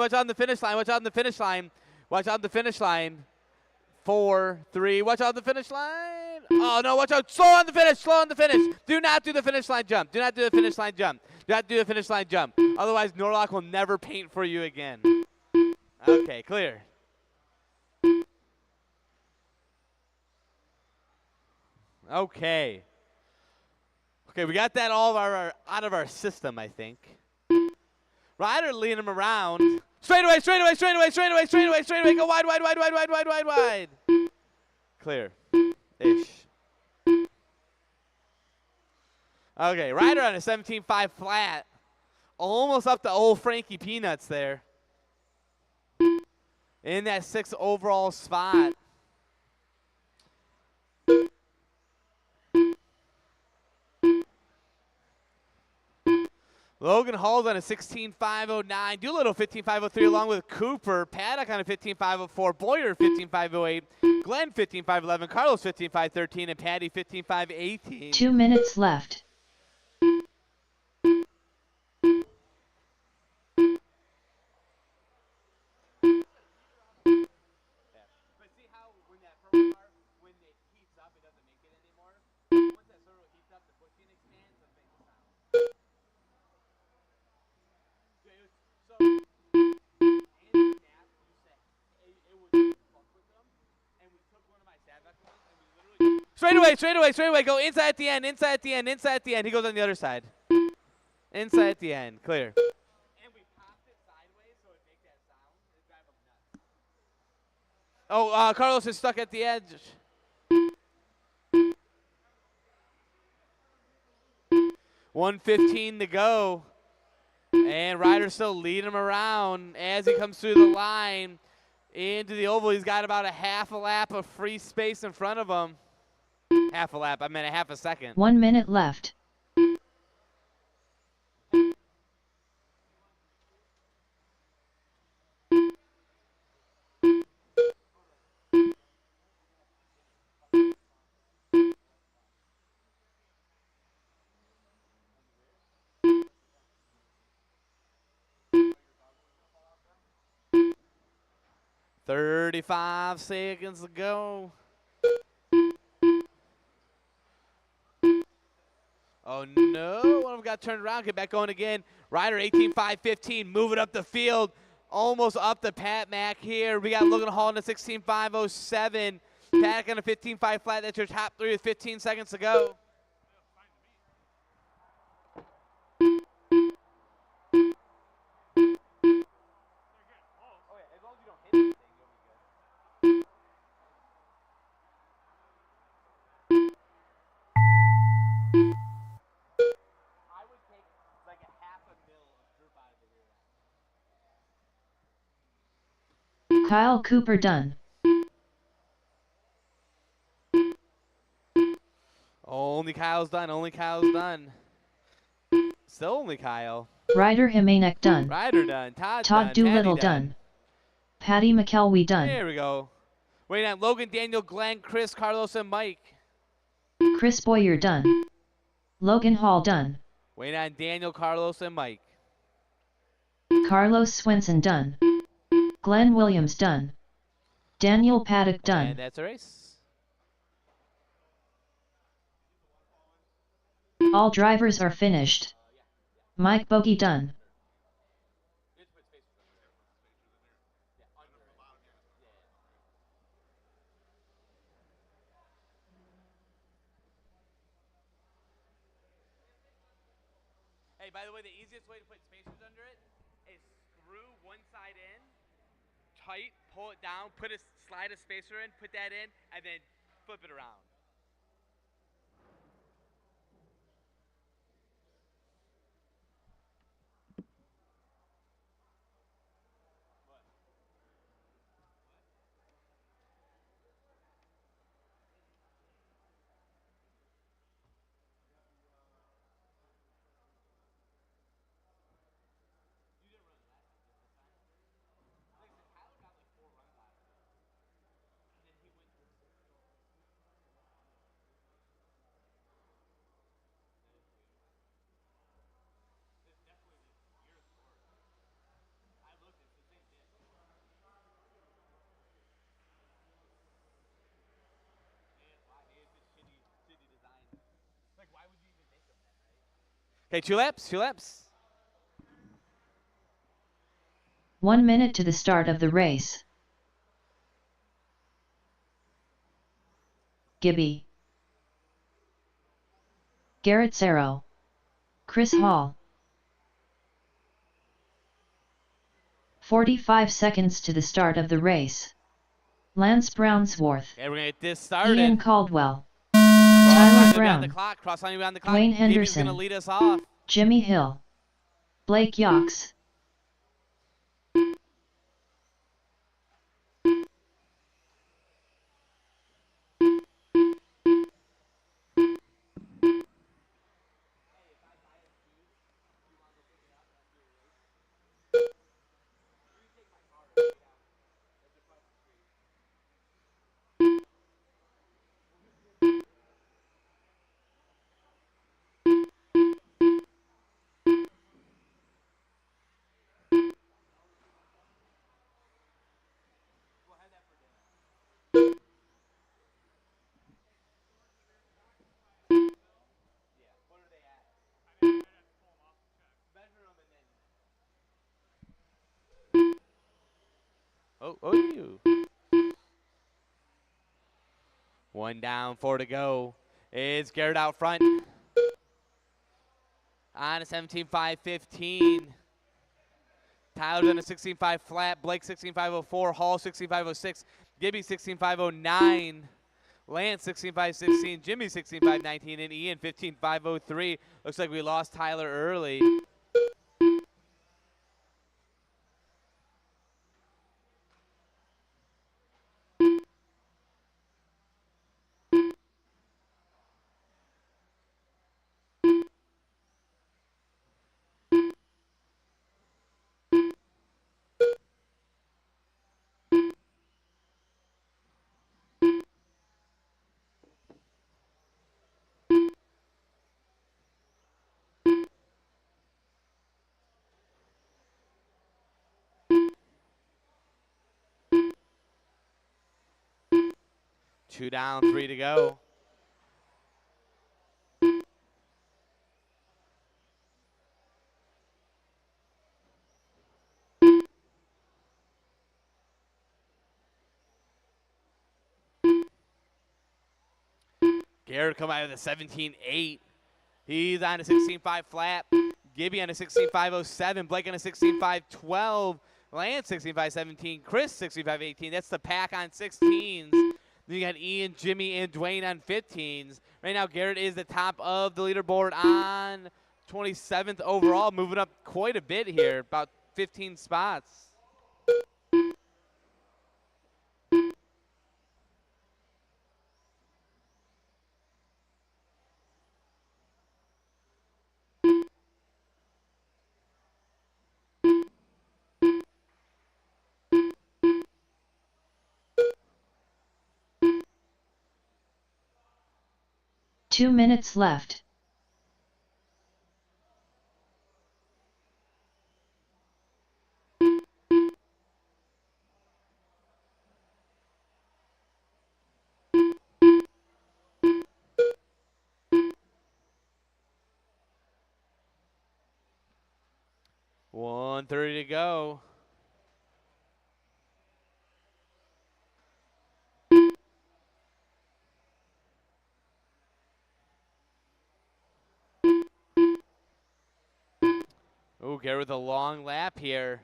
4, 3. Watch out on the finish line. Oh, no, watch out. Slow on the finish. Do not do the finish line jump. Otherwise, Norlock will never paint for you again. Okay, clear. Okay, we got that all out of our system, I think. Ryder leading him around. Straightaway. Go wide. Clear. Ish. Okay, Ryder on a 17.5 flat. Almost up to old Frankie Peanuts there. In that 6th overall spot. Logan Hall's on a 16.509. Doolittle 15.503 along with Cooper. Paddock on a 15.504. Boyer 15.508. Glenn 15.511. Carlos 15.513. And Patty 15.518. 2 minutes left. But see how when that purple car, when it heats up, it doesn't make it anymore? Once that circle heats up, the bushing expands and makes a sound. So, in the nap, you said it would fuck with them, and we took one of my Savac ones, and we literally straightaway, go inside at the end. He goes on the other side. Inside at the end, clear. And we popped it sideways so it makes that sound. It drive them nuts. Oh, Carlos is stuck at the edge. $1:15 to go. And Ryder's still leading him around as he comes through the line into the oval. He's got about a half a lap of free space in front of him. Half a lap, I meant a half a second. 1 minute left. $35 seconds to go. Oh no, one of them got turned around, get back going again. Ryder 18.515, moving up the field, almost up to Pat Mack here. We got Logan Hall in the 16.507. Paddock on a 15.5 flat, that's your top 3 with 15 seconds to go. Kyle Cooper done. Only Kyle's done. Still only Kyle. Ryder Jimenez done. Ryder done. Todd done. Doolittle Patty done. Patty McElwee done. There we go. Wait on Logan, Daniel, Glenn, Chris, Carlos, and Mike. Chris Boyer done. Logan Hall done. Wait on Daniel, Carlos, and Mike. Carlos Swenson done. Glenn Williams done. Daniel Paddock done. And that's a race. All drivers are finished. Mike Bogey done. Hey, by the way, the easiest way to put spacers under it is screw one side in, tight, pull it down, slide a spacer in, put that in, and then flip it around. Okay, 2 laps, 2 laps. 1 minute to the start of the race. Gibby, Garrett Serro, Chris Hall. 45 seconds to the start of the race. Lance Brownsworth, Okay, we're gonna get this started. Ian Caldwell, Cross Tyler line beyond the Brown, clock. Cross line beyond the clock. Dwayne Gibby's Henderson, gonna lead us off. Jimmy Hill, Blake Yox. Oh, you. 1 down, 4 to go. It's Garrett out front. On a 17.5.15. Tyler's on a 16.5 flat. Blake 16.504. Hall 16.506. Gibby 16.509. Lance 16.516. Jimmy 16.519. And Ian 15.503. Looks like we lost Tyler early. Two down, 3 to go. Garrett come out of the 17.8. He's on a 16.5 flat. Gibby on a 16.507. Blake on a 16.512. Lance 16.517. Chris 16.518. That's the pack on 16s. Then you got Ian, Jimmy, and Dwayne on 15s. Right now, Garrett is the top of the leaderboard on 27th overall, moving up quite a bit here, about 15 spots. Two minutes left. $130 to go. Oh, Garrett with a long lap here.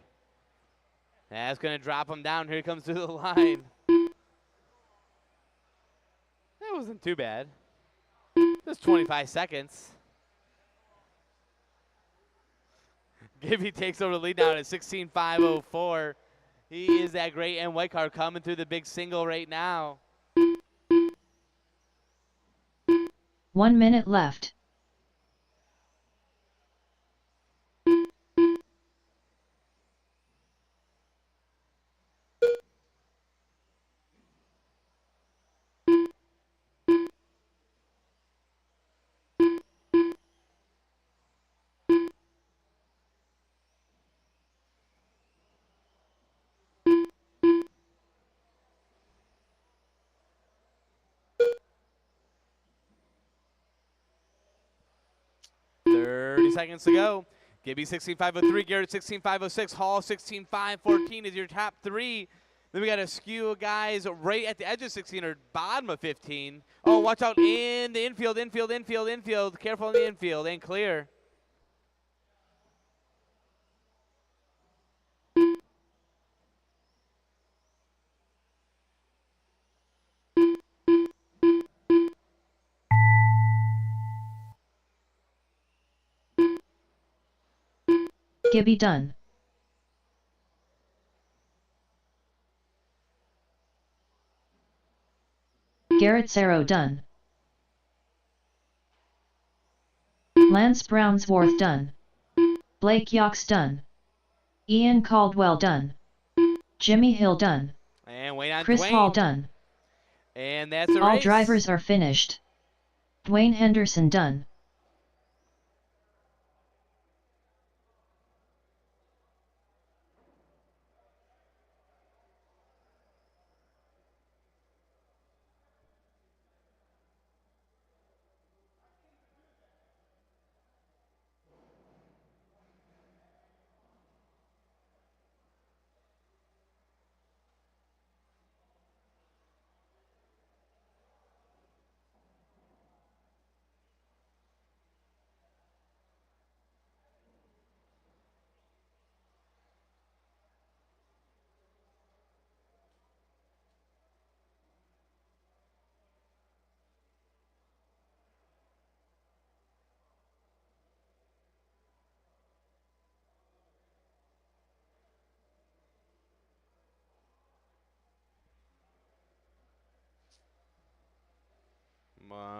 That's going to drop him down. Here he comes to the line. wasn't too bad. Just 25 seconds. Gibby takes over the lead now at 16.504. He is that great and white car coming through the big single right now. 1 minute left. Seconds to go. Gibby 16.503, Garrett 16.506, Hall 16.514 is your top three. Then we got a skew of guys right at the edge of 16 or bottom of 15. Oh, watch out in the infield. Careful in the infield and clear. Gibby done. Garrett Sarrow done. Lance Brownsworth done. Blake Yox done. Ian Caldwell done. Jimmy Hill done. And wait on Chris Dwayne. Hall done. And that's the All race. drivers are finished. Dwayne Henderson done.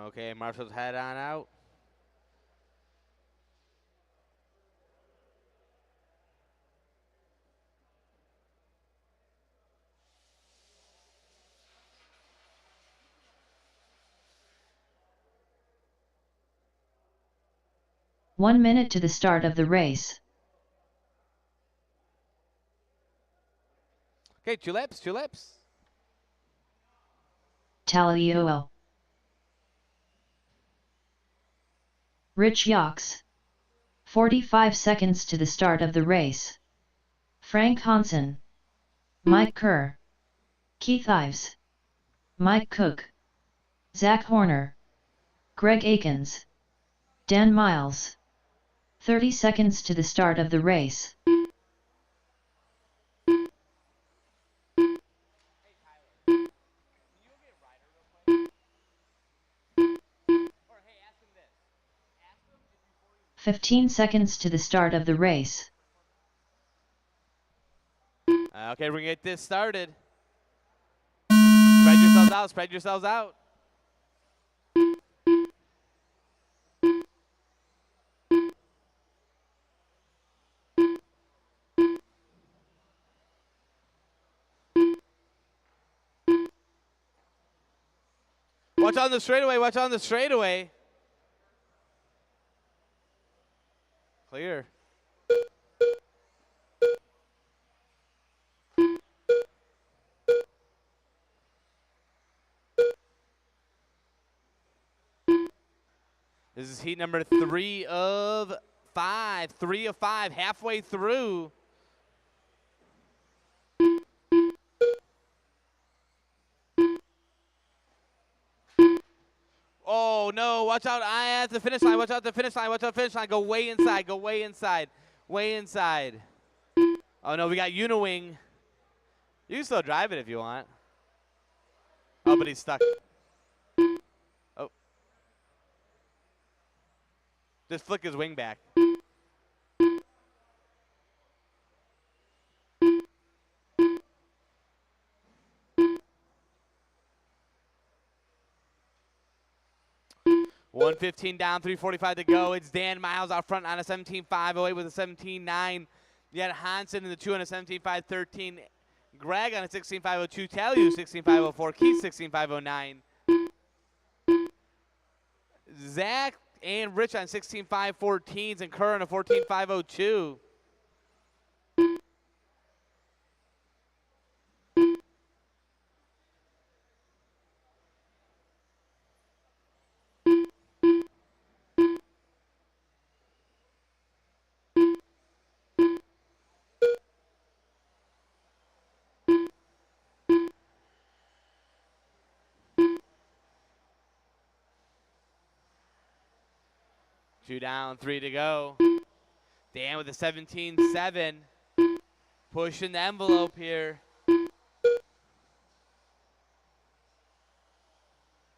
Okay, Marshall's head on out. One minute to the start of the race. Okay, two laps. Talio. Rich Yox. 45 seconds to the start of the race. Frank Hansen. Mike Kerr. Keith Ives. Mike Cook. Zach Horner. Greg Akins. Dan Miles. 30 seconds to the start of the race. Hey, Tyler. 15 seconds to the start of the race. Okay, we're going to get this started. Spread yourselves out. Watch on the straightaway. Clear. This is heat number 3 of 5. 3 of 5, halfway through. Oh no, watch out at the finish line, watch out the finish line, go way inside. Oh no, we got Uniwing. You can still drive it if you want. Oh, but he's stuck. Just flick his wing back. $115 down, 3:45 to go. It's Dan Miles out front on a 17.508 with a 17.9. You got Hansen in the 2 on a 17.513. Greg on a 16.502. Talu 16.504. Keith 16.509. Zach and Rich on 16.514s and Kerr on a 14.502. Two down, 3 to go. Dan with a 17.7. Pushing the envelope here.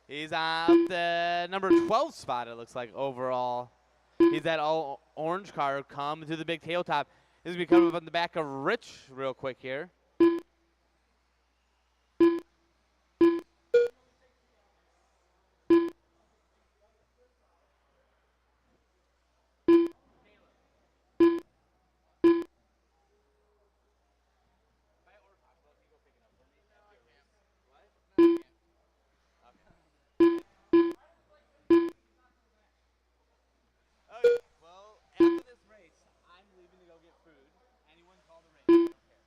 He's up the number 12 spot, it looks like, overall. He's that all orange car coming to the big tail top. This is going to be coming up on the back of Rich real quick here. Okay, well, after this race, I'm leaving to go get food. Anyone call the race? I don't care.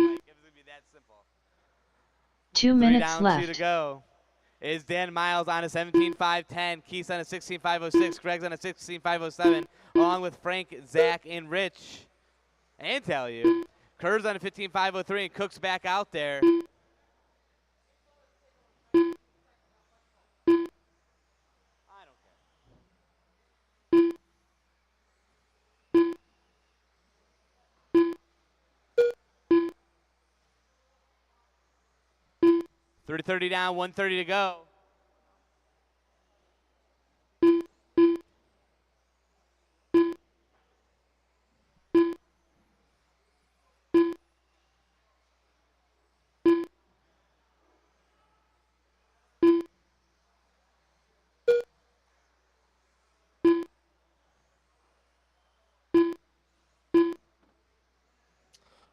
Like, it's going to be that simple. 2 3 minutes down, 2 left. to go. Is Dan Miles on a 17.510. Keith on a 16.506. Greg's on a 16.507. Along with Frank, Zach, and Rich. And tell you. Kerr's on a 15.503 and Cook's back out there. I don't care. 30 down, 130 to go.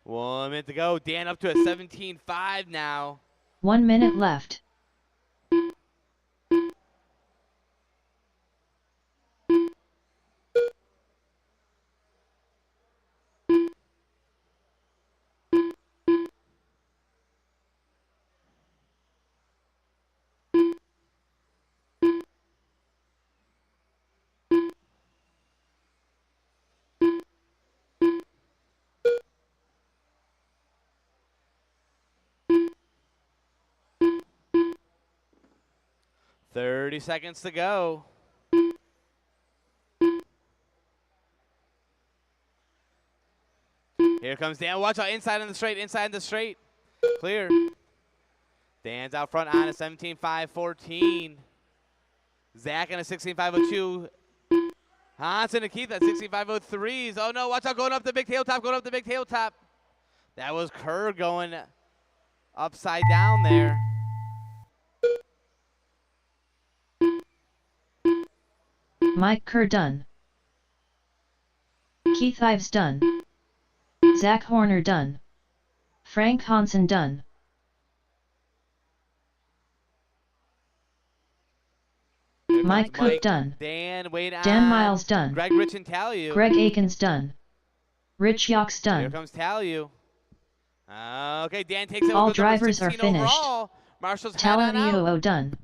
One minute to go. Dan up to a 17.5 now. 1 minute left. Thirty seconds to go. Here comes Dan. Watch out, inside in the straight, inside in the straight. Clear. Dan's out front on a 17.514. Zach on a 16.502. Hansen and Keith at 16.503s. Oh no, watch out, going up the big tail top, going up the big tail top. That was Kerr going upside down there. Mike Kerr done. Keith Ives done. Zach Horner done. Frank Hansen done. Mike Cook done. Dan, wait on. Dan Miles done. Greg, Rich, and Talu. Greg Akins done. Rich Yox Here done. comes Talu. Okay, Dan takes it All over drivers are finished. overall. Marshall's head on out. Talon done.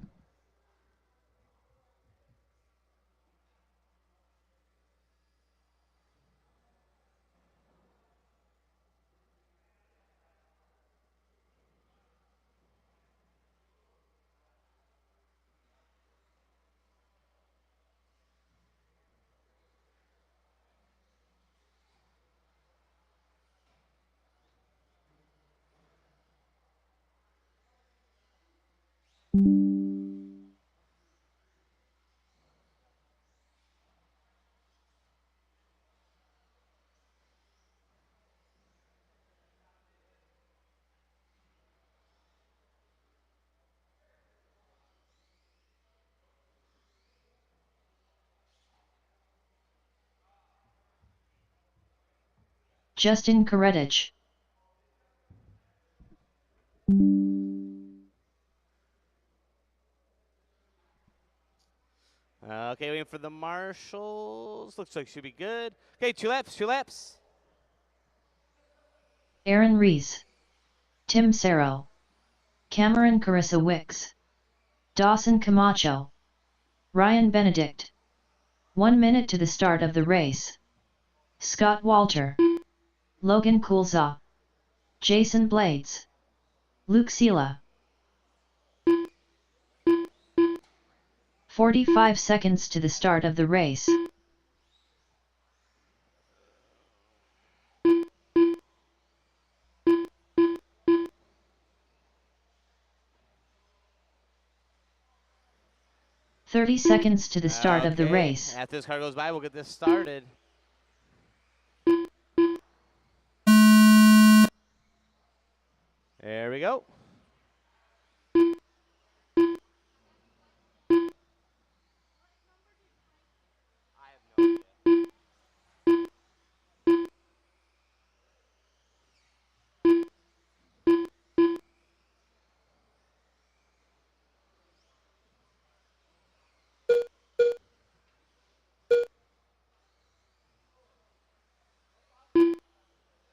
Justin Karetich. Okay, waiting for the marshals. Looks like should be good. Okay, 2 laps, 2 laps. Aaron Rees. Tim Serro. Cameron Carissa Wicks. Dawson Camacho. Ryan Benedict. 1 minute to the start of the race. Scott Walter. Logan Coulza. Jason Blades. Luke Sela. 45 seconds to the start of the race. "30 seconds to the start of the Okay, race. After this car goes by, we'll get this started. There we go.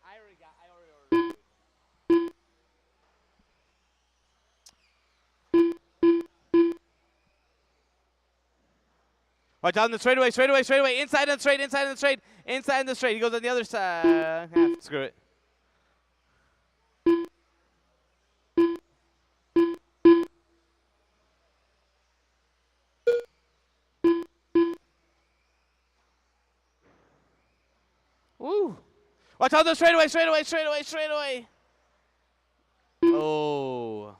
I already ordered. Watch out on the straightaway, straightaway. Inside on the straight, inside on the straight, inside on the straight. He goes on the other side. Screw it. Woo. Watch out the straightaway. Oh.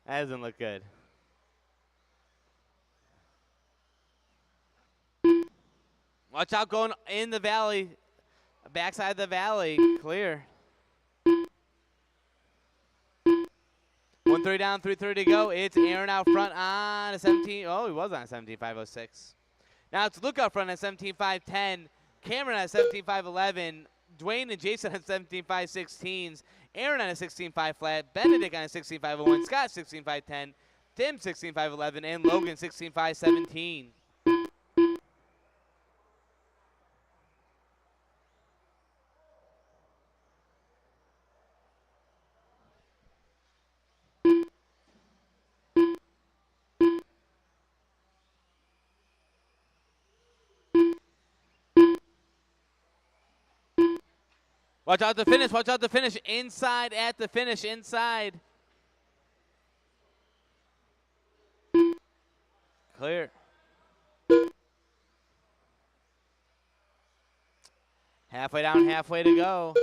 That doesn't look good. Watch out going in the valley. Backside of the valley. Clear. 130 down, 330 to go. It's Aaron out front on a 17. Oh, he was on a 17.506. Now it's Luke out front at 17.510. Cameron at 17.511. Dwayne and Jason at 17.516s. Aaron on a 16.5 flat. Benedict on a 16.501. Scott 16.510. Tim 16.511. And Logan 16.517. Watch out the finish. Watch out the finish. Inside at the finish. Inside. Clear. Halfway down, halfway to go.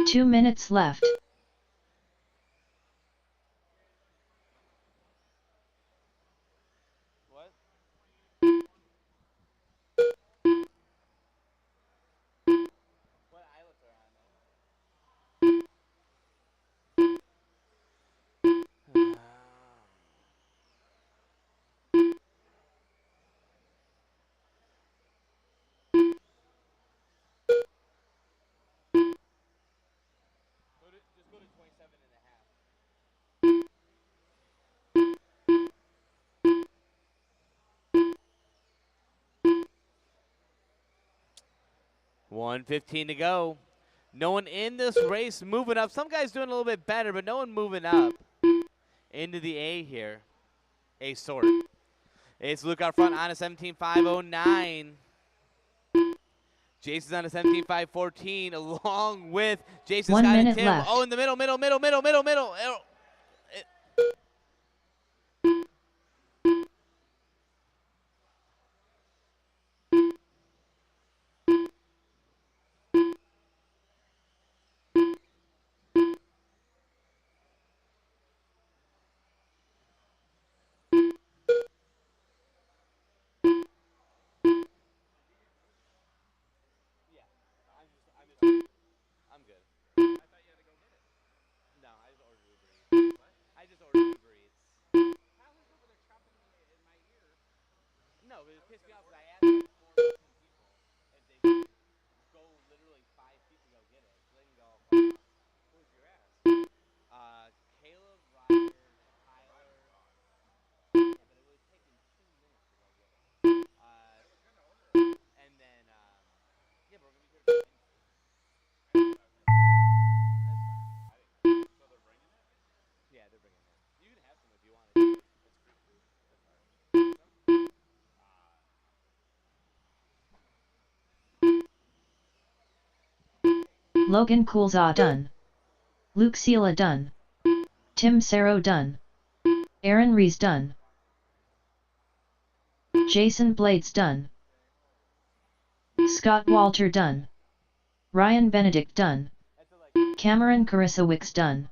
Two minutes left. What? What islets are on there? 1:15 to go. No one in this race moving up. Some guys doing a little bit better, but no one moving up into the A here. A sort. It's Luke out front on a 17.509. Jason's on a 17.514 along with Jason 1 Scott and minute Tim. left. Oh, in the middle. Oh, I'm good. I thought you had to go get it. No, I just ordered Uber Eats. What? I just ordered Uber Eats. Tyler's over there chopping in my ear. No, but it pissed me off because I asked like 4 or 10 people if they could go literally 5 feet to go get it. So they can go, who'd you ask? Caleb, Roger, Tyler. Yeah, but it would take me 2 minutes to go get it. And then, yeah, but we're going to be here to Yeah, they're bringing it. You can have some if you want it. It's free food. Logan Coulza done. Luke Sela done. Tim Saro done. Aaron Rees done. Jason Blades done. Scott Walter done. Ryan Benedict done. Cameron Carissa Wicks done.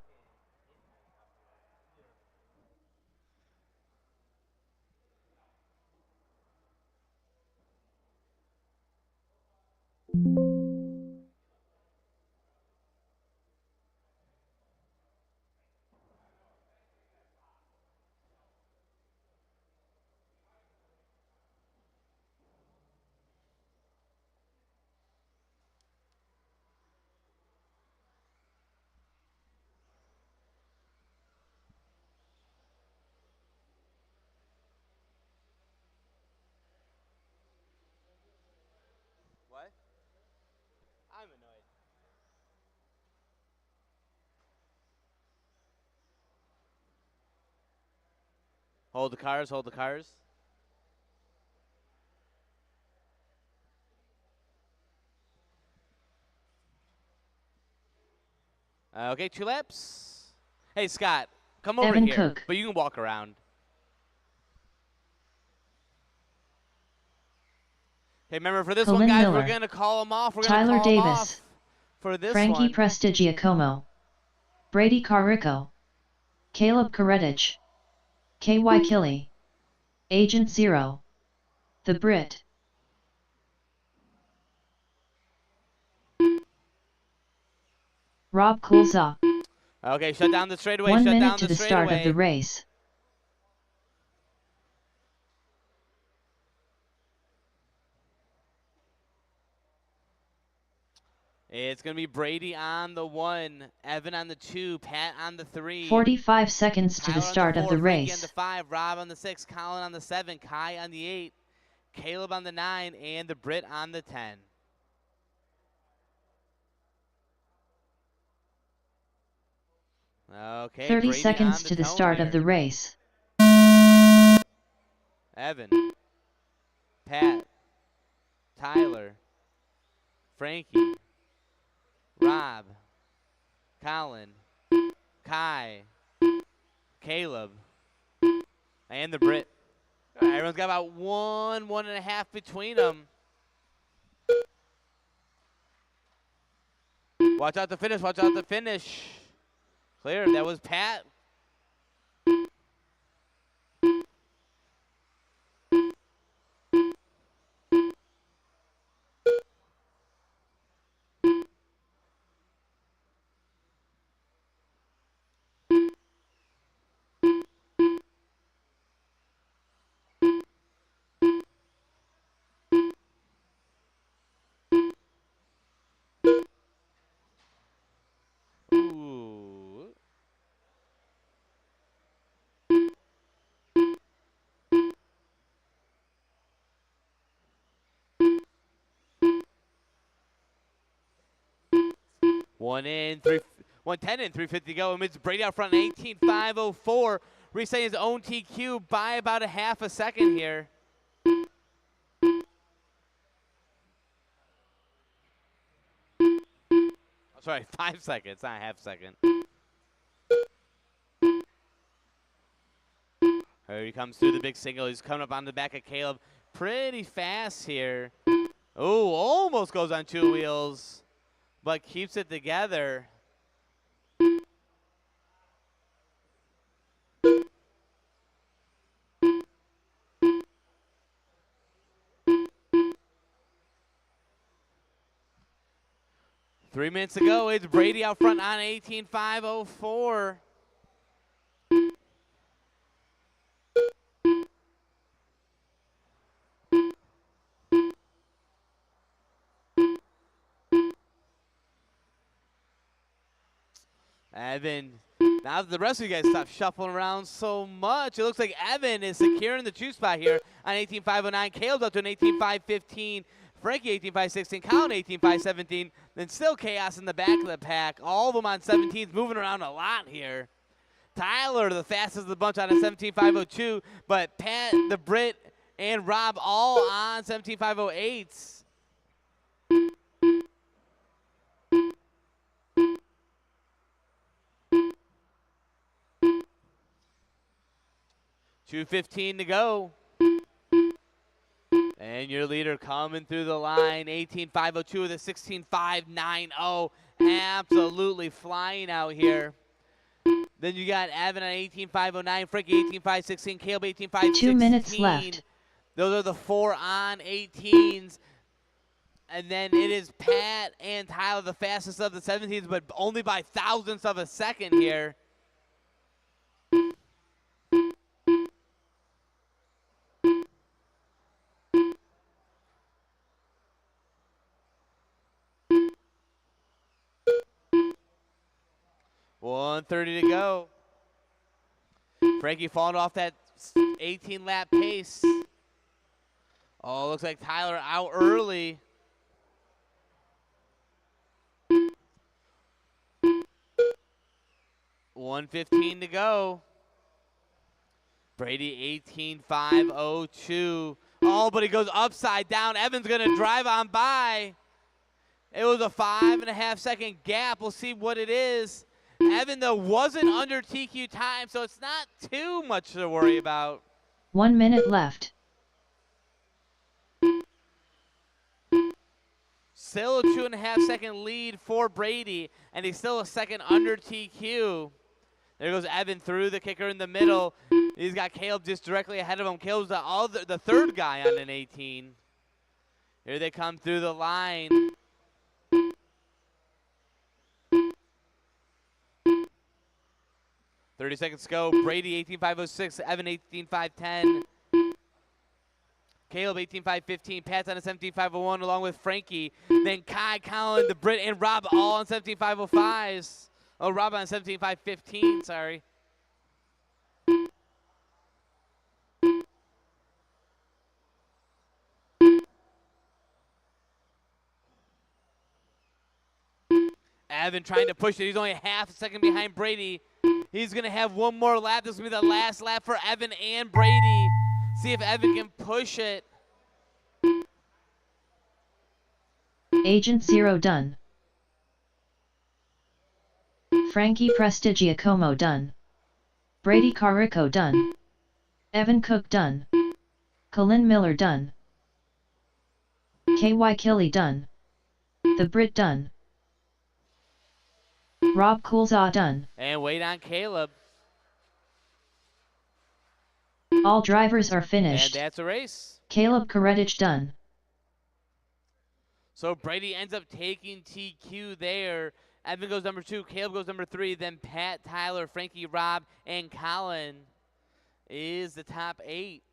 What? I'm annoyed. Hold the cars, hold the cars. Okay, 2 laps. Hey, Scott, come over Evan here. Cook. But you can walk around. Hey, remember for this one, Colin guys, Miller. we're going to call them off. We're Tyler going to call them Davis. off for this Frankie one. Prestigiacomo. Brady Carrico. Caleb Karetich. KY Killy. Agent Zero. The Brit. Rob Coulza. Okay, shut down the straightaway. 1 Shut minute down to the the start of straightaway. the race. It's going to be Brady on the 1, Evan on the 2, Pat on the 3. 45 seconds to Tyler the start on of the the 4, Frankie on race. the 5, Rob on the 6, Colin on the 7, Kai on the 8, Caleb on the 9, and the Brit on the 10. Okay, 30 Brady seconds on to the tone start here. of the race. Evan, Pat, Tyler, Frankie, Rob, Colin, Kai, Caleb, and the Brit. All right, everyone's got about 1.5 between them. Watch out the finish, watch out the finish. Clear, that was Pat. Ooh. One in, 110 in, 350 to go. Amidst Brady out front, 18.504. Resetting his own TQ by about a half a second here. Sorry, 5 seconds, not half second. Here he comes through the big single. He's coming up on the back of Caleb pretty fast here. Oh, almost goes on 2 wheels, but keeps it together. Three minutes to go. It's Brady out front on 18.504. Evan, now that the rest of you guys stop shuffling around so much, it looks like Evan is securing the 2 spot here on 18.509. Caleb's up to an 18.515. Frankie 18.516. Colin 18.517. Then still chaos in the back of the pack. All of them on 17s, moving around a lot here. Tyler, the fastest of the bunch, on a 17.502. But Pat, the Brit, and Rob all on 17.508s. .215 to go. And your leader coming through the line, 18.502 with a 16.590. Absolutely flying out here. Then you got Evan on 18.509, Frankie 18.516, Caleb 18.516. 2 minutes left. Those are the 4 on 18s. And then it is Pat and Tyler, the fastest of the 17s, but only by thousandths of a second here. .130 to go. Frankie falling off that 18-lap pace. Oh, looks like Tyler out early. .115 to go. Brady 18.502. Oh, but he goes upside down. Evan's going to drive on by. It was a 5.5 second gap. We'll see what it is. Evan, though, wasn't under TQ time, so it's not too much to worry about. 1 minute left. Still a 2.5 second lead for Brady, and he's still a second under TQ. There goes Evan through the kicker in the middle. He's got Caleb just directly ahead of him. Caleb's the third guy on an 18. Here they come through the line. .30 seconds to go. Brady 18.506, Evan 18.510. Caleb 18.515, Pat's on a 17.501 along with Frankie. Then Kai, Colin, the Brit, and Rob all on 17.505s. Oh, Rob on 17.515, sorry. Evan trying to push it. He's only a half a second behind Brady. He's going to have one more lap. This is going to be the last lap for Evan and Brady. See if Evan can push it. Agent Zero done. Frankie Prestigiacomo done. Brady Carico done. Evan Cook done. Colin Miller done. KY Killy done. The Brit done. Rob Coolsaw done. And wait on Caleb. All drivers are And finished. that's a race. Caleb Karetich done. So Brady ends up taking TQ there. Evan goes number 2, Caleb goes number 3, then Pat, Tyler, Frankie, Rob, and Colin is the top 8.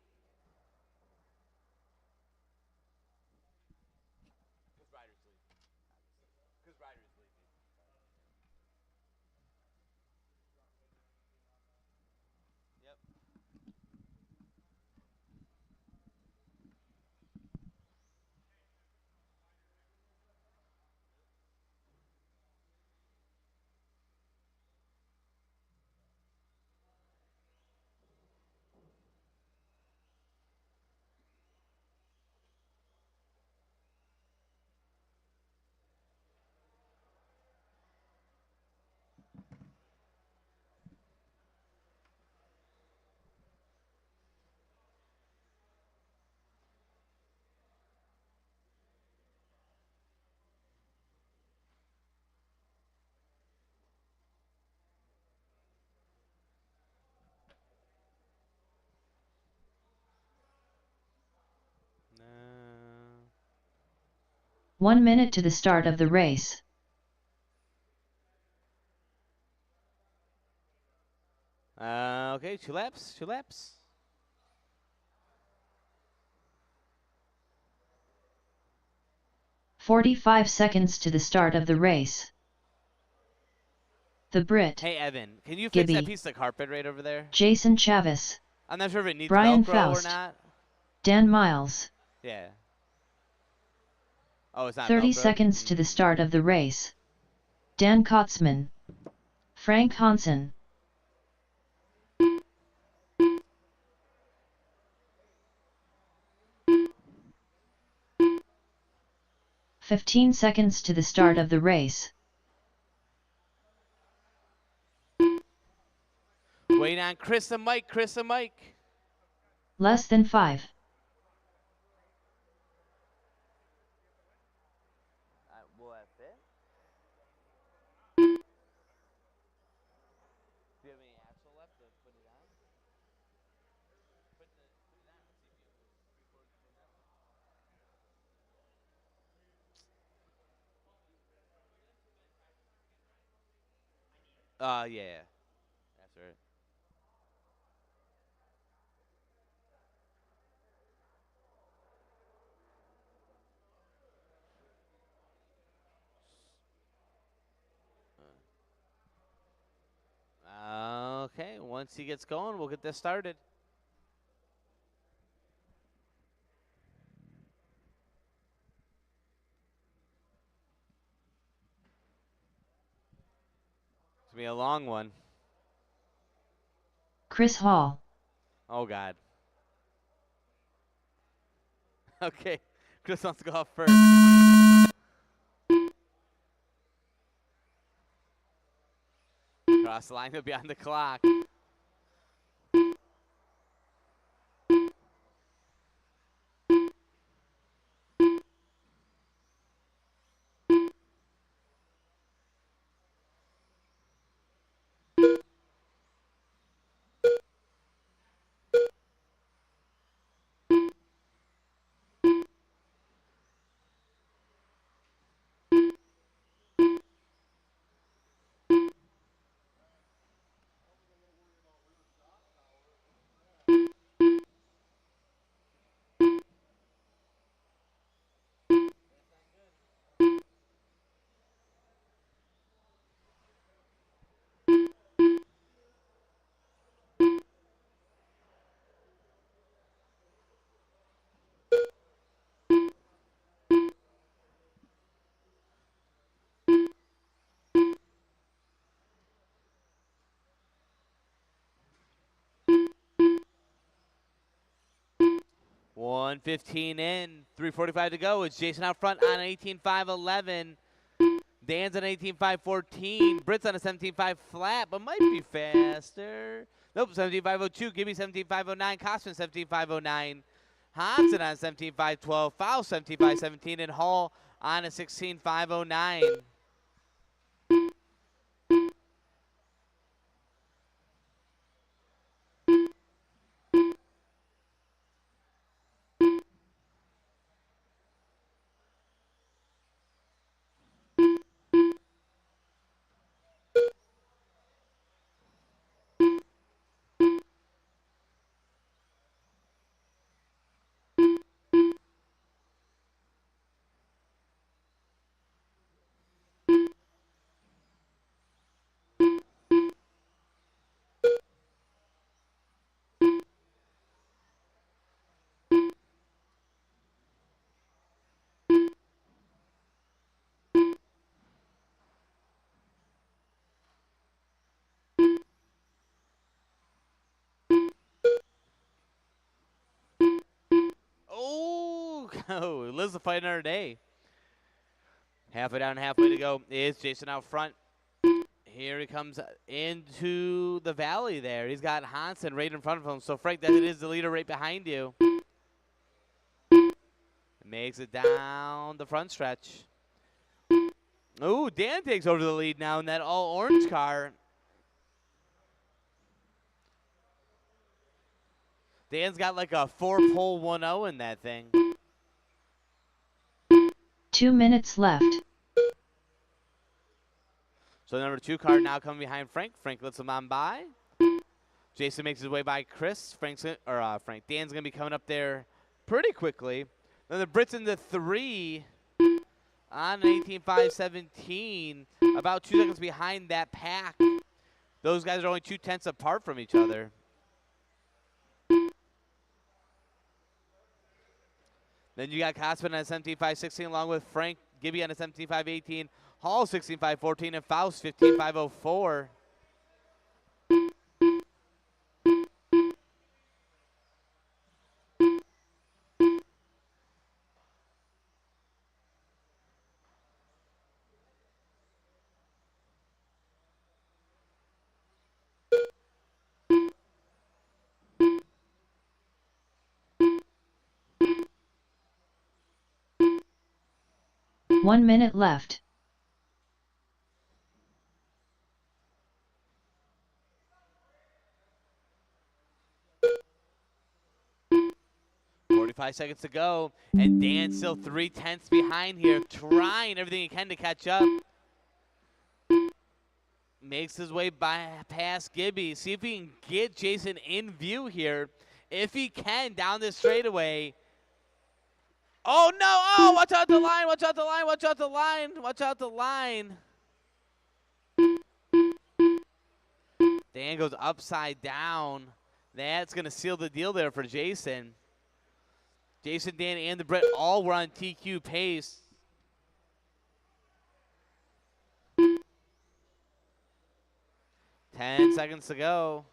1 minute to the start of the race. Okay, 2 laps, 2 laps. "45 seconds to the start of the race. The Brit, Hey, Evan, can you fix that Gibby, piece of carpet right over there? Jason Chavis, I'm not sure if it needs Brian Velcro Faust, or not. Dan Miles. Yeah. Oh, it's not 30 Velcroed? seconds to the start of the race. Dan Kotzman, Frank Hansen. 15 seconds to the start of the race. Wait on Chris and Mike, Chris and Mike. Less than 5. Will that fit? Do you have any axle left to put it on? Put it on. Yeah. That's right. Okay, once he gets going, we'll get this started. It's gonna be a long one. Chris Hall, Oh God. Okay, Chris wants to go off first. Cross the line, he'll be on the clock. $1:15 in, 3:45 to go. It's Jason out front on an 18.5.11. Dan's on an 18.5.14. Britt's on a 17.5 flat, but might be faster. Nope, 17.5.02. Gibby 17.5.09. Kosman 17.5.09. Hansen on 17.5.12. Foul 17.5.17. And Hall on a 16.5.09. Oh, Liz the fight another day. Halfway down, halfway to go is Jason out front. Here he comes into the valley there. He's got Hansen right in front of him. So, Frank, that is the leader right behind you. Makes it down the front stretch. Oh, Dan takes over the lead now in that all-orange car. Dan's got like a 4-pole 1-0 in that thing. 2 minutes left. So number 2 car now coming behind Frank. Frank lets him on by. Jason makes his way by Chris. Dan's gonna be coming up there pretty quickly. Then the Brits in the 3 on 18.517, about 2 seconds behind that pack. Those guys are only 2/10 apart from each other. Then you got Cosman on 17.516 along with Frank Gibby on a 17.518, Hall 16.514, and Faust 15.504. One minute left. Five seconds to go, and Dan still 3/10 behind here, trying everything he can to catch up. Makes his way past Gibby. See if he can get Jason in view here. If he can, down this straightaway. Oh no! Oh, watch out the line! Watch out the line! Watch out the line! Watch out the line! Dan goes upside down. That's gonna seal the deal there for Jason. Jason, Dan, and the Brit all were on TQ pace. Ten seconds to go.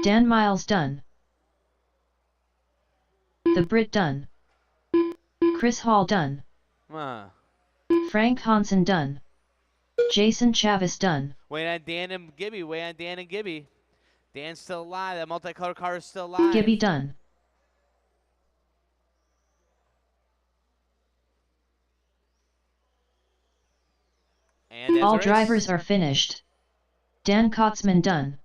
Dan Miles done. The Brit done. Chris Hall done. Frank Hansen done. Jason Chavis done. Wait on Dan and Gibby. Wait on Dan and Gibby. Dan's still alive. That multicolor car is still alive. Gibby done. And all drivers are finished. Dan Kotzman done.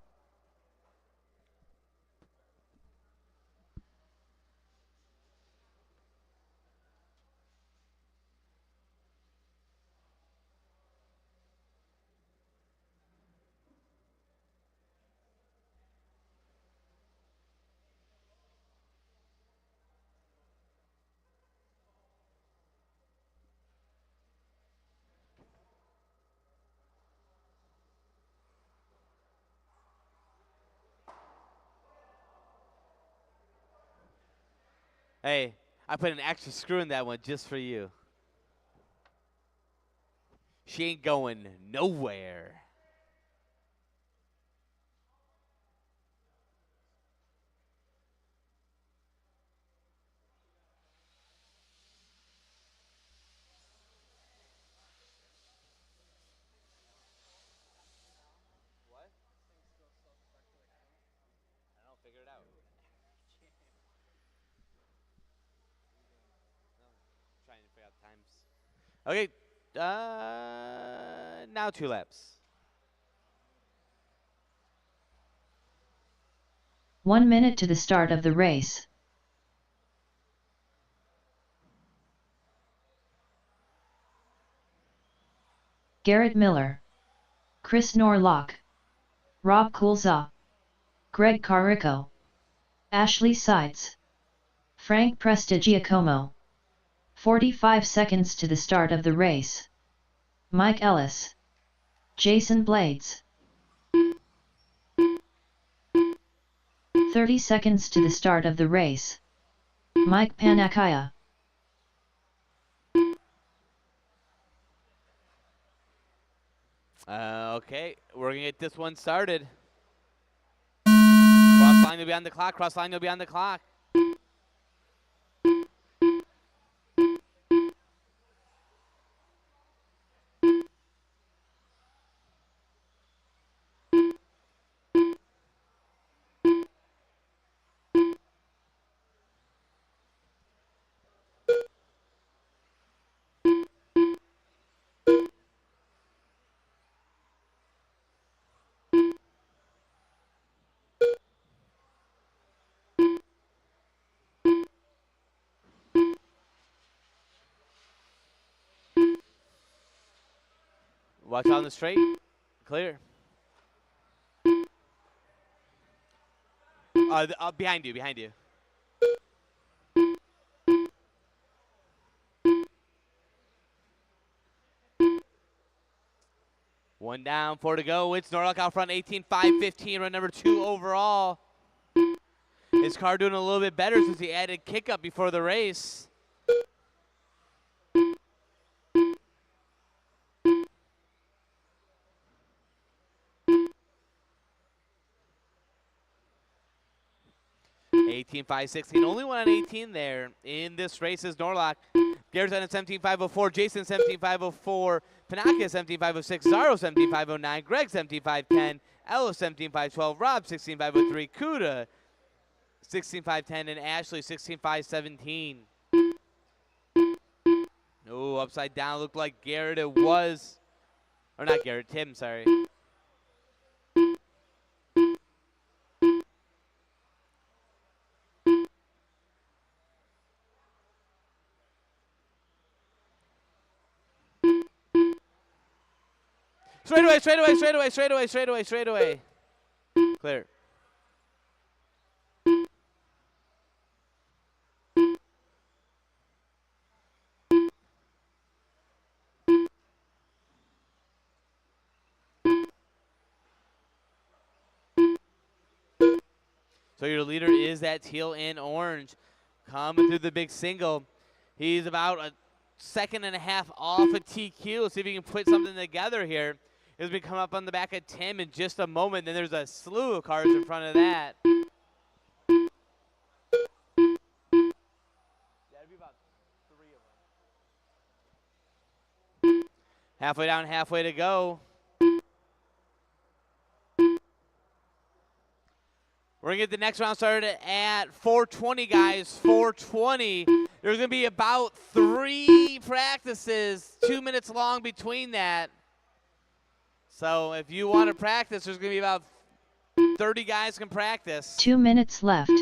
Hey, I put an extra screw in that one just for you. She ain't going nowhere. What? I don't figure it out. Trying to figure out times. Okay, now 2 laps. 1 minute to the start of the race. Garrett Miller, Chris Norlock, Rob Coulza, Greg Carrico, Ashley Sides, Frank Prestigiacomo. 45 seconds to the start of the race. Mike Ellis, Jason Blades. 30 seconds to the start of the race. Mike Panakaya. Okay, we're gonna get this one started. Cross line will be on the clock. Cross line will be on the clock. Watch on the straight. Clear. Behind you, behind you. One down, 4 to go. It's Norlock out front, 18-5-15, run number 2 overall. His car doing a little bit better since he added kick up before the race. (18-5-16). Only one on 18 there in this race is Norlock. Garrett's at 17-5-04. Jason 17-5-04. Panakia 17-5-06. Zaro 17-5-09. Greg 17-5-10. Ellis 17-5-12. Rob 16-5-03. Kuda 16-5-10. And Ashley 16-5-17. Oh, upside down. Looked like Garrett it was. Or not Garrett. Tim, sorry. Straightaway, straightaway, straightaway, straightaway, straightaway, straightaway. Clear. So your leader is that teal and orange. Coming through the big single. He's about a second and a half off of TQ. Let's see if he can put something together here. As we come up on the back of Tim in just a moment. Then there's a slew of cars in front of that. Halfway down, halfway to go. We're going to get the next round started at 4:20, guys. 4:20. There's going to be about 3 practices, 2 minutes long between that. So if you want to practice, there's going to be about 30 guys can practice. 2 minutes left.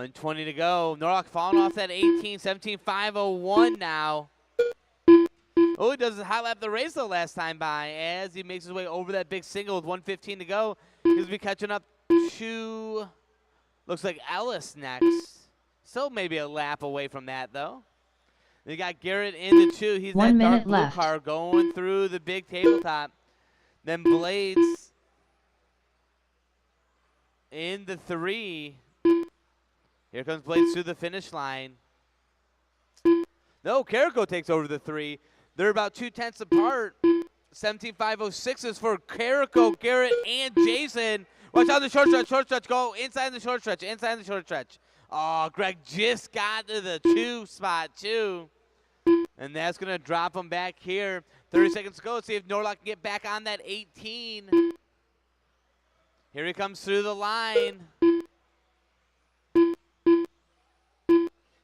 .20 to go. Norlock falling off that 18, 17, 501 now. Oh, he doesn't hot lap the race the last time by as he makes his way over that big single with 1:15 to go. He's going to be catching up to, looks like Ellis next. Still maybe a lap away from that, though. They got Garrett in the 2. He's 1 that dark minute blue left. car going through the big tabletop. Then Blades in the 3. Here comes Blades through the finish line. No, Carrico takes over the 3. They're about 2/10 apart. 17-5-06 is for Carrico, Garrett, and Jason. Watch out the short stretch, go inside the short stretch, inside the short stretch. Oh, Greg just got to the 2 spot, too. And that's going to drop him back here. 30 seconds to go. Let's see if Norlock can get back on that 18. Here he comes through the line.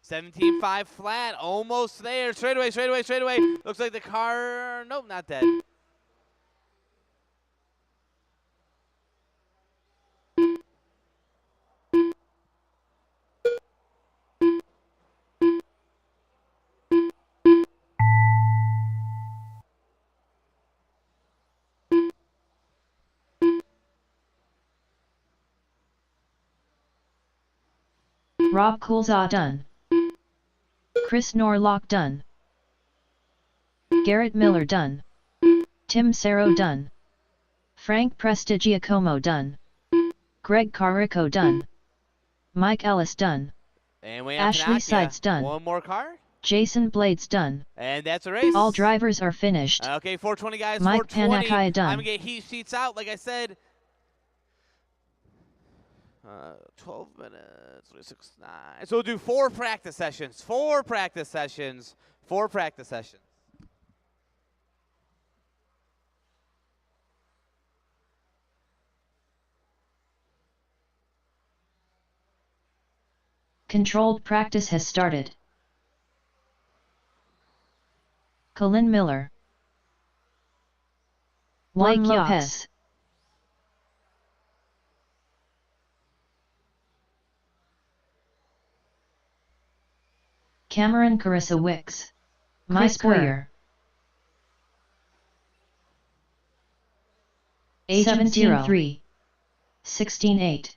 17-5 flat, almost there. Straightaway, straightaway, straightaway. Looks like the car, nope, not dead. Rob Coulzaw done. Chris Norlock done. Garrett Miller done. Tim Serro done. Frank Prestigiacomo done. Greg Carrico done. Mike Ellis done. And we have Ashley Panakia. Sides done. One more car. Jason Blades done. And that's a race. All drivers are finished. Okay, 4:20 guys, Mike 4:20. Panakia done. I'm going to get heat sheets out, like I said. 12 minutes, 26, 9. So we'll do 4 practice sessions. 4 practice sessions. 4 practice sessions. Controlled practice has started. Colin Miller, Blake Lopez, Cameron Carissa Wicks, Chris Boyer, 17-3, 16-8.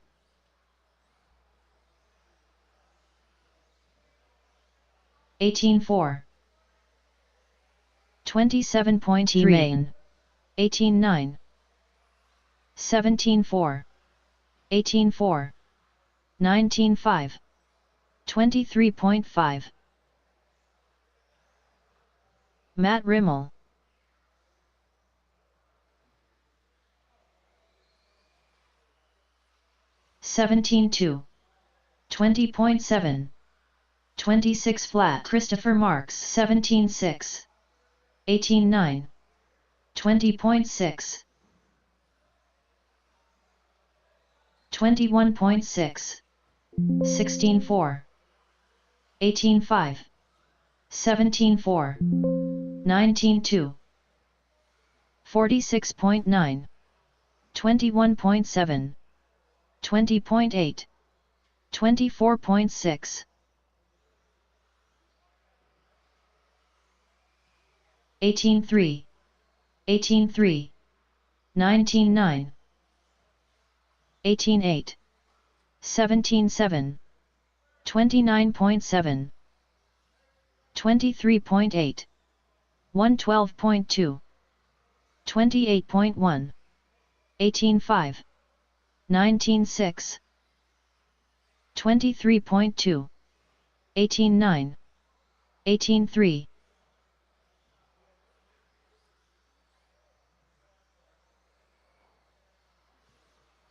18-4, 27.3 main, 18-9, 17-4, 18-4, 19-5, 23.5. Matt Rimmel, 17-2, 20.7, 26 flat. Christopher Marks, 17-6, 18-9, 20.6, 21.6, 16-4, 18-5, 17-4, 19-2, 46.9, 21.7, 20.8, 24.6, 18-3, 18-3, 19-9, 18-8, 17-7, 29.7, 23.8, 112.2, 28.1, 18-5, 19-6, 23.2, 18-9, 18-3,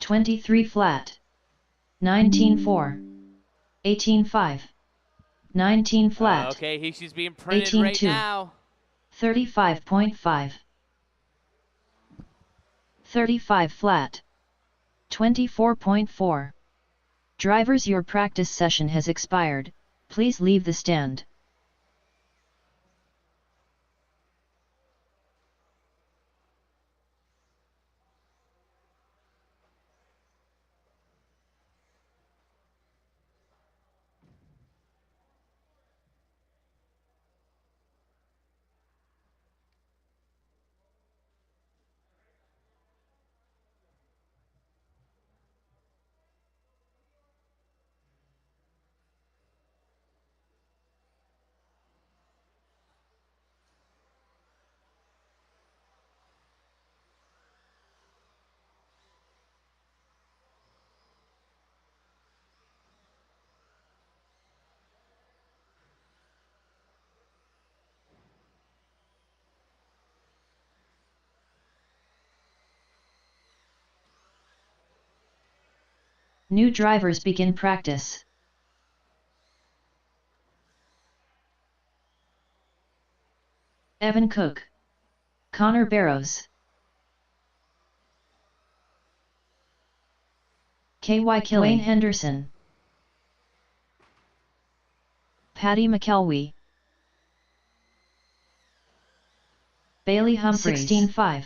23 flat, 19-4, 18-5, 19 flat, Okay, she's being printed right 18-2, now. 35.5, 35 flat, 24.4. Drivers, your practice session has expired, please leave the stand. New drivers begin practice. Evan Cook, Connor Barrows, K.Y. Killing, Wayne Henderson, Paddy McElwee, Bailey Humphreys, 16-5.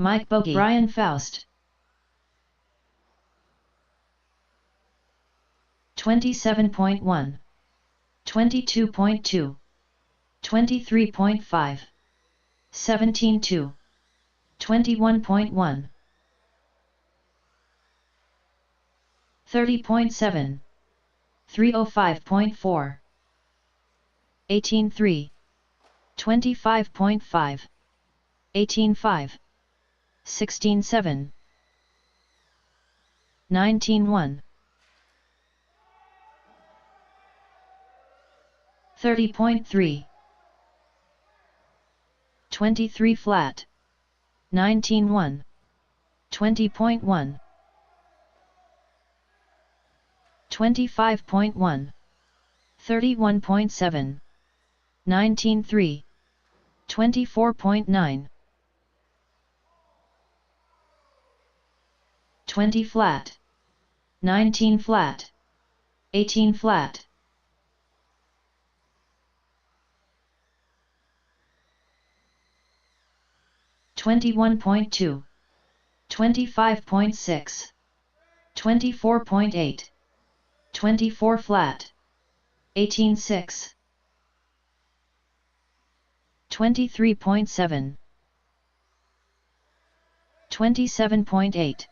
Mike Bogey, Brian Faust, 27.1, 22.2, 23.5, 17.2, 21.1, 30.7, 305.4, 18.3, 25.5, 18.5, 16.7, 19.1, 30.3, 23 flat, 19-1, 20.1, 25.1, 31.7, 19-3, 24.9, 20 flat, 19 flat, 18 flat, 21.2, 25.6, 24.8, 24 flat, 18-6, 23.7, 27.8.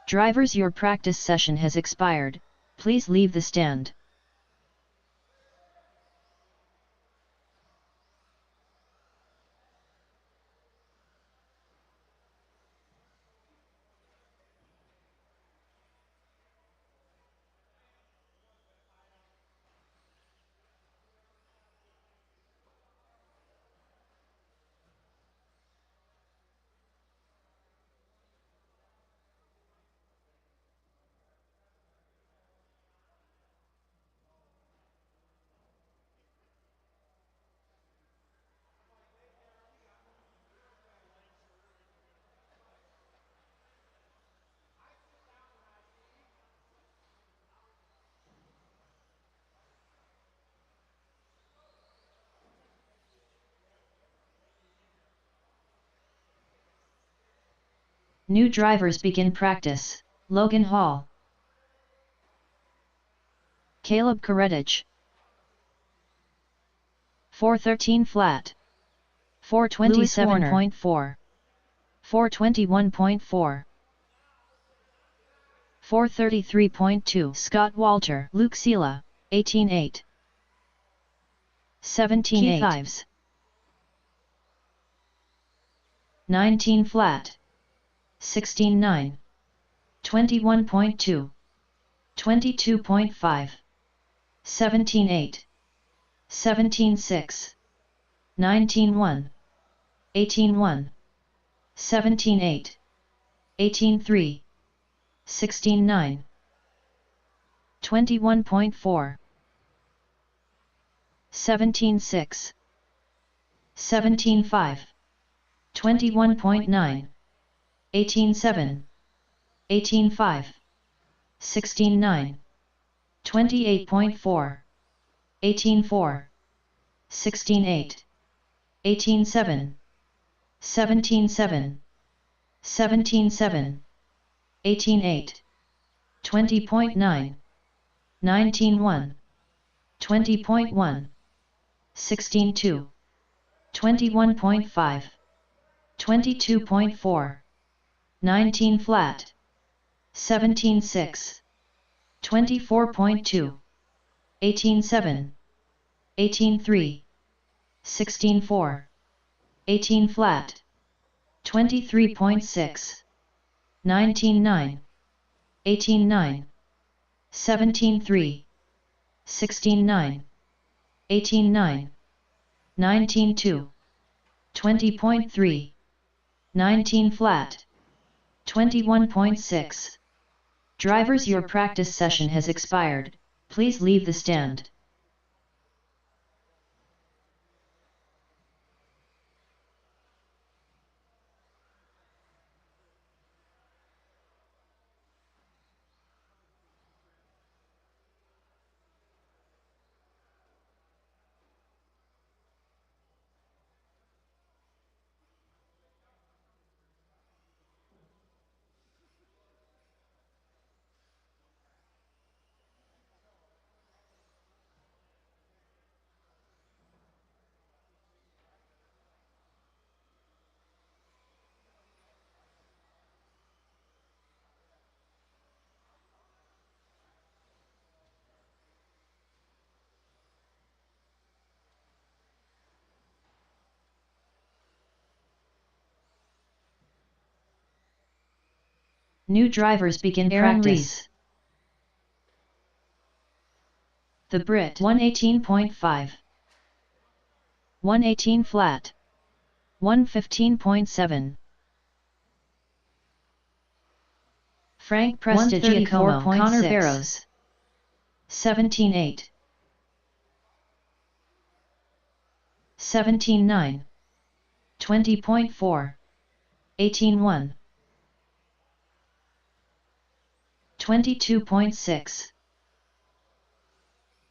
Drivers, your practice session has expired, please leave the stand. New drivers begin practice. Logan Hall, Caleb Karetich, 413 flat, 427.4, 421.4, 433.2. Scott Walter, Luke Sela, 18-8, 17-8. Keith Ives, 19 flat, 16-9, 21.2, 22.5, 17-8, 17-6, 19-1, 18-1, 17-8, 18-3, 16-9, 21.4, 17-6, 17-5, 21.9, 18-7, 18-5, 16-9, 28.4, 18-4, 16-8, 18-7, 17-7, 17-7, 18-8, 20.9, 19-1, 20.1, 16-2, 21.5, 22.4, 19 flat, 17-6, 24.2, 18-7, 18-3, 16-4, 18 flat, 23.6, 19-9, 18-9, 17-3, 16-9, 18-9, 19-2, 20.3, 19 flat, 21.6. Drivers, your practice session has expired, please leave the stand. New drivers begin Aaron practice. Rees. The Brit 118.5, 118 flat, 115.7, Frank Prestigiacomo, Connor Barrows. 17-8. 17-9. 20.4. 18-1. 22.6.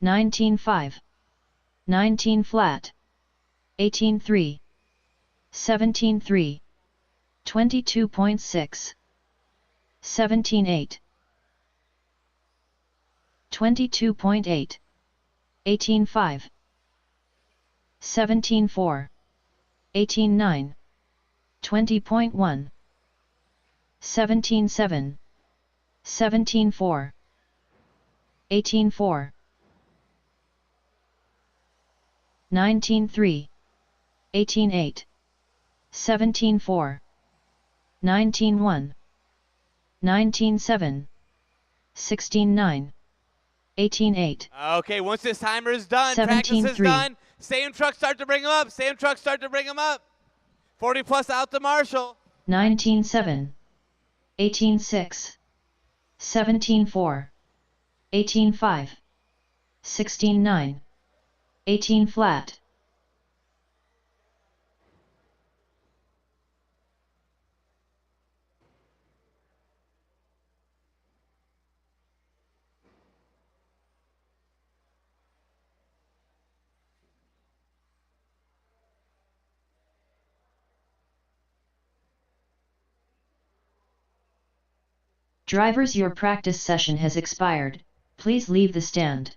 19-5. 19 flat. 18-3. 17-3. 22.6. 17-8. 22.8. 18-5. 17-4. 18-9. 20.1. 17-7. 17-4. 18-4. 19-3. 18-8. 17-4. 19-1. 19-7. 16-9. 18-8. Okay, once this timer is done, practice is 17-3. done. Same truck start to bring him up. Same truck start to bring him up. 40 plus out to Marshall. 19-7. 18-6. 17-4. 18-5. 16-9. 18 flat. Drivers, your practice session has expired. Please leave the stand.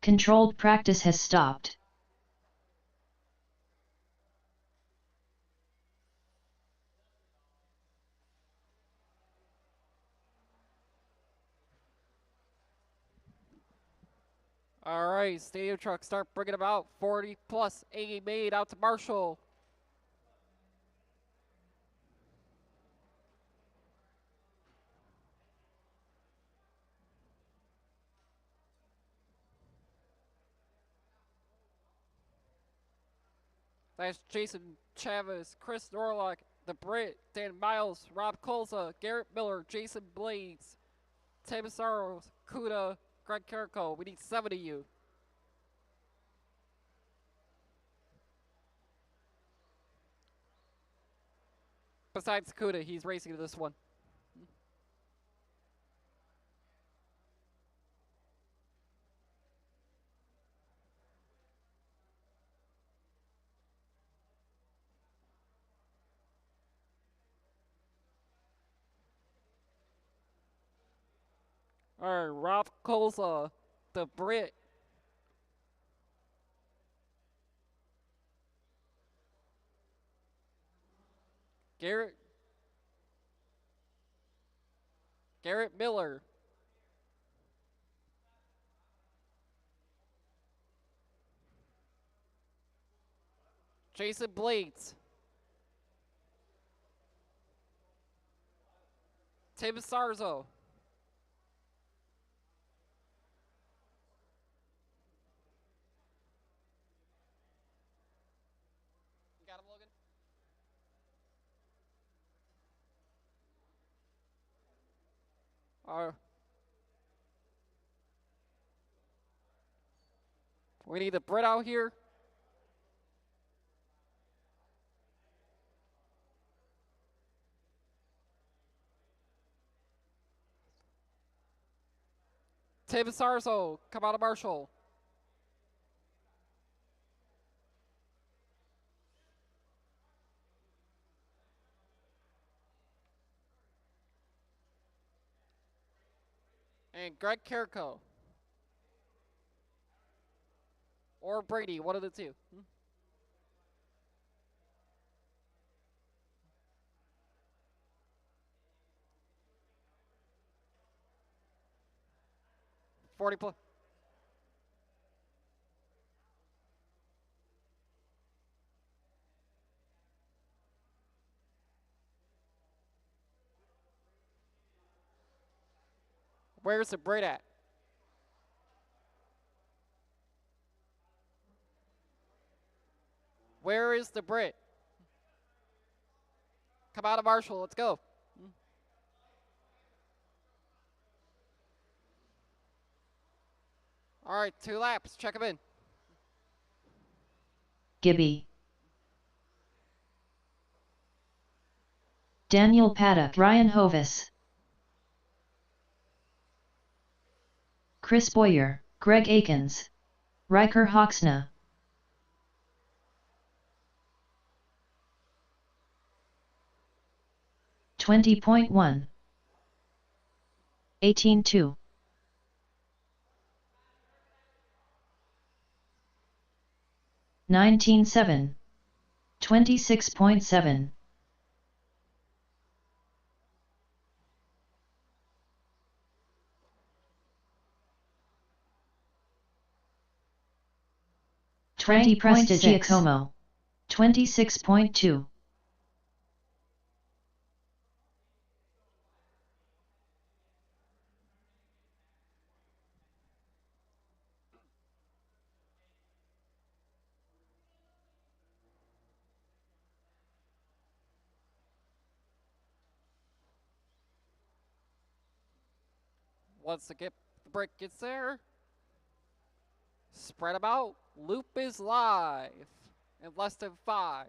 Controlled practice has stopped. All right, stadium truck start bringing them out. 40 plus 80 made out to Marshall. That's Jason Chavez, Chris Norlock, The Brit, Dan Miles, Rob Colza, Garrett Miller, Jason Blades, Tim Saros, Kuda, Greg Kirko. We need 7 of you. Besides Kuda, he's racing this one. All right, Rob Colza, The Brit. Garrett Miller. Jason Blades. Tim Sarzo. You got him, Logan? We need the Brit out here. Tim Sarzo, come out of Marshall. And Greg Kirko. Or Brady, one of the two. 40 plus. Where's the Brit at? Where is the Brit? Come out of Marshall. Let's go. All right, 2 laps. Check him in. Gibby. Daniel Paddock, Ryan Hovis, Chris Boyer, Greg Akins, Riker Hoxna, $20.1, 18.2, 19.7, 26.7. Twenty Presta Giacomo, 26.2. Once the break gets there, spread them out. Loop is live in less than 5.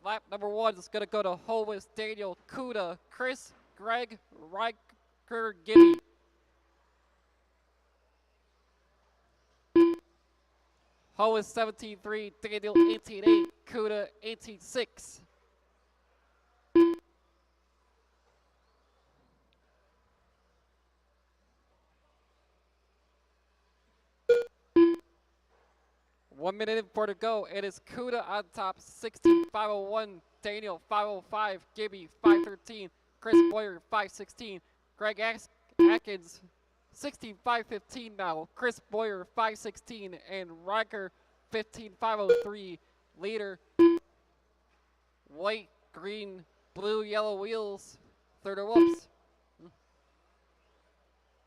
Lap number 1 is going to go to Hovis, Daniel, Kuda, Chris, Greg, Riker, Gibby. Hovis 17.3, Daniel 18.8, Kuda 18.6. One minute for to go. It is Kuda on top, 16.501. Daniel 505. Gibby 513. Chris Boyer 516. Greg Atkins 16.515 now. Chris Boyer 516 and Riker 15.503. Leader. White, green, blue, yellow wheels. Third or whoops.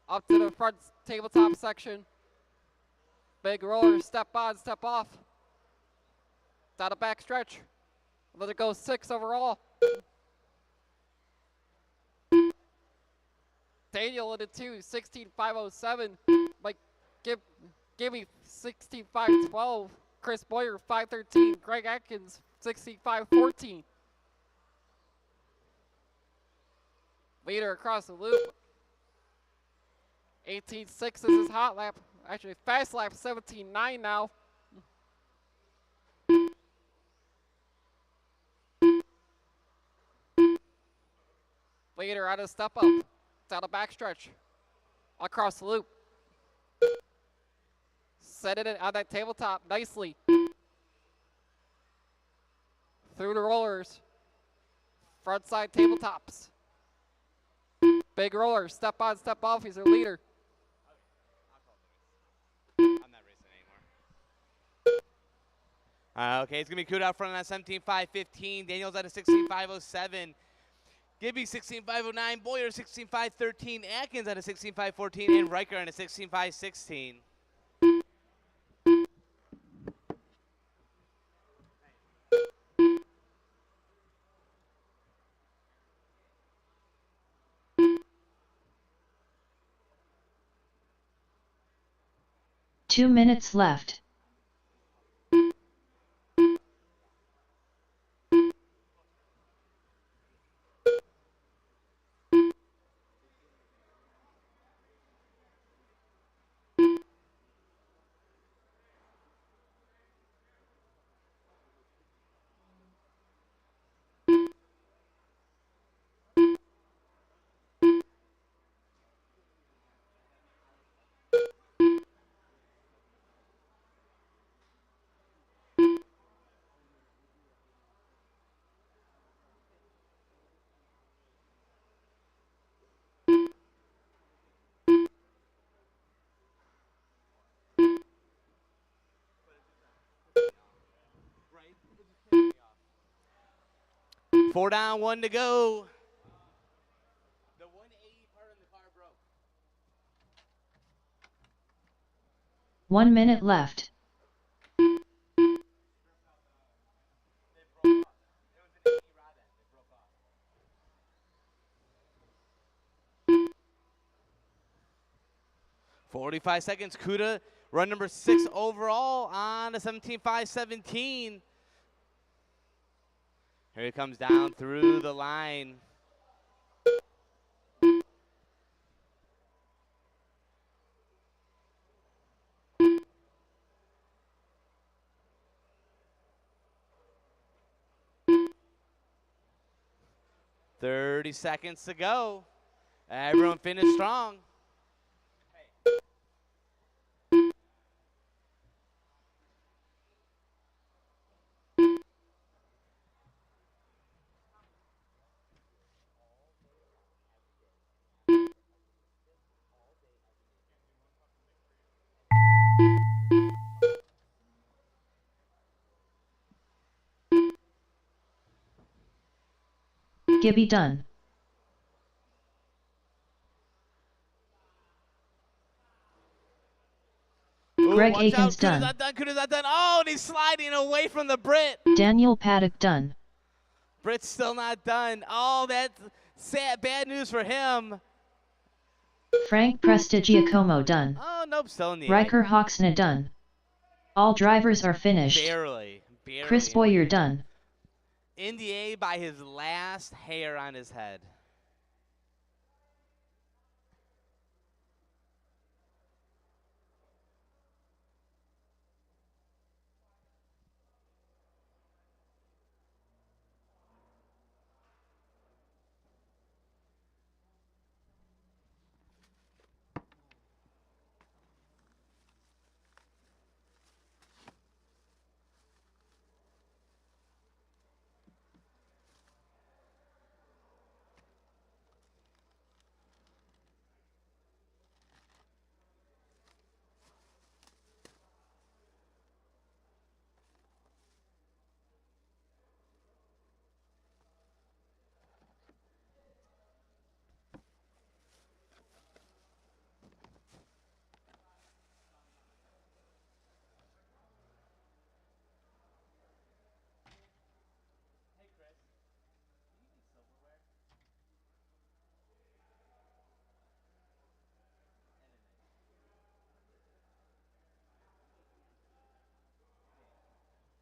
Up to the front tabletop section. Big roller, step on, step off. Down a back stretch. Let it go 6 overall. Daniel in the 2, 16.507. Mike, give me 16.512. Chris Boyer 513. Greg Atkins 16.514. Leader across the loop. 18.6 is his hot lap. Actually, fast lap 17.9 now. Leader on a step up. Down a backstretch. Across the loop. Set it on that tabletop nicely. Through the rollers. Front side tabletops. Big roller. Step on, step off. He's our leader. Okay, it's going to be Kuda out front on that 17.515. Daniel's at a 16.507. Gibby 16.509. Boyer 16.513. Atkins at a 16.514. And Riker at a 16.516. Two minutes left. 4 down, 1 to go. The 180 part of the car broke. 1 minute left. They broke off. It was an 80 rod end. They broke off. 45 seconds. Kuda, run number 6 overall on the 17.517. Here he comes down through the line. "30 seconds to go. Everyone finished strong." Gibby done. Ooh, Greg watch out. Aikens Kuda's done. not done. Kuda's not done. Oh, and he's sliding away from the Brit. Daniel Paddock done. Brit's still not done. Oh, that's sad. Bad news for him. Frank Prestigiacomo done. Oh, nope, still in the Riker Hawksna done. All drivers are finished. Barely. Chris Boyer done. In the A by his last hair on his head.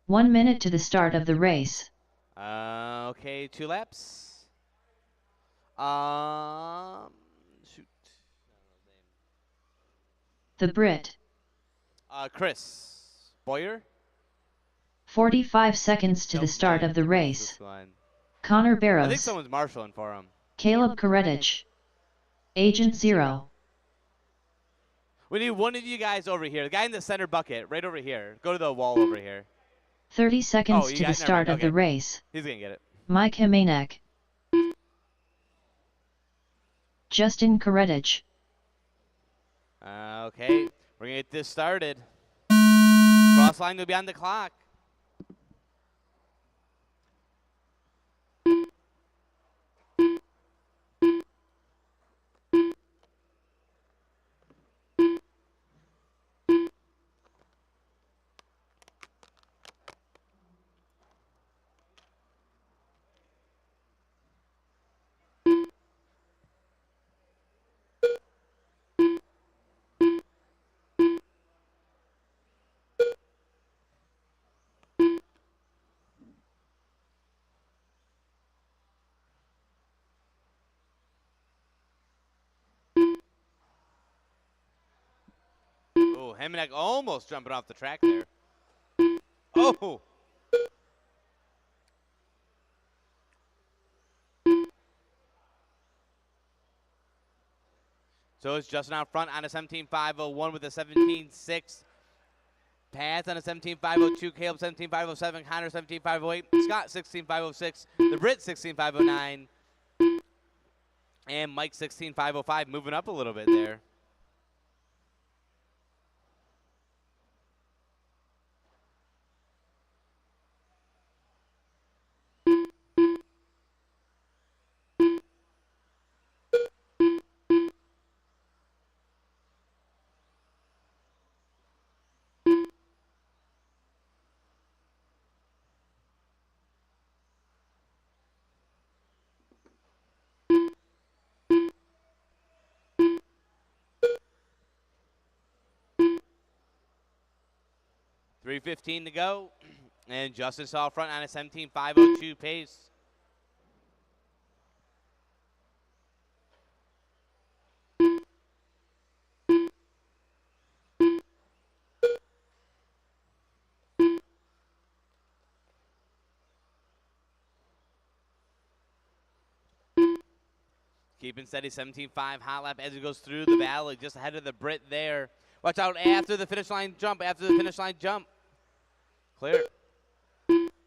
One minute to the start of the race. Okay, 2 laps. Shoot. The Brit. Chris Boyer. 45 seconds to the Nope, start nine. of the Who's race. this one? Connor I think Barrows. someone's marshalling for him. Caleb Koretich. Agent Zero. We need one of you guys over here. The guy in the center bucket, right over here. Go to the wall over here. 30 seconds Oh, you to got- the never start mind, of the okay. race. He's going to get it. Mike Jimenez. Justin Koretich. Okay, we're going to get this started. Cross line will be on the clock. Oh, Hemenek almost jumping off the track there. Oh! So it's Justin out front on a 17.501 with a 17.6. Pats on a 17.502. Caleb 17.507. Connor 17.508. Scott 16.506. The Brit 16.509. And Mike 16.505, moving up a little bit there. 3:15 to go. And Justin saw front on a 17.502 pace. Keeping steady, 17.5 hot lap as he goes through the valley, just ahead of the Brit there. Watch out after the finish line jump, Clear.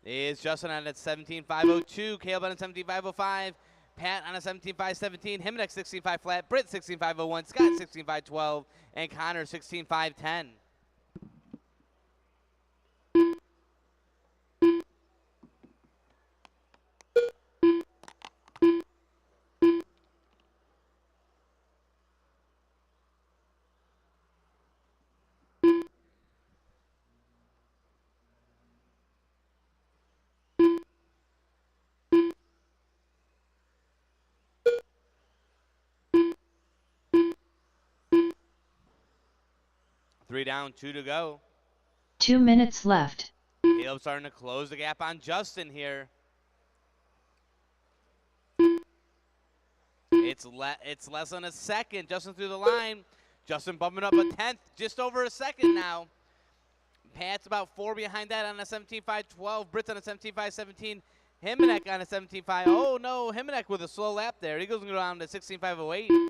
Is Justin on a 17.502, Caleb on a 17.505, Pat on a 17.517, Himmeneck 16.5 flat, Britt 16.501, Scott 16.512, and Connor 16.510. Three down, 2 to go. 2 minutes left. Caleb starting to close the gap on Justin here. It's less than a second. Justin through the line. Justin bumping up a tenth, just over a second now. Pat's about 4 behind that on a 17.512. Britt's on a 17.517. Himmeneck on a 17.5. Oh no, Himmeneck with a slow lap there. He goes down to 16.508.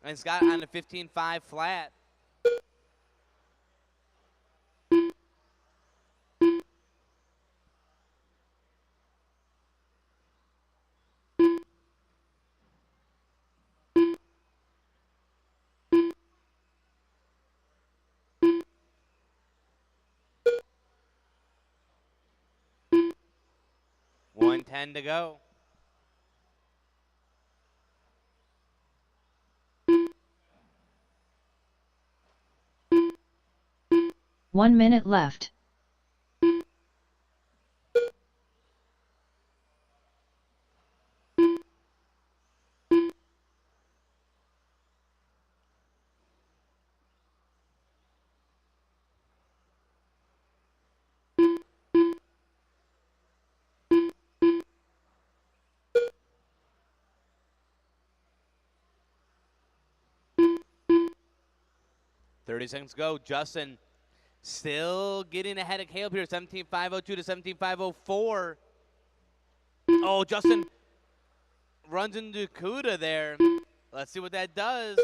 And Scott on a 15.5 flat. $110 to go. One minute left. $30 to go. Justin still getting ahead of Caleb here, 17.502 to 17.504. Oh, Justin runs into Kuda there. Let's see what that does.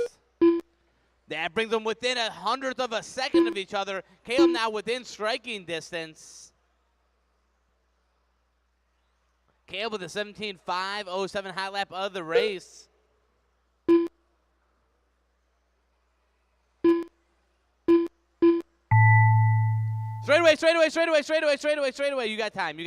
That brings them within 1/100th of a second of each other. Caleb now within striking distance. Caleb with a 17.507 hot lap of the race. Straight away. You got time.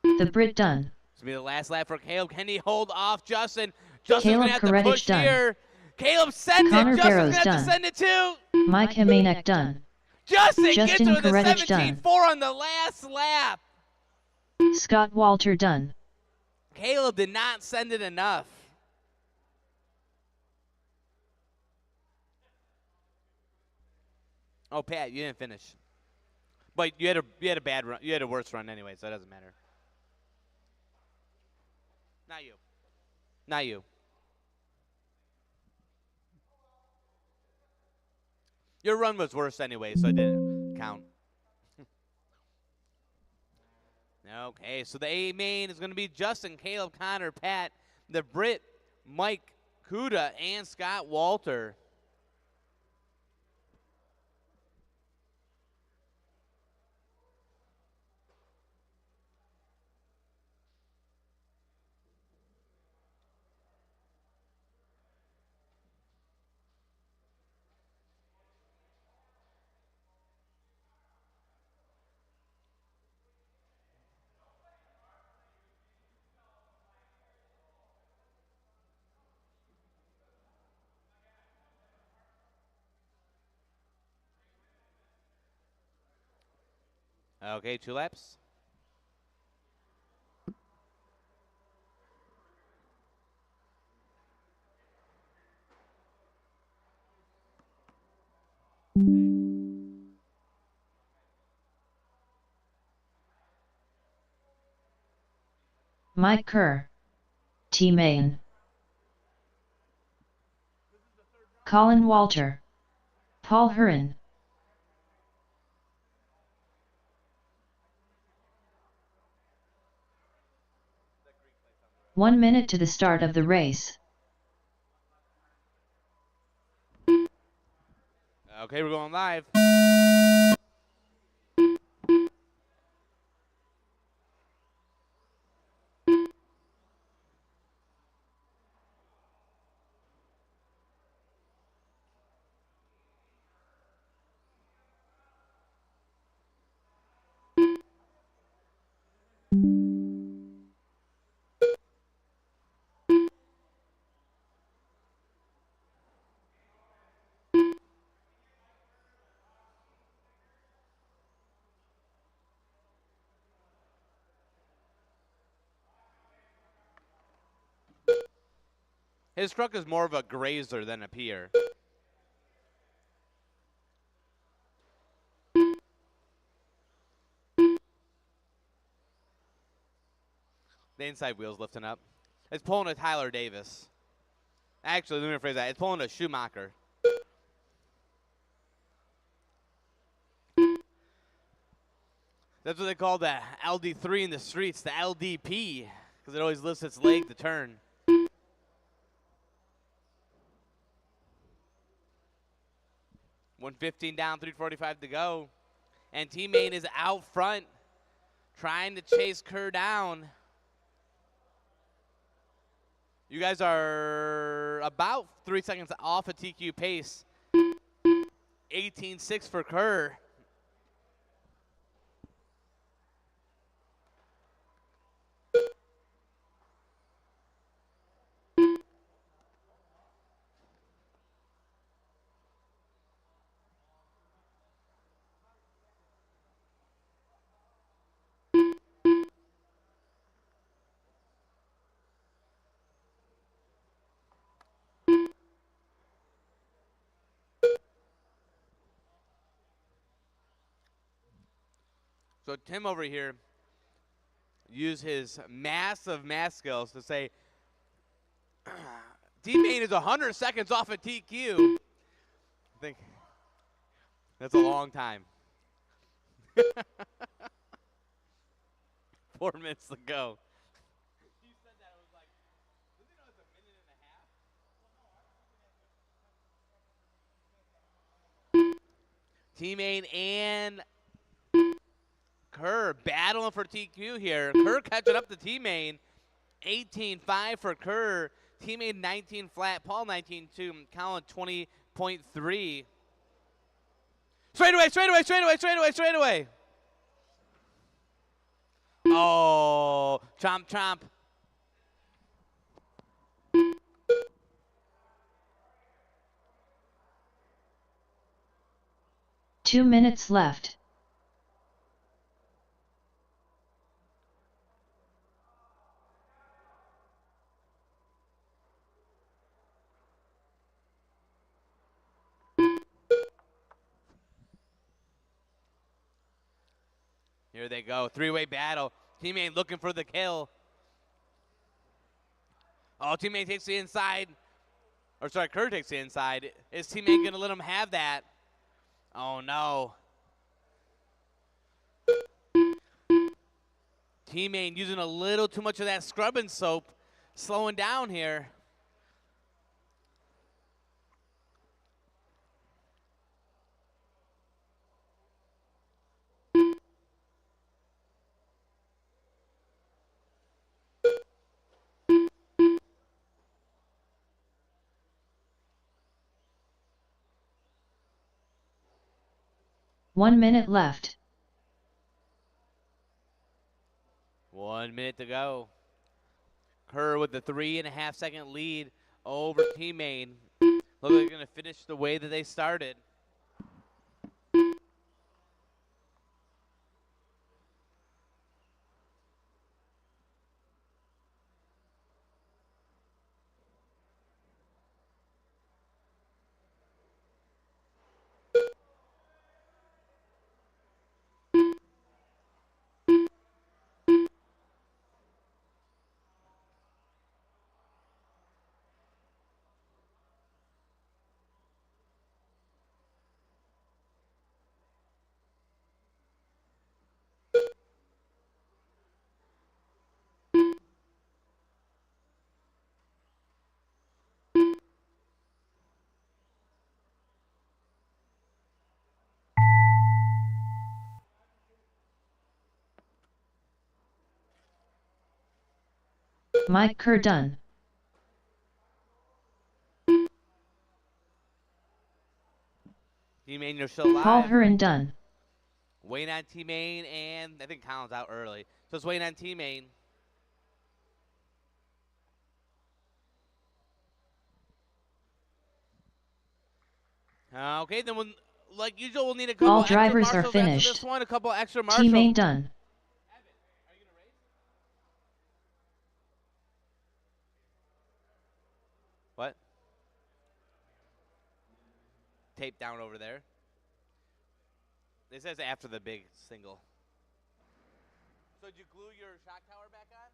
The Brit done. This will be the last lap for Caleb. Can he hold off Justin? Justin's Caleb going to have to Koretic push done. here. Caleb sent Connor it. Justin's Barrows going to have done. to send it too. Mike Himmeneck done. Justin gets Justin to the Koretic done. 17.4 on the last lap. Scott Walter done. Caleb did not send it enough. Oh, Pat, you didn't finish. But you had a bad run. You had a worse run anyway, so it doesn't matter. Not you. Your run was worse anyway, so it didn't count. Okay, so the A main is going to be Justin, Caleb, Connor, Pat, the Brit, Mike, Kuda, and Scott Walter. Okay, 2 laps. Mike Kerr, T-Main. Colin Walter, Paul Huron. One minute to the start of the race. Okay, we're going live. His truck is more of a grazer than a peer. The inside wheel's lifting up. It's pulling a Tyler Davis. Actually, let me rephrase that. It's pulling a Schumacher. That's what they call the LD3 in the streets, the LDP, because it always lifts its leg to turn. $115 down, 3:45 to go. And T-Main is out front trying to chase Kerr down. You guys are about 3 seconds off a TQ pace. 18.6 for Kerr. So Tim over here used his massive math skills to say T-Main is 100 seconds off a TQ. I think that's a long time. 4 minutes to go. You said that it was like, didn't you know it's a minute and a half? T-Main and Kerr battling for TQ here. Kerr catching up to T-Main. 18.5 for Kerr. T-Main 19 flat. Paul 19.2. Colin 20.3. Straightaway, straightaway, straightaway, straightaway, straightaway. Oh, chomp, chomp. Two minutes left. Here they go. Three-way battle. T-Main looking for the kill. Oh, T-Main takes the inside. Or sorry, Kerr takes the inside. Is T-Main going to let him have that? Oh, no. T-Main using a little too much of that scrubbing soap. Slowing down here. One minute left. 1 minute to go. Kerr with the 3.5 second lead over T-Main. Look like they're going to finish the way that they started. Mike Kerr done. T-Main, you're still Paul live. Hearn done. Waiting on T-Main, and I think Colin's out early. So it's waiting on T-Main. Okay, then like usual, we'll need a couple All extra drivers are marshals after finished. this one. A couple extra marshals. T-Main done. What? Tape down over there. It says after the big single. So did you glue your shock tower back on?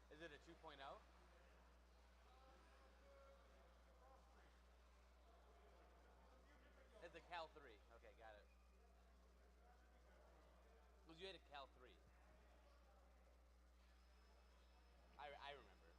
Is it a 2.0? It's a Cal 3. Okay, got it. Because you had a Cal 3. I remember.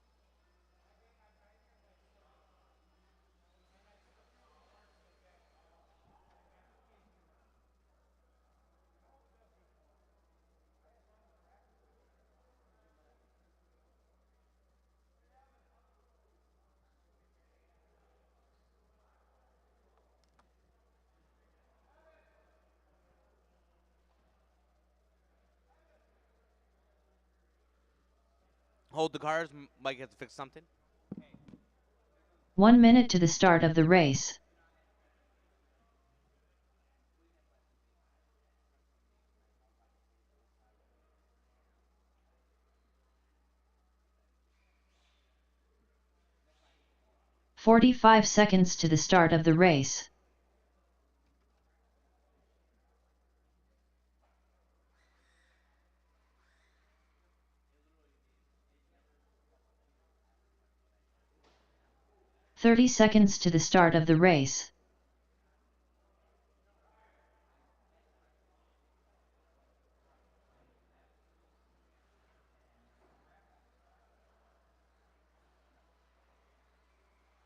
Hold the cars. Mike has to fix something. 1 minute to the start of the race. "45 seconds to the start of the race. "30 seconds to the start of the race.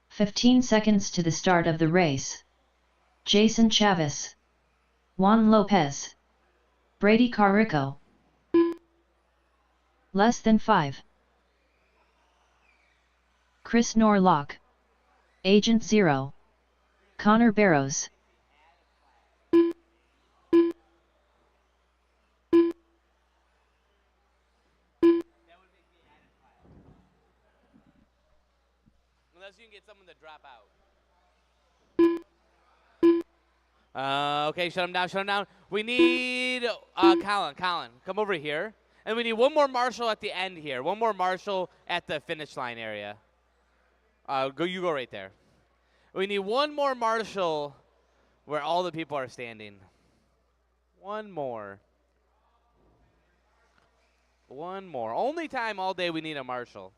"15 seconds to the start of the race. Jason Chavis. Juan Lopez. Brady Carrico. Less than 5. Chris Norlock. Agent Zero. Connor Barrows. Unless you can get someone to drop out. Okay, shut him down, shut him down. We need Colin, come over here. And we need one more marshal at the end here. One more marshal at the finish line area. You go right there. We need one more marshal where all the people are standing. One more. One more. Only time all day we need a marshal.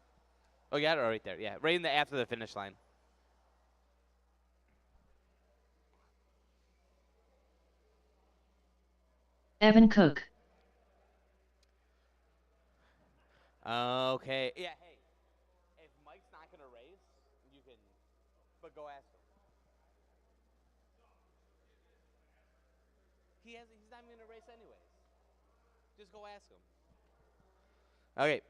Oh, you got it right there. Yeah, right in the after the finish line. Evan Cook. Okay. Yeah, hey. If Mike's not going to race, you can, but go ask him. He's not even going to race anyways. Just go ask him. Okay.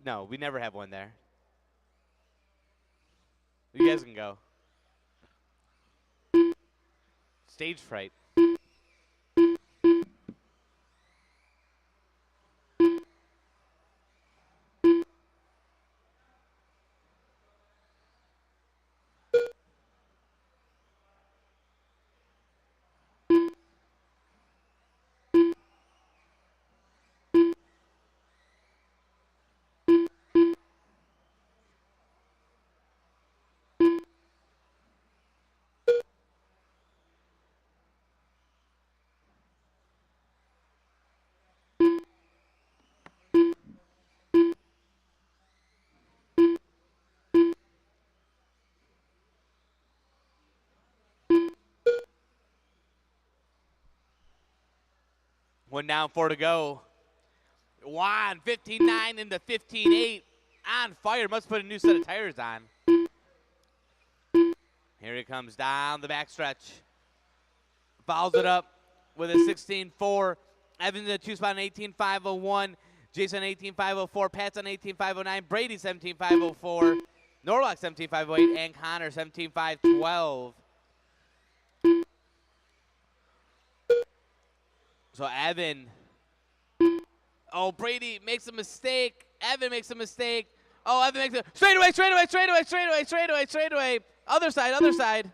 No, we never have one there. You guys can go. Stage fright. One down, 4 to go. Juan, 15-9 into 15-8. on fire. Must put a new set of tires on. Here he comes down the backstretch. Fouls it up with a 16.4. Evans in the 2 spot on 18.501. Jason 18.504. Pat's on 18.509. Brady 17.504. Norlock 17.508. And Connor 17.512. So Evan. Oh, Brady makes a mistake. Evan makes a mistake. Oh, Evan makes a straightaway. Other side.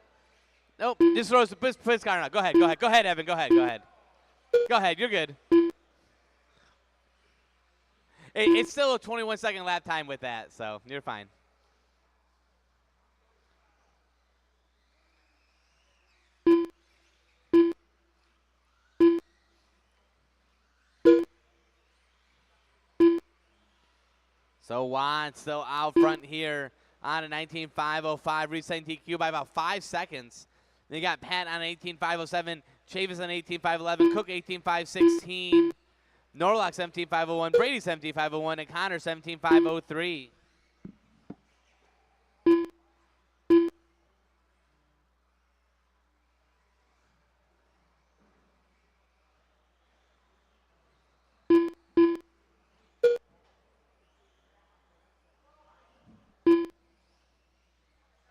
Nope, just throws the puts car out. Go ahead, Evan. Go ahead. You're good. It's still a 21-second lap time with that, so you're fine. So Juan still out front here on a 19.505, resetting DQ by about 5 seconds. Then you got Pat on 18.507, Chavis on 18.511, Cook 18.516, Norlock 17.501, Brady 17.501, and Connor 17.503.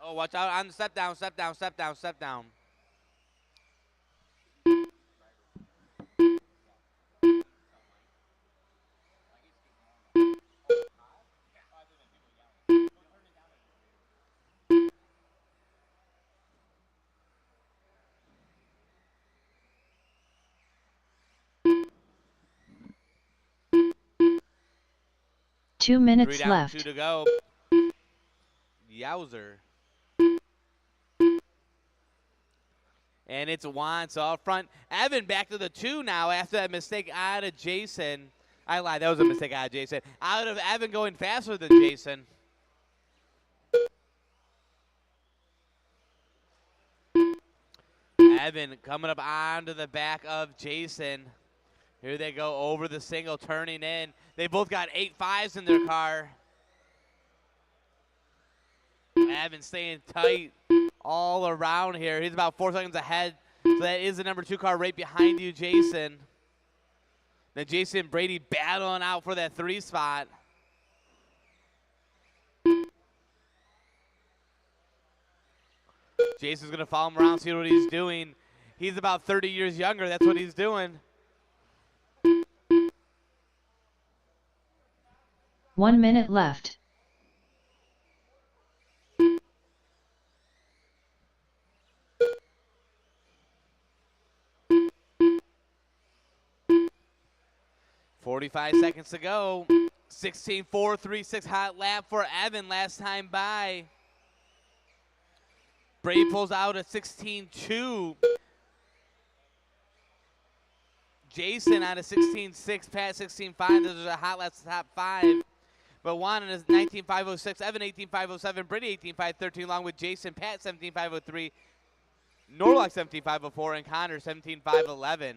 Oh, watch out on the step down. 2 minutes 3 down, left. 2 to go. Yowzer. And it's Juan, so out front. Evan back to the 2 now after that mistake out of Jason. I lied, that was a mistake out of Jason. Out of Evan going faster than Jason. Evan coming up onto the back of Jason. Here they go over the single, turning in. They both got 8.5s in their car. Evan staying tight all around here. He's about 4 seconds ahead. So that is the number 2 car right behind you, Jason. Then Jason and Brady battling out for that 3 spot. Jason's going to follow him around, see what he's doing. He's about 30 years younger. That's what he's doing. 1 minute left. .45 seconds to go. 16.436 hot lap for Evan last time by. Brady pulls out a 16.2. Jason on a 16.6, Pat 16.5. Those are the hot laps, top 5. But Juan is 19.506, Evan 18.507, Brady 18.513, along with Jason, Pat 17.503, Norlock 17.504, and Connor 17.511.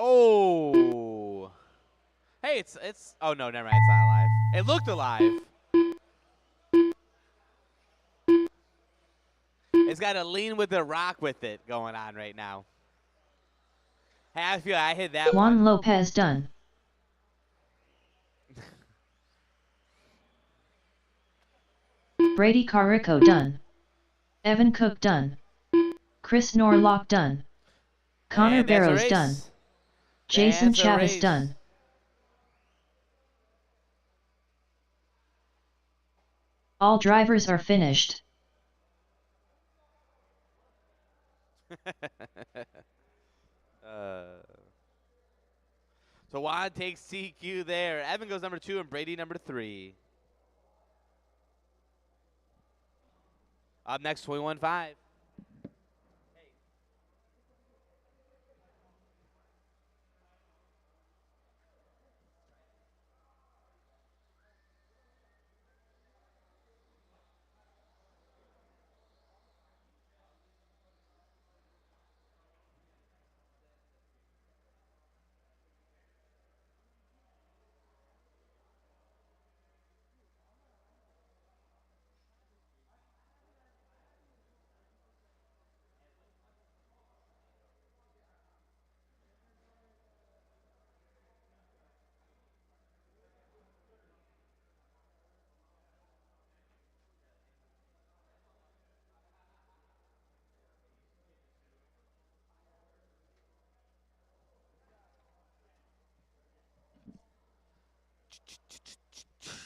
Oh. Hey, it's oh no, never mind, it's not alive. It looked alive. It's got a lean with the rock with it going on right now. Hey, I feel I hit that Juan one. Lopez done. Brady Carrico done. Evan Cook done. Chris Norlock done. Connor And that's a Barrows race. done. Jason That's a Chavis race. done. All drivers are finished. So Juan takes CQ there. Evan goes number 2 and Brady number 3. Up next, 21.5.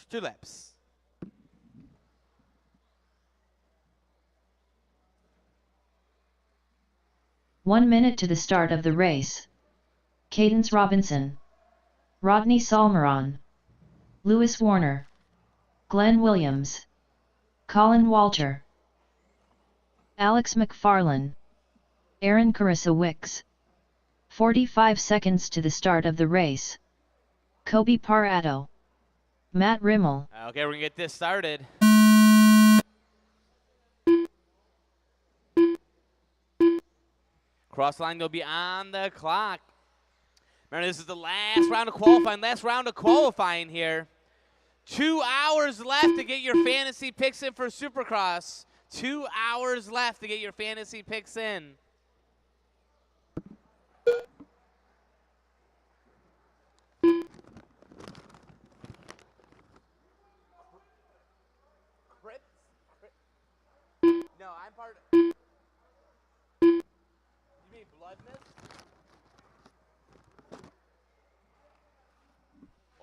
2 laps. One minute to the start of the race. Cadence Robinson, Rodney Salmeron, Lewis Warner, Glenn Williams, Colin Walter, Alex McFarlane, Aaron Carissa Wicks. 45 seconds to the start of the race. Kobe Parato, Matt Rimmel. Okay, we're going to get this started. Cross line will be on the clock. Remember, this is the last round of qualifying here. 2 hours left to get your fantasy picks in for Supercross. 2 hours left to get your fantasy picks in. No, I'm part of... You mean Blood Mist?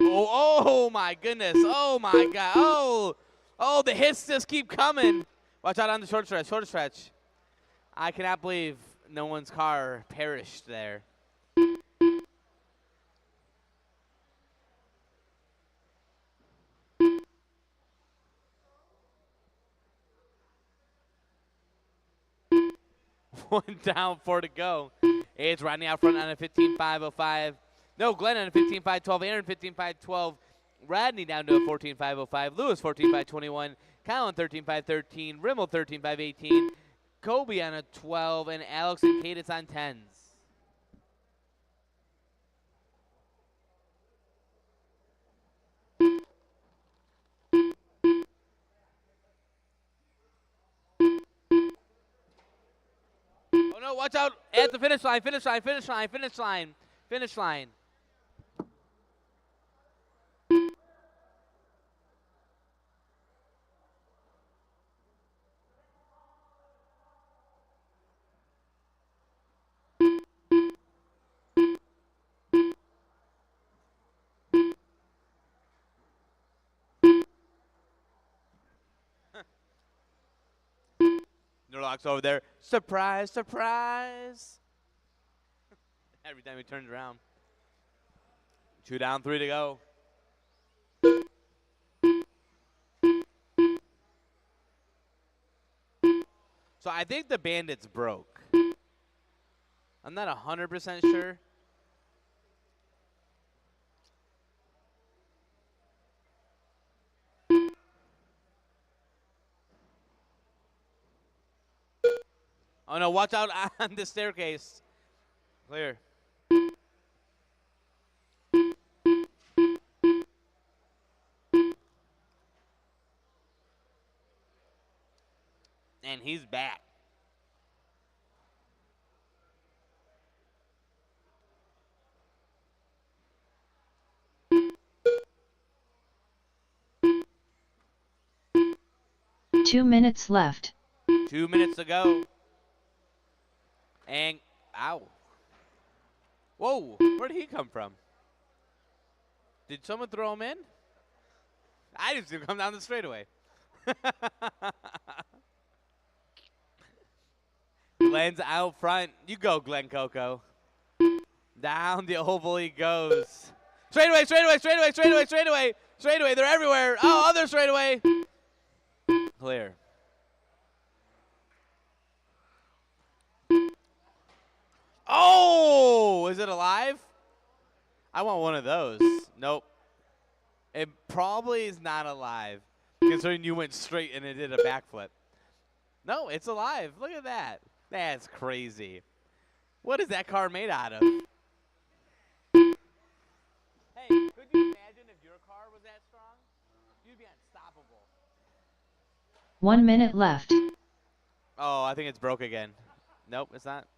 Oh my goodness. Oh my God. Oh, the hits just keep coming. Watch out on the short stretch. I cannot believe no one's car perished there. One down, 4 to go. It's Rodney out front on a 15.505. No, Glenn on a 15.512. Aaron 15.512. Rodney down to a 14.505. Lewis 14.521. Kyle on 13.513. Rimmel 13.518. Kobe on a 12. And Alex and Cadence on 10s. Oh no, watch out at the finish line. Norlock's over there. Surprise. Every time he turns around. 2 down, 3 to go. So I think the Bandits broke. I'm not 100% sure. Oh no, watch out on the staircase. Clear. And he's back. Two minutes left. 2 minutes to go. And, ow. Whoa, where did he come from? Did someone throw him in? I didn't see him come down the straightaway. Glenn's out front. You go, Glenn Coco. Down the oval he goes. Straightaway. They're everywhere. Oh, other straightaway. Clear. Oh, is it alive? I want one of those. Nope. It probably is not alive, considering you went straight and it did a backflip. No, it's alive. Look at that. That's crazy. What is that car made out of? Hey, could you imagine if your car was that strong? You'd be unstoppable. 1 minute left. Oh, I think it's broke again. Nope, it's not.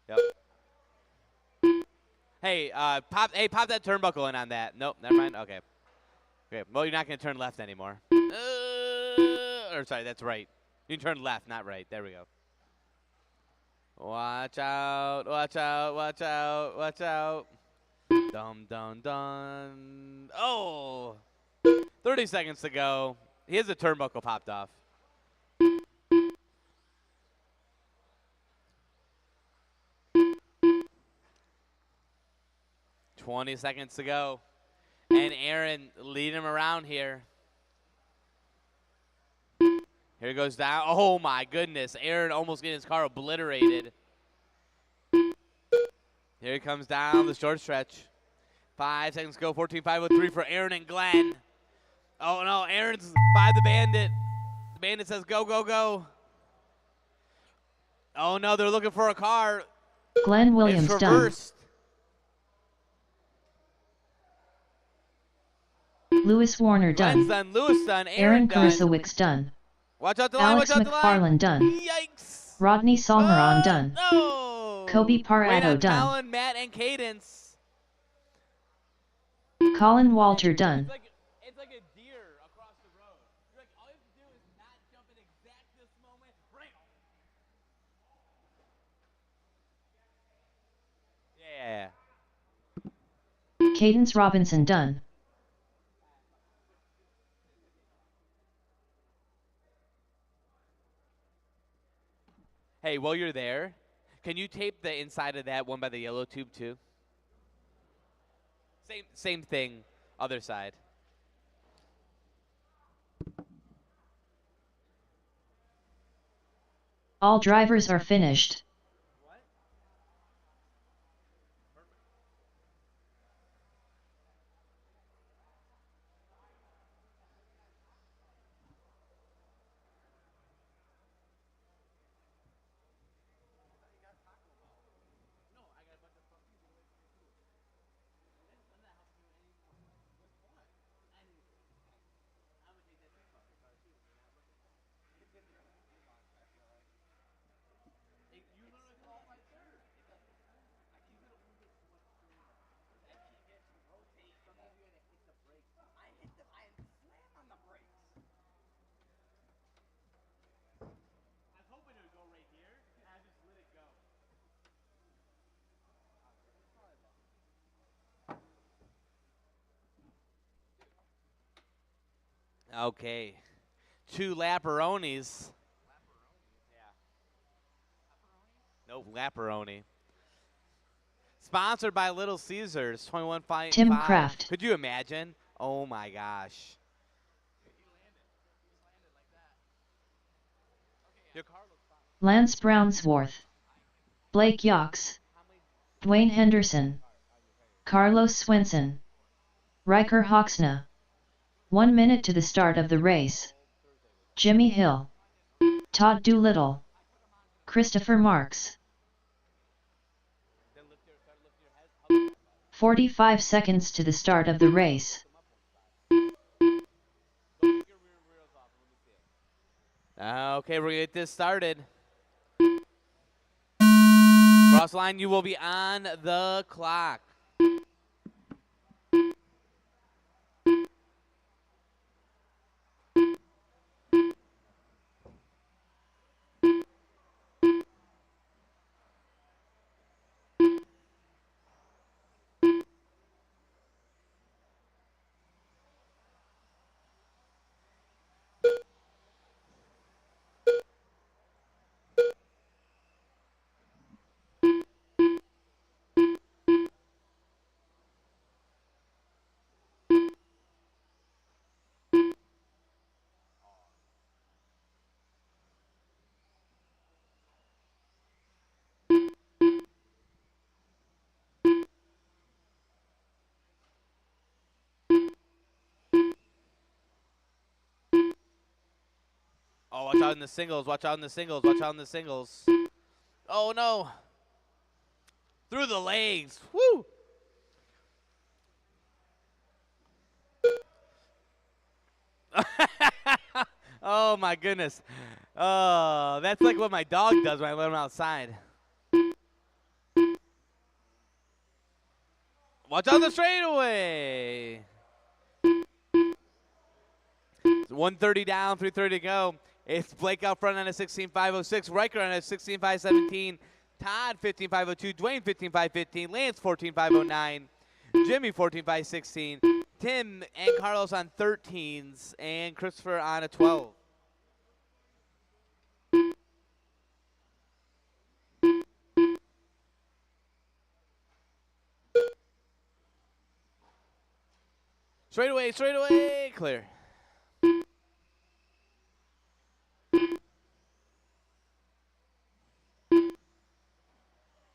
Yep. Hey, pop that turnbuckle in on that. Nope, never mind. Okay. Well, you're not going to turn left anymore. Or sorry, that's right. You can turn left, not right. There we go. Watch out. Dum, dum, dum. Oh! 30 seconds to go. Here's a turnbuckle popped off. $20 seconds to go. And Aaron leading him around here. Here he goes down. Oh, my goodness. Aaron almost getting his car obliterated. Here he comes down the short stretch. 5 seconds to go. 14.503 for Aaron and Glenn. Oh, no. Aaron's by the Bandit. The Bandit says, go, go, go. Oh, no. They're looking for a car. Glenn Williams It's done. reversed. Lewis Warner Glenn's done. done. Lewis done. Aaron done. Karisowicz done. Watch out the line. Alex Watch out the line. McFarland done. Yikes. Rodney Solmeron done. No. Kobe Parado Wait on done. Colin, Matt, and Cadence. Colin Walter done. It's like a deer across the road. You're like, all you have to do is not jump in exact this moment. Yeah. Cadence Robinson done. Hey, while you're there, can you tape the inside of that one by the yellow tube too? Same thing, other side. All drivers are finished. Okay. 2 Lapperonis. Nope, Lapperoni. Sponsored by Little Caesars, 21.5. Tim Kraft. Could you imagine? Oh my gosh. Your car looks fine. Lance Brownsworth. Blake Yox. Dwayne Henderson. Carlos Swenson. Riker Hoxna. 1 minute to the start of the race. Jimmy Hill. Todd Doolittle. Christopher Marks. 45 seconds to the start of the race. Okay, we're going to get this started. Cross line, you will be on the clock. Oh, watch out in the singles. Watch out in the singles. Watch out in the singles. Oh, no. Through the legs. Woo. Oh, my goodness. Oh, that's like what my dog does when I let him outside. Watch out the straightaway. 130 down, 330 to go. It's Blake out front on a 16.506. Riker on a 16.517. Todd 15.502. Dwayne 15.515. Lance 14.509. Jimmy 14-5-16. Tim and Carlos on 13s, and Christopher on a 12. Straight away, clear.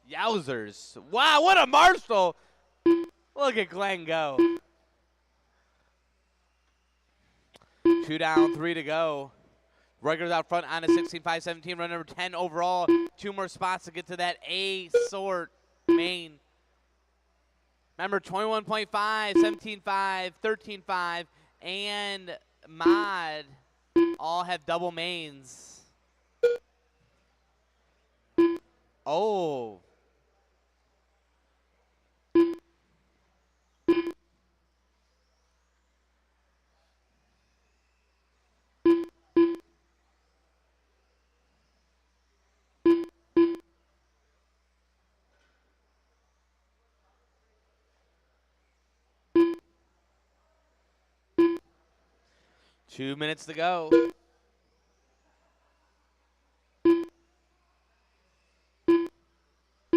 Yowzers. Wow, what a Marshall. Look at Glenn go. 2 down, 3 to go. Rikers out front on a 16-5-17, run number 10 overall. 2 more spots to get to that A sort main. Remember, 21.5, 17.5, 13.5, and Mod all have double mains. Oh. Two minutes to go.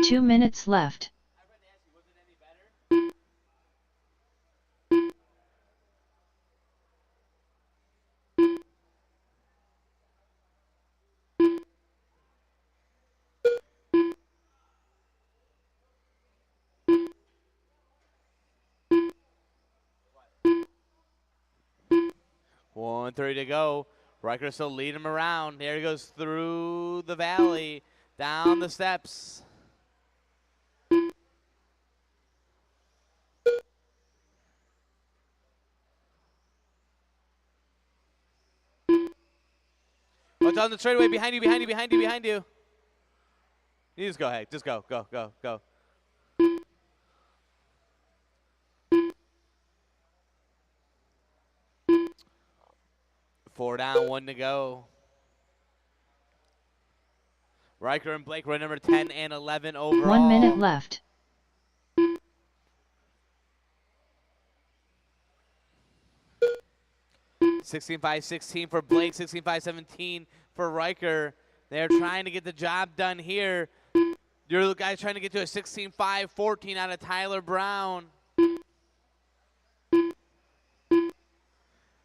Two minutes left. One 30 to go. Riker still lead him around. There he goes through the valley, down the steps. Watch on the straightaway, behind you. You just go ahead. Just go. 4 down, 1 to go. Riker and Blake run number 10 and 11 overall. 1 minute left. $16-5-16 for Blake, $16-5-17 for Riker. They're trying to get the job done here. Your guys trying to get to a 16-5-14 out of Tyler Brown.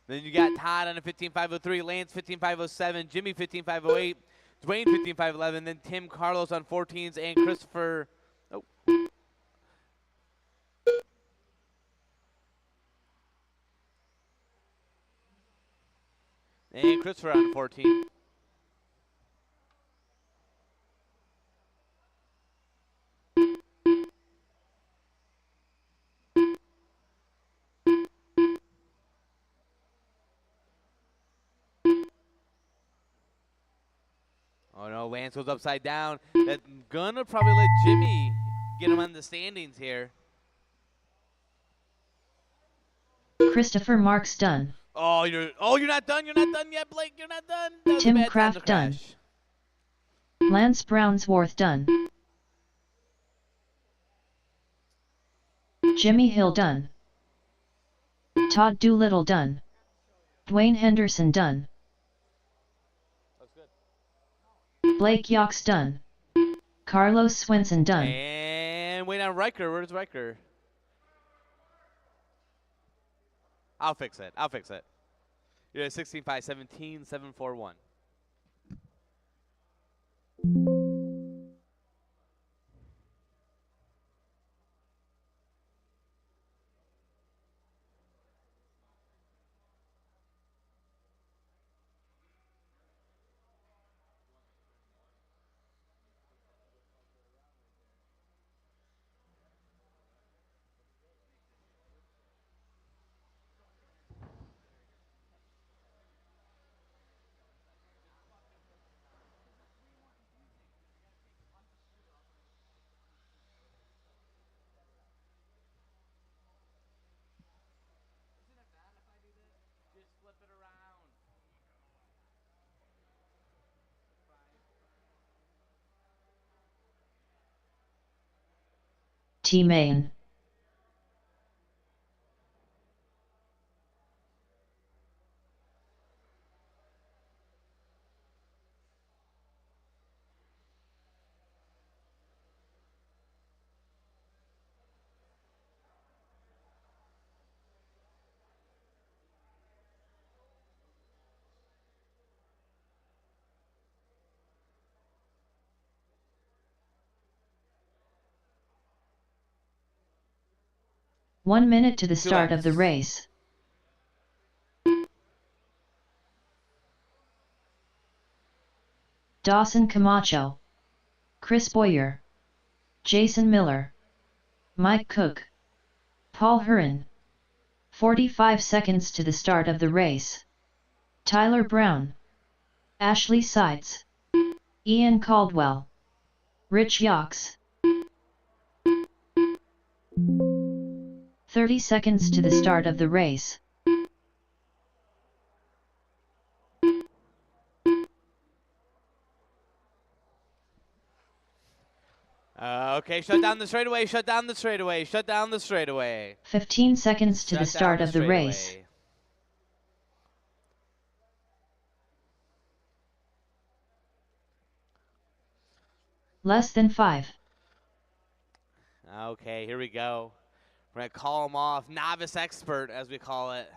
Then you got Todd on a 15-5-03, Lance 15-5-07, Jimmy 15-5-08, Dwayne 15-5-11, then Tim Carlos on 14s, and Christopher. Oh. And Christopher on 14. Oh no, Lance goes upside down. That's gonna probably let Jimmy get him on the standings here. Christopher Marks done. Oh, you're not done. You're not done yet, Blake. You're not done. That was a Tim bad time to Kraft done. crash. Lance Brownsworth done. Jimmy Hill done. Todd Doolittle done. Dwayne Henderson done. Blake Yox done. Carlos Swenson done. And wait on Riker. Where's Riker? I'll fix it. You're at 16-5-17, 7-4-1. T-Main. 1 minute to the 2 start of the laps. race. Dawson Camacho, Chris Boyer, Jason Miller, Mike Cook, Paul Huron. 45 seconds to the start of the race. Tyler Brown, Ashley Sides, Ian Caldwell, Rich Yox. 30 seconds to the start of the race. Okay, shut down the straightaway, shut down the straightaway, shut down the straightaway. 15 seconds to the Shut start down of the race. straightaway. Less than 5. Okay, here we go. We're going to call him off. Novice expert, as we call it.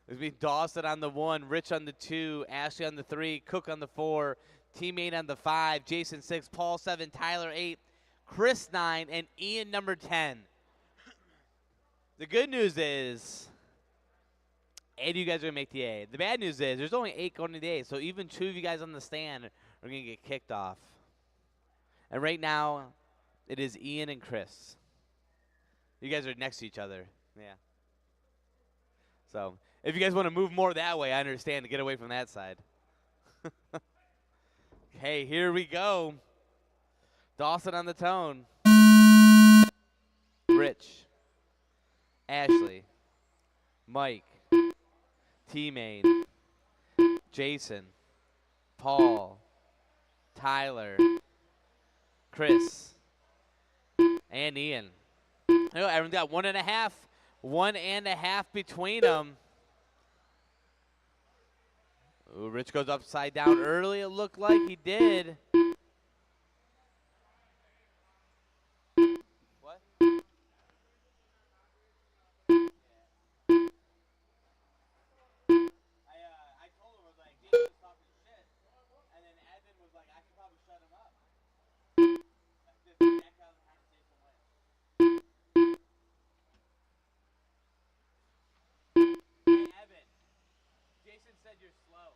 There's be Dawson on the 1, Rich on the 2, Ashley on the 3, Cook on the 4, Teammate on the 5, Jason 6, Paul 7, Tyler 8, Chris 9, and Ian number 10. The good news is 8 of you guys are going to make the A. The bad news is there's only 8 going to the A, so even 2 of you guys on the stand are going to get kicked off. And right now, it is Ian and Chris. You guys are next to each other. Yeah. So if you guys want to move more that way, I understand, to get away from that side. Okay, here we go. Dawson on the tone. Rich. Ashley. Mike. T-Main. Jason. Paul. Tyler. Chris. And Ian. Everyone's got 1.5. 1.5 between them. Ooh, Rich goes upside down early. It looked like he did. What? I told him, I was like, Jason was talking shit. And then Evan was like, I could probably shut him up. That's just how the conversation went. Hey, Evan. Jason said you're slow.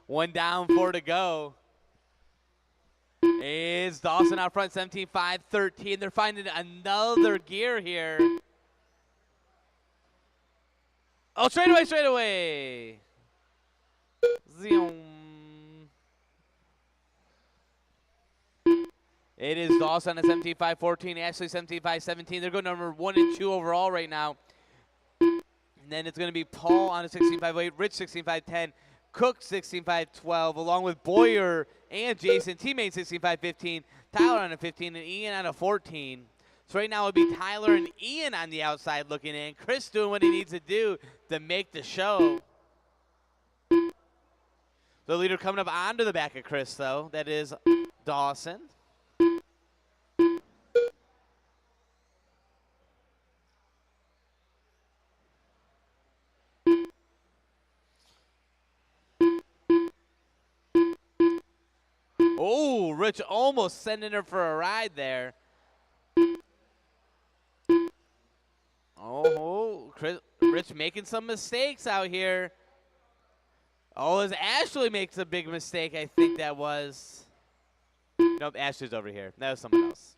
One down, 4 to go. Is Dawson out front, 17-5, 13. They're finding another gear here. Oh, straight away. Zoom. It is Dawson at 17-5, 14. Ashley 17-5, 17. They're going number 1 and 2 overall right now. And then it's going to be Paul on a 16-5, 8. Rich 16-5, 10. Cook 16-5, 12, along with Boyer and Jason. Teammate 16-5, 15. Tyler on a 15 and Ian on a 14. So right now it would be Tyler and Ian on the outside looking in. Chris doing what he needs to do to make the show. The leader coming up onto the back of Chris, though. That is Dawson. Oh, Rich almost sending her for a ride there. Oh, Rich making some mistakes out here. Oh, as Ashley makes a big mistake, I think that was. Nope, Ashley's over here. That was someone else.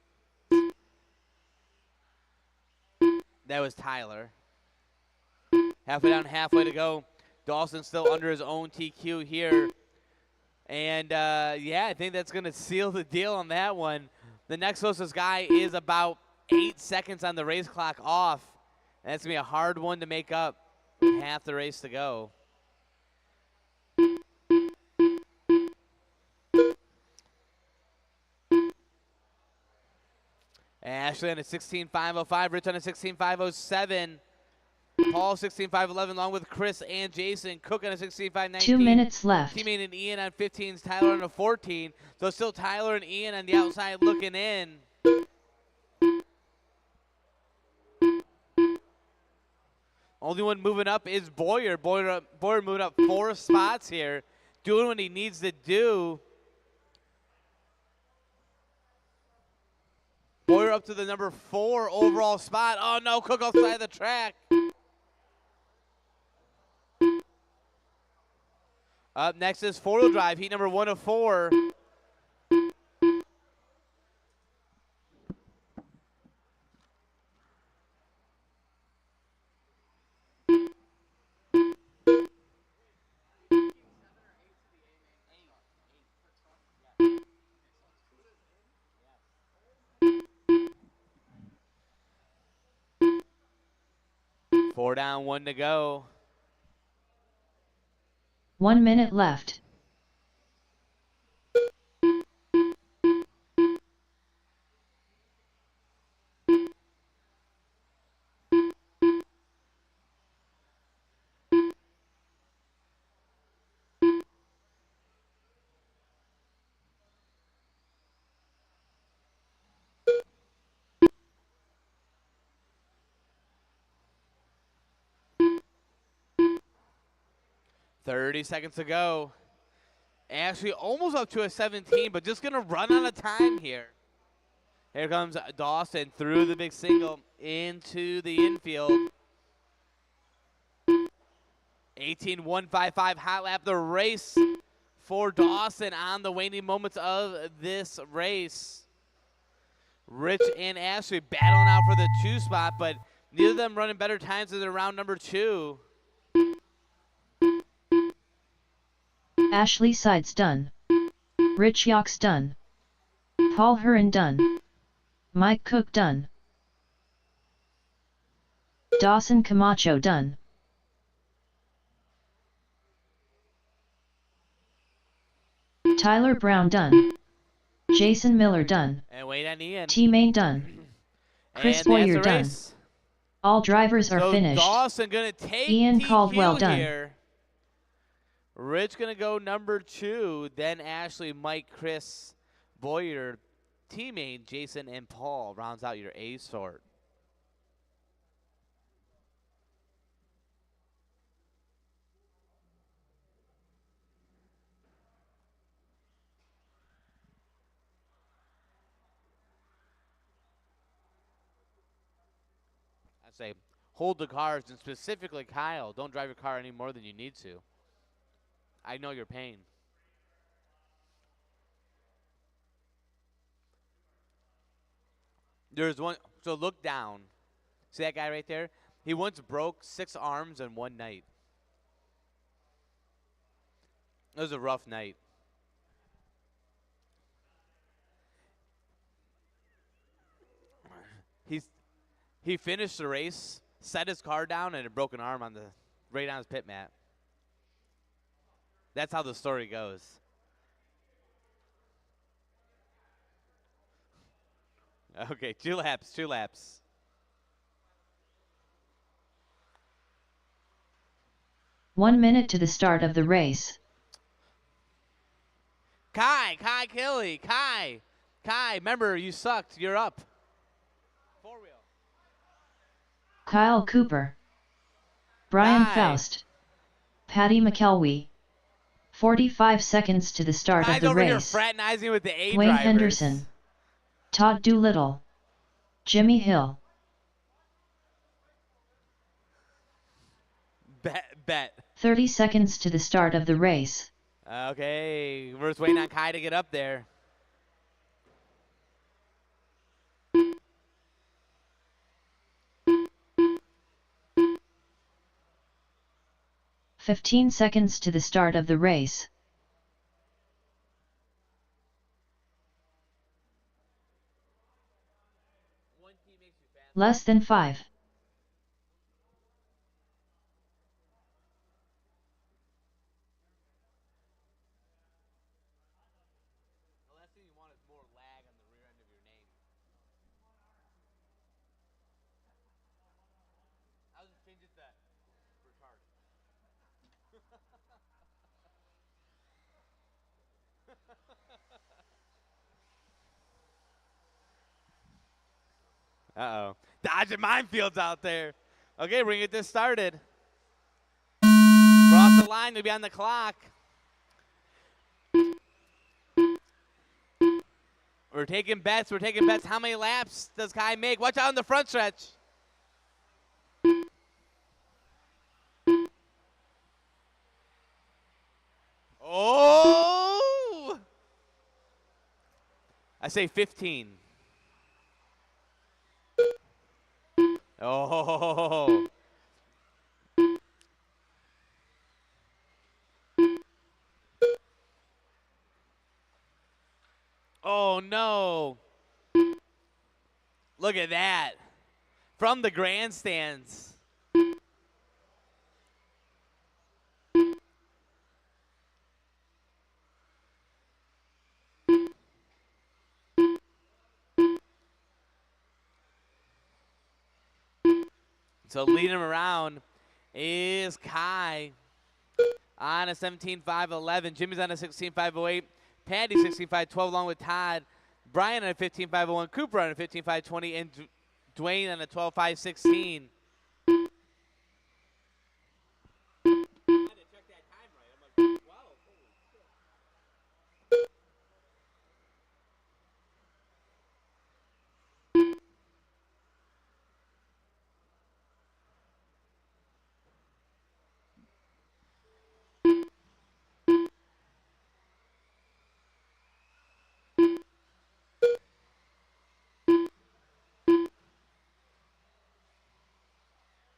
That was Tyler. Halfway down, halfway to go. Dawson still under his own TQ here. And, yeah, I think that's going to seal the deal on that one. The next closest guy is about 8 seconds on the race clock off. And that's going to be a hard one to make up with half the race to go. Ashley on a 16.505, Rich on a 16.507. Paul 16.511 along with Chris and Jason. Cook on a 16.519. 2 minutes left. Teammate and Ian on 15s. Tyler on a 14. So still Tyler and Ian on the outside looking in. Only one moving up is Boyer. Boyer moving up 4 spots here. doing what he needs to do. Boyer up to the number 4 overall spot. Oh no, Cook off the side of the track. Up next is 4-wheel drive, heat number 1 of 4. Four down, 1 to go. 1 minute left. Thirty seconds to go. Actually almost up to a 17, but just gonna run out of time here. Here comes Dawson through the big single into the infield. 18.155 hot lap, the race for Dawson on the waning moments of this race. Rich and Ashley battling out for the 2 spot, but neither of them running better times than round number 2. Ashley Sides done. Rich Yox done. Paul Heron done. Mike Cook done. Dawson Camacho done. Tyler Brown done. Jason Miller done. And wait on Ian. T-Main done. Chris And Boyer that's the done. race. All drivers are So finished. Dawson gonna take Ian TQ Caldwell done. here. Rich gonna go number 2, then Ashley, Mike, Chris, Boyer, teammate Jason, and Paul rounds out your A sort. I say hold the cars, and specifically Kyle, don't drive your car any more than you need to. I know your pain. There's one, so look down. See that guy right there? He once broke 6 arms in one night. It was a rough night. He finished the race, set his car down, and a broken arm on the right on his pit mat. That's how the story goes. Okay, 2 laps, 2 laps. One minute to the start of the race. Kai Kelly, Kai, remember you sucked, you're up. 4-wheel. Kyle Cooper. Brian Kai. Faust. Patty McKelwee. 45 seconds to the start Kai's of the over here race. fraternizing with the A Wayne drivers. Henderson. Todd Doolittle. Jimmy Hill. Bet. 30 seconds to the start of the race. Okay, we're just waiting on Kai to get up there. "15 seconds to the start of the race. Less than 5. The last thing you want is more lag on the rear end of your name. I'll just change it to retard. Uh-oh. Dodging minefields out there. Okay, we're going to get this started. Cross the line to be on the clock. We're taking bets. We're taking bets. How many laps does Kai make? Watch out in the front stretch. Oh! I say 15. Oh. Oh, no. Look at that. From the grandstands. So leading him around is Kai on a 17.511. Jimmy's on a 16.508. Patty 16.512 along with Todd. Brian on a 15.501. Cooper on a 15.520. And Dwayne on a 12.516.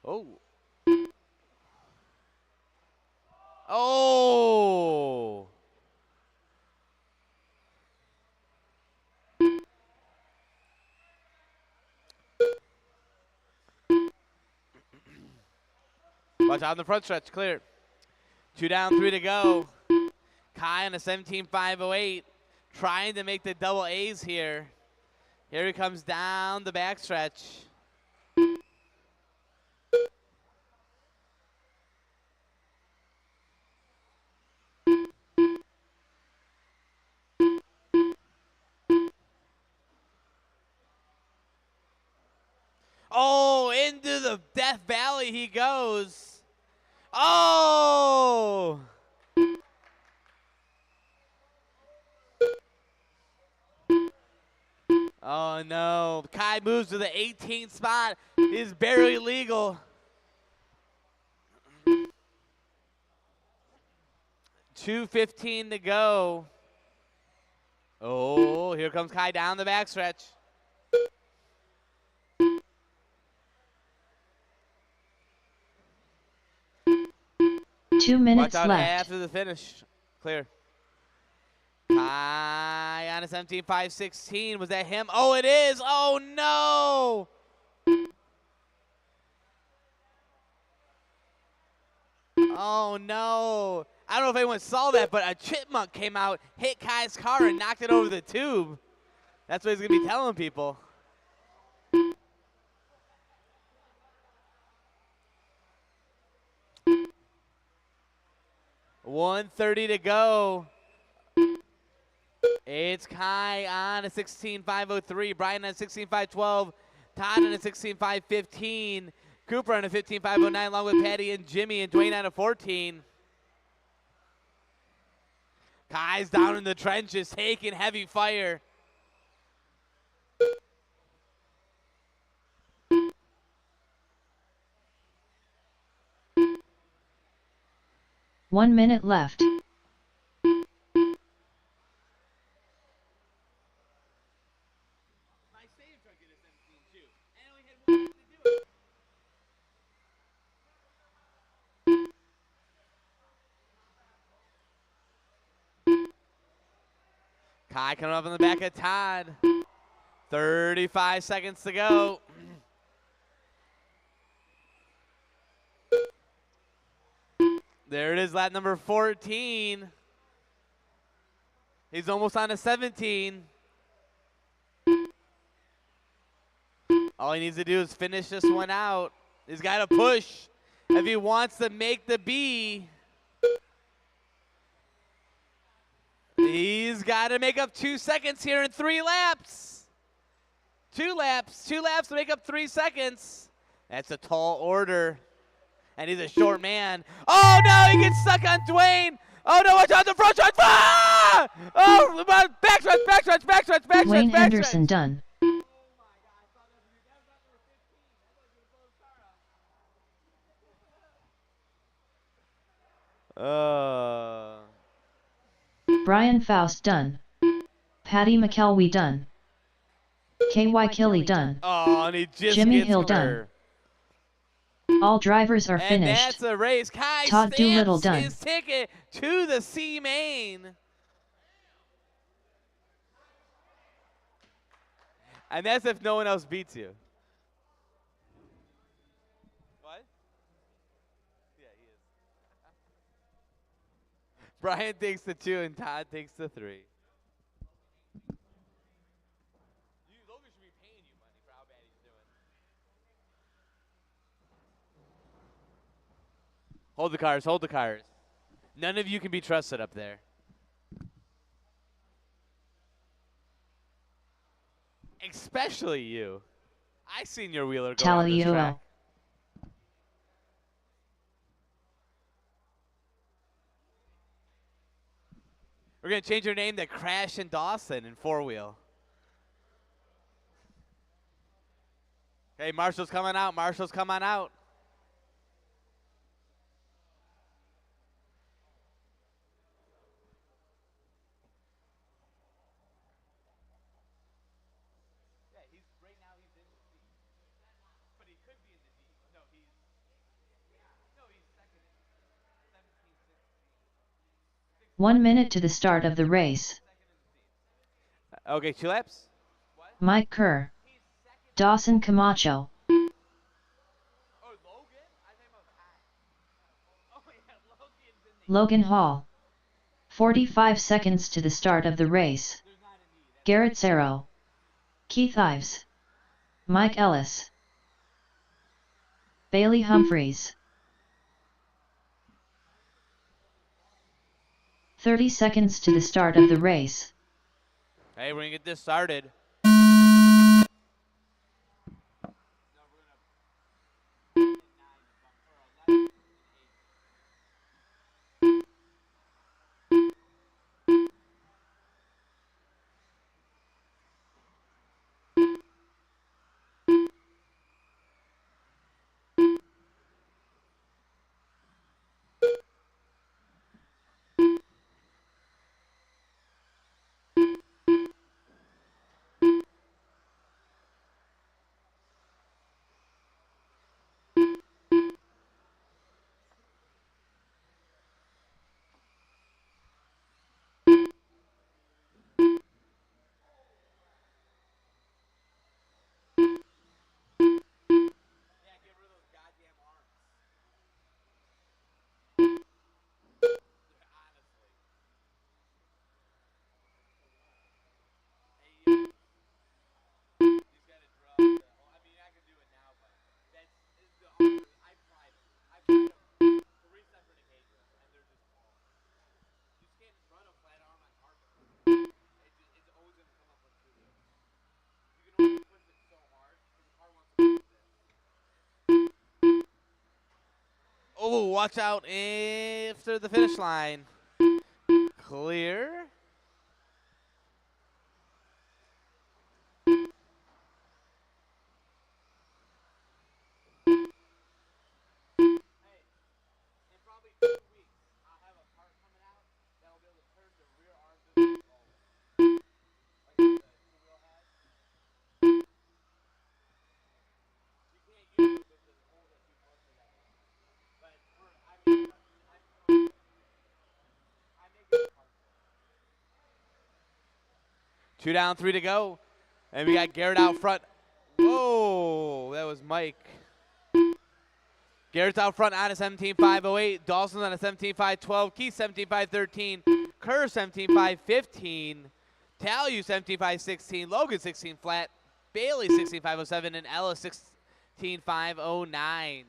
Oh. Oh. Watch out in the front stretch, clear. 2 down, 3 to go. Kai on a 17.508, trying to make the double A's here. Here he comes down the backstretch. Oh, into the Death Valley he goes. Oh! Oh, no. Kai moves to the 18th spot. He's barely legal. $2:15 to go. Oh, here comes Kai down the backstretch. 2 minutes Watch out left. after the finish. Clear. Kai on a 17.516. Was that him? Oh, it is. Oh, no. Oh, no. I don't know if anyone saw that, but a chipmunk came out, hit Kai's car, and knocked it over the tube. That's what he's going to be telling people. $1:30 to go. It's Kai on a 16.503. Brian on a 16.512. Todd on a 16.515. Cooper on a 15.509 along with Patty and Jimmy and Dwayne on a 14. Kai's down in the trenches taking heavy fire. One minute left. Kai coming up on the back of Todd. 35 seconds to go. There it is, lap number 14. He's almost on a 17. All he needs to do is finish this one out. He's got to push if he wants to make the B. He's got to make up 2 seconds here in 3 laps. 2 laps to make up 3 seconds. That's a tall order. And he's a short man. Oh, no, he gets stuck on Dwayne. Oh no, watch out, the front stretch! Ah! Oh, backstretch. Wayne Henderson done. Brian Faust done. Paddy McElwee done. KY Killy done. Oh, and he just Jimmy gets Hill her. All drivers are And finished. that's a race. Kai Todd Doolittle stamps done. his ticket to the C main. And that's if no one else beats you. What? Yeah, he is. Brian takes the 2 and Todd takes the 3. Logan should be paying you money for how bad he's doing. Hold the cars, hold the cars. None of you can be trusted up there. Especially you. I seen your wheeler go on this track. We're going to change your name to Crash and Dawson in 4-wheel. Okay, Marshall's coming out. Marshall's coming out. Yeah, right now he's in the D. But he could be in the D. No, he's second. 17-16. 1 minute to the start of the race. Okay, 2 laps. Mike Kerr. Dawson Camacho. Oh, Logan? I think about Kai. Oh, yeah, Logan's in the Logan Hall. 45 seconds to the start of the race. Garrett Zero. Keith Ives. Mike Ellis. Bailey Humphreys. 30 seconds to the start of the race. Hey, we're going to get this started. Oh, watch out after the finish line. Clear. Two down, 3 to go. And we got Garrett out front. Whoa, that was Mike. Garrett's out front on a 17.508. Dawson's on a 17.512. Keith 17.513. Kerr 17.515. Talue 17.516. Logan 16 flat. Bailey 16.507. And Ellis 16.509.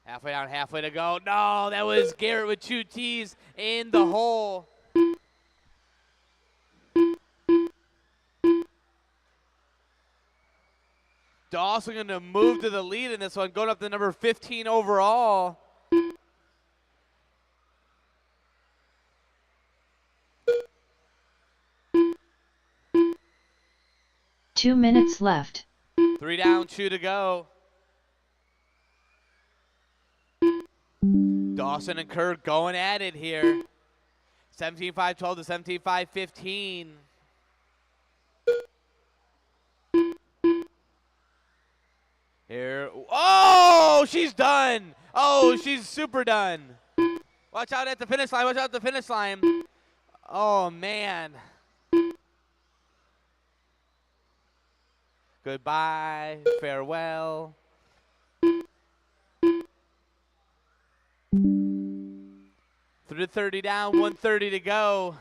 Halfway down, halfway to go. No, that was Garrett with 2 T's in the hole. Dawson going to move to the lead in this one, going up to number 15 overall. Two minutes left. 3 down, 2 to go. Dawson and Kerr going at it here. 17-5-12 to 17-5-15. Here. Oh, she's done. Oh, she's super done. Watch out at the finish line. Watch out at the finish line. Oh, man. Goodbye. Farewell. Through the 30 down, 1:30 to go.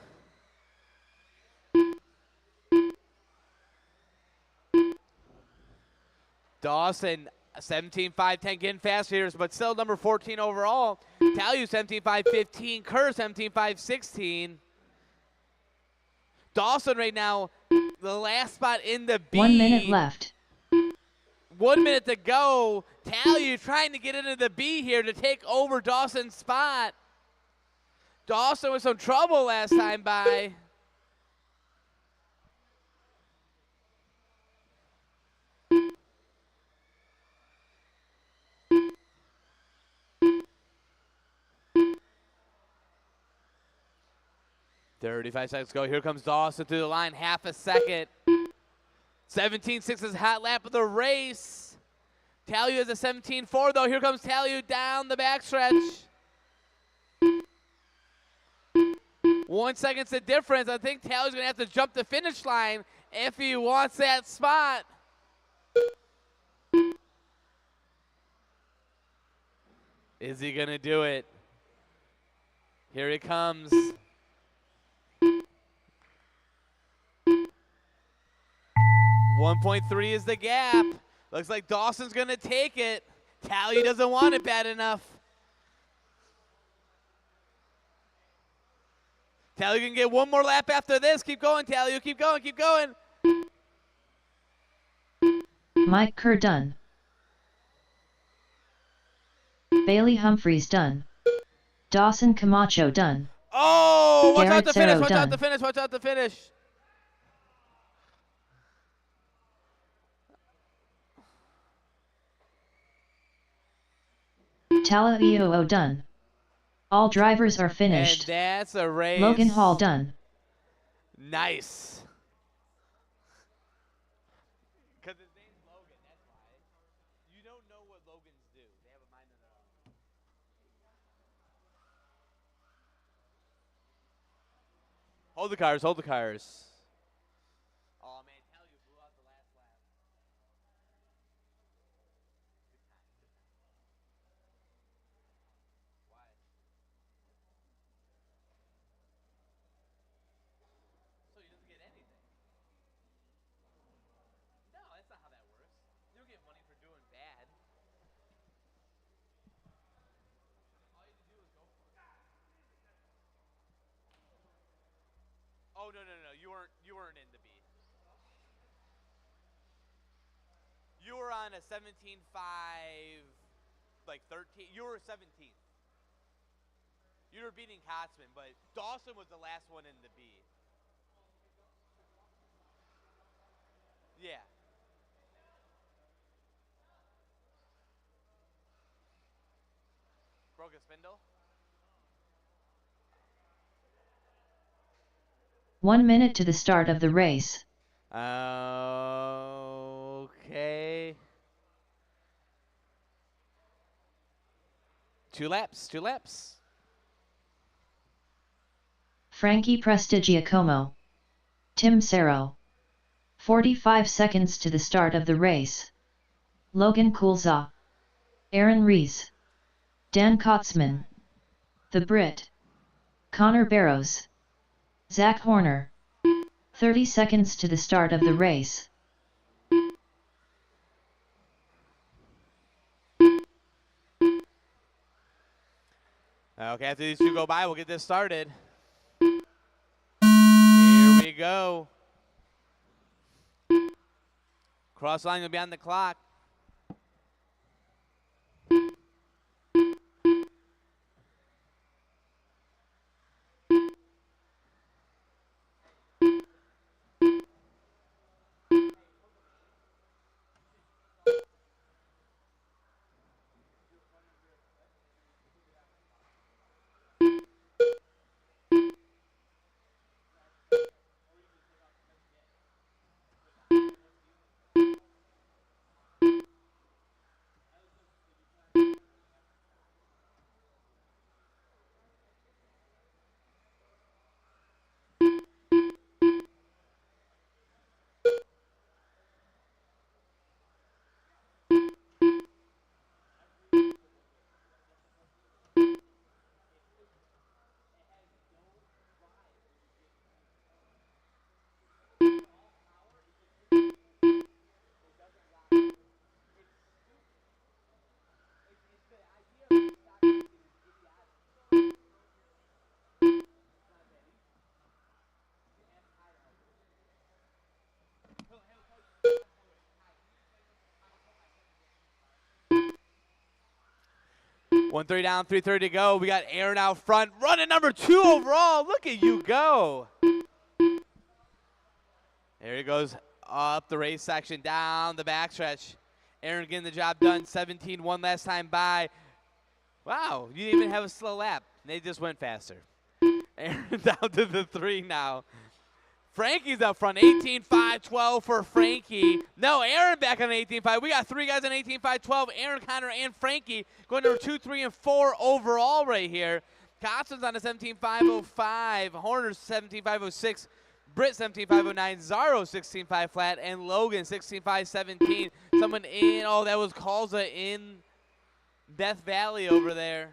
Dawson, 17-5-10, getting fast here, but still number 14 overall. Talu, 17-5-15. Kerr, 17-5-16. Dawson right now, the last spot in the B. 1 minute left. 1 minute to go. Talu trying to get into the B here to take over Dawson's spot. Dawson with some trouble last time by. "35 seconds to go. Here comes Dawson through the line. Half a second. 17-6 is hot lap of the race. Talu has a 17-4 though. Here comes Talu down the backstretch. 1 second's the difference. I think Talu's going to have to jump the finish line if he wants that spot. Is he going to do it? Here he comes. .3 is the gap. Looks like Dawson's going to take it. Talu doesn't want it bad enough. Talu can get one more lap after this. Keep going, Talu. Keep going, keep going. Mike Kerr done. Bailey Humphreys done. Dawson Camacho done. Oh, watch out Garrett the finish, Serro watch out done. the finish, watch out the finish. Tala EOO done. All drivers are And finished. that's a race. Logan Hall done. Nice. Because his name's Logan, that's why. You don't know what Logans do. They have a mind of their own. Hold the cars, hold the cars. Oh, man, Talu blew out the last lap. Why? So he doesn't get anything. No, that's not how that works. You don't get money for doing bad. All you have to do is go for it. Oh no. You weren't in the B. You were on a 17-5, like 13. You were 17th. You were beating Kotzman, but Dawson was the last one in the B. Yeah. Broke a spindle? 1 minute to the start of the race. Okay. 2 laps, 2 laps. Frankie Prestigiacomo. Tim Serro. 45 seconds to the start of the race. Logan Coulza. Aaron Rees. Dan Kotzman. The Brit. Connor Barrows. Zach Horner. 30 seconds to the start of the race. Okay, after these two go by, we'll get this started. Here we go. Cross line will be on the clock. One three down, 3:30 to go. We got Aaron out front, running number 2 overall. Look at you go. There he goes up the race section, down the backstretch. Aaron getting the job done, 17-1 last time by. Wow, you didn't even have a slow lap. They just went faster. Aaron down to the 3 now. Frankie's up front, 18-5-12 for Frankie. No, Aaron back on 18-5. We got 3 guys on 18-5-12. Aaron, Connor, and Frankie going number 2, 3, and 4 overall right here. Costin's on a 17-5-05. Horner's 17-5-06. Britt 17-5-09. Zaro 16-5 flat. And Logan 16-5-17. Someone in, oh, that was Kalza in Death Valley over there.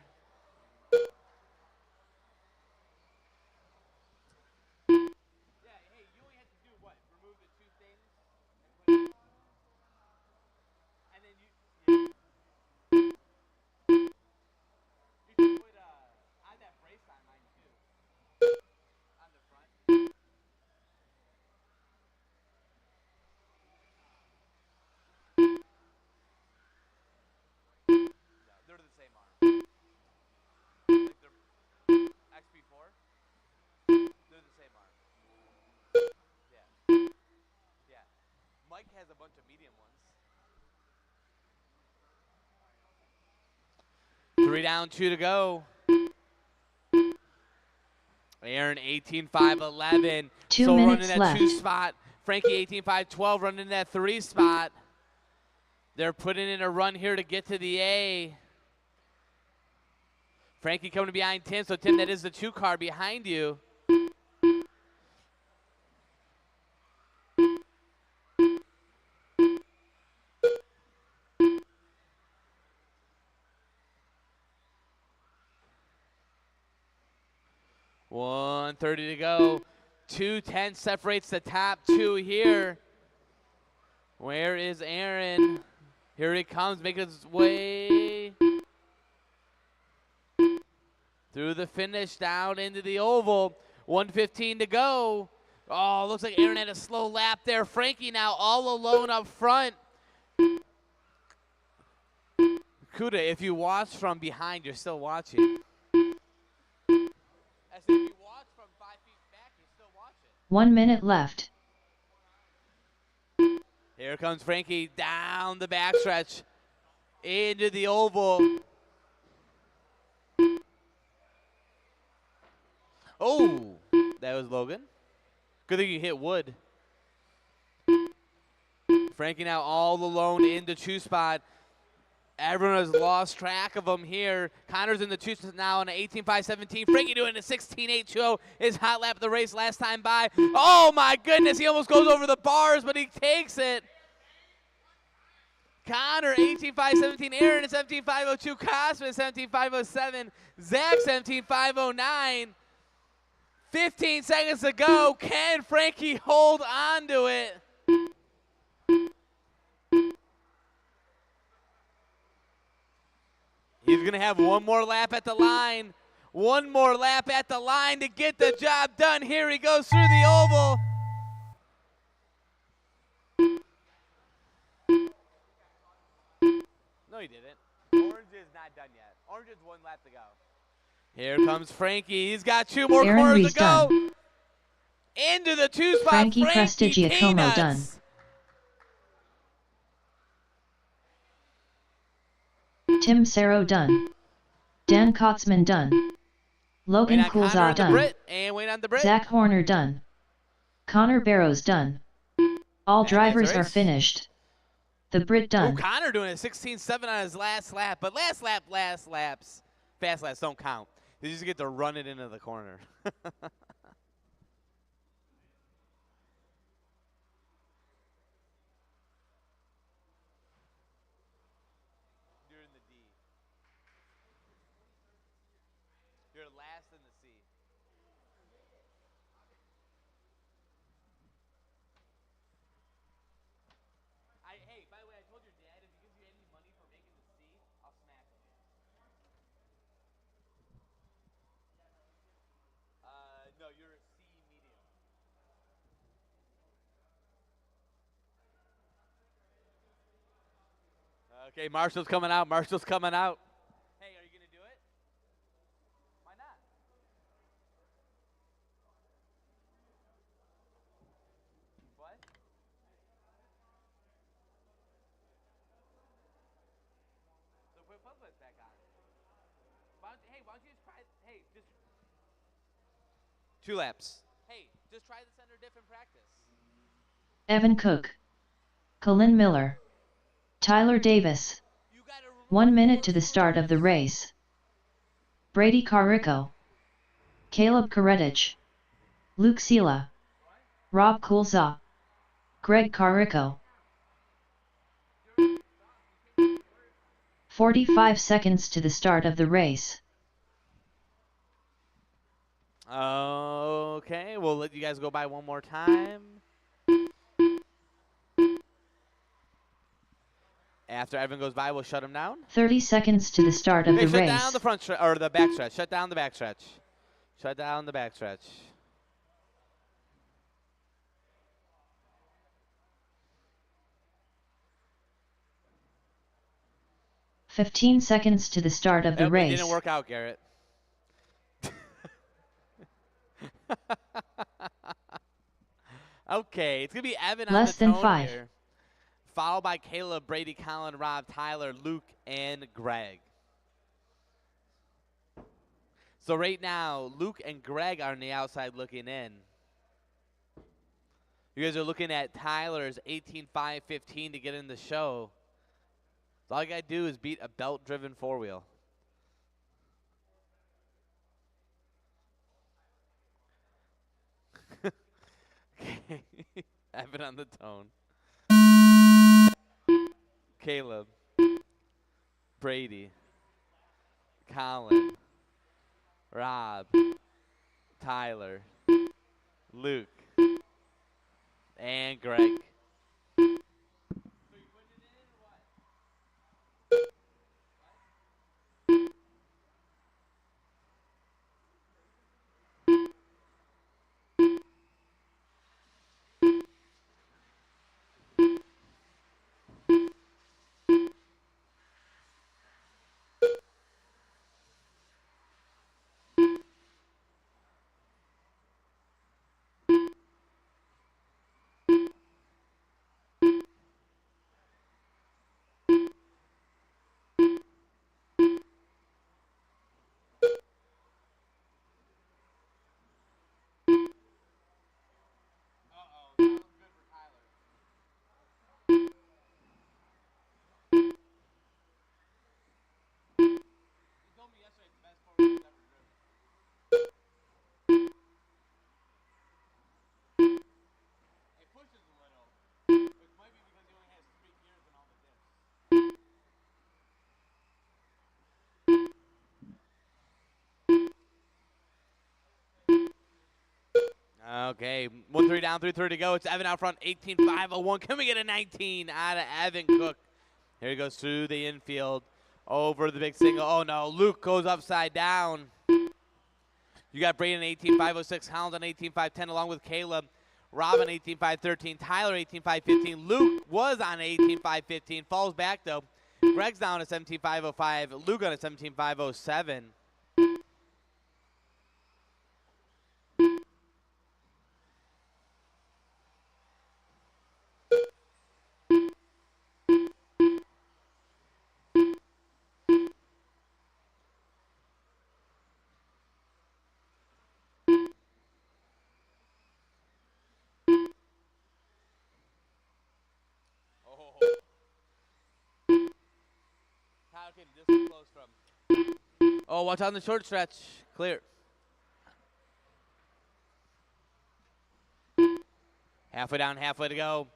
Mike has a bunch of medium ones. 3 down, 2 to go. Aaron 18-5-11. 2 So minutes running that left. 2 spot. Frankie 18-5-12 running that 3 spot. They're putting in a run here to get to the A. Frankie coming behind Tim. So Tim, that is the 2 car behind you. .130 to go. 2:10 separates the top 2 here. Where is Aaron? Here he comes, making his way through the finish down into the oval. 1:15 to go. Oh, looks like Aaron had a slow lap there. Frankie now all alone up front. Kuda, if you watch from behind, you're still watching. As if you watch from 5 feet back, you're still watching. 1 minute left. Here comes Frankie down the backstretch into the oval. Oh, that was Logan. Good thing you hit wood. Frankie now all alone in the 2 spot. Everyone has lost track of him here. Connor's in the 2 now on an 18-5-17. Frankie doing a 16-8-2-0. His hot lap of the race last time by. Oh my goodness, he almost goes over the bars, but he takes it. Connor 18-5-17. Aaron at 17-5-02. Cosman 17-5-07. Zach 17-5-09. 15 seconds to go. Can Frankie hold on to it? He's going to have one more lap at the line. One more lap at the line to get the job done. Here he goes through the oval. No, he didn't. Orange is not done yet. Orange has one lap to go. Here comes Frankie. He's got 2 more Aaron corners Reese to go. done. Into the 2 spot. Frankie Prestigiacomo Peanuts. done. Tim Saro done. Dan Kotzman done. Logan Wait on Connor Kulza and the done. Brit, and wait on the Brit. Zach Horner done. Connor Barrows done. All And drivers that's a are race. finished. The Brit Oh, done. Connor doing a 16.7 on his last lap. But last laps, fast laps don't count. You just get to run it into the corner. You're in the D. You're last in the C. Hey, by the way, I told your dad if he gives you any money for making the C, I'll smack him. No, you're a C medium. Okay, Marshall's coming out. Marshall's coming out. Hey, are you going to do it? Why not? What? So put Puzzles back on. Why don't you just try, just 2 laps. Hey, just try this under different practice. Evan Cook. Colin Miller. Tyler Davis. You gotta 1 minute to the start of the race. Brady Carrico. Caleb Karetich. Luke Sela. Rob Kulza. Greg Carrico. 45 seconds to the start of the race. Okay, we'll let you guys go by one more time. After Evan goes by, we'll shut him down. 30 seconds to the start of Hey, the shut race. down the front or the back stretch. Shut down the back stretch. Shut down the back stretch. "15 seconds to the start of the Nope, it race. didn't work out, Garrett. Okay, it's gonna be Evan on Less the than tone 5. here, followed by Caleb, Brady, Colin, Rob, Tyler, Luke, and Greg. So right now, Luke and Greg are on the outside looking in. You guys are looking at Tyler's 18.515 to get in the show. So all you gotta do is beat a belt-driven 4-wheel. Okay, Evan on the tone. Caleb, Brady, Colin, Rob, Tyler, Luke, and Greg. Okay, 1-3 down, 3-3 to go. It's Evan out front, 18.501. Can we get a 19 out of Evan Cook? Here he goes through the infield, over the big single. Oh no, Luke goes upside down. You got Braden 18.506, Collins on 18.510 along with Caleb. Rob on 18.513, Tyler 18.515. Luke was on 18.515, falls back though. Greg's down to 17.505, Luke on a 17.507. Oh, watch on the short stretch. Clear. Halfway down, halfway to go.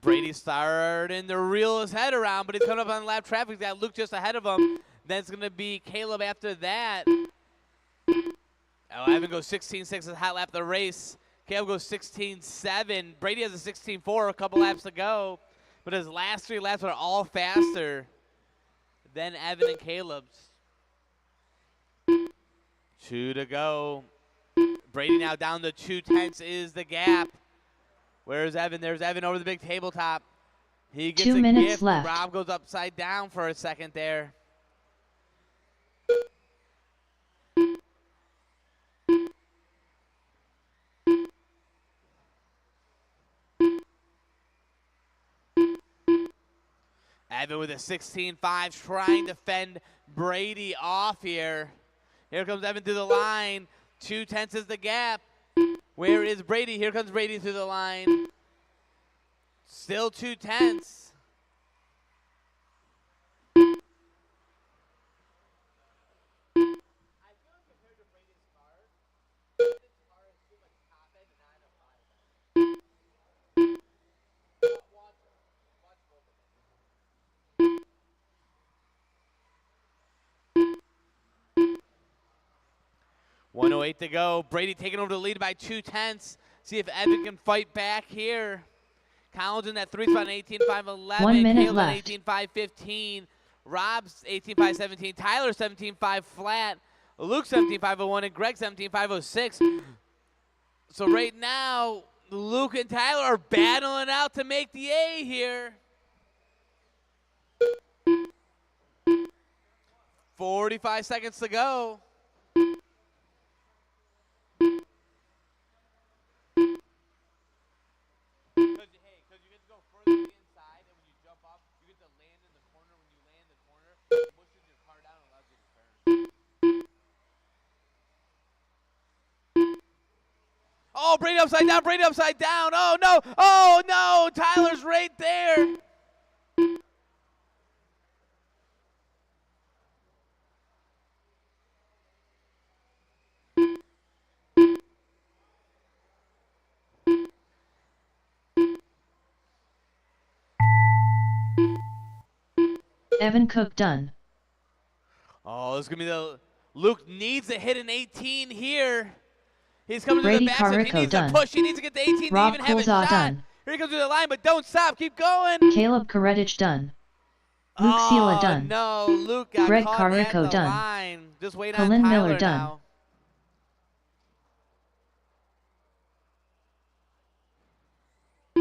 Brady starting to reel his head around, but he's coming up on lap traffic. He's got Luke just ahead of him. Then it's going to be Caleb after that. Oh, Evan goes 16.6 hot lap of the race. Caleb goes 16.7. Brady has a 16.4, a couple laps to go. But his last 3 laps are all faster than Evan and Caleb's. 2 to go. Brady now down to 2/10 is the gap. Where's Evan? There's Evan over the big tabletop. He gets 2 a minutes gift. left. Rob goes upside down for a second there. Evan with a 16.5 trying to fend Brady off here. Here comes Evan through the line. 2/10 is the gap. Where is Brady? Here comes Brady through the line. Still 2/10. .108 to go. Brady taking over the lead by 2/10. See if Evan can fight back here. Collins in that 3 spot, 18.511. 1 minute Caleb left. 18.515. Rob's 18.517. Tyler 17.5 flat. Luke 17.501 and Greg 17.506. So right now, Luke and Tyler are battling out to make the A here. 45 seconds to go. Because you get to go further to the inside, and when you jump up, you get to land in the corner. When you land in the corner, it pushes your car down and allows you to turn. Oh, Brady upside down, Brady upside down. Oh, no. Oh, no. Tyler's right there. Evan Cook done. Oh, this is going to be the Luke needs to hit an 18 here. He's coming Brady to the backside. He Carrico needs done. to push. He needs to get the 18 Rob to even have a Coulthard shot. done. Here he comes to the line, but don't stop. Keep going. Caleb Karetich done. Luke Sela done. No, Luke got Greg caught Carrico at the done. line. Just wait Colin on Tyler Miller done. now.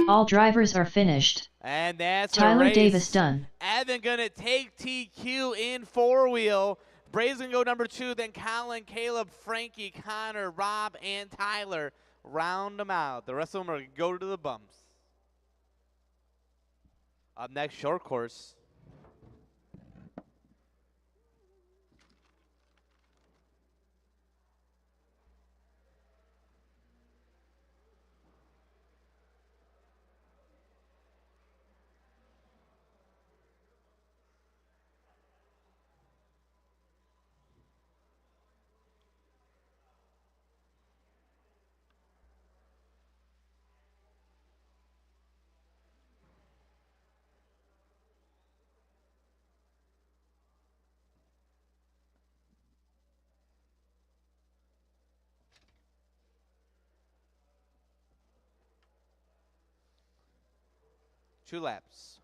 All drivers are finished. And that's a Tyler race. Davis done. Evan gonna take TQ in 4-wheel. Brady's gonna go number 2, then Colin, Caleb, Frankie, Connor, Rob, and Tyler. Round them out. The rest of them are gonna go to the bumps. Up next, short course. Two laps.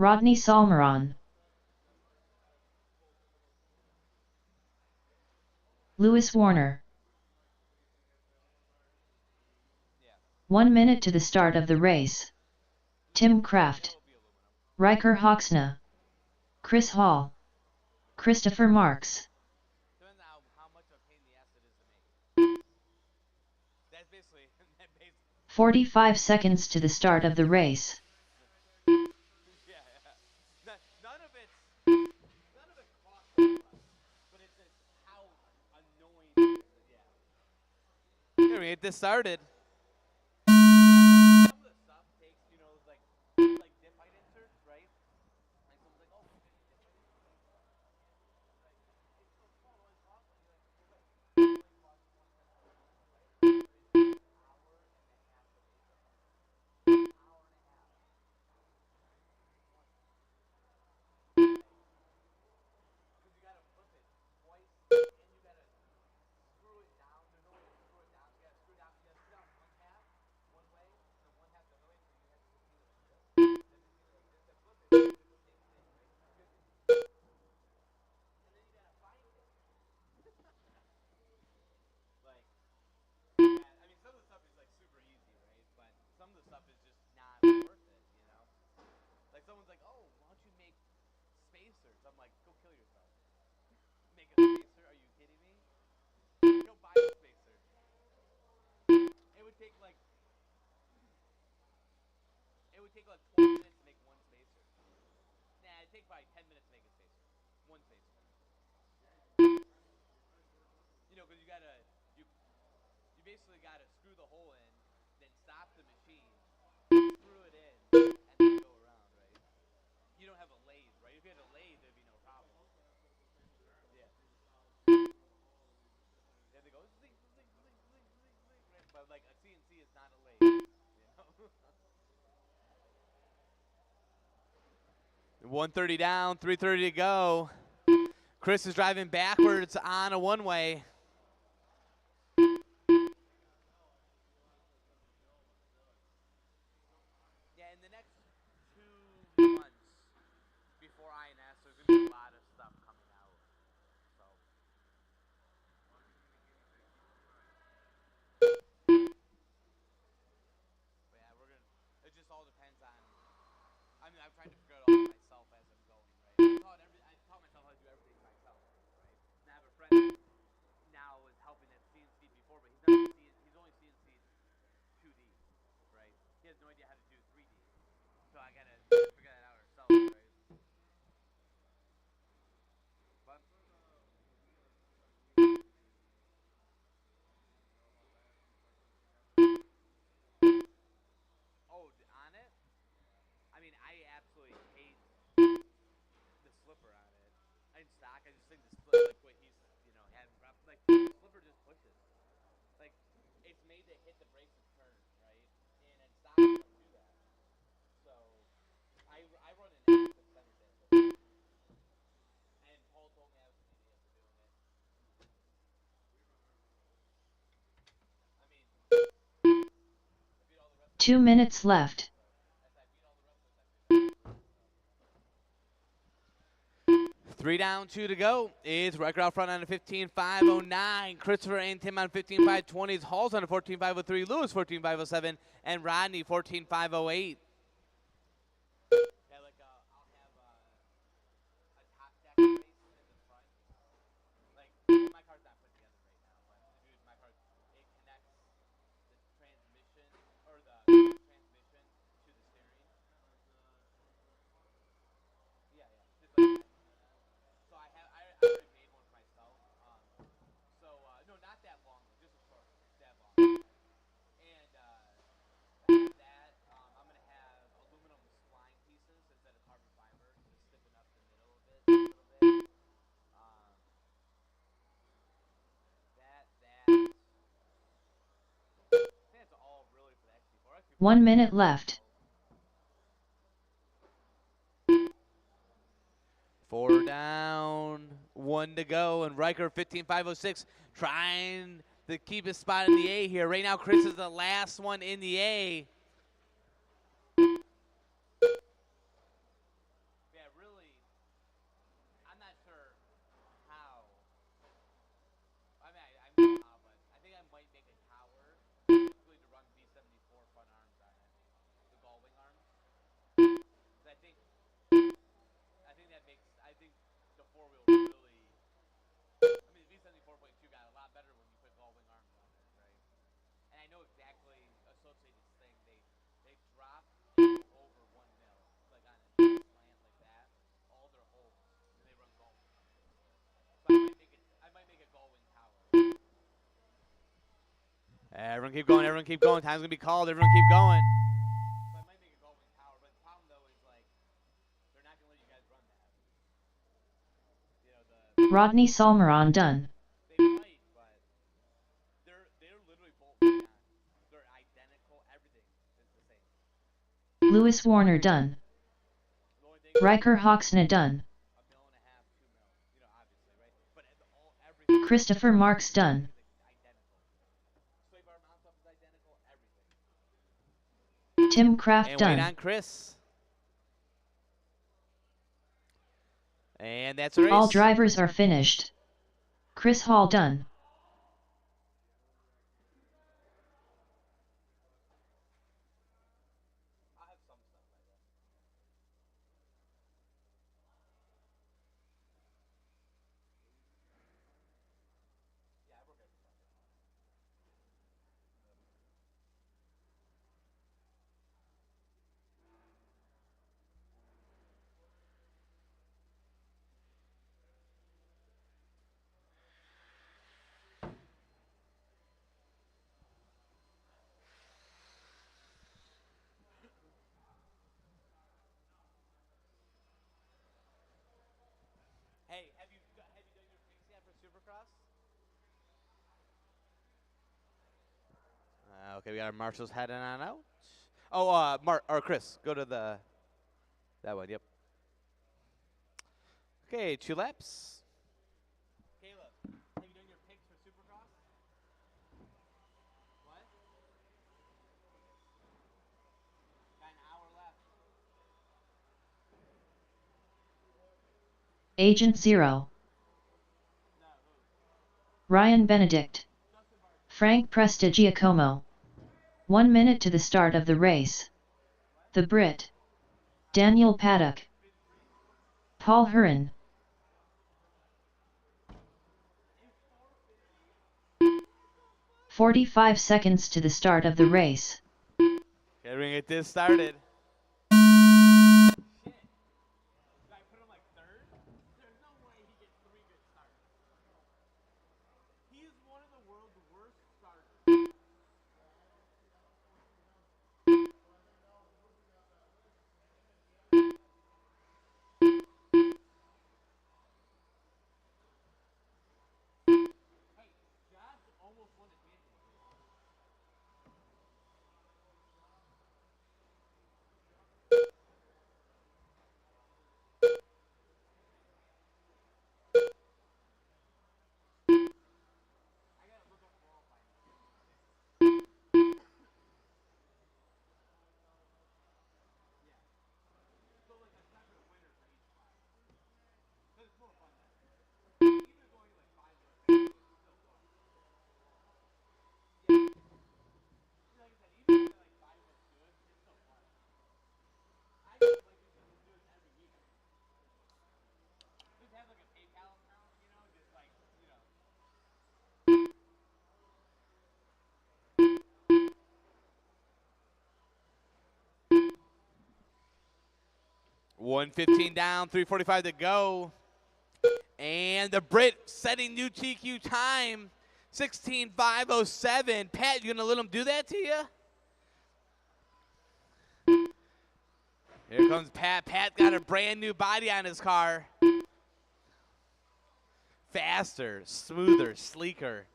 Rodney Salmeron. Lewis Warner. 1 minute to the start of the race. Tim Kraft. Riker Hoxna. Chris Hall. Christopher Marks. Depends on how much of a pain in the ass it is to make. That's basically 45 seconds to the start of the race. yeah. None of it's costs a lot, but it's just how annoying it is. Yeah. Here we get this started. Some of the stuff takes, you know, like dip height inserts, right? Like someone's like, oh, I mean, some of the stuff is like super easy, right? But some of the stuff is just not worth it, you know? Like someone's like, oh, why don't you make spacers? I'm like, go kill yourself. Make a spacer? Are you kidding me? Go buy a spacer. It would take like 20 minutes to make one spacer. Nah, it'd take probably 10 minutes to make a spacer. One spacer. You know, because you basically gotta screw the hole in, then stop the machine, screw it in, and then go around, right? You don't have a lathe, right? If you had a lathe, there'd be no problem. Yeah. Yeah, they go zing, zing, zing, zing, zing, zing, right? But like a CNC is not a lathe, you know? 130 down, 3:30 to go. Chris is driving backwards on a one-way. Yeah, in the next 2 months before INS, there's going to be a lot of stuff coming out. So. But yeah, it just all depends on, I mean, I'm trying to figure it all out myself as I'm going, right? I taught myself how to do everything myself, right? And I have a friend that now is helping at CNC before, but he's only CNC 2D, right? He has no idea how to do 3D. So I gotta figure that out ourselves, right? But on it? I mean, I absolutely hate the slipper on it. In stock, I just think the slipper, like what he's, you know, having problems, like the slipper just pushes. Like it's made to hit the brakes and turn, right? And in stock, you don't do that. So I run an active center bit, and Paul told me I was an idiot for doing it. I mean, I beat all the rest 2 minutes left. 3 down, 2 to go. It's Riker out front on a 15.509. Christopher and Tim on 15.520s. Hall's on a 14.503. Lewis 14.507. And Rodney 14.508. Yeah, like I'll have a top deck race in the front. Like my car's not put together right now, but dude, my car, it connects the transmission or the transmission to the steering. Yeah, just like that. So I already made one for myself. No, not that long, just a short, that long. And to have that, I'm gonna have aluminum spline pieces instead of carbon fiber to stiffen up the middle of it a little bit. That's all really for the XT4. 1 minute left. 4 down, 1 to go, and Riker 15.506 trying to keep his spot in the A here. Right now, Chris is the last one in the A. four-wheel really. I mean, the V74.2 got a lot better when you put gull-wing arms on it, right? And I know exactly Associated's thing. They drop over 1 mil, like on a slant like that. All their holes, and they run gull-wing. So I might make a gull-wing tower. Everyone keep going. Everyone keep going. Time's gonna be called. Everyone keep going. So I might make a gull-wing tower, but the problem though is like they're not gonna let you guys run that. You know Rodney Salmeron done. they might, but they're literally both bang on. They're identical. Everything is the same. Lewis Warner done. The only thing is Riker Hawksna done. $1.5 mil, 2 mil. You know, obviously, right? But everything. Christopher Marks done. Identical. Sway bar mount up is identical. Everything. Tim Kraft And wait done. on Chris. And that's a race. All drivers are finished. Chris Hall done. I have some stuff like that. Yeah, I work every Sunday. Hey, have you done your picks yet for Supercross? Okay, we got our marshals heading on out. Oh, Chris, go to that one. Yep. Okay, 2 laps. Caleb, have you done your picks for Supercross? What? Got an hour left. Agent Zero. Ryan Benedict. Frank Prestigiacomo. 1 minute to the start of the race. The Brit. Daniel Paddock. Paul Hurin. 45 seconds to the start of the race. Okay, we're gonna get this started. $1:15 down, 3:45 to go. And the Brit setting new TQ time, 16:507. Pat, you gonna let him do that to you? Here comes Pat. Pat got a brand new body on his car. Faster, smoother, sleeker.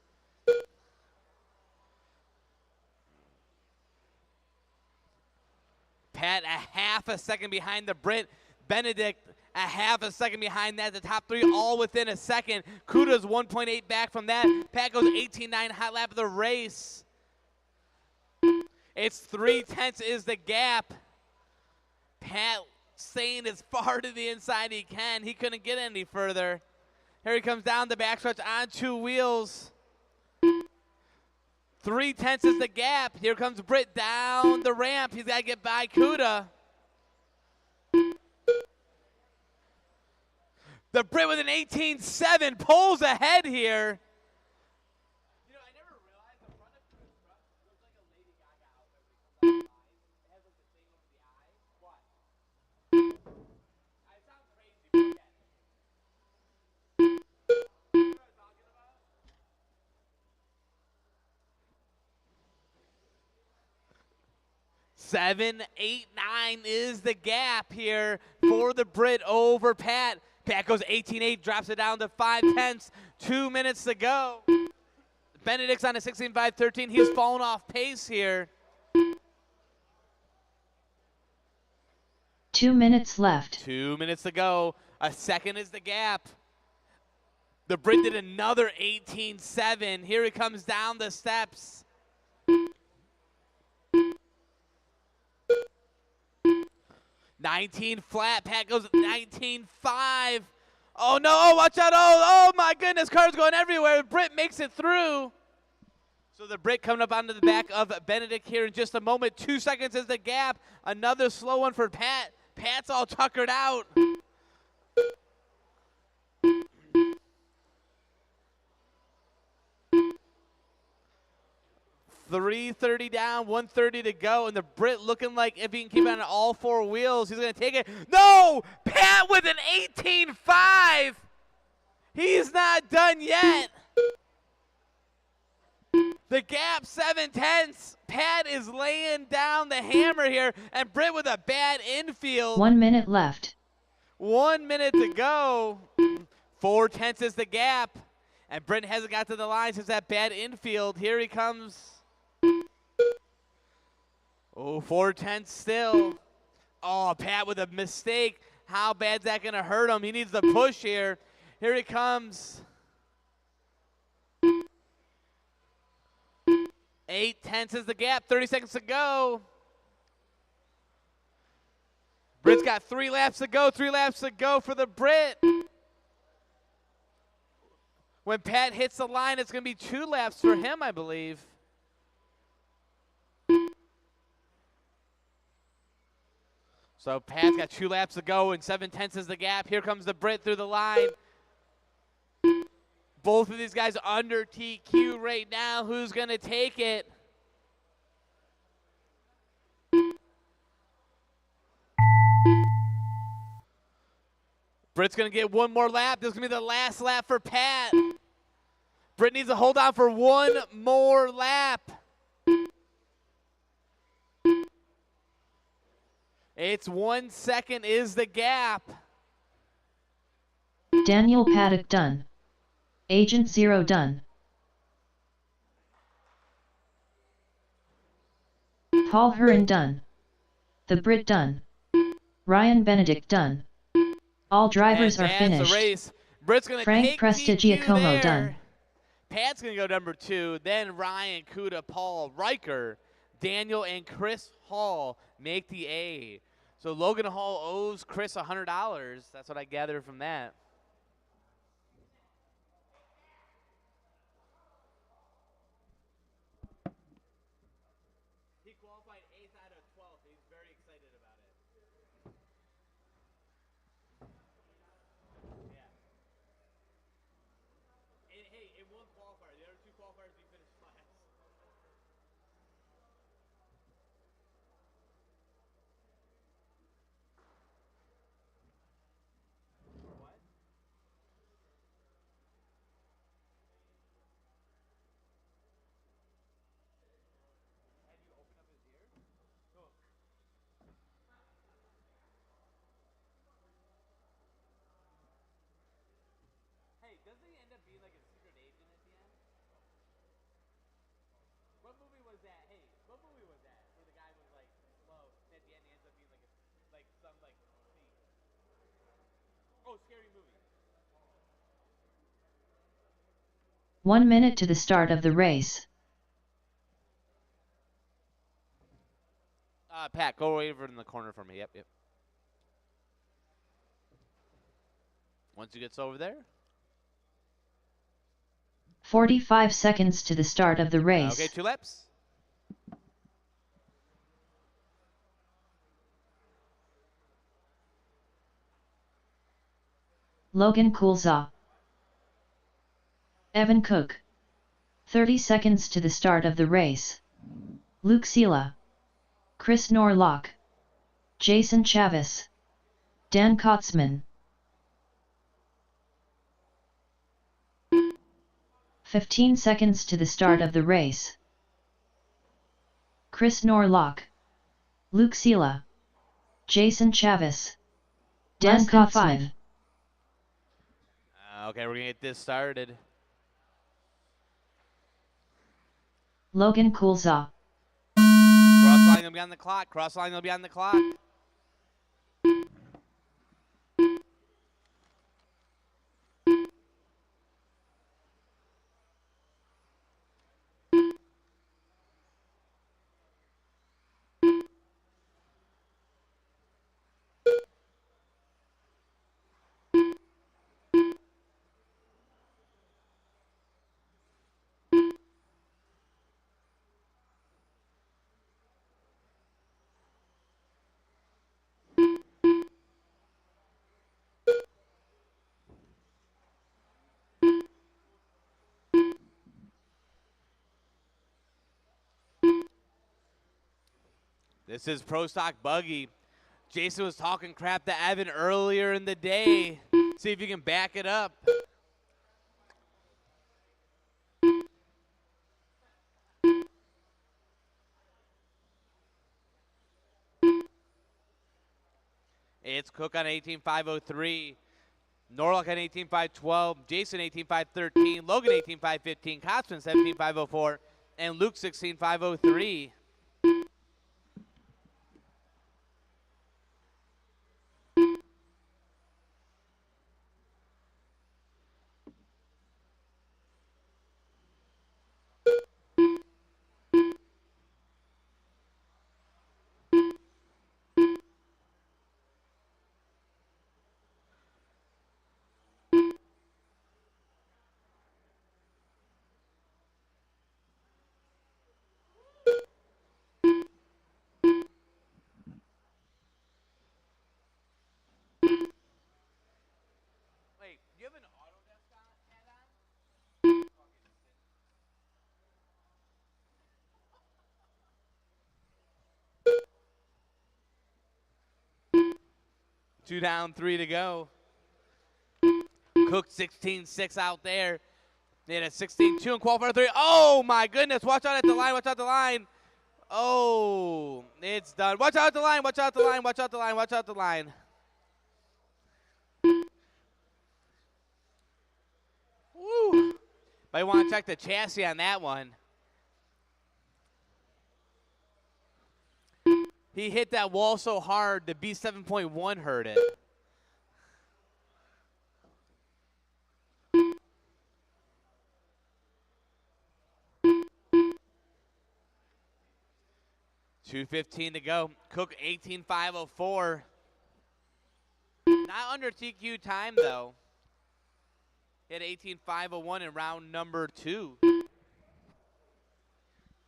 Pat a half a second behind the Brit. Benedict a half a second behind that. The top three all within a second. Kuda's 1.8 back from that. Pat goes 18.9 hot lap of the race. It's 3/10 is the gap. Pat staying as far to the inside he can. He couldn't get any further. Here he comes down the backstretch on 2 wheels. 3/10 is the gap. Here comes Britt down the ramp. He's got to get by Kuda. The Brit with an 18.7 pulls ahead here. You know, I never realized the front of Chris truck looks like a Lady Gaga outfit when he comes off the line. It has like the thing over the eye. What? I sound crazy. Forget it. You know what I'm talking about? 7.89 is the gap here for the Brit over Pat. Pat goes 18.8, drops it down to 5/10. 2 minutes to go. Benedict's on a 16.5-13. He's fallen off pace here. 2 minutes left. 2 minutes to go. A second is the gap. The Brit did another 18.7. Here he comes down the steps. $19 flat. Pat goes 19.5. Oh no! Oh, watch out! Oh my goodness! Cars going everywhere. Brit makes it through. So the Brit coming up onto the back of Benedict here in just a moment. 2 seconds is the gap. Another slow one for Pat. Pat's all tuckered out. 3:30 down, 1:30 to go, and the Brit looking like if he can keep it on all four wheels, he's going to take it. No! Pat with an 18.5! He's not done yet. The gap 7/10. Pat is laying down the hammer here, and Brit with a bad infield. 1 minute left. 1 minute to go. 4/10 is the gap, and Brit hasn't got to the line since that bad infield. Here he comes. Oh, 4/10 still. Oh, Pat with a mistake. How bad's that going to hurt him? He needs the push here. Here he comes. 8/10 is the gap. 30 seconds to go. Brit's got 3 laps to go. 3 laps to go for the Brit. When Pat hits the line, it's going to be 2 laps for him, I believe. So Pat's got 2 laps to go, and 7/10 is the gap. Here comes the Brit through the line. Both of these guys under TQ right now. Who's going to take it? Brit's going to get 1 more lap. This is going to be the last lap for Pat. Brit needs to hold on for 1 more lap. It's 1 second is the gap. Daniel Paddock done. Agent Zero done. Paul Hearn done. The Brit done. Ryan Benedict done. All drivers are And finished. that's the race. Brit's going to Frank take Prestigiacomo TQ there. done. Pat's going to go number 2. Then Ryan, Kuda, Paul, Riker, Daniel, and Chris Hall make the A. So Logan Hall owes Chris $100. That's what I gather from that. He qualified 8th out of 12th. He's very excited about it. Yeah. And hey, in 1 qualifier. The other 2 qualifiers, he finished last. What? Have you opened up his ear? Go. Hey, doesn't he end up being like a secret agent at the end? What movie was that? Hey, what movie was that? Where the guy was like slow, and at the end he ends up being like some thief. Oh, Scary Movie. 1 minute to the start of the race. Pat, go over in the corner for me. Yep, yep. Once he gets over there. 45 seconds to the start of the race. Okay, 2 laps. Logan Coolsaw. Evan Cook. 30 seconds to the start of the race. Luke Sela. Chris Norlock. Jason Chavis. Dan Kotzman. 15 seconds to the start of the race. Chris Norlock. Luke Sela. Jason Chavis. Dan Kotzman. Okay, we're going to get this started. Logan Coolsaw. Cross line will be on the clock. Cross line will be on the clock. This is Pro Stock Buggy. Jason was talking crap to Evan earlier in the day. See if you can back it up. It's Cook on 18.503. Norlock on 18.512. Jason 18.513. Logan 18.515. Kotzman 17.504. And Luke 16.503. Wait, do you have an Autodesk hat on? 2 down, 3 to go. Cook 16-6 out there. They had a 16-2 and qualifier 3. Oh my goodness! Watch out at the line! Watch out the line! Oh, it's done. Watch out the line! Watch out the line! Watch out the line! Watch out the line! Woo! But you want to check the chassis on that one. He hit that wall so hard, the B7.1 hurt it. $2:15 to go. Cook 18.504. Not under TQ time though. Hit 18.501 in round number 2.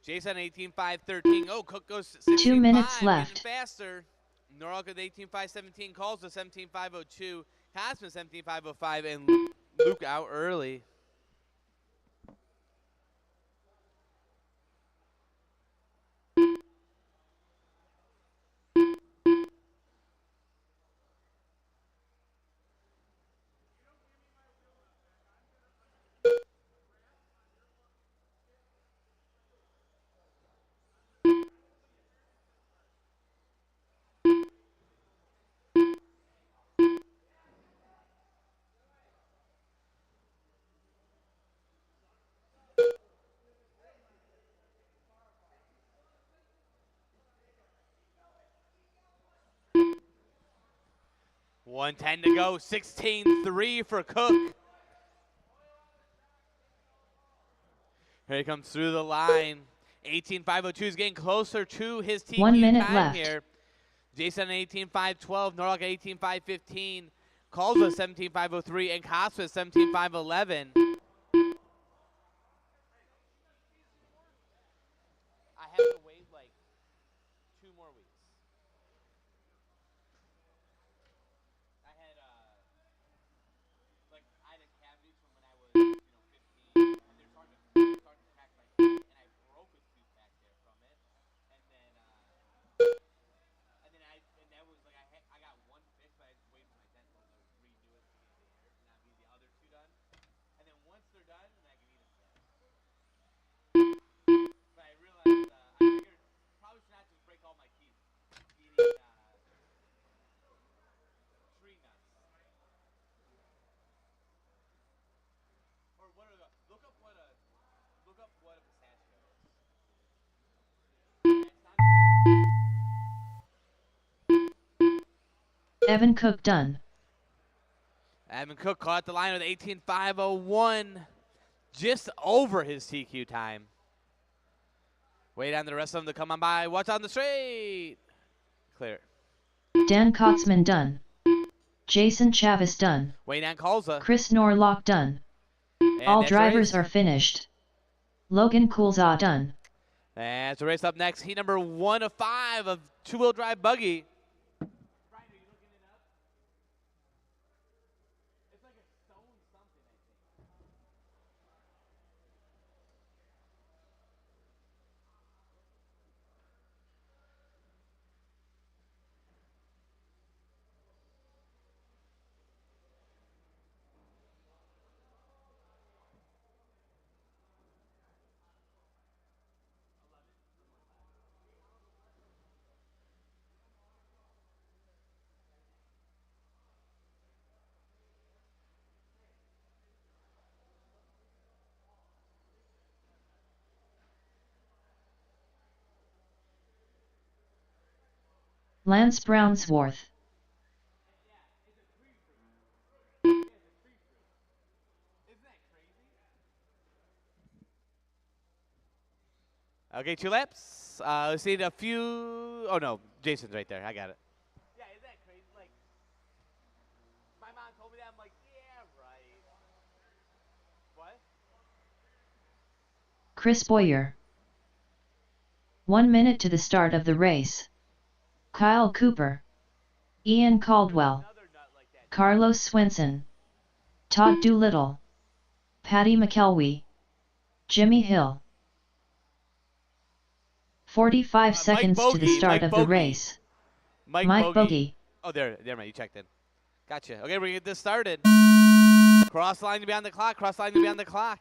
Jason 18.513. Oh, Cook goes 16.5. 2 minutes left. Getting faster. Norlock with 18.517 calls to 17.502. Kotzman 17.505 and Luke out early. $1:10 to go. 16-3 for Cook. Here he comes through the line. 18.502 is getting closer to his TQ 1 minute time left. here. Jason 18.512. Norlock 18.515. Calls us 17.503 and Kotzman 17.511. I have to wait like 2 more weeks. I had Evan Cook done. Evan Cook caught the line with 18.501, just over his TQ time. Wait on the rest of them to come on by. Watch on the straight. Clear. Dan Kotzman done. Jason Chavis done. Wait on Colza. Chris Norlock done. And All that's a drivers race. are finished. Logan Coulza done. That's a race up next. Heat number 1 of 5 of two-wheel drive buggy. Lance Brownsworth. Okay, 2 laps. Let's see a few. Oh no, Jason's right there. I got it. Yeah, isn't that crazy? Like, my mom told me that. I'm like, yeah, right. What? Chris Boyer. 1 minute to the start of the race. Kyle Cooper. Ian Caldwell. Another nut like that. Carlos Swenson. Todd Doolittle. Patty McKelwee. Jimmy Hill. 45 seconds to the Bogey, start Mike of the Bogey. race. Mike Mike Bogey. Oh, there, man. You checked in. Gotcha. Okay, we're gonna get this started. Cross line to be on the clock. Cross line to be on the clock.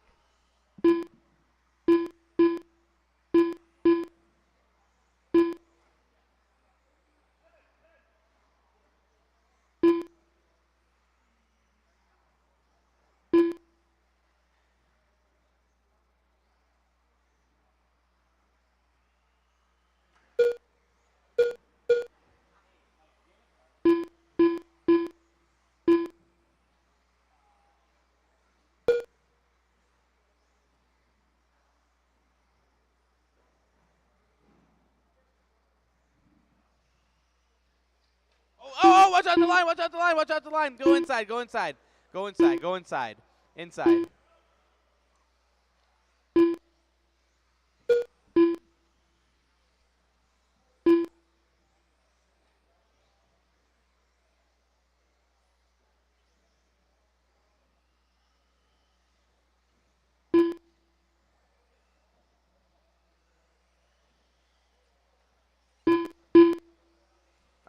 Oh, watch out the line, watch out the line, watch out the line. Go inside, go inside. Go inside, go inside. Inside.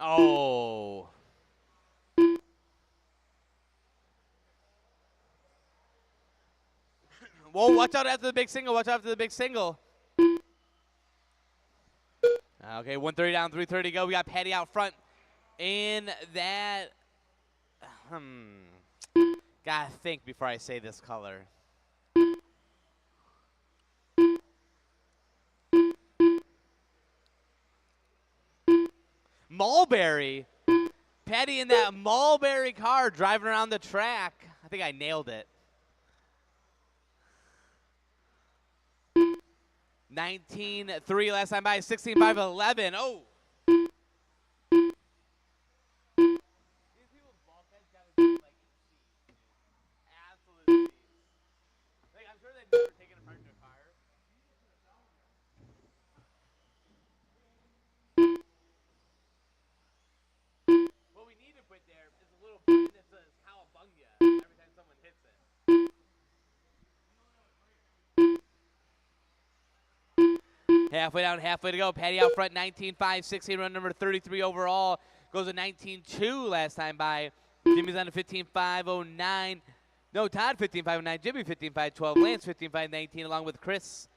Oh. Whoa, watch out after the big single. Watch out after the big single. Okay, 130 down, 330 go. We got Patty out front. In that, gotta think before I say this color. Mulberry. Patty in that Mulberry car driving around the track. I think I nailed it. 19.3 last time by, 16.511. Oh. Absolutely. Like, I'm sure they've never taken apart their car. What we need to put there is a little button that says Cowabunga every time someone hits it. Halfway down, halfway to go. Patty out front, 19.5, 16, run number 33 overall. Goes to 19.2 last time by. Jimmy's on a 15.509. No, Todd 15.509. Jimmy 15.512. Lance 15.519 along with Chris.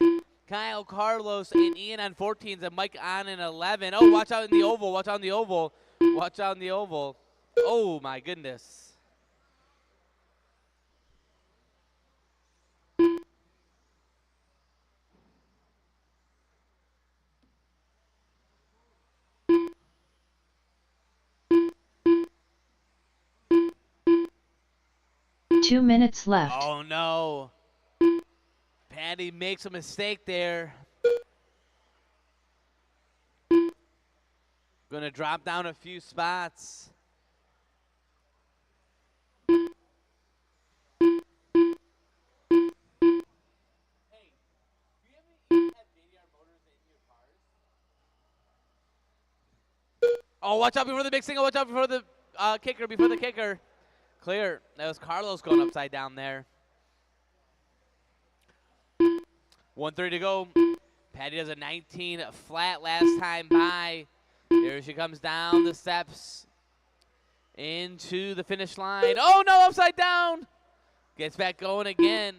Kyle, Carlos, and Ian on 14s, and Mike on an 11. Oh, watch out in the oval. Watch out in the oval. Watch out in the oval. Oh, my goodness. 2 minutes left. Oh no. Patty makes a mistake there. Gonna drop down a few spots. Oh, watch out before the big single. Watch out before the kicker. Before the kicker. Clear. That was Carlos going upside down there. 1:30 to go. Patty does a 19 flat last time by. There she comes down the steps into the finish line. Oh, no, upside down. Gets back going again.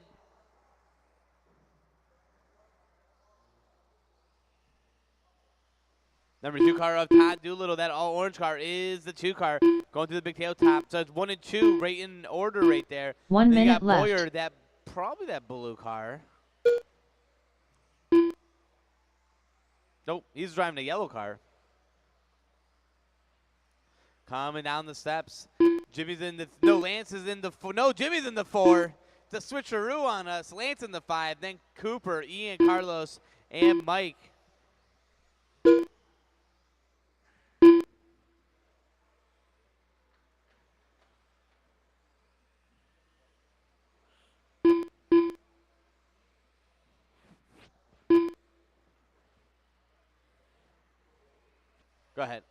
Number 2 car of Todd Doolittle. That all orange car is the 2 car going through the big tail top. So it's 1 and 2 right in order right there. 1 Then you minute got left. Boyer, probably that blue car. Nope, he's driving the yellow car. Coming down the steps. Jimmy's in the Lance is in the Jimmy's in the 4. The switcheroo on us. Lance in the 5. Then Cooper, Ian, Carlos, and Mike. Go ahead.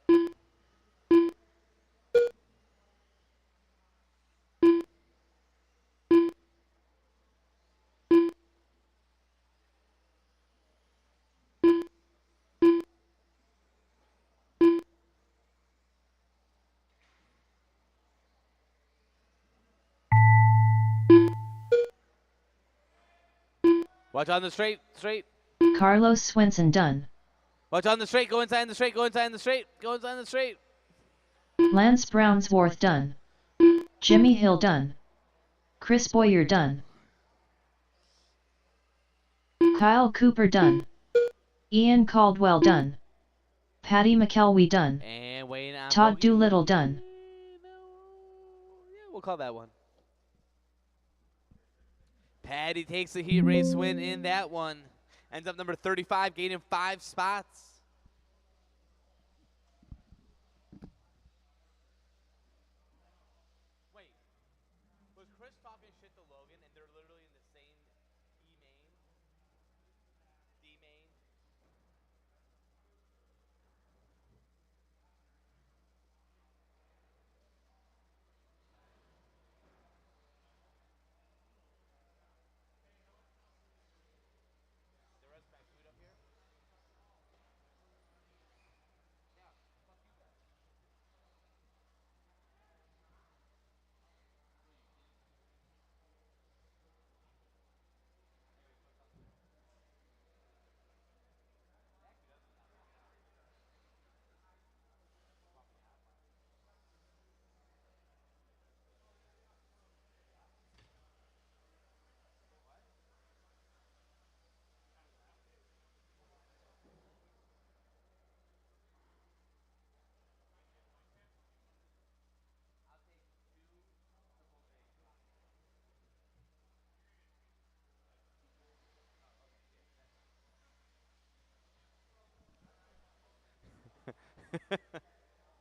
Watch on the straight. Carlos Swenson done. Watch on the straight. Go inside the straight. Go inside the straight. Go inside the straight. Lance Brownsworth done. Jimmy Hill done. Chris Boyer done. Kyle Cooper done. Ian Caldwell done. Patty McKelwey done. And waiting on Todd bogey. Doolittle done. Yeah, we'll call that one. Patty takes the heat race win in that one. Ends up number 35, gaining 5 spots. Wait, was Chris talking shit to Logan and they're literally in the same E-main? D-main?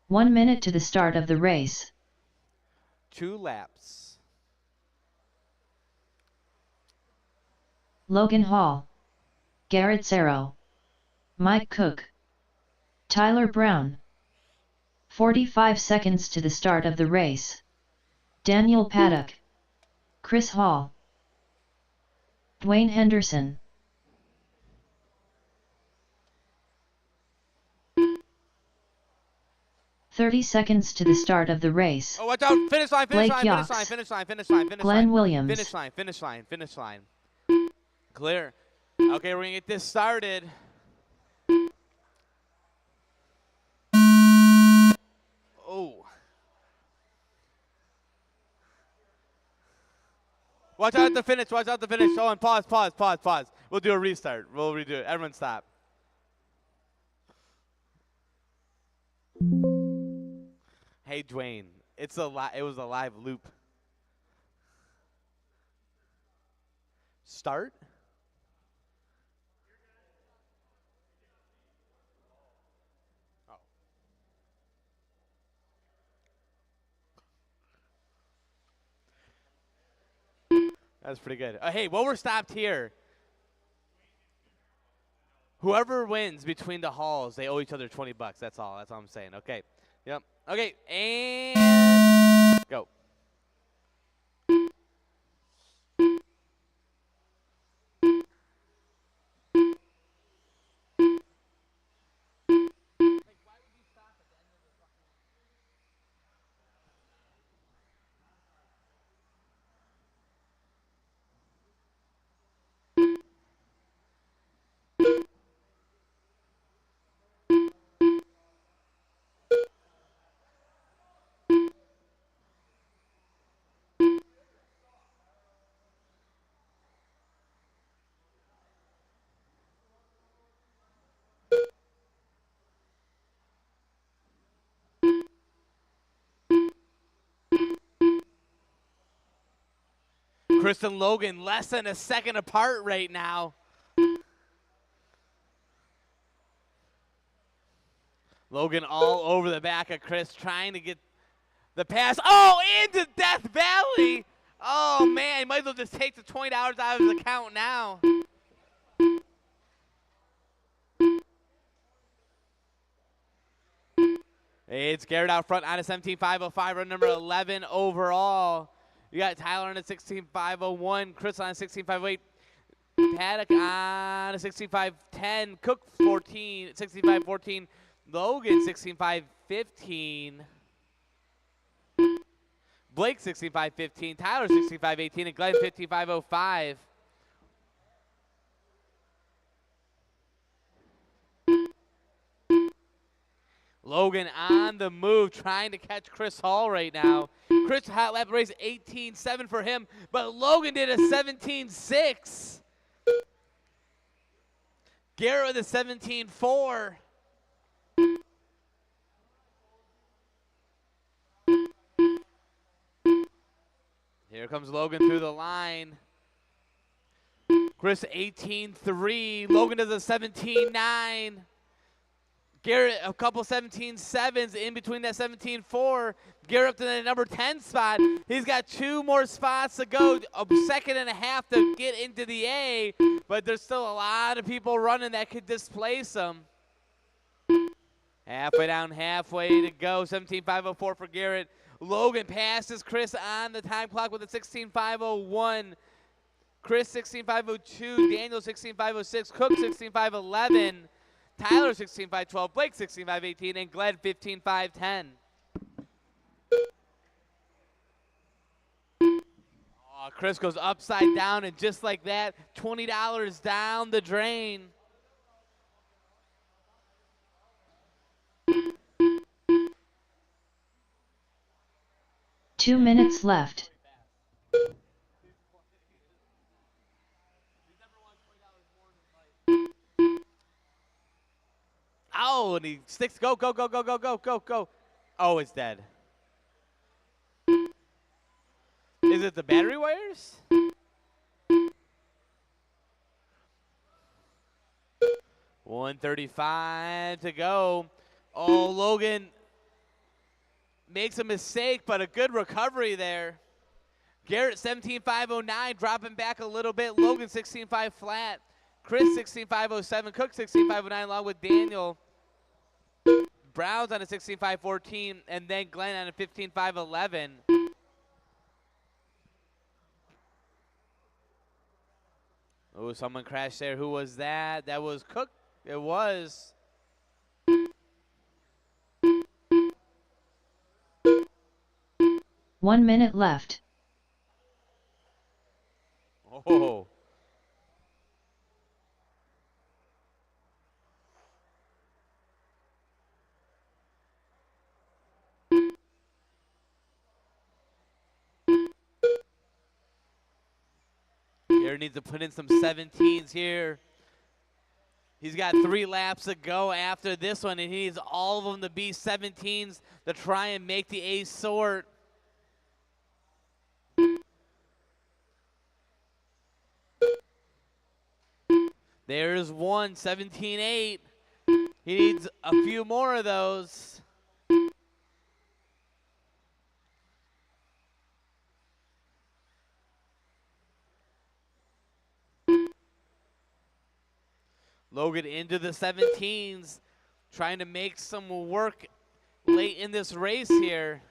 One minute to the start of the race. 2 laps. Logan Hall, Garrett Sarrow, Mike Cook, Tyler Brown. 45 seconds to the start of the race. Daniel Paddock, Chris Hall, Dwayne Henderson. "30 seconds to the start of the race. Oh, watch out. Finish line, finish Blake line, finish Yox. line, finish line, finish line, finish Glenn line. Williams. Finish line, finish line, finish line. Clear. Okay, we're going to get this started. Oh. Watch out the finish, watch out the finish. Oh, and pause. We'll do a restart. We'll redo it. Everyone stop. Hey, Dwayne, it was a live loop. start? Oh. That's pretty good. Hey, while we're stopped here, whoever wins between the halls, they owe each other $20. That's all. That's all I'm saying. Okay. Yep. Okay. And go. Chris and Logan less than a second apart right now. Logan all over the back of Chris trying to get the pass. Oh, into Death Valley. Oh, man, he might as well just take the $20 out of his account now. It's Garrett out front on a 17.505, run number 11 overall. You got Tyler on a 16.501, Chris on a 16.508, Paddock on a 16.510, Cook 16.514, Logan 16.515, Blake 16.515, Tyler 16.518, and Glenn 15.505. Logan on the move, trying to catch Chris Hall right now. Chris hot lap race 18.7 for him, but Logan did a 17.6. Garrett with a 17.4. Here comes Logan through the line. Chris 18.3. Logan does a 17.9. Garrett, a couple 17.7s in between that 17.4. Garrett up to the number 10 spot. He's got 2 more spots to go, a second and a half to get into the A, but there's still a lot of people running that could displace him. Halfway down, halfway to go. 17.504 for Garrett. Logan passes Chris on the time clock with a 16.501. Chris 16.502. Daniel 16.506. Cook 16.511. Tyler 16.512, Blake 16.518, and Glenn 15.510. Oh, Chris goes upside down, and just like that, $20 down the drain. Two minutes left. Oh, and he sticks. Go, go, go, go, go, go, go, go. Oh, it's dead. Is it the battery wires? $135 to go. Oh, Logan makes a mistake, but a good recovery there. Garrett 17.509, dropping back a little bit. Logan 16.5 flat. Chris 16.507, Cook 16.509, along with Daniel. Browns on a 16.514, and then Glenn on a 15.511. Oh, someone crashed there. Who was that? That was Cook. It was. One minute left. Oh. Garrett needs to put in some 17s here. He's got 3 laps to go after this one, and he needs all of them to be 17s to try and make the A sort. There's one, 17-8. He needs a few more of those. Logan into the 17s, trying to make some work late in this race here.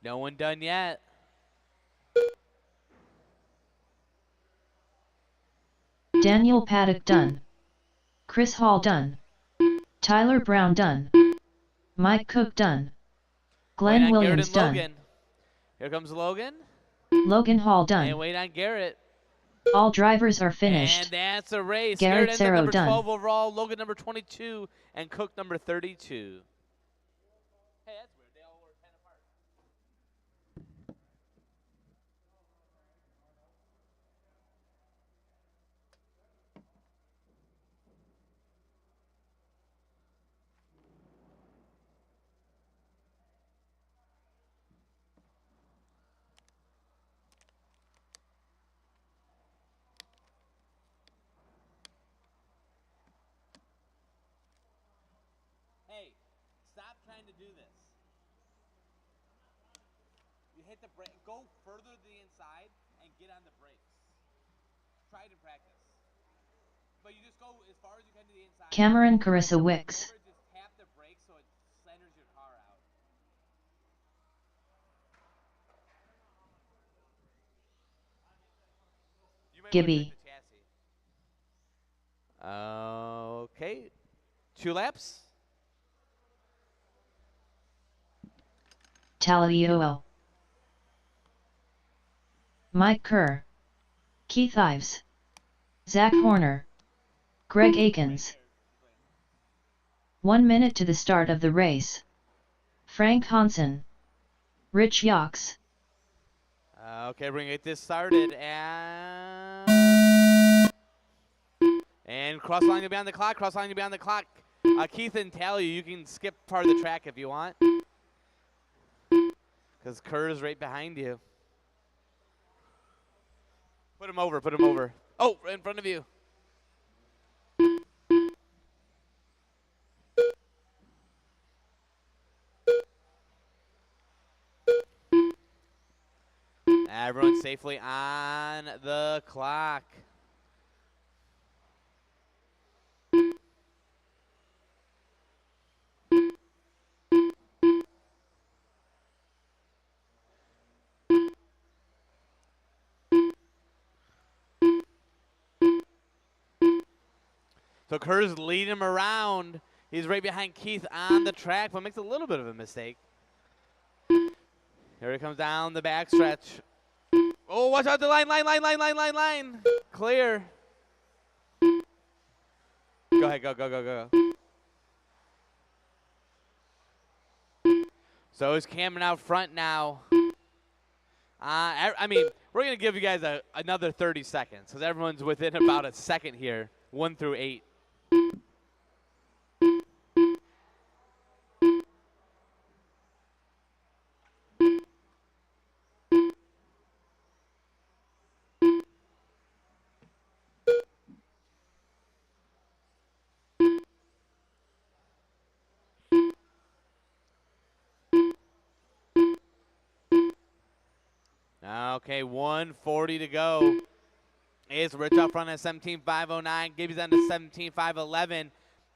No one done yet. Daniel Paddock done. Chris Hall done. Tyler Brown done. Mike Cook done. Glenn Wait on Garrett Williams and done. Logan. Here comes Logan. Logan Hall And done. wait on Garrett. All drivers are And finished. that's a race. Garrett ends at Sarro number done. 12 overall, Logan number 22, and Cook number 32. Hey, that's weird. They all were 10 apart. Hey, stop trying to do this. You hit the brake, go further to the inside and get on the brakes. Try to practice. But you just go as far as you can to the inside. Cameron Carissa Wicks. Just tap the brakes so it centers your car out. You might wanna Gibby. check the chassis. Okay. 2 laps. Talio. Mike Kerr. Keith Ives. Zach Horner. Greg Akins. 1 minute to the start of the race. Frank Hansen. Rich Yox. Okay, we're going to get this started. And cross line to be on the clock. Cross line to be on the clock. Keith and Talia, you can skip part of the track if you want. Because Kerr is right behind you. Put him over, put him over. Oh, right in front of you. Everyone safely on the clock. So Kerr's leading him around. He's right behind Keith on the track, but makes a little bit of a mistake. Here he comes down the backstretch. Oh, watch out the line. Clear. Go ahead, go. So is Cameron out front now. I mean, we're going to give you guys another 30 seconds because everyone's within about a second here, 1 through 8. Okay, 1:40 to go. It's Rich up front at 17.509. Gibby's on to 17.511.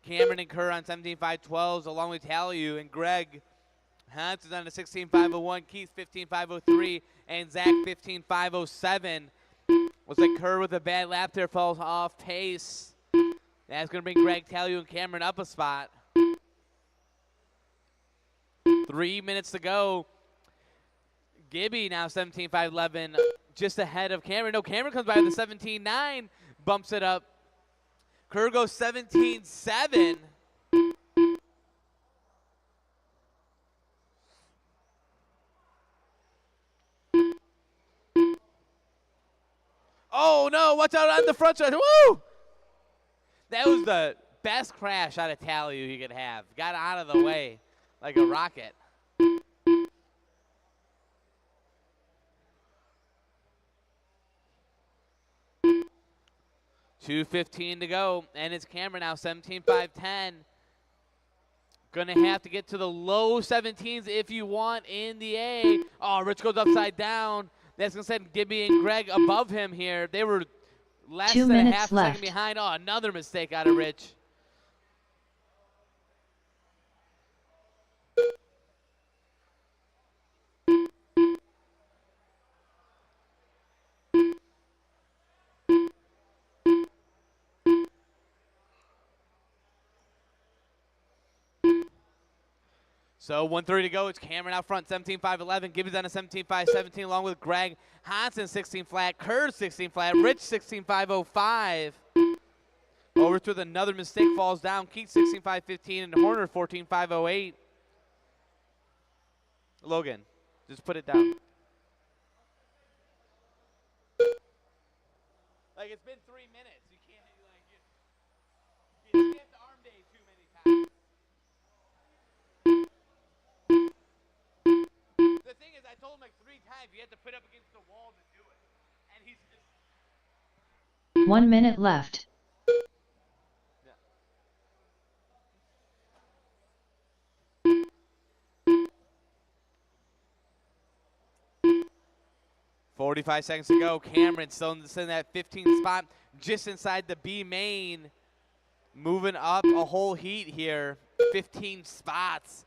Cameron and Kerr on 17.512s, along with Taliu and Greg. Hans is on to 16.501. Keith 15.503, and Zach 15.507. Looks like Kerr with a bad lap there falls off pace. That's going to bring Greg, Taliu, and Cameron up a spot. 3 minutes to go. Gibby now 17.511, just ahead of Cameron. No, Cameron comes by with a 17.9, bumps it up. Kerr goes 17.7. Oh no, watch out on the front stretch. Woo! That was the best crash out of Taliu he could have. Got out of the way. like a rocket. 2:15 to go, and it's Cameron now, 17-5-10. Gonna have to get to the low 17s if you want in the A. Oh, Rich goes upside down. That's gonna send Gibby and Greg above him here. They were less 2 than a minutes half a left. second behind. Oh, another mistake out of Rich. So 1:30 to go. It's Cameron out front, 17-5-11. Gibby's on a 17-5-17 along with Greg Hansen, 16 flat. Kerr, 16 flat. Rich, 16-5-05. Over with another mistake, falls down. Keats, 16-5-15, and Horner, 14-5-08. Logan, just put it down. Like, it's been 3 minutes. You can't, like, you skipped arm day too many times. The thing is, I told him like 3 times you had to put up against the wall to do it. And he's just... 1 minute left. Yeah. 45 seconds to go. Cameron still in that 15th spot, just inside the B main. Moving up a whole heat here. 15 spots.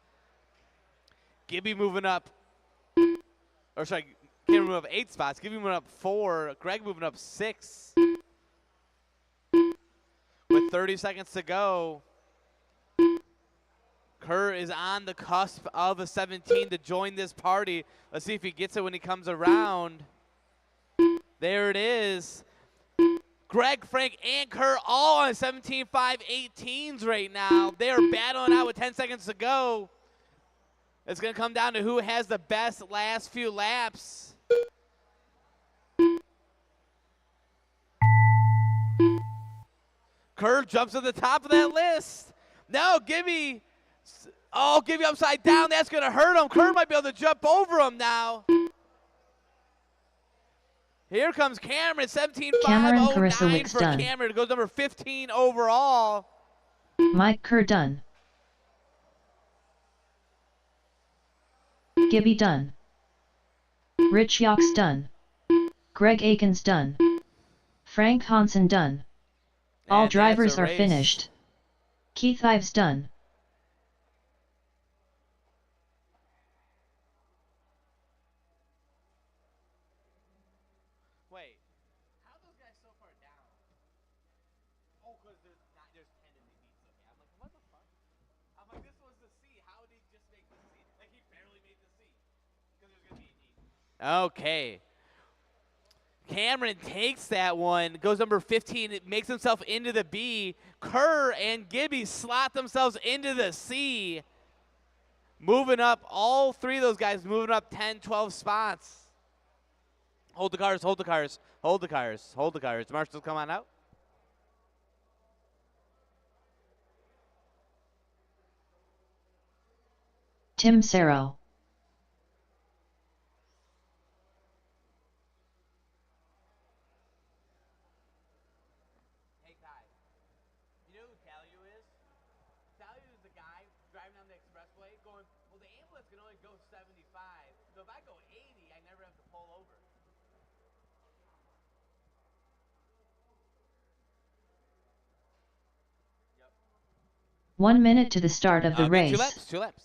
Gibby moving up. Or sorry, Cameron moving up 8 spots. Gibby moving up 4. Greg moving up 6. With 30 seconds to go, Kerr is on the cusp of a 17 to join this party. Let's see if he gets it when he comes around. There it is. Greg, Frank, and Kerr all on 17-5-18s right now. They are battling out with 10 seconds to go. It's going to come down to who has the best last few laps. Kerr jumps to the top of that list. No, Gibby. Oh, Gibby upside down. That's going to hurt him. Kerr might be able to jump over him now. Here comes Cameron, 17-5-09 Cameron Karasowicz for done. Cameron. It goes number 15 overall. Mike Kerr done. Gibby done. Rich Yox done. Greg Akins done. Frank Hansen done. All And that's drivers a are race. finished. Keith Ives done. Wait, how are those guys so far down? Oh, because there's 10 in the beats. Okay, I'm like, what the fuck? I'm like, this was the C. How did he just make the C? Like, he barely made the C. Because there's going to be a D. Okay. Cameron takes that one, goes number 15, it makes himself into the B. Kerr and Gibby slot themselves into the C. Moving up, all 3 of those guys moving up 10, 12 spots. Hold the cars, hold the cars, hold the cars, hold the cars. Marshals, come on out. Tim Serro. Hey, Ty. You know who Talio is? Talio is the guy driving down the expressway going, well, the ambulance can only go 75. So if I go 80, I never have to pull over. 1 minute to the start of the race. 2 laps, 2 laps.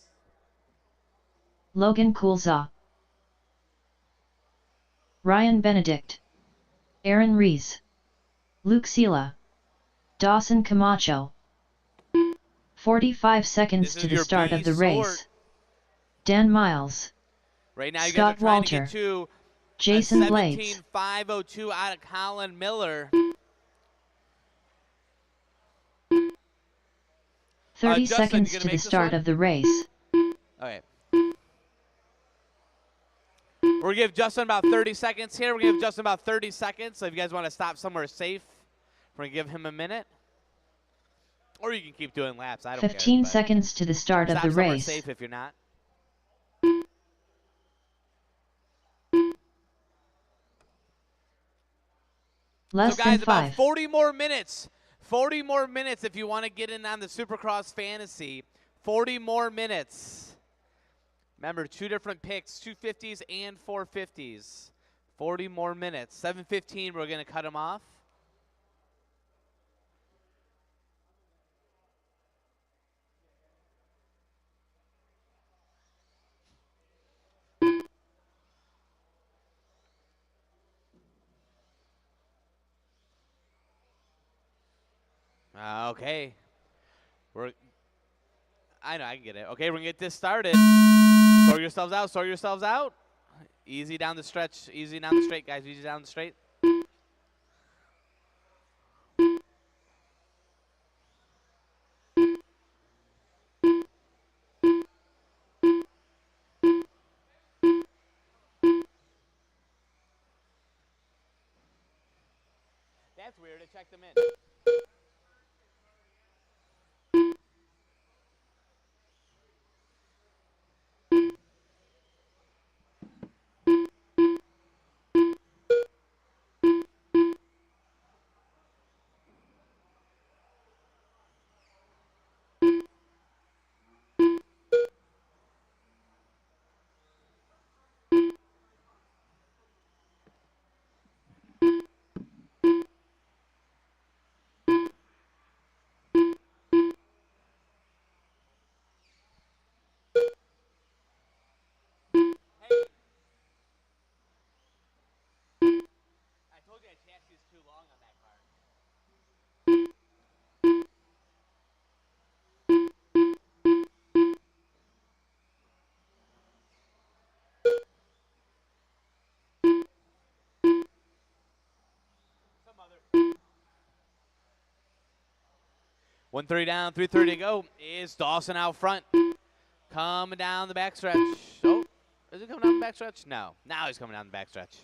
Logan Coulza. Ryan Benedict. Aaron Rees. Luke Sela. Dawson Camacho. 45 seconds This is to the your start B of the sort. race. Dan Miles. Right now, you Scott guys are trying Walter. to get to Jason a Blades. 17-502 out of Colin Miller. 30 Justin, seconds you gonna to the make this start one? of the race. Okay. We're going to give Justin about 30 seconds here. We're going to give Justin about 30 seconds. So if you guys want to stop somewhere safe, we're going to give him a minute. Or you can keep doing laps. I don't 15 care. but seconds to the start of stop the somewhere race. safe if you're not. Less So guys, than about 5. 40 more minutes. 40 more minutes if you want to get in on the Supercross Fantasy. 40 more minutes. Remember, 2 different picks, 250s and 450s. 40 more minutes. 7:15, we're going to cut them off. Okay. I know, I can get it. Okay, we're going to get this started. Sort yourselves out, sort yourselves out. Easy down the stretch, easy down the straight, guys. Easy down the straight. That's weird. I checked them in. I told you the chassis is too long on that car. Some other. 130 down, 330 to go. Is Dawson out front? Coming down the backstretch. Oh, is he coming down the backstretch? No. Now he's coming down the backstretch.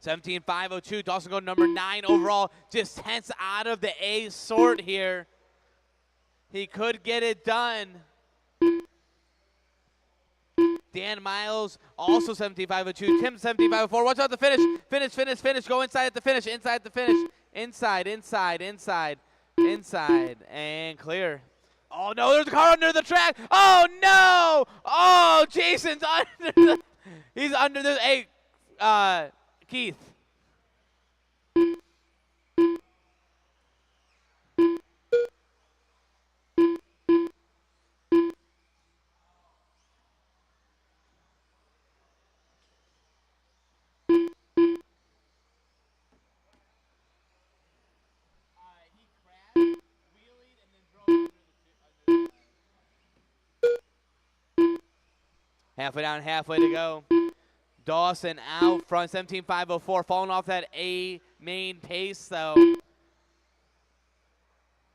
17.502. Dawson going number 9 overall. Just tenths out of the A sort here. He could get it done. Dan Miles, also 17.502. Tim, 17.504. Watch out the finish. Finish, finish, finish. Go inside at the finish. Inside the finish. Inside, inside, inside, inside. And clear. Oh, no, there's a car under the track. Oh, no. Oh, Jason's under the... He's under the... Hey, Keith. Halfway down, halfway to go. Dawson out front, 17.504, falling off that A main pace, though.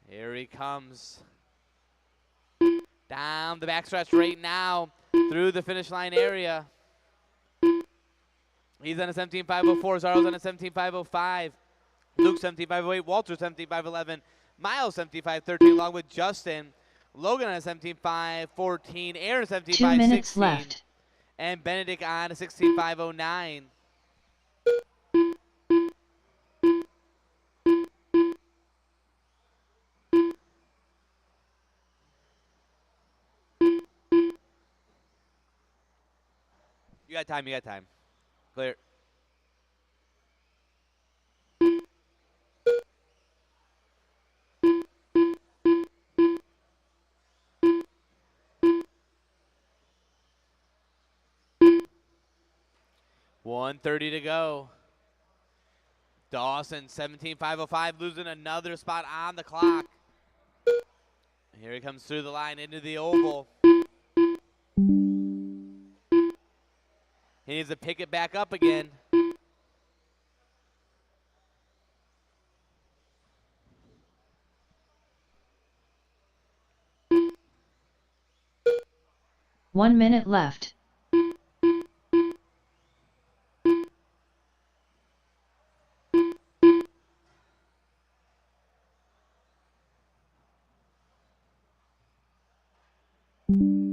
Here he comes. Down the backstretch right now, through the finish line area. He's on a 17.504, Zarro's on a 17.505. Luke 17.508, Walter 17.511, Miles 17.513, along with Justin. Logan on a 17.514, Aaron 17.516. 2 minutes left. And Benedict on a 16.509. You got time, you got time. Clear. .130 to go. Dawson, 17.505, losing another spot on the clock. Here he comes through the line into the oval. He needs to pick it back up again. One minute left. All